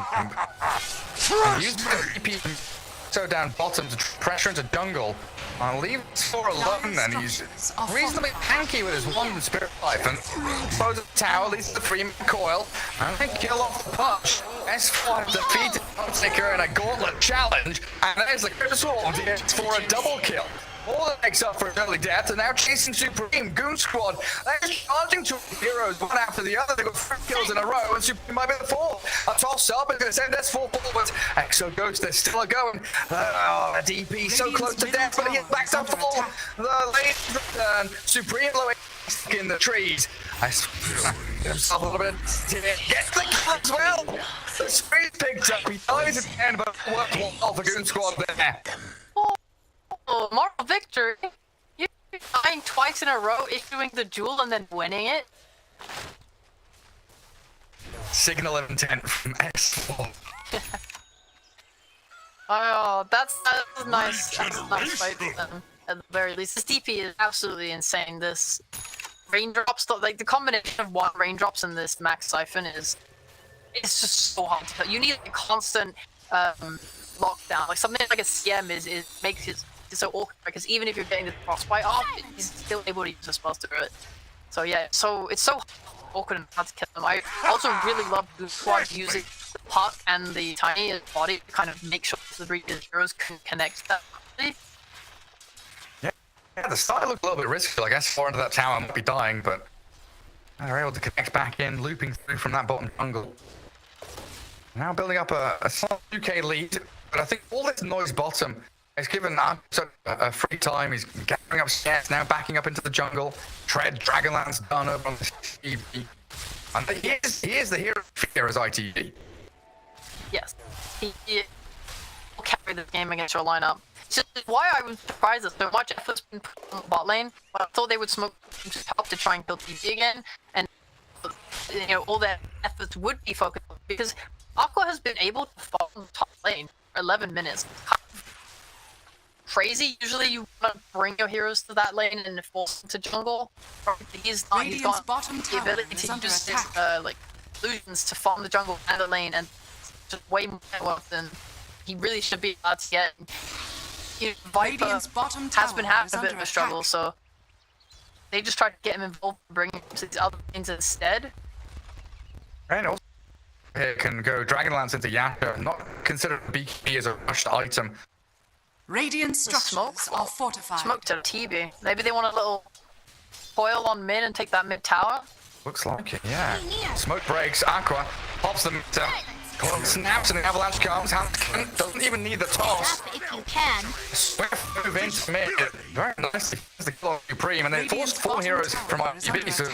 use the TP so down bottom to pressure into jungle. I'll leave S4 alone then. He's reasonably tanky with his one Spirit Siphon. Throws the tower, leads the 3-man coil, and they kill off the push. S4 has defeated Ticker in a gauntlet challenge, and there's the Critical Swarm for a double kill. All that makes up for an early death, and now chasing Supreme. Goon Squad, they're charging two heroes one after the other. They've got 3 kills in a row, and Supreme might be the 4th. A toss-up is going to send S4 forwards. Exo Ghost, they're still a going. Oh, DP so close to death, but he is back to full. The lane return. Supreme low in the trees. I get himself a little bit. Gets the kill as well. The Supreme's picked up. He dies at the end, but it worked well for Goon Squad there. Oh, moral victory! You're dying twice in a row, issuing the jewel and then winning it? Signal of intent from S4. Oh, that's nice. That's a nice fight for them, at the very least. This DP is absolutely insane. This raindrops, like the combination of 1 raindrops and this max siphon it's just so hard to kill. You need a constant lockdown. Like something like a CM makes it so awkward, because even if you're getting the frostbite off, he's still able to use the spells to do it. So yeah, so it's so awkward and hard to kill them. I also really love Blue Squad using the puck and the tiny body to kind of make sure the Breach's heroes can connect that quickly. Yeah, the start looked a little bit risky. Like S4 into that tower might be dying, but they're able to connect back in, looping through from that bottom jungle. Now building up a small 2k lead, but I think all this noise bottom has given a free time. He's gathering up stats, now backing up into the jungle. Tread, Dragonlance done over on the TV. And he is the hero here as ITV. Yes, he will carry the game against your lineup. It's just why I was surprised that so much effort's been put on the bot lane, but I thought they would smoke top to try and kill TD again, and you know all their efforts would be focused on, because Aqua has been able to farm the top lane for 11 minutes. Crazy. Usually you want to bring your heroes to that lane and force them to jungle. He's not. He's got the ability to use his like illusions to farm the jungle and the lane, and just way more work than he really should be allowed to get. You know, Viper has been having a bit of a struggle, so they just tried to get him involved and bring him to these other lanes instead. And also here can go Dragonlance into Yasha, not considered BKB as a rushed item. Radiant structures are fortified. Smoke to TB. Maybe they want a little coil on mid and take that mid tower. Looks like it, yeah. Smoke breaks, Aqua pops them to coil snaps and the avalanche comes. Doesn't even need the toss. If you can. Swift move into mid. Very nicely. The kill off Supreme, and they forced 4 heroes from ITV, so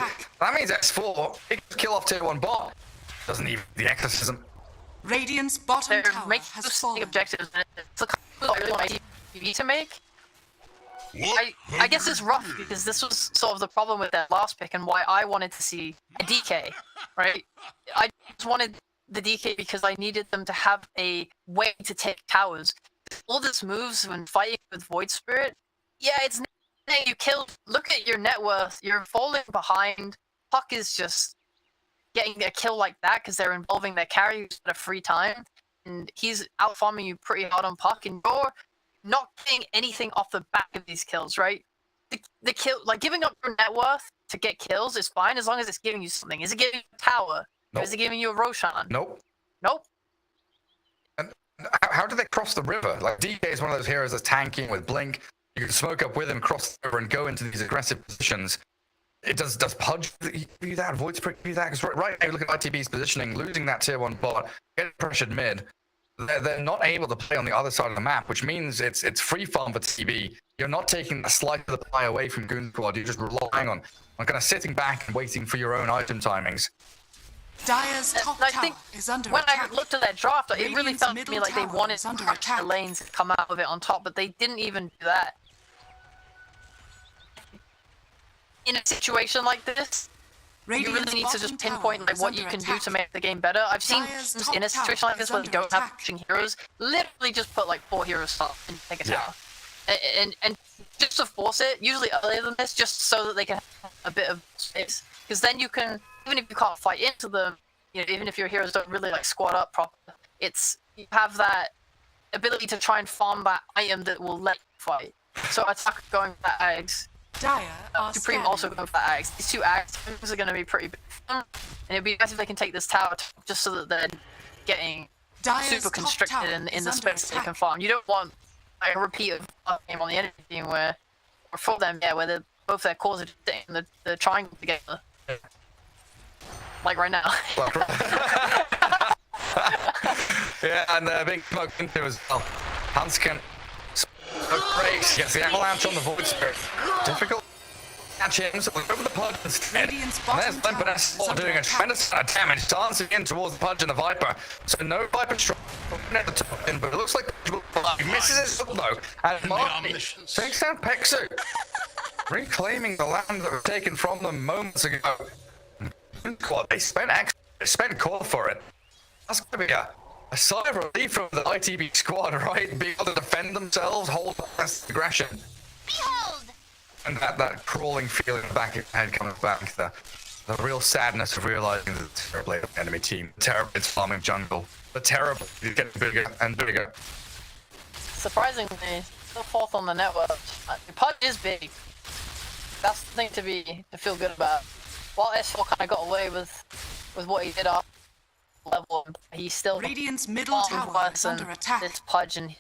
that means S4 kill off tier 1 bot. Doesn't need the exorcism. Radiant's bottom They're tower making has those fallen. objectives, and it's a couple of ITV to make. I guess it's rough because this was sort of the problem with that last pick and why I wanted to see a DK, right? I just wanted the DK because I needed them to have a way to take towers. All this moves when fighting with Void Spirit, yeah, it's you killed. Look at your net worth. You're falling behind. Puck is just getting a kill like that because they're involving their carry at a free time, and he's out farming you pretty hard on Puck, and you're not getting anything off the back of these kills, right? The kill, like giving up your net worth to get kills is fine as long as it's giving you something. Is it giving you a tower? Nope. Or is it giving you a Roshan? Nope. Nope. How do they cross the river? Like, DK is one of those heroes that's tanking with Blink. You can smoke up with him, cross the river, and go into these aggressive positions. It does Pudge give you that? Void Spirit give you that? Because right now, you look at ITB's positioning, losing that tier 1 bot, getting pressured mid. They're not able to play on the other side of the map, which means it's free farm for TB. You're not taking a slice of the pie away from Goon Squad. You're just relying on kind of sitting back and waiting for your own item timings. Dire's top I tower think is under when attack. I looked at that draft, it really Radiant's felt to middle me like they tower wanted is under the attack. lanes to come out of it on top, but they didn't even do that. In a situation like this, you really need to just pinpoint like what you can do to make the game better. I've seen in a situation like this where they don't have pushing heroes, literally just put like 4 heroes up and take a tower. And just to force it, usually earlier than this, just so that they can have a bit of space. Because then you can, even if you can't fight into them, you know, even if your heroes don't really like squat up proper, you have that ability to try and farm that item that will let you fight. So attack going for Ags. Dire are Supreme also going for Ags. These 2 Ags are going to be pretty big for them, and it'd be nice if they can take this tower just so that they're getting super constricted in the space they can farm. You don't want like, a repeat of a game on the enemy team where for them, where both their cores are just sitting the triangle together. Like right now. Yeah, and being smoked into as well. Hanskin. Great. Gets the avalanche on the Void Spirit. Difficult. Catch him, so we over the Pudge instead. And there's Limpiness doing a tremendous amount of damage, dancing in towards the Pudge and the Viper. So no Viper strike at the top end, but it looks like he misses his hook though. And Marty takes down Pexu, reclaiming the land that was taken from them moments ago. What they spent core for it. That's gonna be a sigh of relief from the ITB squad, right? Being able to defend themselves, hold against aggression. Behold! And that crawling feeling in the back of your head coming back, the real sadness of realizing that it's terribly an enemy team. Terrible, it's farming jungle. The terrible is getting bigger and bigger. Surprisingly, still 4th on the network. Pudge is big. That's the thing to feel good about. While S4 kind of got away with what he did up level, he's still Radiant's middle tower is under attack. This Pudge and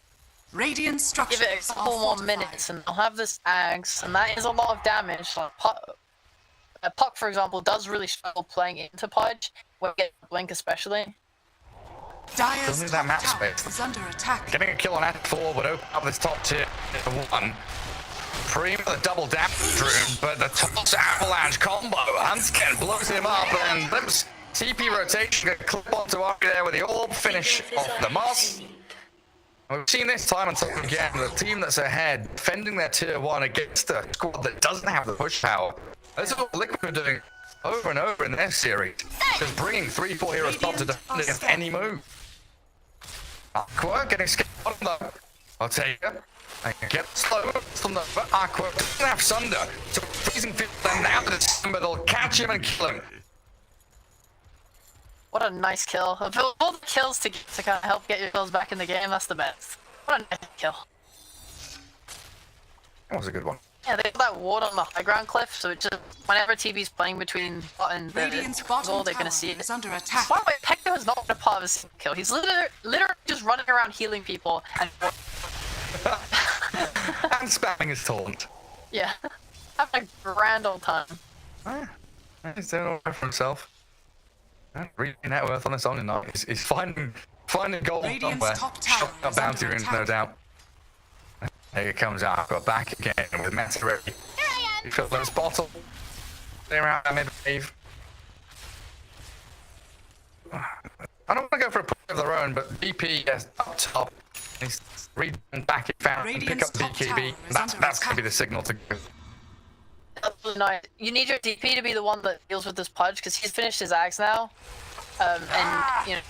Radiant structures give it a couple more minutes and I'll have this Ags, and that is a lot of damage. Like, Puck, for example, does really struggle playing into Pudge, when you get Blink especially. Dire's that top map tower space. is under attack. Getting a kill on F4 would open up this top tier to 1. Preem with a double damage room, but the toss avalanche combo. Hanskin blows him up and Limp's TP rotation gonna clip onto Ari there with the orb finish off the Moss. We've seen this time and time again, the team that's ahead, defending their tier 1 against a squad that doesn't have the push power. This is what Liquid are doing over and over in their series. Just bringing 3-4 heroes top to defend against any move. Aqua getting scared though. I'll take it. I can get slow from the Aqua doesn't have Sunder. So freezing field and now that it's Sunder, they'll catch him and kill him. What a nice kill. Of all the kills to kind of help get your kills back in the game, that's the best. What a nice kill. That was a good one. Yeah, they got that ward on the high ground cliff, so it just, whenever TB's playing between bot and Radiant's the bottom goal, they're tower gonna see it. is under attack. By the way, Pekka has not been a part of a single kill. He's literally just running around healing people and And spamming his taunt. yeah, having a grand old time. He's doing all right for himself. Really net worth on his own tonight. He's finding gold Radiant's somewhere. top tower A is bounty under rings, attack. no doubt. Here it comes out. Got back again with Meta ready. He filled those bottle. They're out mid wave. I don't want to go for a push of their own, but BP is up top. He's read back it found and pick up BKB. That's going to be the signal to go. No, you need your DP to be the one that deals with this Pudge, because he's finished his Ags now. And, you know,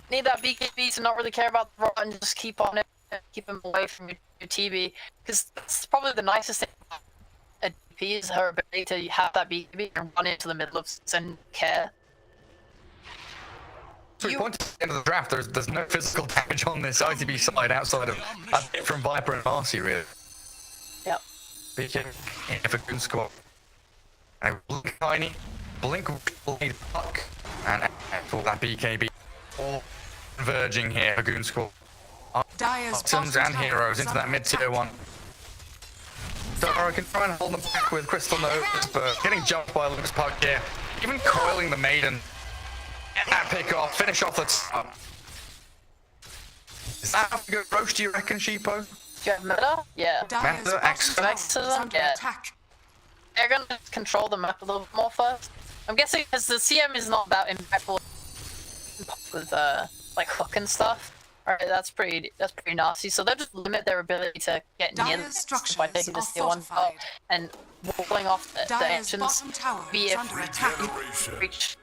need that BKB to not really care about the rot and just keep on it, keep him away from your TB. Because that's probably the nicest thing about a DP is her ability to have that BKB and run into the middle of and care. So we point at the end of the draft, there's no physical damage on this ITB side outside of a bit from Viper and Marcy, really. Yep. BK for Goon Squad. And Blink tiny. Blink will need Puck. And for that BKB. Or converging here for Goon Squad. Dire's Options bottom and tower heroes is into that under mid-tier attack. one. Dara can try and hold them back with Crystal Notes, but getting jumped by Lucas Puck here. Even coiling the Maiden. Get that pick off, finish off the top. Is that enough to go roast, do you reckon, Sheepo? Do you have meta? Yeah. Dire's Meta bottom tower is Exorcism? under Yeah. attack. They're gonna control the map a little bit more first. I'm guessing because the CM is not that impactful with like hook and stuff. Alright, that's pretty nasty. So they'll just limit their ability to get near Dire's the structures by taking are this tier 1 fortified. and walling off the Dire's entrance. bottom tower Be is it under attack. reach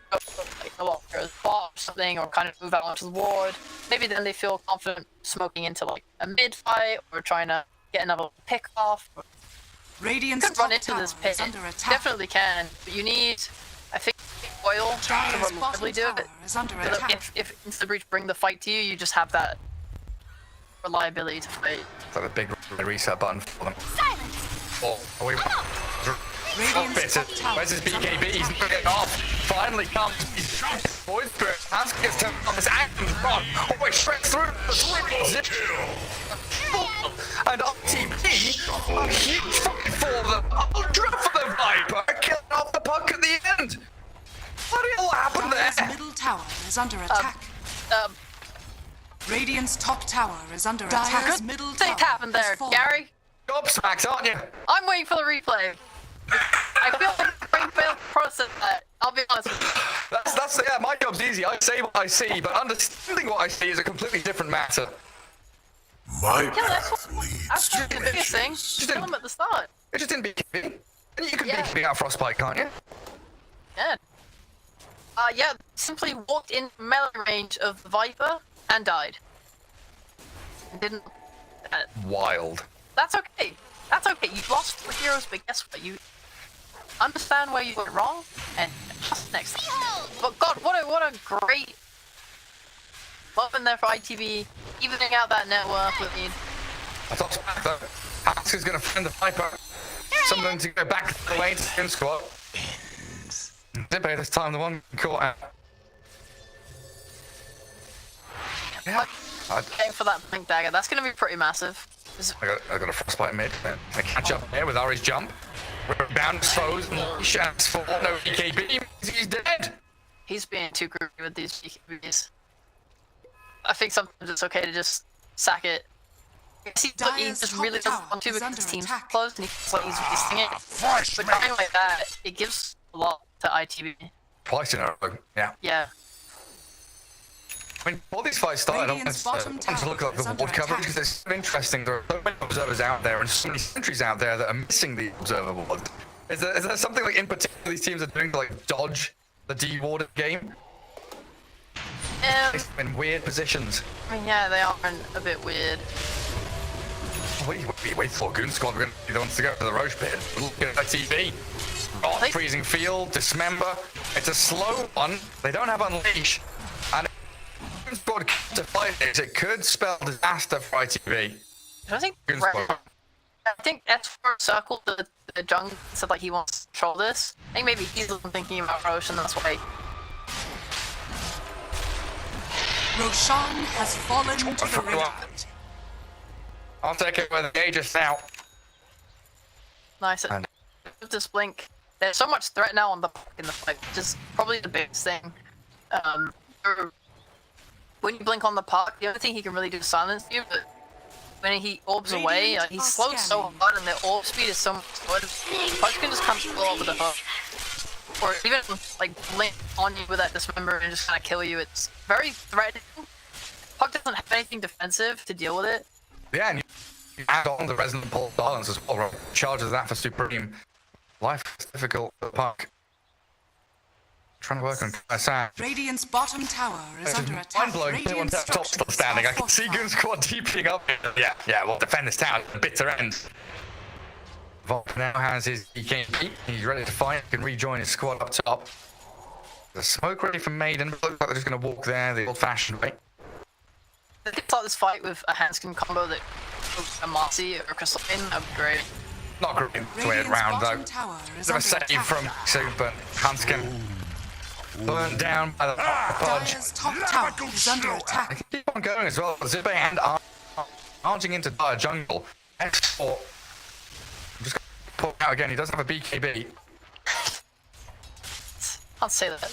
like a lot or or something, or kind of move out onto the ward. Maybe then they feel confident smoking into like a mid fight or trying to get another pick off. Radiant's You could run top into tower this pit. is under attack. Definitely can, but you need, I think, oil to Dire's reliably bottom do tower it. is under So that attack. if Insta Breach bring the fight to you, you just have that reliability to fight. It's like a big reset button for them. Oh, are we... Radiant's top tower Where's his is under BKB? He's attack. not getting off. Finally comes. Void Spirit. Hansk gets turned on this action run. Oh, he shreds through the swing. And RTP, a huge fight for them. Ultra for the Viper. Killing off the puck at the end. What the hell happened Dire's there? middle tower is under attack. Radiant's top tower is under attack. Dire's middle Things tower happened has there, fallen. Gary. Gobsmacks, aren't you? I'm waiting for the replay. I feel like my brain failed to process that. I'll be honest with you. That's yeah, my job's easy. I say what I see, but understanding what I see is a completely different matter. My Yeah, that's path leads That's to the biggest thing. riches. Kill him at the start. It just didn't be and you can Yeah. be out Frostbite, can't you? Yeah. Yeah, simply walked in melee range of the Viper and died. Didn't. Wild. That's okay. That's okay. You lost 4 heroes, but guess what? You understand where you went wrong, and just next time. But God, what a great weapon there for ITV, evening out that network lead. I thought though, Hansk is going to find the Viper. Something to go back the way to the Goon Squad. Dibbe this time, the one caught out. Yeah. Going for that blink dagger. That's going to be pretty massive. I got a Frostbite mid. Gonna catch up there with Ari's jump. We're bound foes and chance for no BKB. He's dead. He's being too groovy with these BKBs. I think sometimes it's okay to just sack it. He Dire's just top really doesn't tower want to is because under his team's attack. closed and he feels like he's wasting it. But dying like that, it gives a lot to ITV. Twice in a row. Yeah. Yeah. I mean, before these fights started, I Radiant's wanted bottom to look tower at is the under ward coverage attack. because it's so interesting. There are so many observers out there and so many sentries out there that are missing the observer ward. Is there something like in particular these teams are doing to like dodge the D-warded game? In weird positions. I mean, yeah, they are a bit weird. Wait for Goon Squad. We're going to be the ones to go to the Roche pit. Look at TV. Oh, They- freezing field, dismember. It's a slow one. They don't have unleash, and if Goon Squad to fight this, it could spell disaster for ITV. I think Goon Squad. I think S4 circled the jungle and said like he wants to control this. I think maybe he's the one thinking about Roche and that's why. Roshan has fallen to the Radiant. I'll take it with the Aegis now. Nice. And- With this blink, there's so much threat now on the in the fight, which is probably the biggest thing. When you blink on the park, the only thing he can really do is silence you, but when he orbs away, Radiant he are slows so scanning. hard and their orb speed is so much good. Puck can just come blow over the hook. Or even like blink on you with that dismember and just kind of kill you. It's very threatening. Puck doesn't have anything defensive to deal with it. Yeah, and you add on the Resonant Pulse Balance as well, right? Charges that for Supreme. Life is difficult for the Puck. Trying to work on Sam. Radiant's bottom tower is under Mind attack. blowing. Radiant Top still structures standing. are I can see fortified. Goon Squad deeping up. Yeah, we'll defend this town. Bitter end. Volk now has his EKB. He's ready to fight. He can rejoin his squad up top. The smoke ready for Maiden, but looks like they're just going to walk there the old-fashioned way. They could start this fight with a Hanskin combo that a Marcy or a Crystalline. That'd be great. Not great to way Radiant's round though. bottom tower is Bit of a under save attack. from Soup, but Hanskin burnt down by the Pudge. Dire's top tower is under I attack. can keep on going as well. Zippe and arching into Dire jungle. X4. I'm just going to pull out again. He does have a BKB. I'll say that.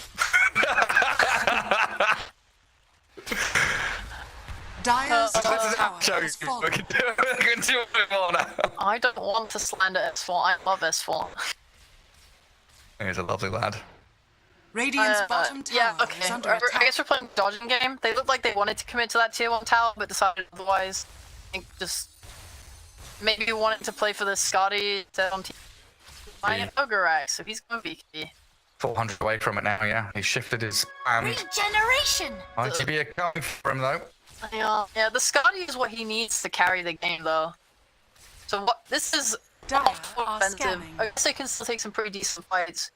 Dire's top This tower is has we fallen. can do it more now. I don't want to slander S4. I love S4. He's a lovely lad. Radiant's bottom tower Yeah, okay. is under I attack. guess we're playing dodging game. They looked like they wanted to commit to that tier 1 tower, but decided otherwise. I think just maybe wanted to play for the Scotty instead on team. Buying an Ogre Rack, so he's gonna be key. 400 away from it now, yeah. He shifted his Regeneration! ITB coming for him though. Yeah, the Scotty is what he needs to carry the game though. So what this is Dire are offensive. scanning. I guess they can still take some pretty decent fights.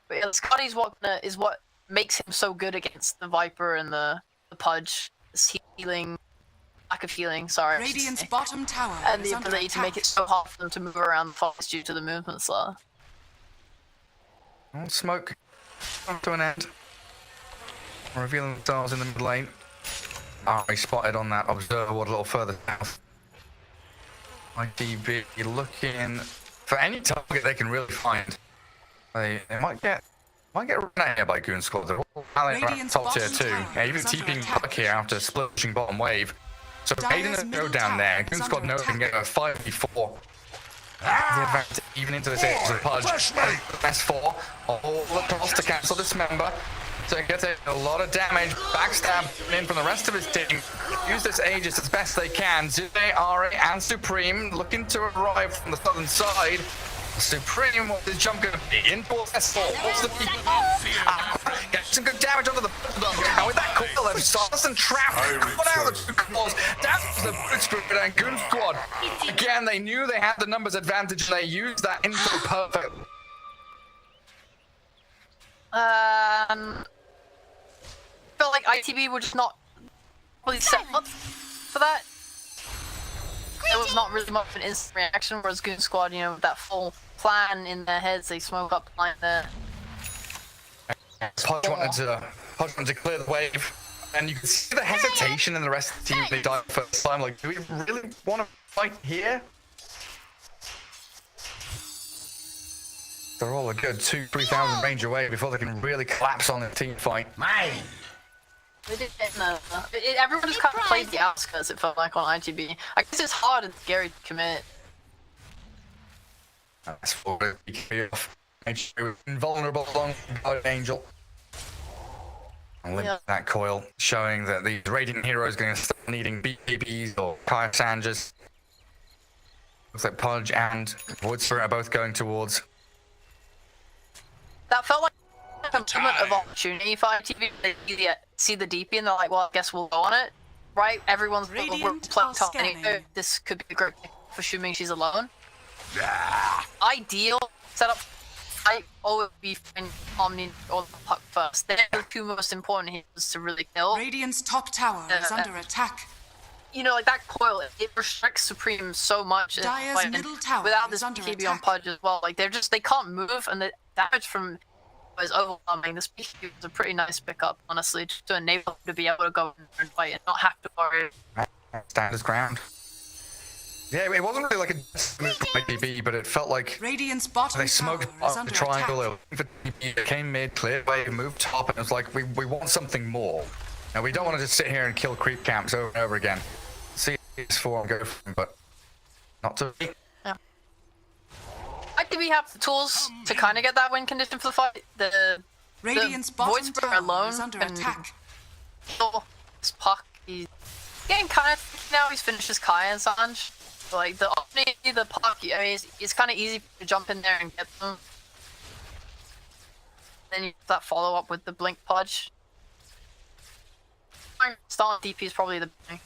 But yeah, the Scotty's what makes him so good against the Viper and the Pudge. This healing, lack of healing, sorry. I should Radiant's say. bottom tower And is the under ability to make attack. it so hard for them to move around the fights due to the movement slow. Oh, smoke. Come to an end. Revealing themselves in the mid lane. He spotted on that observer ward a little further south. ITB looking for any target they can really find. They might get run out here by Goon Squad. They're all rallying around Radiant's top tier bottom 2. tower Yeah, even is under TPing attack. back here after splitting bottom wave. So Dire's Aiden and middle go down tower there. is Goon under Squad know they can get a 5v4. The advantage even into this area of the Pudge. S4 all across to cancel Dismember. So it gets a lot of damage. Backstab in from the rest of his team. Use this Aegis as best they can. Zune, Ari, and Supreme looking to arrive from the southern side. Supreme, what is jump going to be? In towards S4. What's the people? Get some good damage onto the now with that coil of sauce and trap. Put out the two claws. Down to the Brute Spirit and Goon Squad. Again, they knew they had the numbers advantage and they used that info perfect. Felt like ITB were just not really set up for that. There was not really much of an instant reaction, whereas Goon Squad, you know, with that full plan in their heads, they smoke up line there. Pudge wanted to clear the wave, and you can see the hesitation in the rest of the team. They died first time. Like, do we really want to fight here? They're all a good 2,000-3,000 range away before they can really collapse on the team fight. Mine. They didn't know. Everyone just kind of played the outskirts, it felt like, on ITB. I guess it's hard and scary to commit. That's for it. Made sure we were invulnerable along with Angel. And limp that coil, showing that these Radiant heroes are going to start needing BKBs or Kaya Sanjas. Looks like Pudge and Void Spirit are both going towards. That felt like a moment of opportunity for ITB. They see the DP and they're like, well, I guess we'll go on it. Right? Everyone's Radiant playing are top scanning. anyway. This could be a great pick for assuming she's alone. Ideal setup. I always be find Omni or the puck first. They're the two most important heroes to really kill. Radiant's top tower is under attack. You know, like that coil, it restricts Supreme so much. Dire's Like, middle tower without is this under BKB on attack. Pudge as well, like they can't move, and the damage from is overwhelming. This BKB is a pretty nice pickup, honestly, just to enable them to be able to go and fight and not have to worry. Stand his ground. Yeah, it wasn't really like a move from ITB, but it felt like Radiant's bottom they tower smoked is up the under triangle, attack. they were looking for TP, they came mid, cleared wave, moved top, and it was like, we want something more. Now, we don't want to just sit here and kill creep camps over and over again. See S4 and go for them, but not to be. ITB have the tools to kind of get that win condition for the fight. The Radiant's Void bottom Spirit tower alone is under can attack. kill this puck. He's getting kind of now. He's finished his Kai and Sanj. So, like the Omni, the puck, I mean, it's kind of easy to jump in there and get them. Then you have that follow up with the Blink Pudge. Start DP is probably the thing.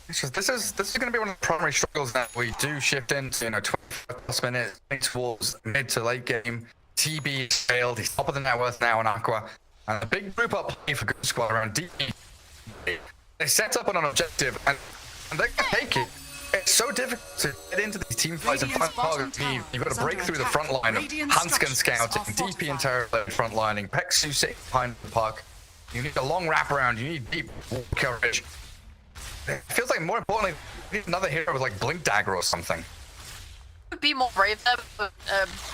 This is going to be one of the primary struggles that we do shift into, 25 plus minutes towards mid to late game. TB failed, he's top of the net worth now on Aqua. And a big group up play for Good Squad around DP. They set up on an objective and they're going to take it. It's so difficult to get into these team fights and find target need. You've got to break through the front line of Hanskin scouting, DP interrogating front lining, Pexu sitting behind the puck. You need a long wraparound, you need deep coverage. It feels like more importantly, you need another hero with like Blink Dagger or something. Would be more brave there, but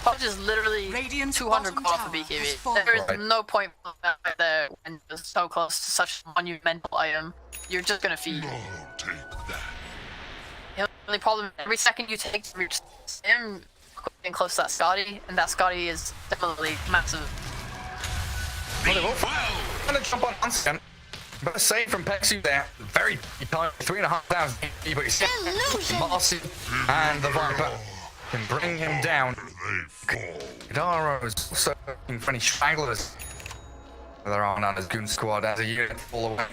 Pudge is literally 200 gold for BKB. There is no point right there when you're so close to such a monumental item. You're just gonna feed. Take that. The only problem, every second you take to reach him, getting close to that Scotty, and that Scotty is definitely massive. I'm gonna jump on Hanskin. But a save from Pexu there, very tiny, 3,500 HP, but he's Marcy and the Viper can bring him down. Gadaro is also looking for any stragglers. There are none as Goon Squad as a unit fall away.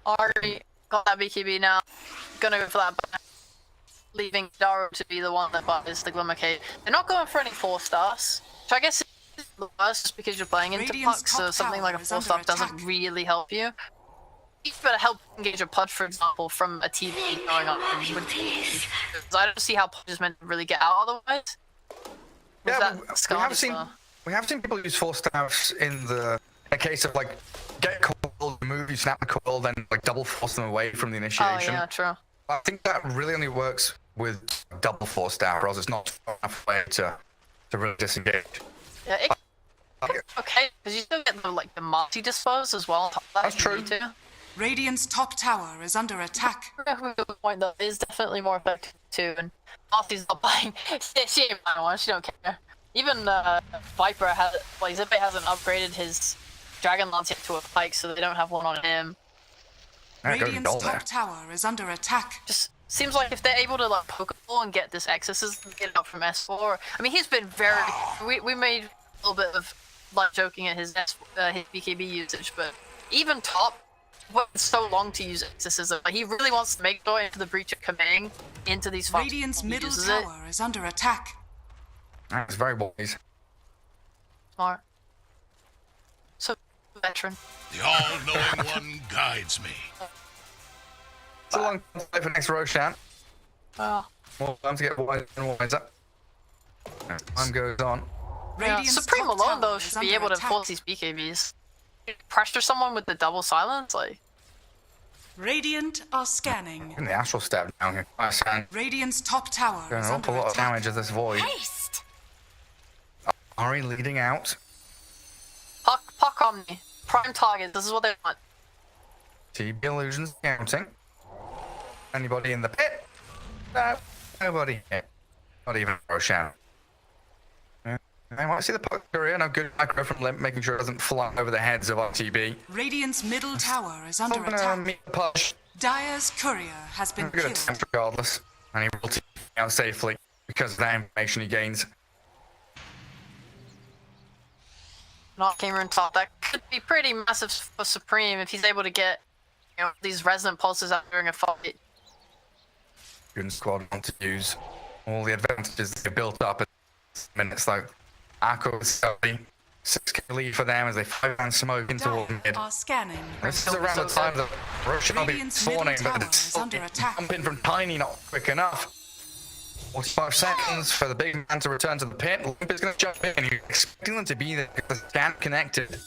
Already got that BKB now. Gonna go for that back. Leaving Gadaro to be the one that buys the Glimmer Cave. They're not going for any 4 stars, which I guess is the worst just because you're playing into pucks, so something like a 4-star doesn't really help you. You better help engage a Pudge, for example, from a TV going on. I don't see how Pudge is meant to really get out otherwise. Yeah, we have seen people use 4 stars in a case of like get coiled, move, you snap the coil, then like double force them away from the initiation. Oh yeah, true. I think that really only works with double 4-star, or else it's not enough way to really disengage. Yeah, okay, because you still get the multi-dispose as well. That's true. Radiant's top tower is under attack. The point though is definitely more effective too, and Marcy's not buying. She ain't buying one. She don't care. Even Viper has, like Zippe hasn't upgraded his Dragon Lance yet to a pike, so they don't have one on him. Radiant's top tower is under attack. Just seems like if they're able to like poke a ball and get this exorcism, get it up from S4. I mean, he's been very. We made a little bit of like joking at his his BKB usage, but even top. Went so long to use exorcism. Like, he really wants to make sure into the breach of committing into these fights. Radiant's middle tower is under attack. That's very wise. Smart. So veteran. The all-knowing one guides me. It's a long time for next Roshan. Oh. More time to get wiser and wiser. Time goes on. Yeah, Supreme alone though should be able to force these BKBs. Pressure someone with the double silence, like. Radiant are scanning. In the astral stab down here. Radiant's top tower doing is an under awful lot of attack. damage of this void. Haste. Ari leading out. Puck Omni. Prime target, this is what they want. TB illusions counting. Anybody in the pit? No. Nobody here. Not even Roshan. I want to see the puck career. No good micro from Limp, making sure it doesn't fly over the heads of RTB. Radiant's middle tower is under I'm gonna attack. meet the push. Dire's courier has been I'm gonna killed. attempt regardless, and he will take out safely because of that information he gains. Not gamer in top. That could be pretty massive for Supreme if he's able to get, these resonant pulses out during a fight. Goon Squad want to use all the advantages they've built up in minutes, like Akko is 6k lead for them as they 5-man smoke into all mid. Are scanning. This is around the time that Roshan will be spawning, but it's under attack. jumping from Tiny not quick enough. 45 seconds for the big man to return to the pit. Limp is going to jump in. You're expecting them to be there because the scan connected.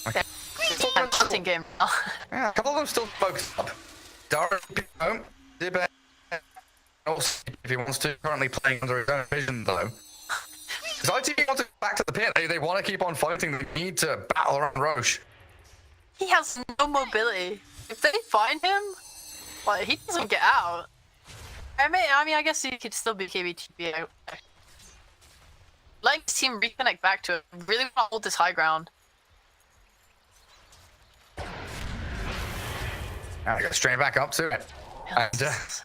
Okay. Hunting game now. Yeah, a couple of them still focused up. Dara home. Dibba also, if he wants to, currently playing under his own vision though. Because ITV want to go back to the pit. They want to keep on fighting. They need to battle around Roche. He has no mobility. If they find him, like, he doesn't get out. I mean, I guess he could still be KBTB out. Let his team reconnect back to it. Really want to hold this high ground. Now they go straight back up to it. And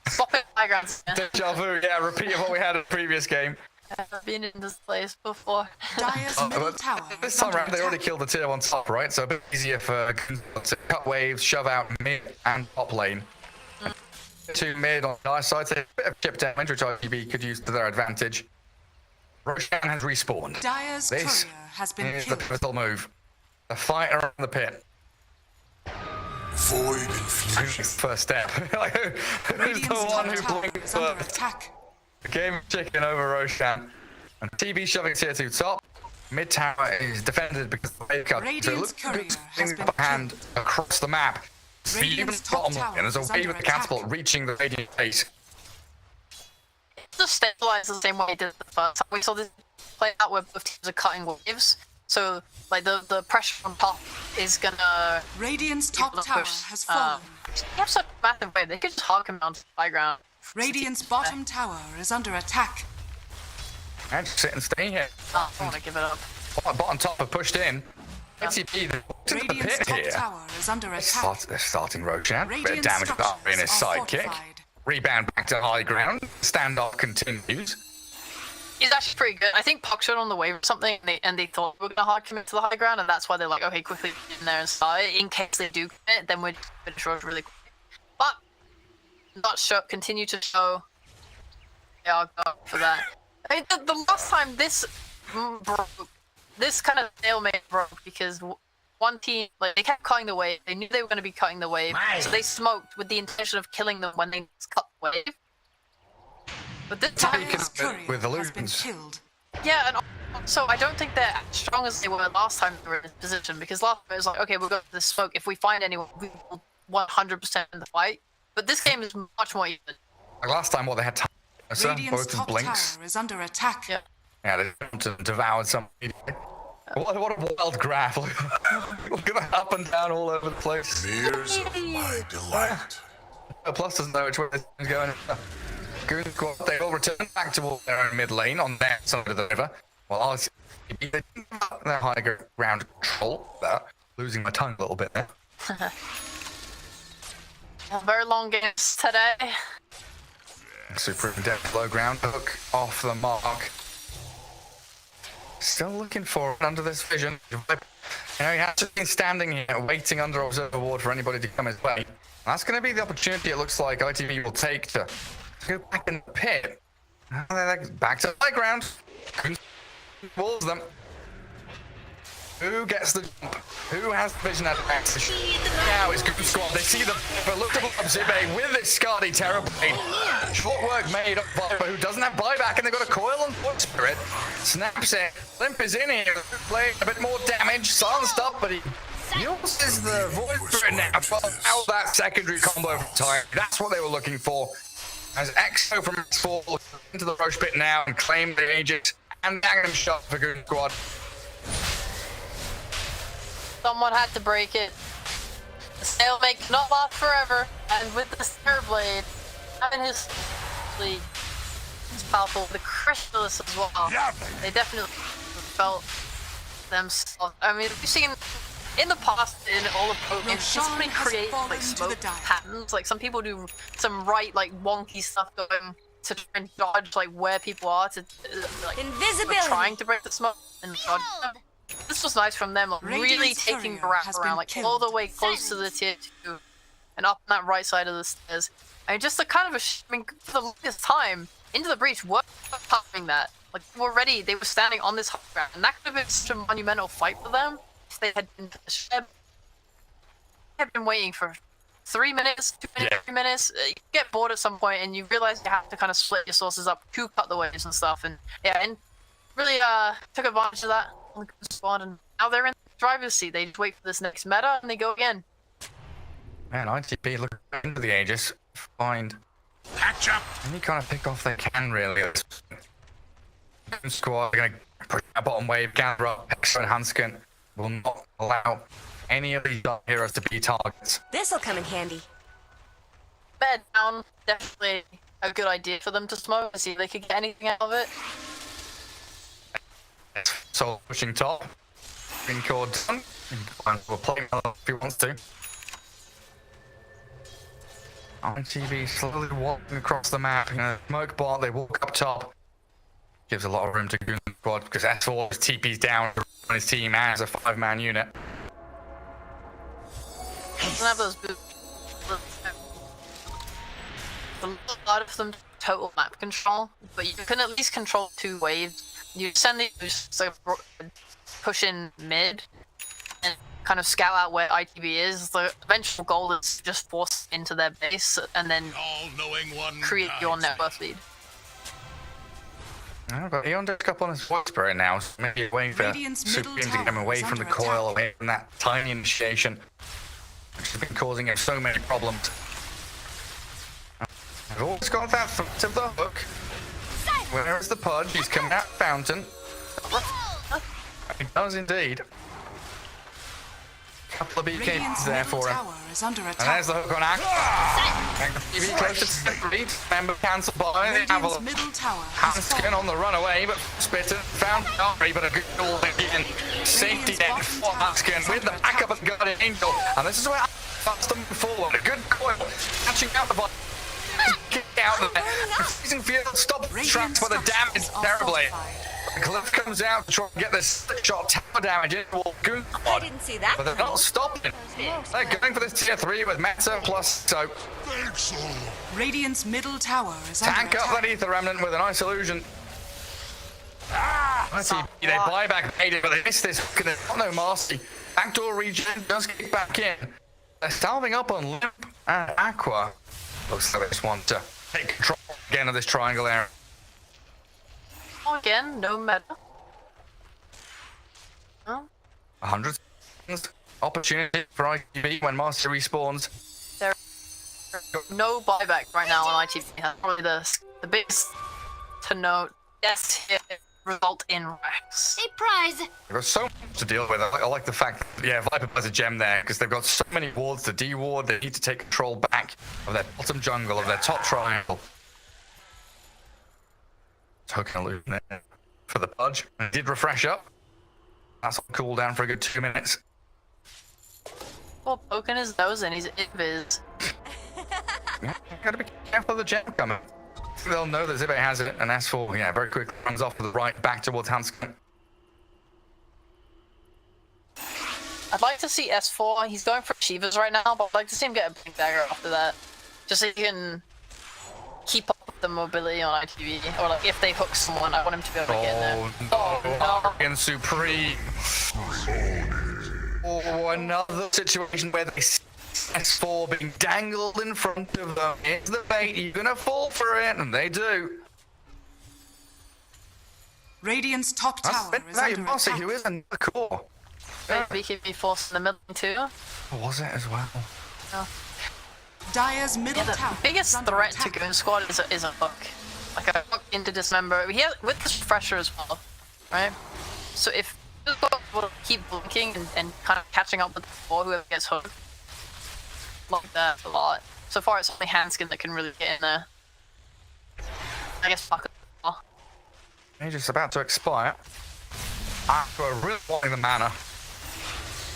Swap it high grounds. deja vu, yeah, repeat of what we had in the previous game. I've been in this place before. Dire's middle tower This is time under around, they already attack. killed the tier 1 top, right? So a bit easier for to cut waves, shove out mid and top lane. To mid on the side, so a bit of chip damage, which RGB could use to their advantage. Roshan has respawned. Dire's This courier has been is the killed. pivotal move. The fight around the pit. Void infusion. First step. Like, who's the Radiant's one top who tower blinked is under first? attack. The game of chicken over Roshan. And TB shoving tier 2 top. Mid tower is defended because of the wave cut. So it Radiant's looks courier like has it's been upper hand across the map. So even Radiant's the top bottom tower line, there's a is wave under of the catapult attack. reaching the Radiant base. Just stabilize the same way it did the first time. We saw this play out where both teams are cutting waves. So, like, the pressure on top is gonna... Radiant's be able top to tower push, has fallen. They have such a massive wave, they could just hog him down to the high ground. Radiant's bottom tower is under attack. And sit and stay here. Oh, I don't want to give it up. Bottom top have pushed in. ITB, they're to the Radiant's pit top here. tower is under attack. They're starting Roshan. Bit of Radiant damage up in his structures are sidekick. fortified. Rebound back to high ground. Standoff continues. He's actually pretty good. I think Puck shot on the wave or something, and they thought we were gonna hard commit to the high ground, and that's why they're like, okay, quickly get in there and start it. In case they do commit, then we'd finish Roche really quick. But not show, continue to show. Yeah, I'll go for that. I mean, the last time this broke, this kind of stalemate broke because one team, like, they kept cutting the wave. They knew they were going to be cutting the wave, so they smoked with the intention of killing them when they cut the wave. But this time, Dyer's courier with has been illusions. killed. yeah, and also I don't think they're as strong as they were last time they were in this position, because last time it was like, okay, we'll go for the smoke. If we find anyone, we will 100% in the fight. But this game is much more even. Like last time, what they had time. Radiant's Both top blinks. tower is under attack. Yeah. Yeah, they devoured some. What a wild graph. Look at that up and down all over the place. Mirrors of my delight. Plus doesn't know which way this is going. Goon Squad, they all return back towards their own mid lane on their side of the river. While I was their high ground control. Losing my tongue a little bit there. Very long games today. Super in depth low ground hook off the mark. Still looking for it under this vision. You know, he has just been standing here waiting under observer ward for anybody to come his way. That's going to be the opportunity it looks like ITV will take to go back in the pit. Back to the high ground. Walls them. Who gets the jump? Who has the vision advantage? Now it's Goon Squad. They see the Viper. Look at Zibe with this Scardy Terrorblade. Short work made of Viper, who doesn't have buyback, and they've got a coil on Void Spirit. Snaps it. Limp is in here. Playing a bit more damage. Silenced up, but he uses the Void Spirit now. Out that secondary combo from time. That's what they were looking for. As EXO from X4 into the Roche pit now and claim the Aegis and Magnum shot for Goon Squad. Someone had to break it. The stalemate cannot last forever, and with the Stairblade, having his league is powerful. The Chrysalis as well. They definitely felt themselves. I mean, we've seen in the past in all of pro games, somebody create like smoke patterns. Like some people do some like wonky stuff going to try and dodge like where people are to like Invisibility. trying to break the smoke and dodge them. This was nice from them, like, really Radiant's taking the courier wrap has around, been like killed. all the way close to the tier 2 and up on that right side of the stairs. I mean, just a kind of I mean, for the longest time, Into the Breach were timing that. Like, already they were standing on this high ground, and that could have been such a monumental fight for them if they had been to the shed. They had been waiting for 3 minutes, 2 minutes, 3 minutes. You get bored at some point, and you realize you have to kind of split your sources up to cut the waves and stuff, and yeah, and really took advantage of that on the squad, and now they're in the driver's seat. They just wait for this next meta, and they go again. Man, ITP looking into the Aegis, find any kind of pick off they can really. Goon Squad are going to push that bottom wave, gather up. Exo and Hanskin will not allow any of these dark heroes to be targets. This'll come in handy. Bed down, definitely a good idea for them to smoke, to see if they could get anything out of it. So pushing top. Green cord done. We'll play if he wants to. ITV slowly walking across the map. Smoke bot, they walk up top. Gives a lot of room to Goon Squad because S4 is TP's down on his team as a 5-man unit. Doesn't have those boots. A lot of them total map control, but you can at least control 2 waves. You send these boosts, so push in mid and kind of scout out where ITB is. The eventual goal is just force into their base and then create your net worth lead. No, but Eon does up on his voice spirit now, so maybe waiting for Radiant's Super middle Team to get him tower away is from the under coil, attack. away from that tiny initiation, which has been causing him so many problems. I've always got that threat of the hook. Where is the Pudge? He's coming out fountain. He does indeed. Couple of BKs Radiant's there middle for him. tower is under And attack. there's the hook on Aqua. TV close to second. Remember, cancel by the Radiant's Avalanche. middle tower has Hanskin fallen. on the runaway, but Spitten found Ari, but a good goal again. Safety net for Hanskin with the backup of the Guardian Angel. And this is where that's them forward. A good coil. Catching out the ball. Kick out of there. Freezing field stops tracks for the damage terribly. The Cliff comes out to try and get this shot tower damage in. Goon squad. didn't see that. But they're not stopping. They're going for this tier 3 with Meta plus soap. Radiant's middle tower is under Tank up attack. that Ether Remnant with an ice illusion. They buy back Maiden, but they missed this. They've got no Marcy. Backdoor regen does kick back in. They're salving up on Loop and Aqua. Looks like they just want to take control again of this triangle area. Again, no meta. Oh, 100 seconds. Opportunity for ITV when Marcy respawns. no buyback right now on ITB. That's probably the biggest to note. Yes, hit result in Rex. A prize. They've got so much to deal with. I like the fact that, yeah, Viper has a gem there because they've got so many wards to de-ward. They need to take control back of their bottom jungle, of their top triangle. Token loop there for the Pudge. It did refresh up. That's on cooldown for a good 2 minutes. Well, poking his nose in, he's invis. Yeah, gotta be careful of the gem coming. They'll know that Zibe has it, and S4, yeah, very quickly runs off to the right, back towards Hanskin. I'd like to see S4. He's going for Achievers right now, but I'd like to see him get a Blink Dagger after that. Just so he can keep up with the mobility on ITV. Or like, if they hook someone, I want him to be able to get in there. Oh, no. And Supreme. Oh, another situation where they see S4 being dangled in front of them. It's the bait, you're gonna fall for it, and they do. Radiant's top tower is Now under Marcy, attack. who is in the core. Maybe he can be forced in the middle too. Was it as well? Dire's middle The tower biggest is under threat to attack. Goon Squad is a hook. Like a hook into Dismember. With the refresher as well, right? So if Goon Squad will keep blinking and kind of catching up with the four, whoever gets hooked, like that a lot. So far it's only Hanskin that can really get in there. I guess fuck it. Mage's about to expire. Aqua really wanting the mana.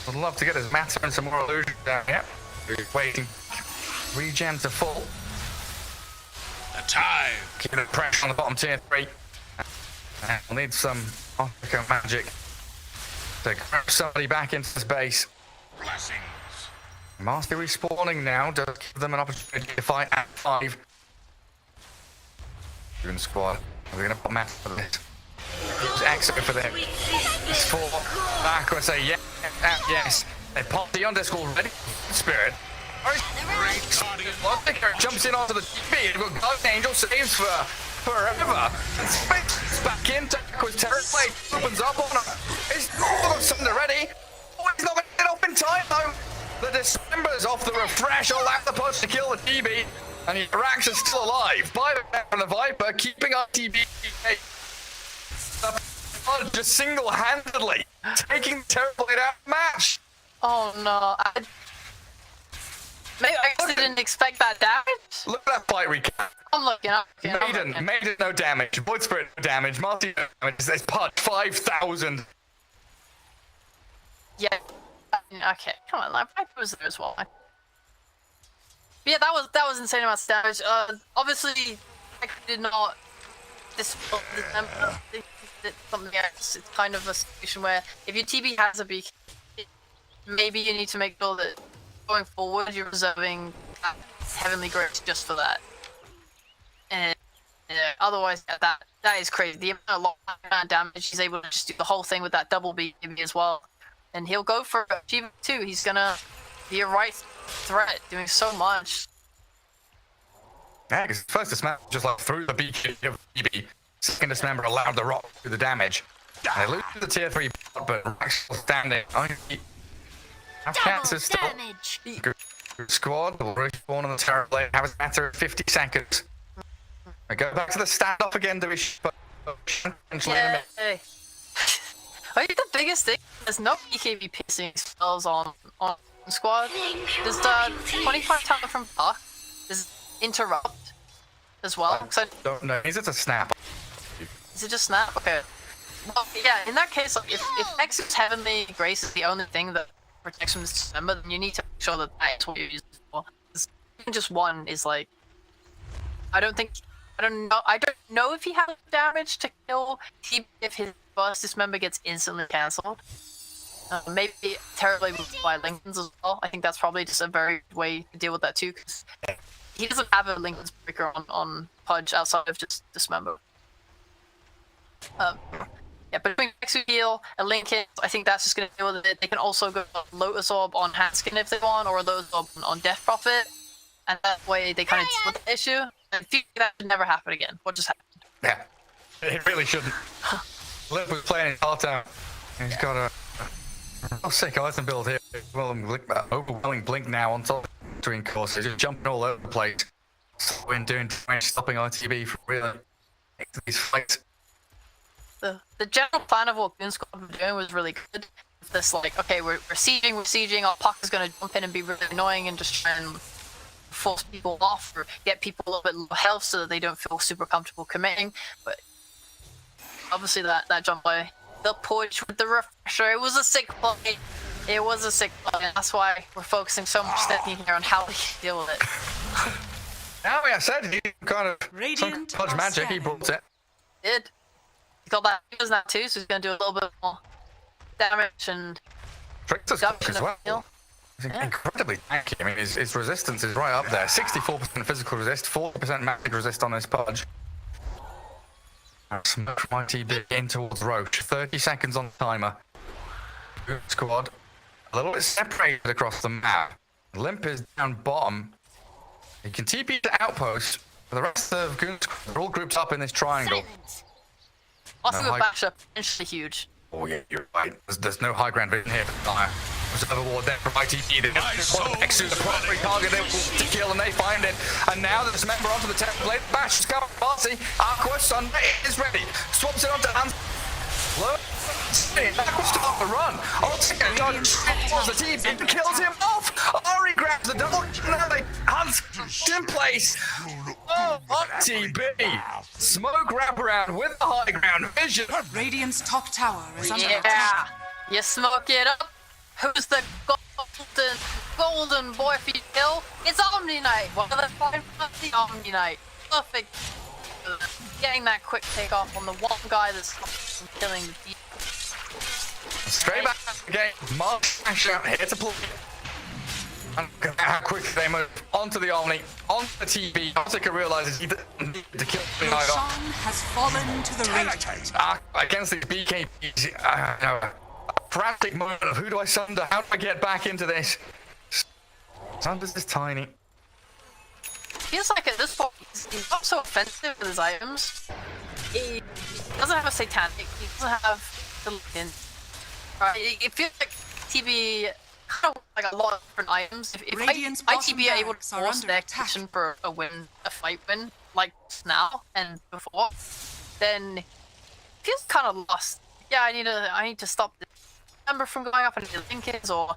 Would love to get his matter and some more illusion down here. Waiting. Regen to full. Keeping the pressure on the bottom tier 3. And we'll need some Optico magic to grab somebody back into the space. Master respawning now does give them an opportunity to fight at 5. Goon Squad. We're gonna put Matt for this. Use Exo for them. It's 4. Aqua say yes. Yes. They pop the underscore ready. Spirit. Logic jumps in onto the TV. They've got Guardian Angel saves for forever. And spits back into Aqua's terror plate. Opens up on him. He's got something ready. Oh, he's not going to get off in time though. The Dismember's off the refresh. Allow the push to kill the TV. And Rax is still alive. Buyback from the Viper, keeping up TV. Just single-handedly taking the terror plate out of the match. Oh no, maybe I just didn't expect that damage. Look at that fight recap. I'm looking. I'm looking. Maiden no damage. Void Spirit no damage. Marty no damage. There's Pudge 5,000. Yeah. Okay, come on. Like, I was there as well. But yeah, that was insane amounts of damage. Obviously, I did not dispel December. Something else. It's kind of a situation where if your TB has a beacon, maybe you need to make sure that going forward you're reserving Heavenly Grace just for that. And otherwise, that is crazy. The amount of damage he's able to just do the whole thing with that double BKB as well. and he'll go for achievement 2. He's gonna be a right threat, doing so much. Yeah, because first dismember just like threw the BK of BB. Second dismember allowed the rock to do the damage. And they lose the tier 3, but Rax still standing. Have chances still. Damage. Good squad will respawn on the Terror Blade. Have a matter of 50 seconds. I go back to the standoff again to be Yeah. I think the biggest thing is no BKB piercing spells on squad. There's 25 talent from Puck. There's interrupt as well. I don't know. Is it a snap? Is it just snap? Okay. Well, yeah, in that case, like, if Ex's Heavenly Grace is the only thing that protects from this dismember, then you need to make sure that that's what you use it for. Even just one is like, I don't know if he has damage to kill if his first dismember gets instantly cancelled. Maybe terribly by Lincoln's as well. I think that's probably just a very good way to deal with that too, because he doesn't have a Lincoln's breaker on Pudge outside of just dismember. Yeah, between Exu Heal and Lincoln, I think that's just going to deal with it. They can also go Lotus Orb on Hanskin if they want, or Lotus Orb on Death Prophet, and that way they kind of deal with the issue. And that should never happen again. What just happened? Yeah, it really shouldn't. Limp was playing his heart out. He's got a sick item build here. Overwhelming Blink now on top of the between courses, just jumping all over the place. When doing damage, stopping ITB from really making these fights. The general plan of what Goon Squad were doing was really good. This like, okay, we're sieging, our Puck is gonna jump in and be really annoying and just try and force people off or get people a little bit low health so that they don't feel super comfortable committing. But obviously that jump by the push with the refresher, it was a sick play. It was a sick play, and that's why we're focusing so much thinking here on how we deal with it. Now, I said he kind of Radiant some touch magic. He standing. brought it. Did. He got that heals now too, so he's gonna do a little bit more damage and Tricks reduction as of well. heal. He's incredibly tanky. I mean, his resistance is right up there. 64% physical resist, 40% magic resist on this Pudge. Smoke from ITB in towards Roach. 30 seconds on the timer. Good squad. A little bit separated across the map. Limp is down bottom. You can TP to Outpost. For the rest of Goon Squad, they're all grouped up in this triangle. Silence. Also No, with bash up, potentially huge. Oh yeah, you're right. There's no high ground vision here. There's another ward there from ITB. They execute the primary target they want to kill, and they find it. And now the dismember onto the template. Bash is coming. Party. Aqua Sunday is ready. Swaps it onto hands. Low. Aqua start the run. Oh, second dodge towards the team. It kills him off. Ari grabs the double. Now they Hans in place. Oh, ITB. Smoke wraparound with the high ground vision. Radiant's top tower is under Yeah, attack. you smoke it up. Who's the golden boy for you kill? It's Omni Knight. Well, let's find the Omni Knight. Perfect. Getting that quick takeoff on the one guy that's from killing the team. Straight back again. Mark Ash out here to play. And look at how quick they move onto the Omni, onto the TV. Artica realizes he didn't need to kill the night Roshan off. has fallen to the Radiant. Against these BKBs, a frantic moment of who do I sunder? How do I get back into this? Sunder's is tiny. Feels like at this point he's not so offensive with his items. He doesn't have a satanic. He doesn't have the Lincoln. It feels like TB kind of like a lot of different items. If Radiant's ITB are able to barracks are force under their attack. action for a fight win, like now and before, then it feels kind of lost. Yeah, I need to stop this member from going up and Lincolns, or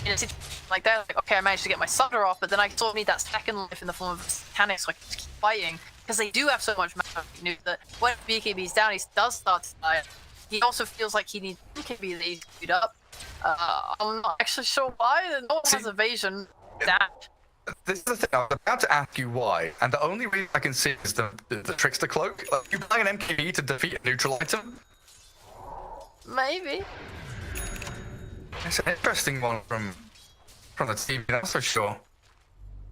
in a situation like that, like, okay, I managed to get my Sunder off, but then I sort of need that second life in the form of mechanics so I can just keep fighting, because they do have so much mana that when BKB's down, he does start to die. He also feels like he needs BKB that he's queued up. I'm not actually sure why. No one has evasion. That. This is the thing, I was about to ask you why, and the only reason I can see is the Trickster Cloak. Like, you buy an MKB to defeat a neutral item? Maybe. It's an interesting one from the team, that's for sure.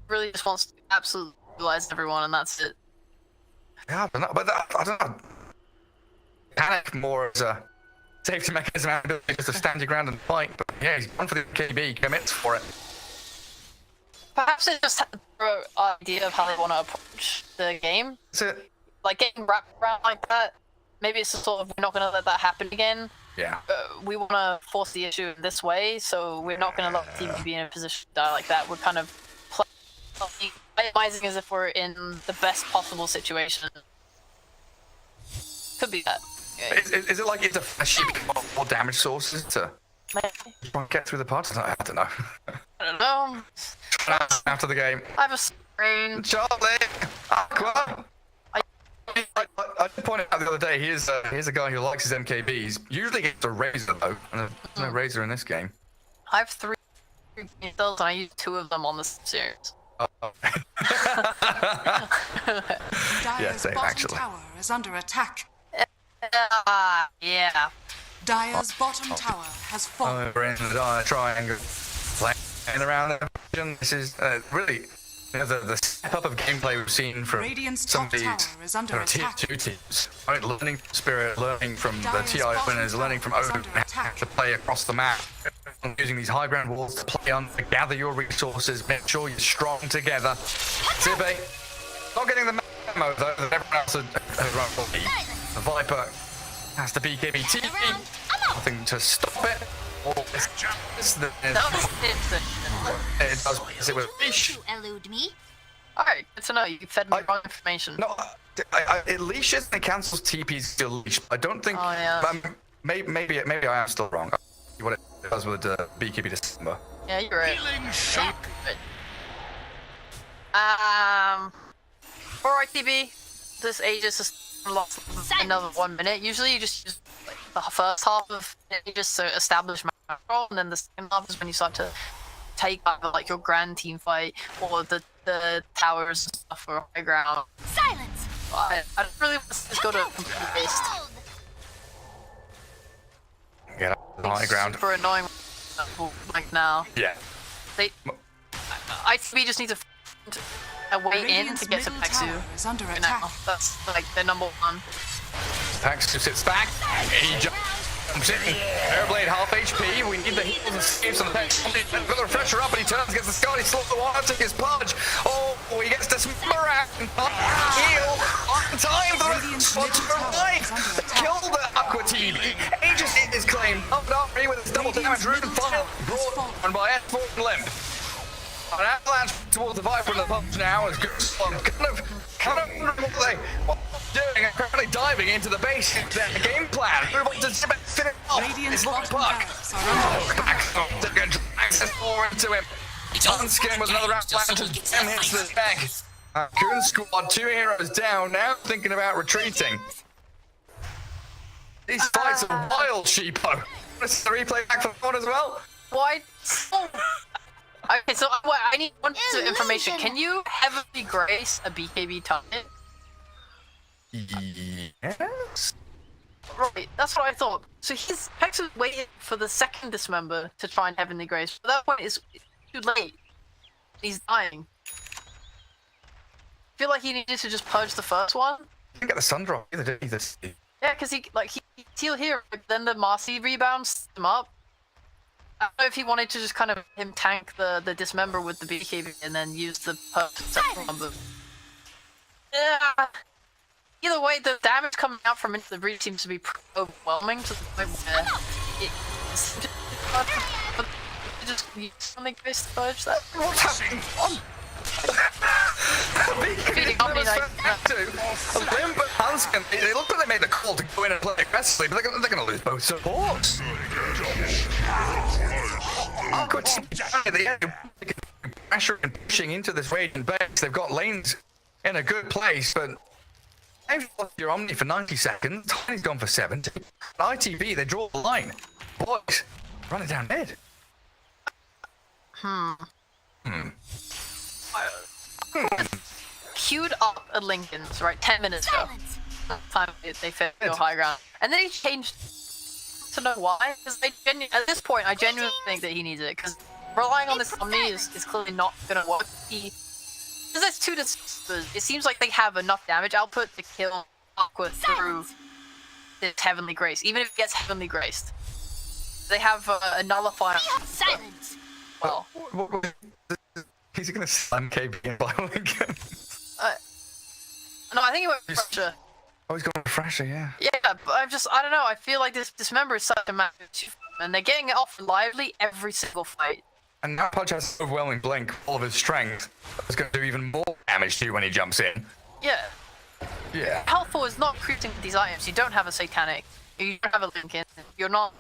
Really just wants to absolutely utilize everyone, and that's it. Yeah, but I don't know. Panic more as a safety mechanism and ability just to stand your ground and fight. But yeah, he's gone for the KB, commits for it. Perhaps they just had an idea of how they want to approach the game. That's it. Like getting wrapped around like that. Maybe it's just sort of, we're not going to let that happen again. Yeah. We want to force the issue this way, so we're not going to let the team be in a position to die like that. We're kind of playing as if we're in the best possible situation. Could be that. Is it like it's a sheep more damage sources to get through the parts? I don't know. I don't know. After the game. I have a screen. Charlie! Aqua! I did point out the other day, here's a guy who likes his MKBs. Usually gets a Razor though, and there's no Razor in this game. I have 3 pistols and I use 2 of them on this series. Oh. Dire's same, bottom actually. tower is under attack. Yeah. Dire's bottom tower has fallen. Over in the Dire Triangle, playing around the region. This is really the step up of gameplay we've seen from Radiant's some top of these tower is under tier attack. 2 teams. Right, learning from Spirit, learning from the Dire's TI bottom winners, learning from tower is Odin, under how attack. to play across the map, using these high ground walls to play on, to gather your resources, make sure you're strong together. Zibe, not getting the memo though that everyone else has run for me. The Viper has to be BKB nothing to stop it. Or it does it with leash. Elude me. Alright, good to know. You fed me wrong information. No, it leashes and it cancels TP's still leash. I don't think. Oh, yeah. Maybe I am still wrong. What it does with BKB December. Yeah, you're right. Alright, TB. This Aegis has lost another 1 minute. Usually you just use like, the first half of Aegis to establish map control, and then the second half is when you start to take either like your grand team fight or the towers and stuff for high ground. Silence. I don't really want to just go to completely based. Get up to the high ground. Super annoying like now. Yeah. ITB just needs to find a way in Radiant's to get to middle Pexu. tower is under Right attack. now. That's like their number 1. Pax sits back. He jumps in. Airblade half HP. We need the heals and saves on the Pax. Got the refresher up, and he turns against the Scotty. Slow the water, took his purge. Oh, he gets this Murat. Heal on time for the response to revive. Kill the Aqua TV. Aegis is claimed. Up and up with his double damage. Rune final brought on by S4 and Limp. An avalanche towards the Viper in the punch now is good. Kind of wondering what they're doing and currently diving into the base. Their game plan. Move on to Zibet, finish off. Radiant's It's not bottom Puck. barracks are under attack. They're going to access more into him. Sunskin with another avalanche as M hits the deck. Goon squad, 2 heroes down, now thinking about retreating. These fights are wild, Sheepo. This is the replay back for one as well. Why? Okay, so I need one piece of information. Can you heavily grace a BKB target? Yes. Right, that's what I thought. So Pex was waiting for the second dismember to try and heavenly grace. But at that point, it's too late. He's dying. I feel like he needed to just purge the first one. Didn't get the sun drop either, did he? Yeah, because he heal here, then the Marcy rebounds him up. I don't know if he wanted to just kind of him tank the dismember with the BKB and then use the purge second one, but yeah. Either way, the damage coming out from the breach seems to be overwhelming to the point where it's just use something based to purge that. What's happening? Feeding on me like Limp and Hanskin, they look like they made the call to go in and play aggressively, but they're going to lose both supports. Pressure and pushing into this Radiant base. They've got lanes in a good place, but they've lost your Omni for 90 seconds. Tiny's gone for 70. ITV, they draw the line. Boys, run it down mid. Queued up at Lincoln's, right, 10 minutes ago. Time they failed to go high ground. And then he changed to know why. Because at this point, I genuinely think that he needs it. Because relying on this Omni is clearly not going to work. Because there's 2 dismembers, it seems like they have enough damage output to kill Aqua through this Heavenly Grace. Even if it gets Heavenly Graced, they have a nullifier. Silence! Well, He's gonna slam KB in Violent again. no, I think it went Refresher. Oh, he's got a refresher, yeah. Yeah, but I don't know. I feel like this member is such a massive issue, and they're getting it off lively every single fight. And now Pudge has an overwhelming blink, all of his strength. That's going to do even more damage to you when he jumps in. Yeah. Yeah. Healthful is not creating these items. You don't have a Satanic. You don't have a Lincoln. You're not.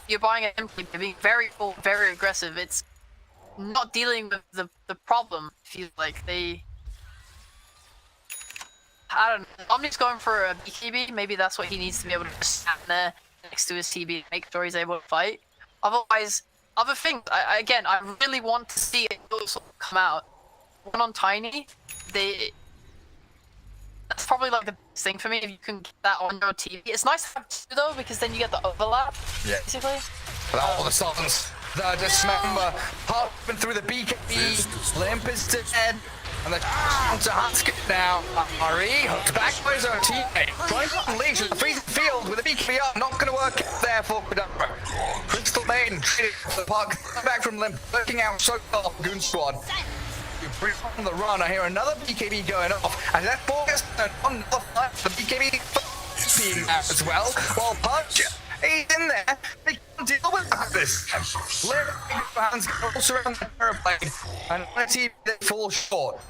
You're buying an empty. You're being very full, very aggressive. It's not dealing with the problem. I feel like they. I don't know. Omni's going for a BKB. Maybe that's what he needs to be able to just stand there next to his TB and make sure he's able to fight. Otherwise, other things. I really want to see it come out. One on Tiny, that's probably like the best thing for me if you can get that on your TV. It's nice to have two though because then you get the overlap. Yeah. Basically. But all the songs, the dismember, hopping through the BKB, Limp is dead, and the to Husky now. Ari hooked back by his own teammate. Trying to unleash the freezing field with a BKB up, not going to work there for Kadabra. Crystal Maiden treated the park, back from Limp, working out so well for Goon Squad. You bring on the run. I hear another BKB going off, and that ball gets turned on the flat. The BKB being out as well. While Punch, he's in there. They can't deal with this. Lyric hands go also around the airplane, and let's see if they fall short.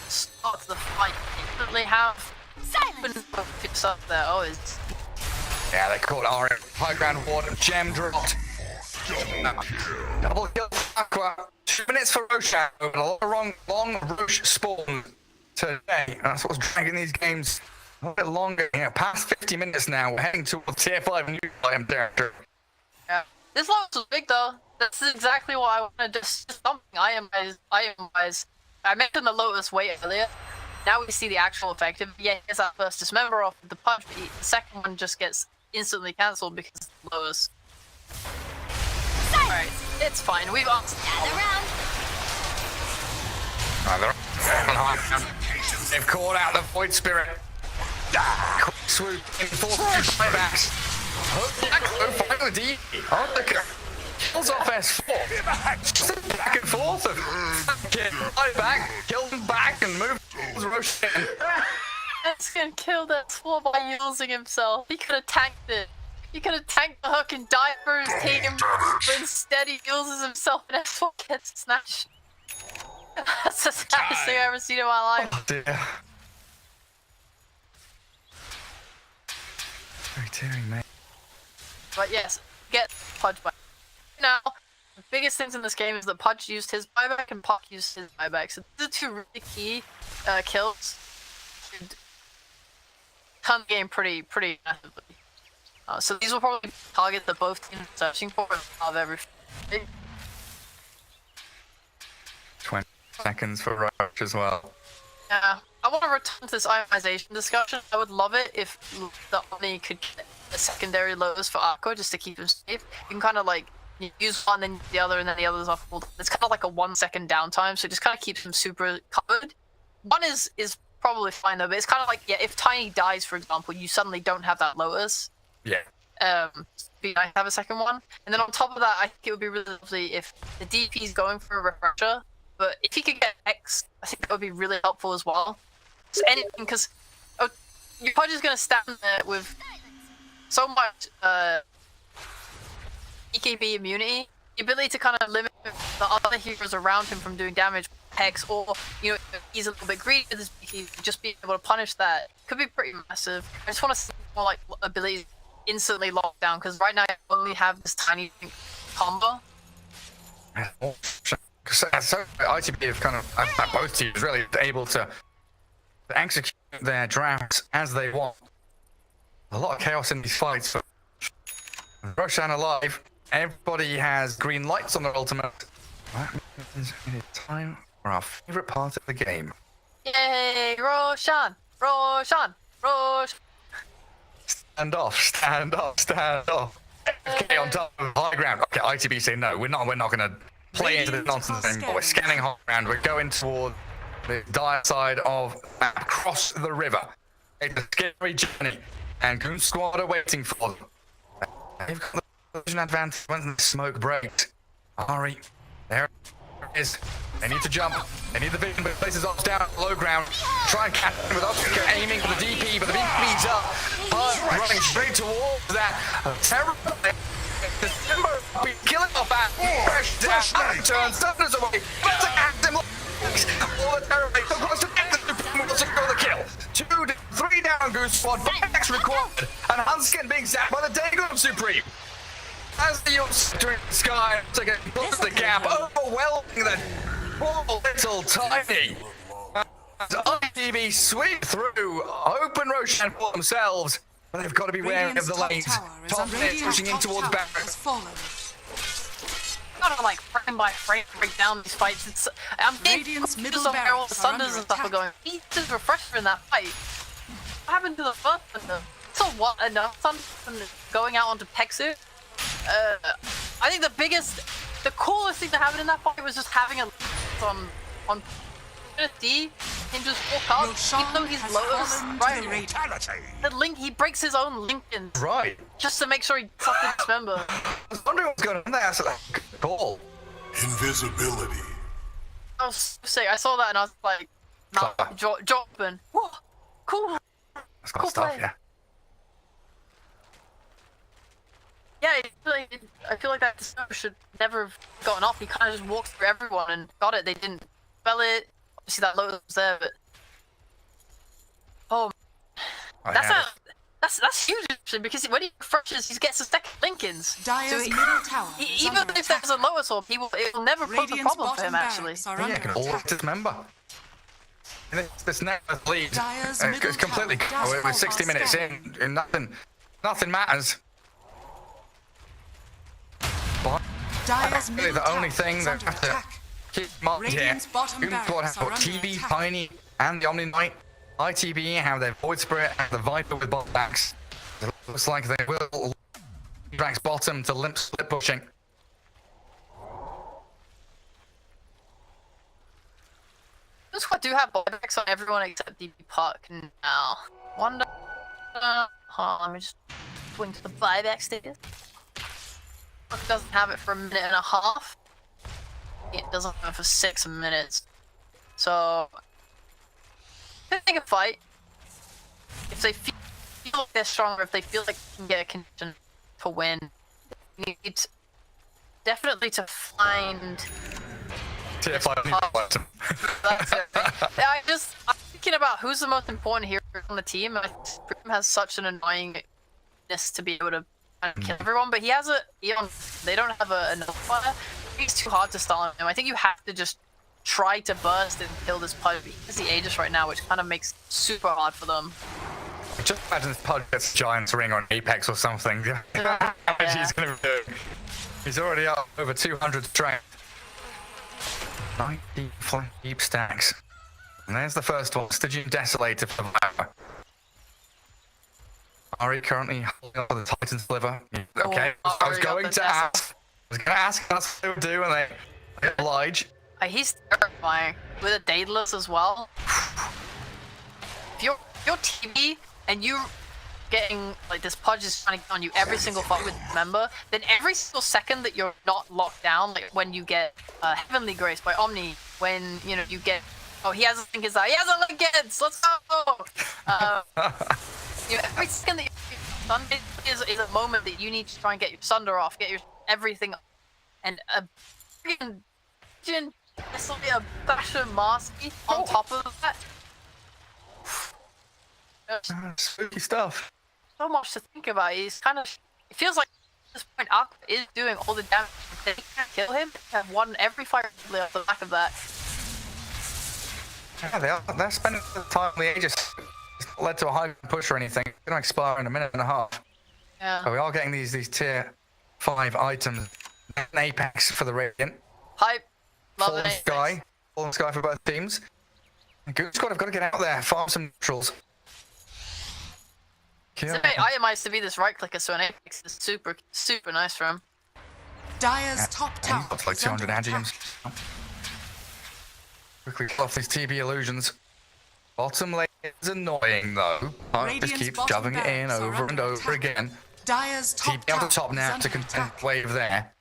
Start the fight. Definitely have. Silence! Picks up there. Oh, it's. Yeah, they caught our high ground ward. Gem dropped. Double kill for Aqua. 2 minutes for Roshan. But a lot of long Roche spawn today. That's what's dragging these games a little bit longer. Yeah, past 50 minutes now. We're heading towards tier 5 new item territory. Yeah. This loss was big though. That's exactly what I wanted. Just something item wise. I mentioned the Lotus way earlier. Now we see the actual effect of yeah, here's our first dismember off with the punch, but the second one just gets instantly cancelled because it's Lotus. Alright, it's fine. We've answered. Gather round. They've called out the Void Spirit. Quick swoop in force buybacks. Final D. Kills off S4. Just back and forth of fly back, kill him back, and move Roshan. That's gonna kill that S4 by using himself. He could have tanked it. He could have tanked the hook and died for his team, but instead he uses himself and S4 gets snatched. That's the saddest thing I've ever seen in my life. Oh dear. Very tearing, mate. But yes, get Pudge back. Now, the biggest things in this game is that Pudge used his buyback and Puck used his buyback. So these are two really key kills. Turn the game pretty massively. So these will probably be targets that both teams are searching for of everything. 20 seconds for Roach as well. Yeah, I want to return to this itemization discussion. I would love it if the Omni could get a secondary Lotus for Arco just to keep him safe. You can kind of like use one, then the other, and then the other's off. It's kind of like a 1 second downtime, so it just kind of keeps him super covered. One is probably fine though, but it's kind of like, yeah, if Tiny dies, for example, you suddenly don't have that Lotus. Yeah. Be nice to have a second one. And then on top of that, I think it would be really lovely if the DP is going for a refresher, but if he could get X, I think that would be really helpful as well. So anything, because your Pudge is going to stand there with so much EKB immunity, the ability to kind of limit the other heroes around him from doing damage with Hex, or, you know, he's a little bit greedy with his BKB, just being able to punish that could be pretty massive. I just want to see more like abilities instantly locked down, because right now I only have this tiny combo. So ITB have kind of, both teams really able to execute their drafts as they want. A lot of chaos in these fights, but Roshan alive. Everybody has green lights on their ultimate. That means it is time for our favourite part of the game. Yay, Roshan! Roshan! Roshan! Stand off, stand off, stand off. Okay, on top of high ground. Okay, ITB say no, we're not gonna play into this nonsense anymore. We're scanning high ground, we're going toward the dire side of across the river. It's a scary journey, and Goon Squad are waiting for them. They've got the vision advantage when the smoke breaks. Ari, there it is. They need to jump. They need the vision, but places off down at low ground. Try and catch him with Oscar aiming for the DP, but the DP speeds up. Running straight towards that. Terrible. December, we kill it off at fresh down. Turn, stunners away. Let's act him. All the terror rate. Wants to get the Supreme, will secure the kill. 2, 3 down, Goose Squad. 5x required. And Hunskin being zapped by the Dagon Supreme. As the Yorks during the sky, taking close to the gap, overwhelming the poor little tiny. As ITB sweep through, open Roshan for themselves, but they've got to be wary of the lanes. Top net pushing in towards Barrett. Gotta like frame by frame break down these fights. It's, I'm getting confused on where all the thunders and stuff are going. He's just a refresher in that fight. What happened to the first thunder? So what? Enough thunder going out onto Pexu? I think the coolest thing that happened in that fight was just having a on D and just walk up, even though he's lowest, right? The link, he breaks his own Lincolns, Right. just to make sure he gets up to dismember. I was wondering what's going on there, so that call. Invisibility. I was so sick. I saw that and I was like, nah, dropping. Whoa, cool. That's got Cool stuff, play. yeah. Yeah, I feel like that dismember should never have gotten off. He kind of just walked through everyone and got it. They didn't spell it. Obviously that load was there, but oh, that's huge actually, because when he refreshes, he gets a second Lincolns. Dire's middle tower is Even under if there's a lower sword, it will never pose a Radiant's problem for him bottom actually. barracks are Yeah, under you can always attack. dismember. And this next lead Dire's it's middle completely tower does we're 60 fall minutes scanning. in, and nothing matters. But Dire's really middle the only tower thing is that under have to attack. keep in mind here, Radiant's bottom Goon Squad barracks have are got under TB, attack. Tiny, and the Omni Knight. ITB have their Void Spirit and the Viper with bot backs. It looks like they will Drax bottom to limp split pushing. This squad do have buybacks on everyone except DB Park now. Wonder. Hold on, let me just swing to the buyback sticker. Park doesn't have it for a minute and a half. It doesn't have it for 6 minutes. So, could take a fight. If they feel like they're stronger, if they feel like they can get a condition to win, they need definitely to find. Tier 5 bottom. That's it. I'm thinking about who's the most important hero on the team. I think Supreme has such an annoyingness to be able to kind of kill everyone, but he has they don't have a nullifier. It's too hard to stun him. I think you have to just try to burst and kill this Pudge. He's the Aegis right now, which kind of makes it super hard for them. Just imagine this Pudge gets Giant's Ring on Apex or something. How much he's gonna do. He's already up over 200 strength. 90 flank deep stacks. And there's the first one, Stygian Desolator for Valor. Ari currently holding on to the Titan Sliver. Okay, I was going to ask, that's what they would do, and they oblige. He's terrifying. With a Daedalus as well. If you're TB and you getting like this Pudge is trying to get on you every single fight with member, then every single second that you're not locked down, like when you get Heavenly Grace by Omni, when you get he has a thing his eye, he has a Lincolns, let's go. Every second that you're stunned is a moment that you need to try and get your Sunder off, get your everything, and a freaking a Basher Marsky on top of that. Spooky stuff. So much to think about. He's kind of. It feels like at this point Aqua is doing all the damage. They can't kill him. Have won every fight off the back of that. Yeah, they are. They're spending the time on the Aegis. It's not led to a high push or anything. It's going to expire in a minute and a half. Yeah. But we are getting these tier 5 items. An Apex for the Radiant. Hype. Love Fallen it. Sky. Fallen Sky for both teams. Goon Squad have got to get out there, farm some neutrals. So I itemized to be this right clicker, so an Apex is super, super nice for him. Dire's top And tower he's got like is under 200 attack. adagiums. Quickly pull off these TB illusions. Bottom lane It's annoying though. I just Radiant's keep bottom shoving it in barracks are over and under over attack. again. Dire's top TB on the tower top is now under to contain attack. the wave there.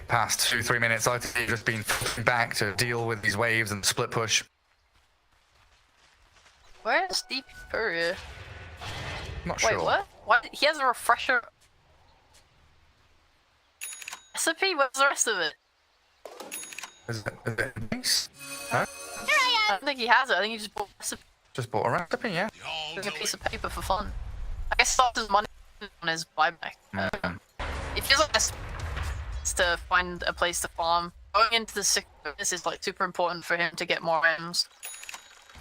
Past 2-3 minutes, I think just been back to deal with these waves and split push. Where's DP Courier? Not Wait, sure. what? What? He has a refresher. SOP, where's the rest of it? Is it a piece? No? I don't think he has it. I think he just bought recipe, Just bought a recipe, yeah. a piece of paper for fun. I guess he lost his money on his buyback. If he doesn't to find a place to farm, going into the this is like super important for him to get more items.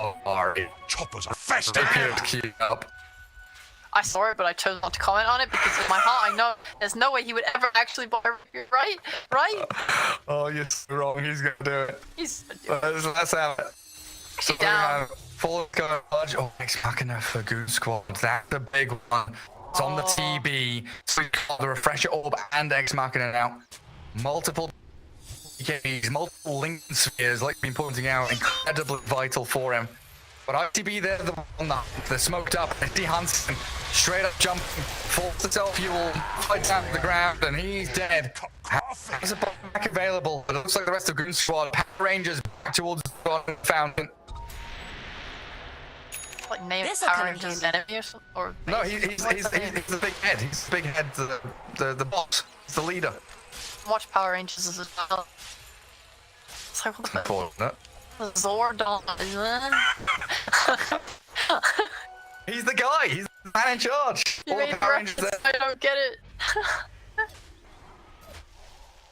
Oh, alright. Choppers are faster. Rapier's queued up. I saw it, but I chose not to comment on it because in my heart I know there's no way he would ever actually buy a rapier, right? Right? Oh, you're so wrong. He's gonna do it. He's Let's have it. So we down. have full kind of budge. Oh, Ex Machina for Goon Squad. That's the big one. It's on the TB. So we got the Refresher Orb and Ex Machina now. Multiple BKBs, multiple Link Spheres, like we've been pointing out, incredibly vital for him. But ITB, they're the one that they're smoked up. SD Hansen straight up jumping, falls to self-fuel, fights down to the ground, and he's dead. Has a back available, but it looks like the rest of Goon Squad. Power Rangers back towards the fountain. like name This'll Power come in Rangers handy. enemy or something. Or No, he's What's the name? the big head. He's the big head, the boss. He's the leader. Watch Power Rangers as a child. It's like what the Unfortunate. Zordon, isn't it? He's the guy. He's the man in charge. You All the made Power Rangers reference, there. I don't get it.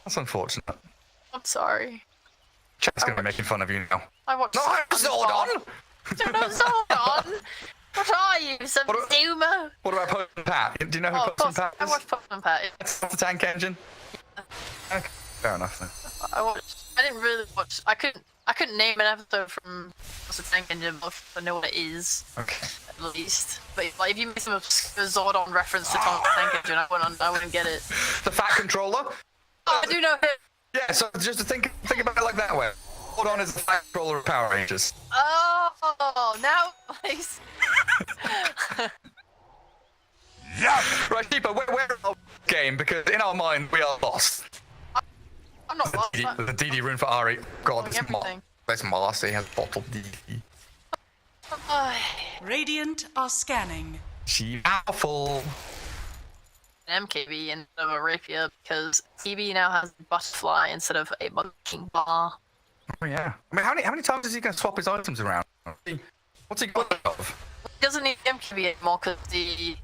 That's unfortunate. I'm sorry. Chat's gonna be making fun of you now. I watched. No, Zordon! Zordon! What are you, some What a- Zoomer? What about Post and Pat? Do you know who Oh, Post and Pat I is? watched Pokemon Pat. That's the tank engine. Okay, fair enough then. I didn't really watch. I couldn't name an episode from What's the Tank Engine, but I know what it is Okay. at least. But like, if you made some Zordon reference to Thomas the Tank Engine, I wouldn't get it. The fat controller. Oh, I do know him. Yeah. So just to think about it like that way. Zordon is the fat controller of Power Rangers. Oh, now please. Right, Keeper, we're our game because in our mind we are lost. I'm not lost. The DD rune for Ari. God, Doing everything. this Marcy has bottled DD. Radiant are scanning. She powerful. An MKB instead of a rapier because TB now has a butterfly instead of a monkey bar. Oh yeah. I mean, how many times is he gonna swap his items around? What's he got of? He doesn't need MKB anymore because the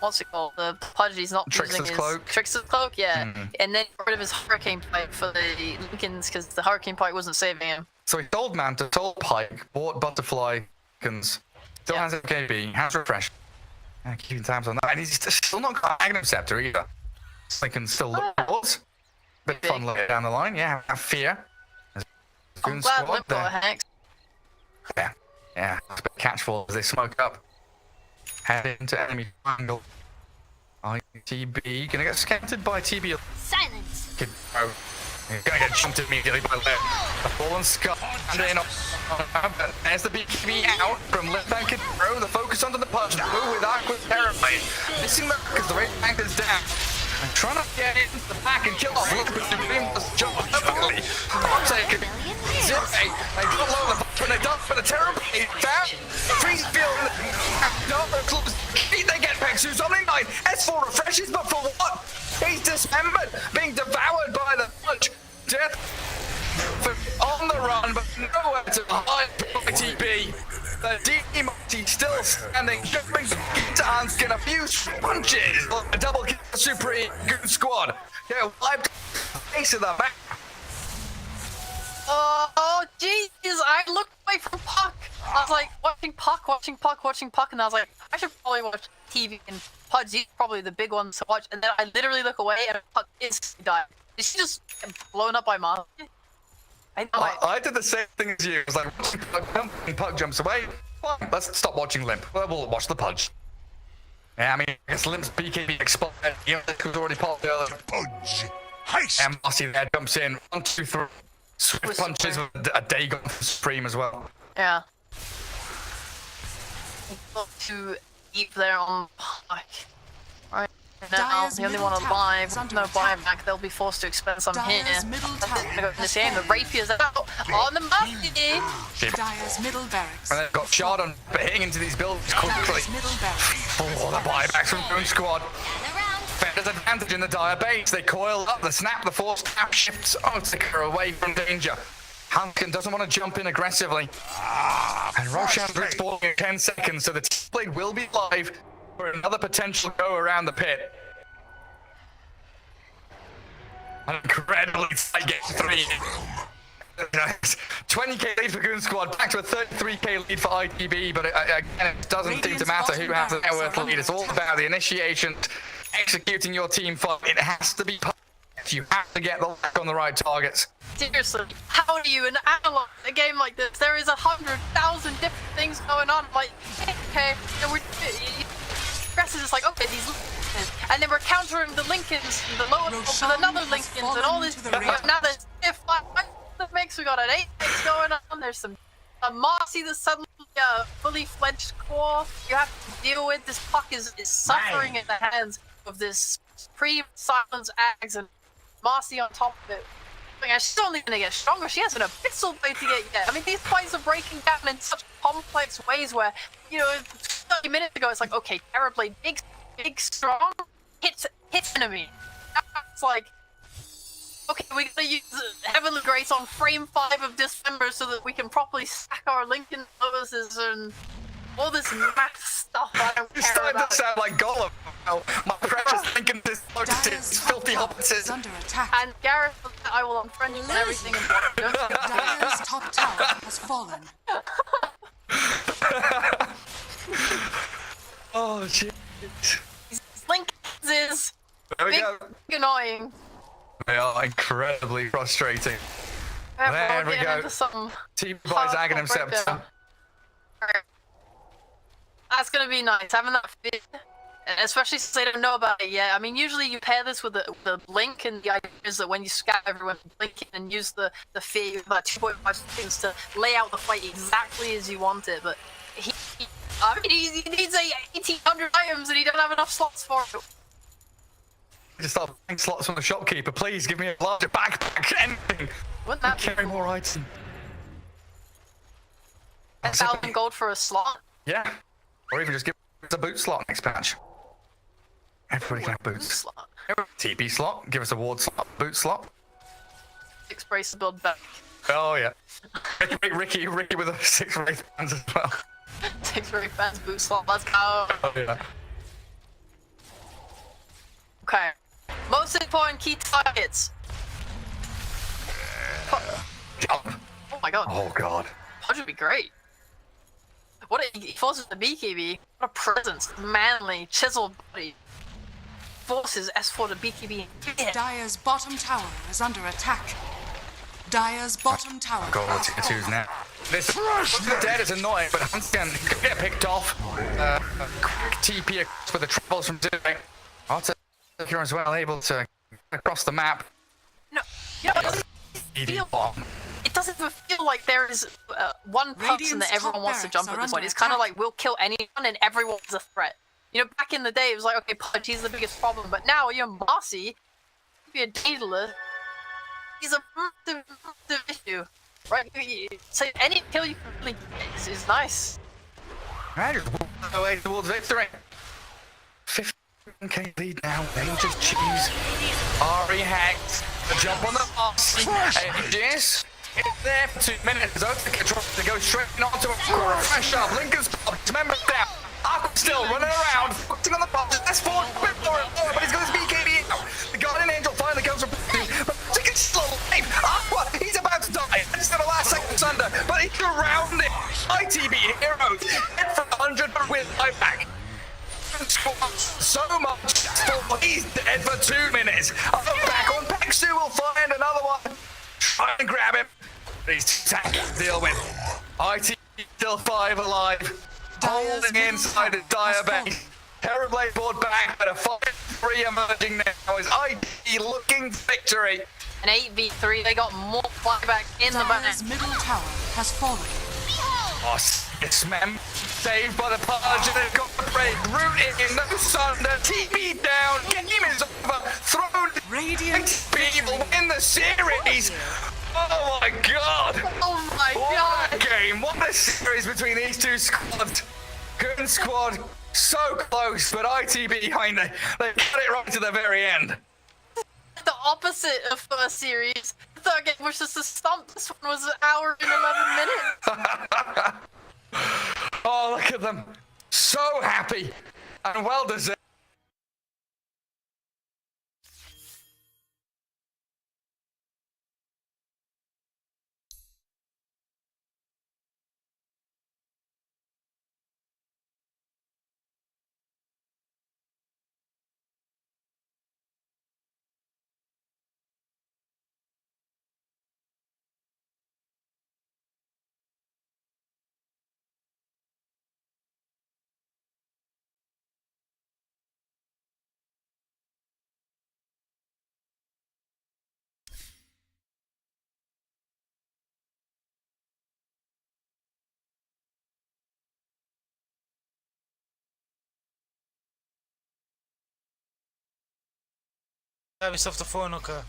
what's it called? The Pudge, he's not Trickster's using his Cloak? Trickster's Cloak, yeah. And then he got rid of his Hurricane Pipe for the Lincolns because the Hurricane Pipe wasn't saving him. So he sold Manta, sold Pike, bought Butterfly, still Yeah. has MKB, has Refresh. Keeping tabs on that, and he's still not got Magnum Scepter either. So they can still look towards. Bit of fun later down the line, yeah. Have Fear. I'm glad Limp got a Hex. Yeah. It's a bit catchful as they smoke up. Head into enemy triangle. ITB gonna get scouted by TB. Silence. Kid Pro. He's gonna get jumped immediately by Lip. The fallen skull and in there's the BKB out from Lip and Kid Pro. The focus onto the punch. Move with Aqua Terrorblade. Missing the because the range tank is down. And trying to get into the back and kill off Lip, but the beam was jump perfectly. Take it. Zip. They got low the punch when they dumped, but the Terrorblade down. Freeze field. They get Pexus only 9. S4 refreshes, but for what? He's dismembered, being devoured by the punch. Death on the run, but nowhere to hide. TB. The D-Multi still standing, jumping to Anskin a few punches. A double kill Supreme Goon Squad. Yeah, wiped face of the back. Oh, jeez, I looked away from Puck. I was like, watching Puck, and I was like, I should probably watch TV and Pudge. He's probably the big ones to watch. And then I literally look away and Puck instantly died. Did she just get blown up by Marcy? I did the same thing as you. I was like, watching Puck jump, and Puck jumps away. Fine, let's stop watching Limp. We'll watch the Pudge. Yeah, I mean, I guess Limp's BKB expired. You know, it was already popped earlier. Pudge. Heist. And Marcy there jumps in. 1, 2, 3. Swift punches with a Dagon from Supreme as well. Yeah. got too deep there on Pike. Right now, Dire's the only middle one tower alive, is under no attack. buyback, they'll be forced to expend some here. Dire's middle That's tower it, they're going to has see the fallen. Rapier's out on the Murphy. Dyer's middle barracks. And they've got shot on, but hitting into these buildings quickly. Dyer's middle barracks. Oh, the buybacks from Boom Squad. Defenders advantage in the Dire base. They coil up, the snap, the force snap shifts Otika away from danger. Hankin doesn't want to jump in aggressively. And Roshan's respawning in 10 seconds, so the T-Blade will be live for another potential go around the pit. An incredibly tight game 3. 20k lead for Goon Squad, back to a 33k lead for ITB, but again, it doesn't seem to matter who has the net worth lead. It's all about the initiation, executing your team fight. It has to be perfect. You have to get the lock on the right targets. Seriously, how do you analyze a game like this? There is 100,000 different things going on. Like, okay, and we're Press is just like, okay, these Lincolns, and then we're countering the Lincolns, the lower with another Lincolns, and all this. Now there's the mix. We got an 8-6 going on. There's some Marcy that's suddenly fully fledged core. You have to deal with. This puck is suffering in the hands of this supreme silence Ags and Marcy on top of it. She's only going to get stronger. She has an abyssal blade to get yet. I mean, these fights are breaking down in such complex ways where, you know, 30 minutes ago, it's like, okay, Terrorblade, big, strong, hits enemy. Now it's like, okay, we're going to use Heavenly Grace on frame 5 of Dismember so that we can properly stack our Lincoln Lotuses and all this math stuff I don't care Starting about. to sound like Gollum. Oh, my precious Lincoln Lotuses, filthy hobbitses. Under attack. And Gareth, I will unfriend you and everything and Dyer's top tower has fallen. Oh, shit. Lincolns is There we big, go. annoying. They are incredibly frustrating. Yeah, There we're we getting go. into something Team by Zag and hardcore himself. breakdown. That's gonna be nice, having that fit, especially since they don't know about it yet. I mean, usually you pair this with the blink, and the idea is that when you scout everyone, blink it and use the fear, about 2.5 seconds to lay out the fight exactly as you want it. But he needs 1,800 items, and he doesn't have enough slots for it. Just start buying slots from the shopkeeper. Please give me a larger backpack, anything. Wouldn't that be Carry more items. 10,000 gold for a slot? Yeah. Or even just give us a boot slot next patch. Everybody can have boots. Slot. TP slot, give us a ward slot, boot slot. 6 braces build back. Oh yeah. Ricky with a 6 wraith bands as well. 6 very fast boot slot, let's go! Oh yeah. Okay. Most important key targets. Jump. Oh my god. Oh god. Pudge would be great. What he forces the BKB. What a presence. Manly, chiseled body. Forces S4 to BKB. Yeah. Dyer's bottom tower is under attack. Dyer's bottom tower. God, what's it choose now? This dead is annoying, but Hanscan can get picked off. Quick TP for the troubles from doing. Arthur as well able to get across the map. No, you know, it doesn't even feel like there is one person Radiant's that everyone top wants to jump at barracks this are point. under It's kind of attack. like we'll kill anyone and everyone's a threat. You know, back in the day, it was like, okay, Pudge, he's the biggest problem, but now you're Marcy, you're Daedalus, he's a massive issue, right? So any kill you can really get is nice. Right, just walk away towards victory. 15k lead now. Dangerous cheese. Ari hacks. The jump on the box. Aegis. It's there for 2 minutes. Otika tries to go straight onto a core. Fresh up. Lincoln's popped. Remember down. Aqua still running around. Focusing on the box. That's for it. But he's got his BKB out. The Guardian Angel finally comes from but Otika still alive. Aqua, he's about to die. Just the last seconds under. But he's around it. ITB heroes. Hit for 100 but with life back. So much. He's dead for 2 minutes. Back on Pexu will find another one. Try and grab him. These tanks to deal with. IT still 5 alive. Holding inside the Dire base. Terrorblade board back, but a 5-3 emerging now is IT looking for victory. An 8v3, they got more flyback in the back. Dyer's middle tower has fallen. Oh, it's man. Saved by the Pudge and they've got the break. Rooted in, no sunder. TV down. Game is over. Thrown. Radiant People win the series. Oh my god. Oh my What a god! game. What a series between these two squads. Good squad. So close, but IT behind it. They got it right to the very end. The opposite of first series. The third game was just a stump. This one was an hour and 11 minutes. Oh, look at them. So happy. And well deserved. Service of the phone, okay.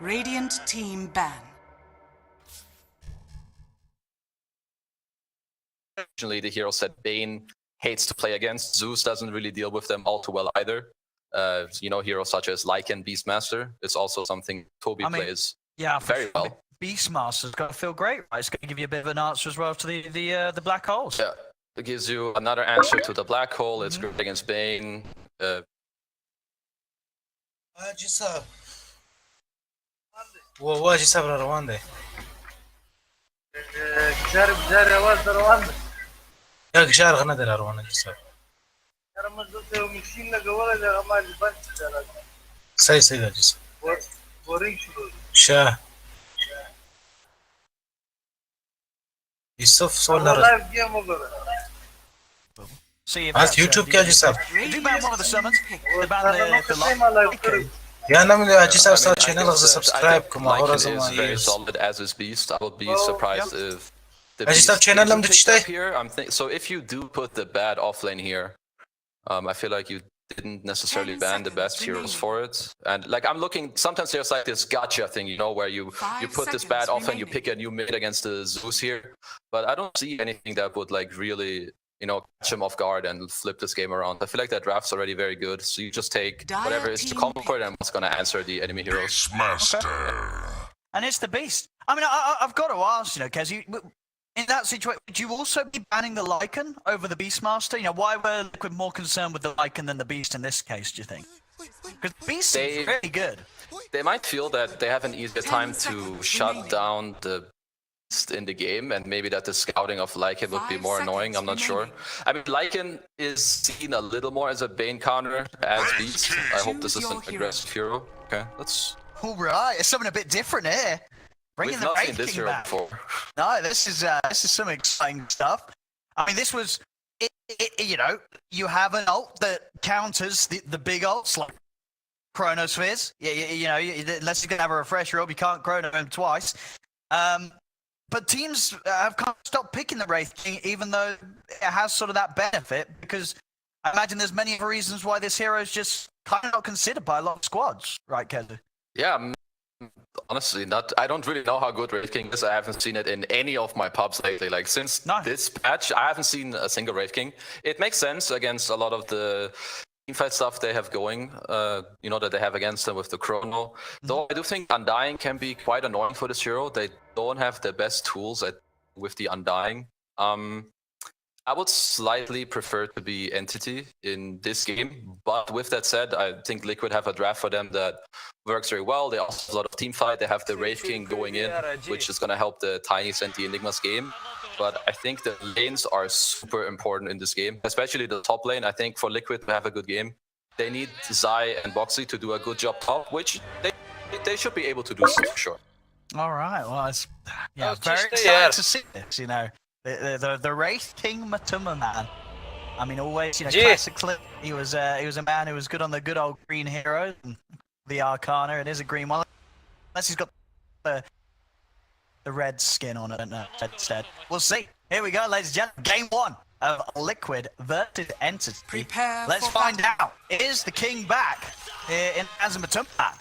Radiant team ban. Originally, the hero said Bane hates to play against. Zeus doesn't really deal with them all too well either. You know, heroes such as Lycan, Beastmaster. It's also something Toby plays very well. Beastmaster's got to feel great, right? It's going to give you a bit of an answer as well to the black holes. Yeah, it gives you another answer to the black hole. It's good against Bane. واجي صبر روان دی جاري आवाज روان دی یا گشار غنه در روانه جسر یار مزه ته ماشین لګول دی غمال بند چلا صحیح ده جسر بورینګ شروع شاه یوسف سولر لایو گیم وګوره As YouTube क्या जसर do ban one of the summons. They ban the Yeah, I'm going to start channel as a subscribe. Lycan is very solid as is Beast. I would be surprised if the Beast here. So if you do put the bad offlane here, I feel like you didn't necessarily ban the best heroes for it. And like I'm looking, sometimes there's like this gotcha thing, you know, where you put this bad offlane, you pick a new mid against the Zeus here. But I don't see anything that would like really, you know, catch him off guard and flip this game around. I feel like that draft's already very good. So you just take whatever is the comfort and what's going to answer the enemy heroes. And it's the Beast. I mean, I've got to ask, you know, Kez, in that situation, would you also be banning the Lycan over the Beastmaster? You know, why were Liquid more concerned with the Lycan than the Beast in this case, do you think? Because Beast is really good. They might feel that they have an easier time to shut down the in the game, and maybe that the scouting of Lycan would be more annoying. I'm not sure. I mean, Lycan is seen a little more as a Bane counter as Beast. I hope this is an aggressive hero. Okay, let's. All right, it's something a bit different here. Bringing the Wraith King back. No, this is some exciting stuff. I mean, this was, you know, you have an ult that counters the big ults like Chronospheres. You know, unless you're gonna have a refresher ult, you can't Chrono him twice. But teams have kind of stopped picking the Wraith King, even though it has sort of that benefit, because I imagine there's many reasons why this hero is just kind of not considered by a lot of squads, right, Keza? Yeah, honestly, I don't really know how good Wraith King is. I haven't seen it in any of my pubs lately. Like, since this patch, I haven't seen a single Wraith King. It makes sense against a lot of the teamfight stuff they have going, you know, that they have against them with the Chrono. Though I do think Undying can be quite annoying for this hero. They don't have the best tools with the Undying. I would slightly prefer to be Entity in this game, but with that said, I think Liquid have a draft for them that works very well. They also have a lot of team fight. They have the Wraith King going in, which is going to help the Tinies and the Enigma's game. But I think the lanes are super important in this game, especially the top lane. I think for Liquid to have a good game, they need Zai and Boxy to do a good job top, which they should be able to do so for sure. All right, well, it's very exciting to see this, you know. The Wraith King Matuma man. I mean, always, you know, classically, he was a man who was good on the good old green hero, and the Arcana. It is a green one, unless he's got the red skin on it instead. We'll see. Here we go, ladies and gentlemen. Game 1 of Liquid versus Entity. Let's find out. Is the king back in Matuma?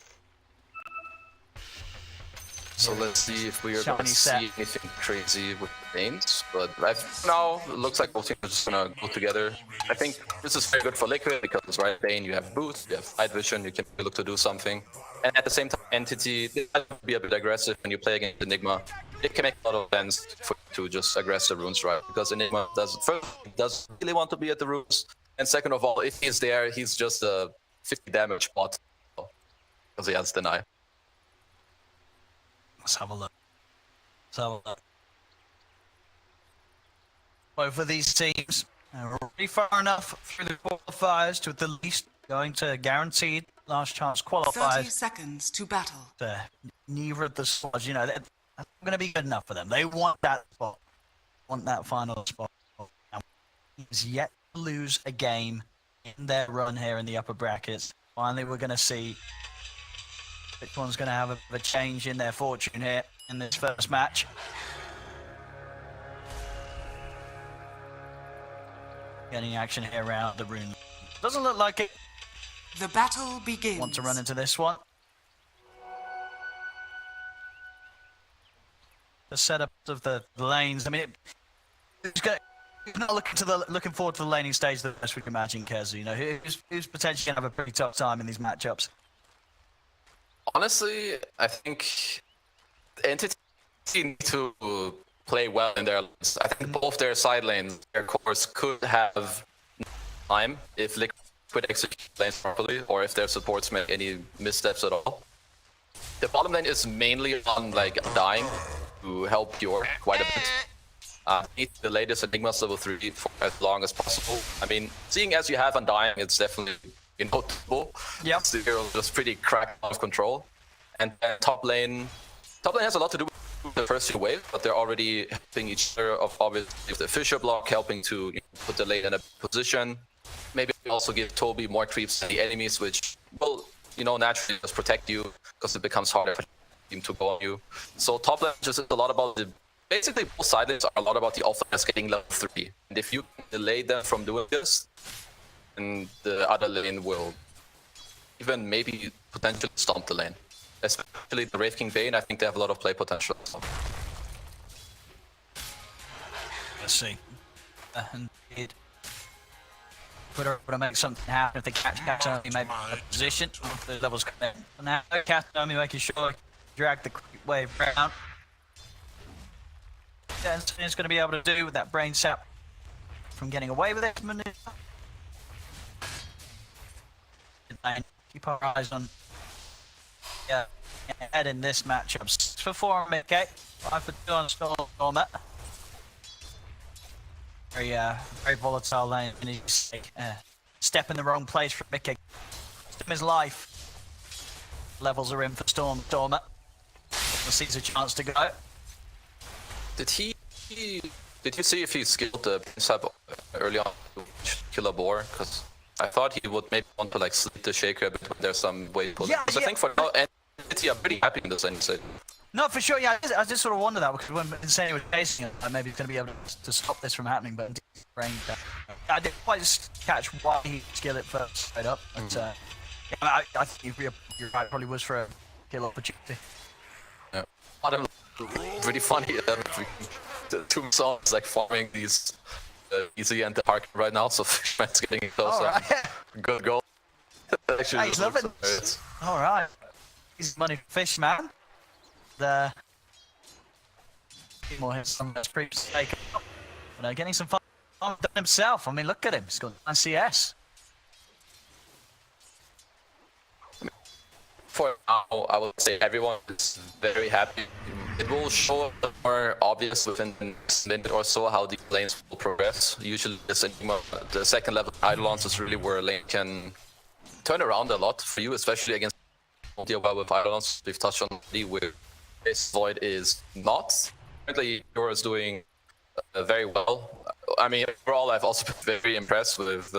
So let's see if we are going to see anything crazy with the Banes. But right now, it looks like both teams are just going to go together. I think this is very good for Liquid because, right, Bane, you have boost, you have night vision, you can look to do something. And at the same time, Entity, they have to be a bit aggressive when you play against Enigma. It can make a lot of sense for you to just aggress the runes, right? Because Enigma doesn't really want to be at the runes. And second of all, if he's there, he's just a 50 damage bot because he has deny. Let's have a look. Both of these teams are already far enough through the qualifiers to at the least going to guaranteed last chance qualifiers. 30 seconds to battle. Neither of the squads, you know, they're going to be good enough for them. They want that spot, want that final spot. He's yet to lose a game in their run here in the upper brackets. Finally, we're going to see which one's going to have a change in their fortune here in this first match. Getting action here around the room. Doesn't look like it. The battle begins. Want to run into this one. The setup of the lanes. I mean, you're not looking forward to the laning stage the best we can imagine, Kez. You know, who's potentially gonna have a pretty tough time in these matchups? Honestly, I think Entity need to play well in their lanes. I think both their side lanes, their cores, could have time if Liquid execute lanes properly, or if their supports make any missteps at all. The bottom lane is mainly on like dying to help Pure quite a bit. Need the latest Enigma's level 3 for as long as possible. I mean, seeing as you have Undying, it's definitely notable. Yep. The hero just pretty cracked out of control. And top lane has a lot to do with the first few waves, but they're already helping each other, of obviously the Fisher block, helping to put the lane in a position. Maybe also give Toby more creeps than the enemies, which will, naturally just protect you, because it becomes harder for the team to go on you. So top lane just is a lot about basically both side lanes are a lot about the offlaners getting level 3. And if you can delay them from doing this, then the other lane will even maybe potentially stomp the lane. Especially the Wraith King Bane, I think they have a lot of play potential. Let's see. Indeed. Twitter would make something happen if they catch Katanomi maybe in a position. The levels come in. Now Katanomi making sure to drag the wave around. That's what it's going to be able to do with that brain sap from getting away with it. And keep our eyes on head in this matchup. 6 for 4 on mid gate, 5 for 2 on Stormer. Very volatile lane. Step in the wrong place for mid gate. His life. Levels are in for Stormer. Sees a chance to go. Did you see if he skilled the sub early on to kill a boar? Because I thought he would maybe want to like sleep the shaker a bit, but there's some way. Yeah, I think for now, Entity are pretty happy in this end. No, for sure. Yeah, I just sort of wonder that because when Insane was chasing it, maybe he's going to be able to stop this from happening. But I didn't quite catch why he skilled it first straight up. But I think you're right. Probably was for a kill opportunity. Yeah, pretty funny. The two songs like farming these easy and the park right now, so Fishman's getting close. Right. Good goal. Actually, I love it. All right, he's money Fishman. The more hits some creeps take up. But getting some fun done himself. I mean, look at him. He's got 9 CS. For now, I would say everyone is very happy. It will show more obvious within the next minute or so how the lanes will progress. Usually, the second level Eidolons is really where a lane can turn around a lot for you, especially against with Eidolons. We've touched on the where this Void is not. Currently, Pure is doing very well. I mean, overall, I've also been very impressed with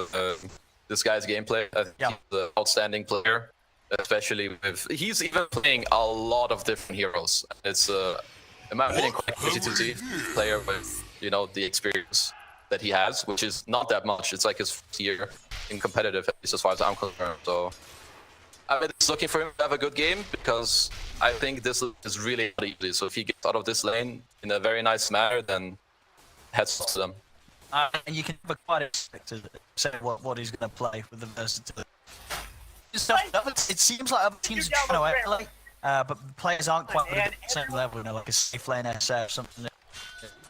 this guy's gameplay. I think he's an outstanding player. Especially with he's even playing a lot of different heroes. It's in my opinion quite easy to see a player with the experience that he has, which is not that much. It's like his first year in competitive, at least as far as I'm concerned. So I'm just looking for him to have a good game because I think this is really easy. So if he gets out of this lane in a very nice manner, then heads off to them. And you can have quite expect to say what he's going to play with the versatility. It seems like other teams are trying to emulate, but players aren't quite at the same level, like a safe lane SF or something to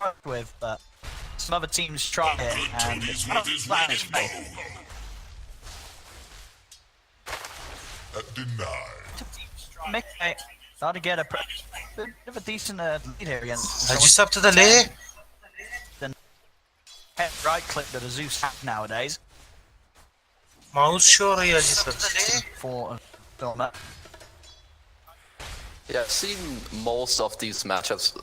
work with, but some other teams try it, and it's not flat as faith. Mick, thought to get a bit of a decent lead here against. Just up to the lay. Then head right click that a Zeus hat nowadays. Mouse sure yeah, For yeah, I've seen most of these matchups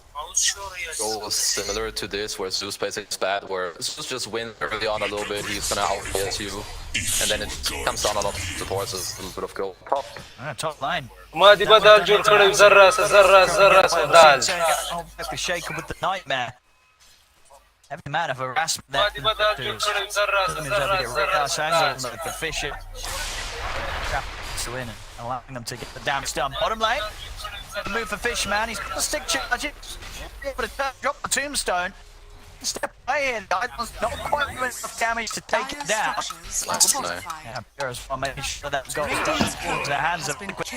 go similar to this, where Zeus plays it bad, where Zeus just wins early on a little bit, he's gonna outplace you, and then it comes down a lot of supports, a little bit of go top. Top line. ما دي بدل جول كله زرس زرس زرس ودال. Shaker with the nightmare. Heavy amount of harassment there. Doesn't deserve to get ripped out angle, but the Fisher to win and allowing them to get the damage done. Bottom lane, the move for Fishman. He's got a stick charge. Able to drop the tombstone. Step away here, guys. Not quite doing enough damage to take it down. Yeah, Pura's well making sure that got into the hands of Liquid.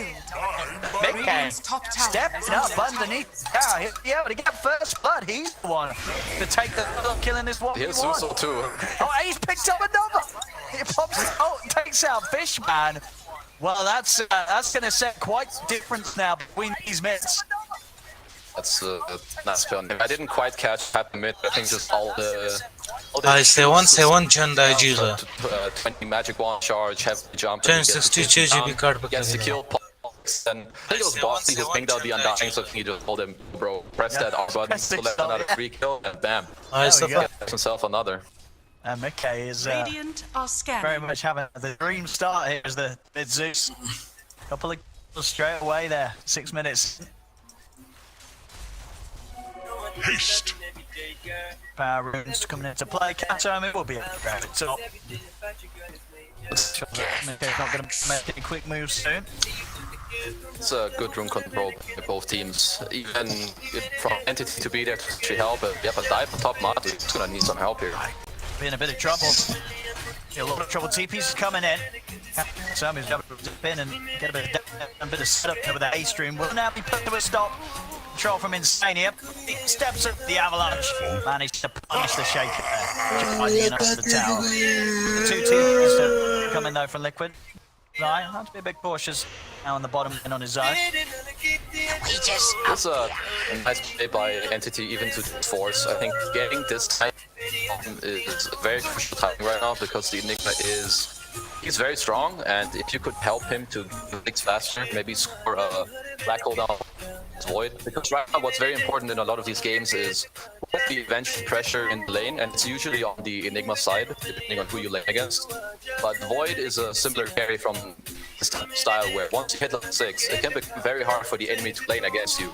Big K stepping up underneath the tower. He'll be able to get first blood. He's the one to take the kill in this 1v1. Here's Zuso too. Oh, he's picked up another. He pops it out and takes out Fishman. Well, that's going to set quite a difference now between these mids. That's nice turn. I didn't quite catch half the mid. I think just all the. Sevan candaycıyla. 20 magic wand charge, heavy jump. Bir kart gets the kill. And I think it was Bossy who pinged out the Undying, so he just told him, bro, press that R button, select another free kill, and bam. Gets himself another. And Mickey is very much having the dream start here as the mid Zeus. Couple of kills straight away there. 6 minutes. Haste. Power runes coming into play. Katomi will be able to grab it top. Mickey's not going to make any quick moves soon. It's a good rune control by both teams. Even from Entity to be there to actually help, but yeah, but dive on top Marty is gonna need some help here. Be in a bit of trouble. A lot of trouble. TP's coming in. Katomi's able to dip in and get a bit of setup over the A stream. Will now be put to a stop. Control from Insane here. He steps up the avalanche. Managed to punish the Shaker there. Finding enough to the tower. The 2 teams to come in though from Liquid. Right, have to be a bit cautious now on the bottom and on his own. That's a nice play by Entity even to force. I think getting this time is a very crucial timing right now because the Enigma he's very strong, and if you could help him to fix faster, maybe score a black hole down Void. Because right now what's very important in a lot of these games is the eventual pressure in the lane, and it's usually on the Enigma side, depending on who you lane against. But Void is a similar carry from this style where once you hit level 6, it can become very hard for the enemy to lane against you.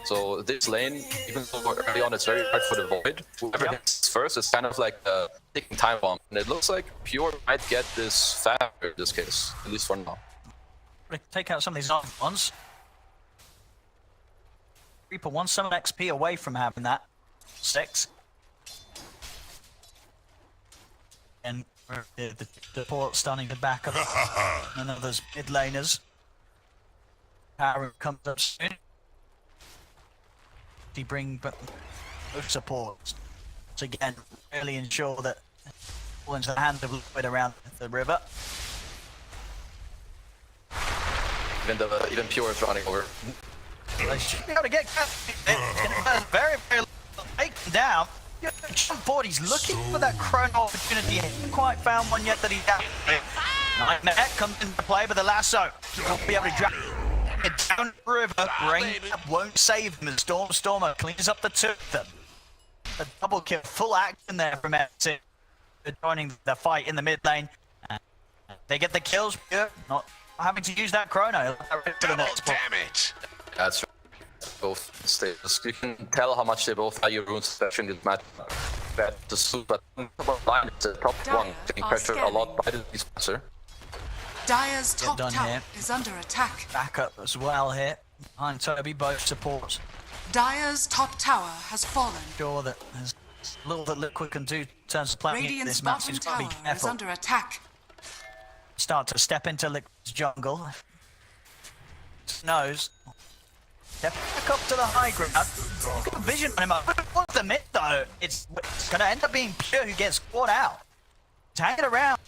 So this lane, even though early on it's very hard for the Void, whoever hits first is kind of like a ticking time bomb. And it looks like Pure might get this faster in this case, at least for now. Take out some of these ones. Reaper 1 summon XP away from having that. 6. And the port starting to back up. None of those mid laners. Power comes up soon. They bring both supports. So again, really ensure that fall into the hands of Liquid around the river. Even Pure is running over. They should be able to get very, very taken down. Jump forward, he's looking for that chrono opportunity. He hasn't quite found one yet that he has. Nightmare comes into play with the lasso. He'll be able to drag it down the river. Rain won't save him as Stormer cleans up the 2 of them. A double kill, full action there from FT. Joining the fight in the mid lane. They get the kills, not having to use that chrono. Damn it! That's right. Both stages. You can tell how much they both value runes, especially in this match. Bad to suit, but line is the top one, getting pressure a lot by the dispenser. Dire's top tower is under attack. Back up as well here. Behind Toby, both supports. Dire's top tower has fallen. Sure that there's little that Liquid can do in terms of playing this match. He's got to be careful. Is under attack. Start to step into Liquid's jungle. Knows. Step back up to the high ground. Got vision on him. What's the mid though? It's going to end up being Pure who gets caught out. He's hanging around.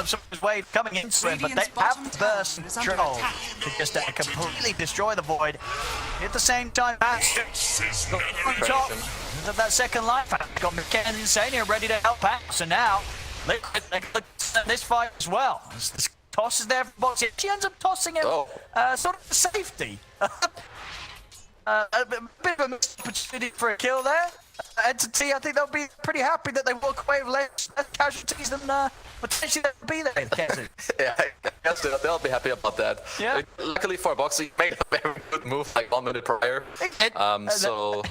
Some of his wave coming into him, but they have burst control to just completely destroy the Void. At the same time, Bash got on top of that second life. Got McKen and Insania ready to help out. So now, Liquid this fight as well. This toss is there for Boxy. She ends up tossing him sort of safety. A bit of a missed opportunity for a kill there. Entity, I think they'll be pretty happy that they walk away with less casualties than potentially they'll be there. Yeah, I guess they'll be happy about that. Yeah. Luckily for Boxy, made a very good move like 1 minute prior. So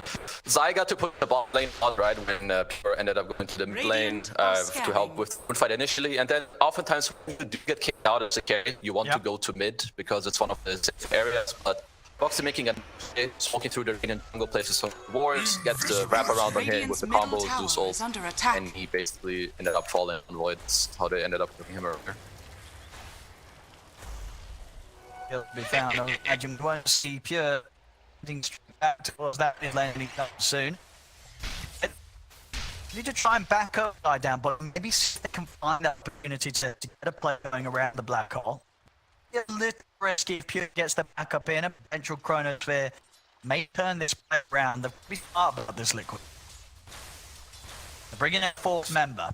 Zai got to put the bot lane on right when Pure ended up going to the mid lane to help with the fight initially, and then oftentimes when you do get kicked out as a carry, you want to go to mid because it's one of the safe areas, but Boxy making a walking through the Radiant jungle, places some wards, gets the wrap around on him with the combo, Zeus ult, and he basically ended up falling on Void. That's how they ended up looking him earlier. He'll be found. I imagine we won't see Pure heading straight back towards that mid lane anytime soon. Need to try and back up die down, but maybe see if they can find that opportunity to get a play going around the black hole. A little risky if Pure gets the backup in. A potential Chronosphere may turn this play around. They'll be smart about this Liquid. They're bringing in a fourth member.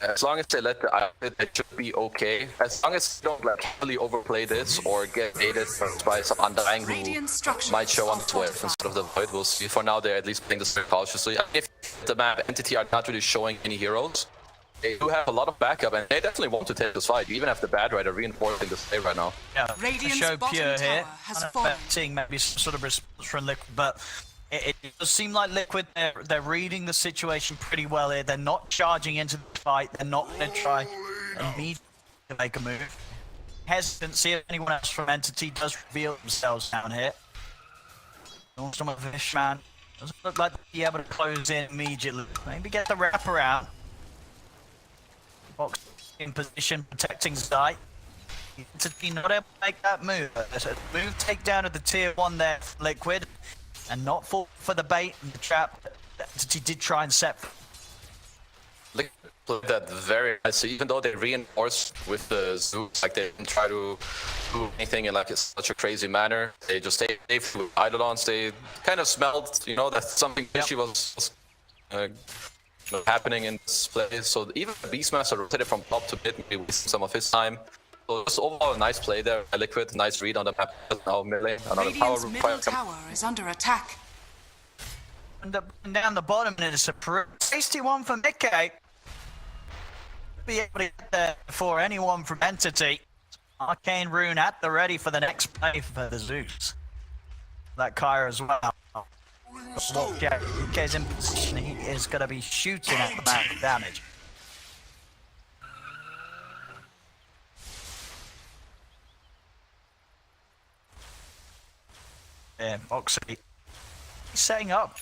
As long as they let the outfit, it should be okay. As long as they don't like heavily overplay this or get aided by some Undying who might show on the Swift instead of the Void, we'll see. For now, they're at least playing this very cautiously. If the map Entity are not really showing any heroes, they do have a lot of backup, and they definitely want to take this fight. You even have the Bad Rider reinforcing this play right now. Yeah, show Pure here. Seeing maybe some sort of response from Liquid, but it does seem like Liquid, they're reading the situation pretty well here. They're not charging into the fight. They're not going to try and need to make a move. Hesitancy if anyone else from Entity does reveal themselves down here. Some of Fishman doesn't look like they'll be able to close in immediately. Maybe get the wrap around. Box in position, protecting Zai. Entity not able to make that move. There's a move takedown of the tier 1 there for Liquid, and not fall for the bait and the trap that Entity did try and set. Liquid played that very nicely, even though they reinforced with the Zeus, like they didn't try to do anything in like such a crazy manner. They just stayed safe with Eidolons. They kind of smelled, you know, that something fishy was happening in this place. So even the Beastmaster rotated from top to mid, maybe wasting some of his time. So just overall a nice play there by Liquid, nice read on the map. Now melee, another power middle tower is under attack. And down the bottom, and it's a tasty one for Mickey. Be able to get there before anyone from Entity. Arcane Rune at the ready for the next play for the Zeus. That Kyra as well. Mickey's in position, he is going to be shooting at the man for damage. Yeah, Boxy. He's setting up.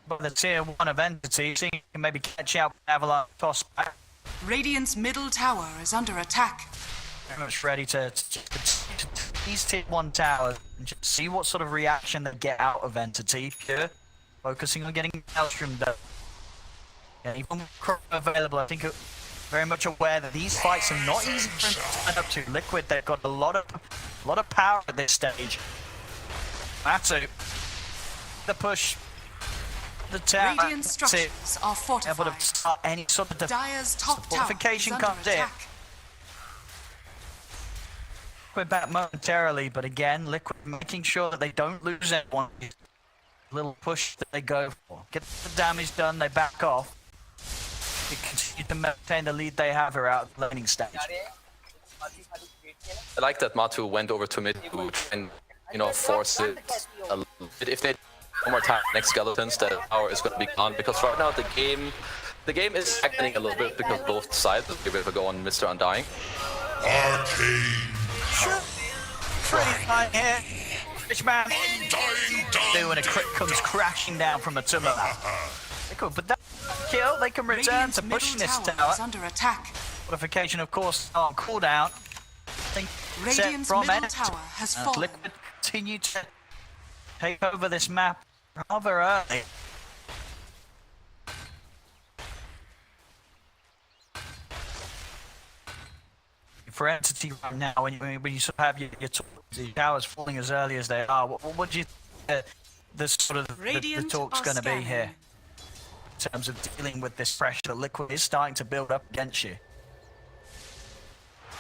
But the tier 1 of Entity, seeing he can maybe catch out Avalanche toss back. Radiant's middle tower is under attack. Very much ready to these tier 1 towers and just see what sort of reaction they get out of Entity. Pure, focusing on getting Maelstrom done. Yeah, even with Crow available, I think very much aware that these fights are not easy for him to stand up to. Liquid, they've got a lot of power at this stage. Matsu, the push, the tower, Radiant structures are fortified. able to start any sort of Dire's top tower fortification is under comes in. attack. We're back momentarily, but again, Liquid making sure that they don't lose anyone. Little push that they go for. Get the damage done, they back off. They continue to maintain the lead they have here out of the laning stage. I like that Matu went over to mid to try and, you know, force it a little bit. If they one more time next skeletons, that power is going to be gone, because right now the game is stagnating a little bit because both sides are able to go on Mr. Undying. Arcane. Pretty fine here. Fishman doing a crit comes crashing down from a tumor. They could, but that kill, they can return to pushing this tower. Under attack. Fortification, of course, on cooldown. Radiant's middle tower has fallen. Liquid continue to take over this map rather early. For Entity right now, when you sort of have your towers falling as early as they are, what do you think the talk's going to be here in terms of dealing with this pressure that Liquid is starting to build up against you?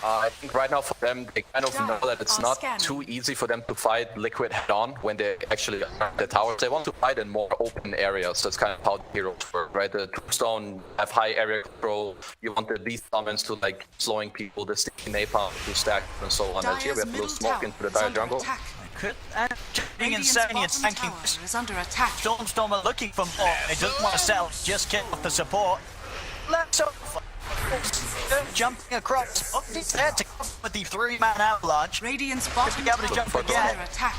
I think right now for them, they kind of know that it's not too easy for them to fight Liquid head-on when they actually are at the towers. They want to fight in more open areas. That's kind of how the heroes work, right? The Tombstone have high area control. You want the beast summons to like slowing people, the sticky napalm to stack and so on. And here we have a little smoke into the dire jungle. Being insane and tanking is under attack. Storm are looking for more. They don't want to sell, just get off the support. Let's jumping across. He's there to come with the 3-man avalanche. Radiant's bottom tower to jump is again. under attack.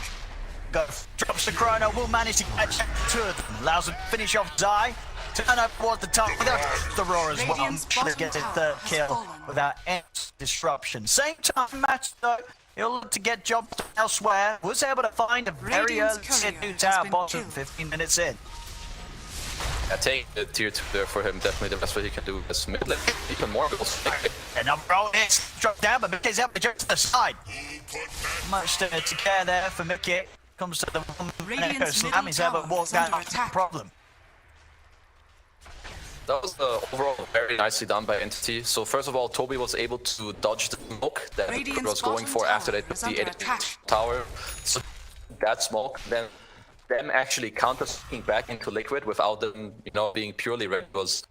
Go, drops the chrono, will manage to catch two of them. Allows him to finish off Zai. Turn up towards the top without the roar as well. To get his third kill without any disruption. Same time match though. He'll look to get jobs elsewhere. Was able to find a very early tier 2 tower bottom 15 minutes in. I take the tier 2 there for him. Definitely the best way he can do is mid lane. Even more goals. And now bro, it's dropped down, but Mickey's able to jump to the side. Much to care there for Mickey. Comes to the one Echo Slam. He's able to walk down the problem. That was overall very nicely done by Entity. So first of all, Toby was able to dodge the smoke that Liquid was going for after they took the tower. So that smoke, then them actually counter-sneaking back into Liquid without them, you know, being purely red was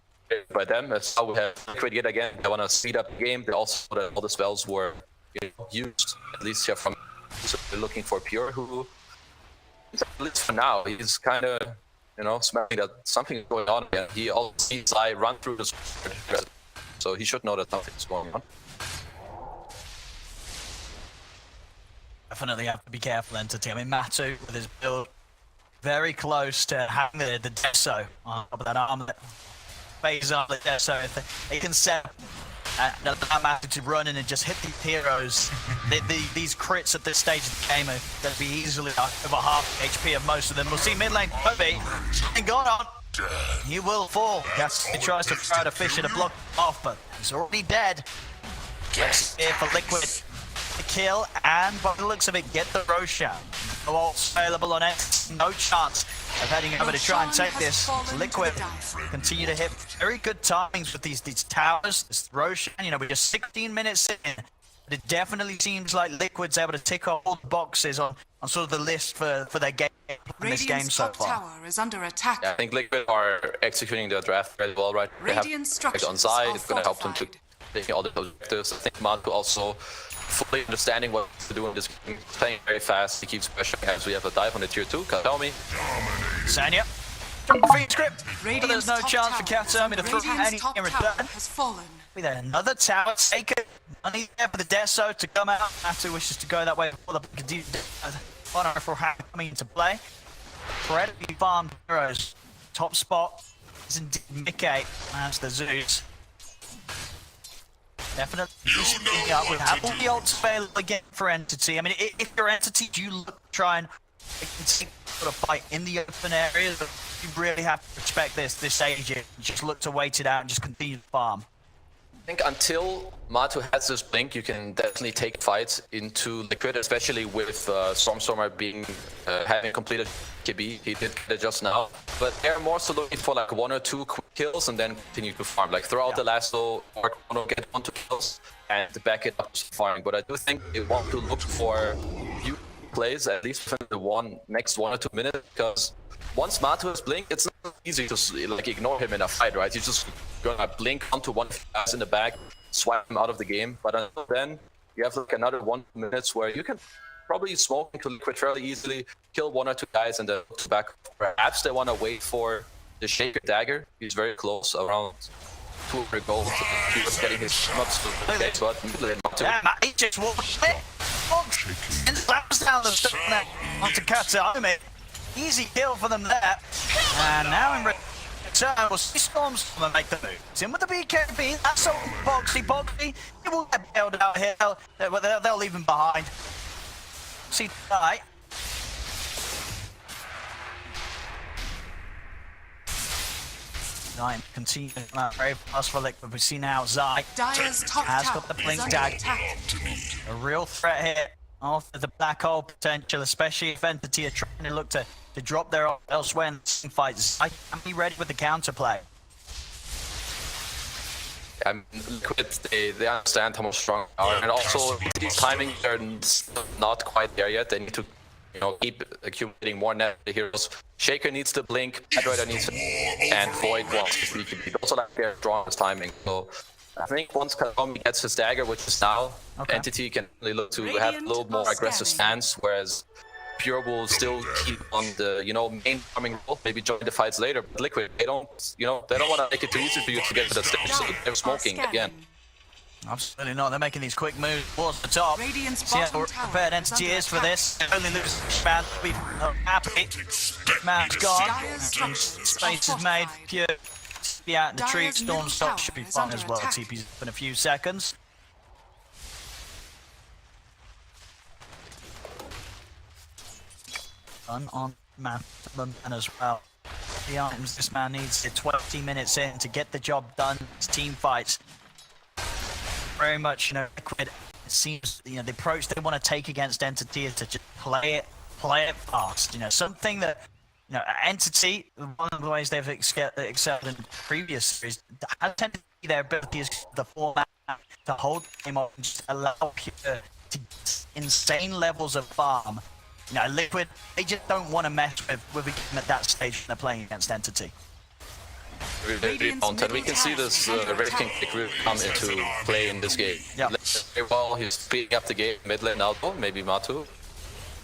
by them. That's how we have Liquid yet again. They want to speed up the game. They also that all the spells were, you know, used, at least here from. So they're looking for Pure, who, at least for now, he's kind of, you know, smelling that something is going on again. He also sees I run through the sword, so he should know that something's going on. Definitely have to be careful, Entity. I mean, Matu with his build very close to having the Deso on top of that armlet. Phase armlet Deso. If they can set allow Matu to run in and just hit these heroes. These crits at this stage of the game are going to be easily over half HP of most of them. We'll see mid lane Toby and gone on. He will fall. Yes, he tries to throw the fish in a block off, but he's already dead. Yes, here for Liquid. The kill, and by the looks of it, get the Roshan. No ults available on it. No chance of heading over to try and take this. Liquid continue to hit very good timings with these towers. This Roshan, you know, we're just 16 minutes in. But it definitely seems like Liquid's able to tick off all the boxes on sort of the list for their game in this game so far. Tower is under attack. Yeah, I think Liquid are executing their draft very well right. They have on Zai. It's going to help them to take all the objectives. I think Marco also fully understanding what to do in this game. He's playing very fast. He keeps pressuring as we have a dive on the tier 2. Katomi. Sanya. Free script. But there's no chance for Katomi to throw anything in return. Has fallen. With another tower taken. Money there for the Deso to come out. Matu wishes to go that way before the honor for coming into play. Incredibly farmed heroes. Top spot is indeed Mickey. That's the Zeus. Definitely. We have all the ults available again for Entity. I mean, if you're Entity, do you look to try and sort of fight in the open areas? But you really have to respect this stage. You just look to wait it out and just continue to farm. I think until Matu has this blink, you can definitely take fights into Liquid, especially with Stormstormer being having completed KB. He did it just now, but they're more so looking for like 1 or 2 quick kills and then continue to farm. Like throw out the lasso or get 1 or 2 kills and back it up to farming. But I do think they want to look for few plays at least within the next 1 or 2 minutes, because once Matu has blink, it's not easy to like ignore him in a fight, right? He's just gonna blink onto one guys in the back, swipe him out of the game. But until then, you have like another 1 minutes where you can probably smoke into Liquid fairly easily, kill 1 or 2 guys, and then look back. Perhaps they want to wait for the Shaker Dagger. He's very close, around 200 gold. He was getting his nuts to the case, but yeah, he just walked it. And slaps down the stone onto Katomi. Easy kill for them there. And now in return, we'll see Stormstormer make the move. It's in with the BKB. That's all Boxy. He will get bailed out here. They'll leave him behind. See tonight. Nine continue very fast for Liquid. We see now Zai has got the blink tag. A real threat here after the black hole potential, especially if Entity are trying to look to drop their elsewhere in the fights. I can be ready with the counterplay. I mean, Liquid, they understand how much strong they are, and also these timing are not quite there yet. They need to, you know, keep accumulating more net heroes. Shaker needs to blink, Badrider needs to, and Void wants to BKB. Those are like their strongest timing. So I think once Kagami gets his dagger, which is now, Entity can really look to have a little more aggressive stance, whereas Pure will still keep on the, you know, main farming role, maybe join the fights later. But Liquid, they don't, you know, they don't want to make it too easy for you to get to the stage, so they're smoking again. Absolutely not. They're making these quick moves towards the top. See how prepared Entity is for this. Only lose man, be happy. Man's gone. Space is made. Pure be out in the tree. Storm stop should be fun as well. TP's up in a few seconds. On man as well. The items this man needs 20 minutes in to get the job done. It's team fights. Very much, you know, Liquid. It seems, you know, the approach they want to take against Entity is to just play it fast. You know, something that, you know, Entity, one of the ways they've excelled in previous series, has tended to be their ability is the format to hold the game on and just allow Pure to get insane levels of farm. You know, Liquid, they just don't want to mess with a game at that stage when they're playing against Entity. We can see this Red King pick really come into play in this game. Yeah. Very well, he's speeding up the game, mid lane elbow, maybe Matu.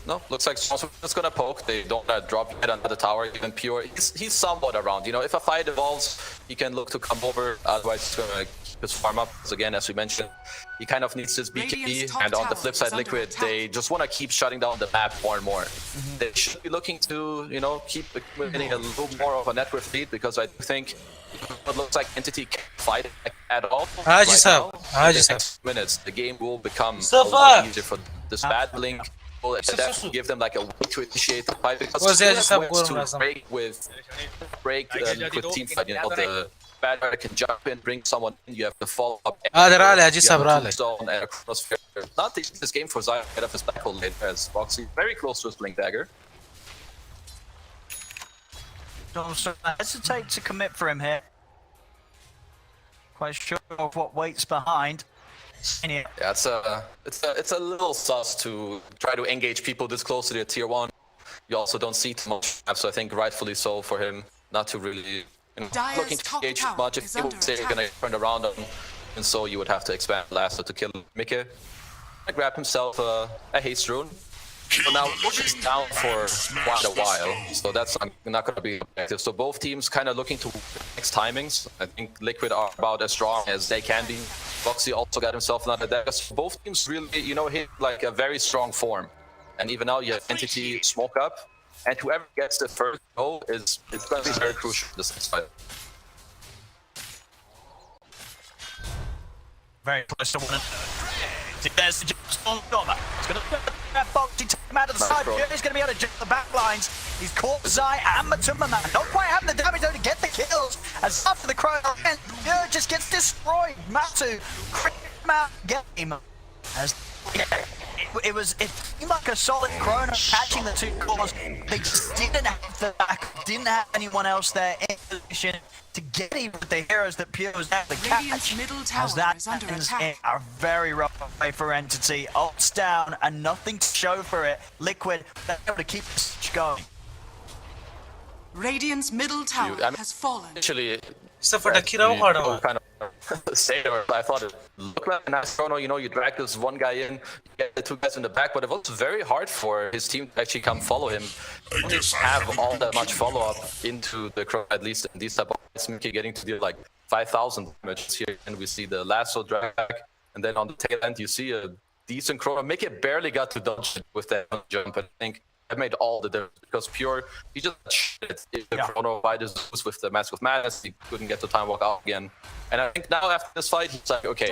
No, looks like someone's gonna poke. They don't drop yet under the tower, even Pure. He's somewhat around, you know, if a fight evolves, he can look to come over, otherwise he's gonna keep his farm up. Because again, as we mentioned, he kind of needs his BKB, and on the flip side, Liquid, they just want to keep shutting down the map more and more. They should be looking to, you know, keep accumulating a little more of a net worth lead, because I think it looks like Entity can't fight at all. Right now, in the next minutes, the game will become a lot easier for this bad blink. Will definitely give them like a way to initiate the fight, because to break the Liquid team fight, you know, the bad guy can jump in, bring someone in, you have to follow up. Zone and a crossfire. Not the easiest game for Zion to get off his back hole lane, as Foxy very close to his blink dagger. Don't hesitate to commit for him here. Quite sure of what waits behind. Yeah, it's a little sus to try to engage people this close to their tier 1. You also don't see too much, so I think rightfully so for him not to really, you know, looking to engage too much. If people say you're gonna turn around on him, and so you would have to expand Lasso to kill Mickey. I grab himself a haste rune. So now Bush is down for quite a while, so that's not going to be effective. So both teams kind of looking to next timings. I think Liquid are about as strong as they can be. Foxy also got himself another dagger. So both teams really, you know, hit like a very strong form. And even now you have Entity smoke up, and whoever gets the first goal it's going to be very crucial for this fight. Very close to one. There's the storm. It's going to that Foxy take him out of the side. He's going to be able to jump the back lines. He's caught Zai and Matuma Man. Not quite having the damage though to get the kills. As after the Chrono and just gets destroyed. Matu, crit map game. As it seemed like a solid Chrono catching the two cores. They just didn't have the back, didn't have anyone else there in position to get even the heroes that Pure was able to catch. As that ends in a very rough way for Entity. Ults down and nothing to show for it. Liquid, they're able to keep this going. Radiant's middle tower has fallen. Actually, kind of say or I thought it looked like a nice chrono, you know, you drag this one guy in, you get the two guys in the back, but it was very hard for his team to actually come follow him. He didn't have all that much follow-up into the chrono, at least in these type of fights. Mickey getting to deal like 5,000 damage here, and we see the lasso drag, and then on the tail end you see a decent chrono. Mickey barely got to dodge it with that jump, and I think that made all the difference, because Pure, he just shit the chrono by this with the Mask of Madness. He couldn't get the time walk out again. And I think now after this fight, he's like, okay,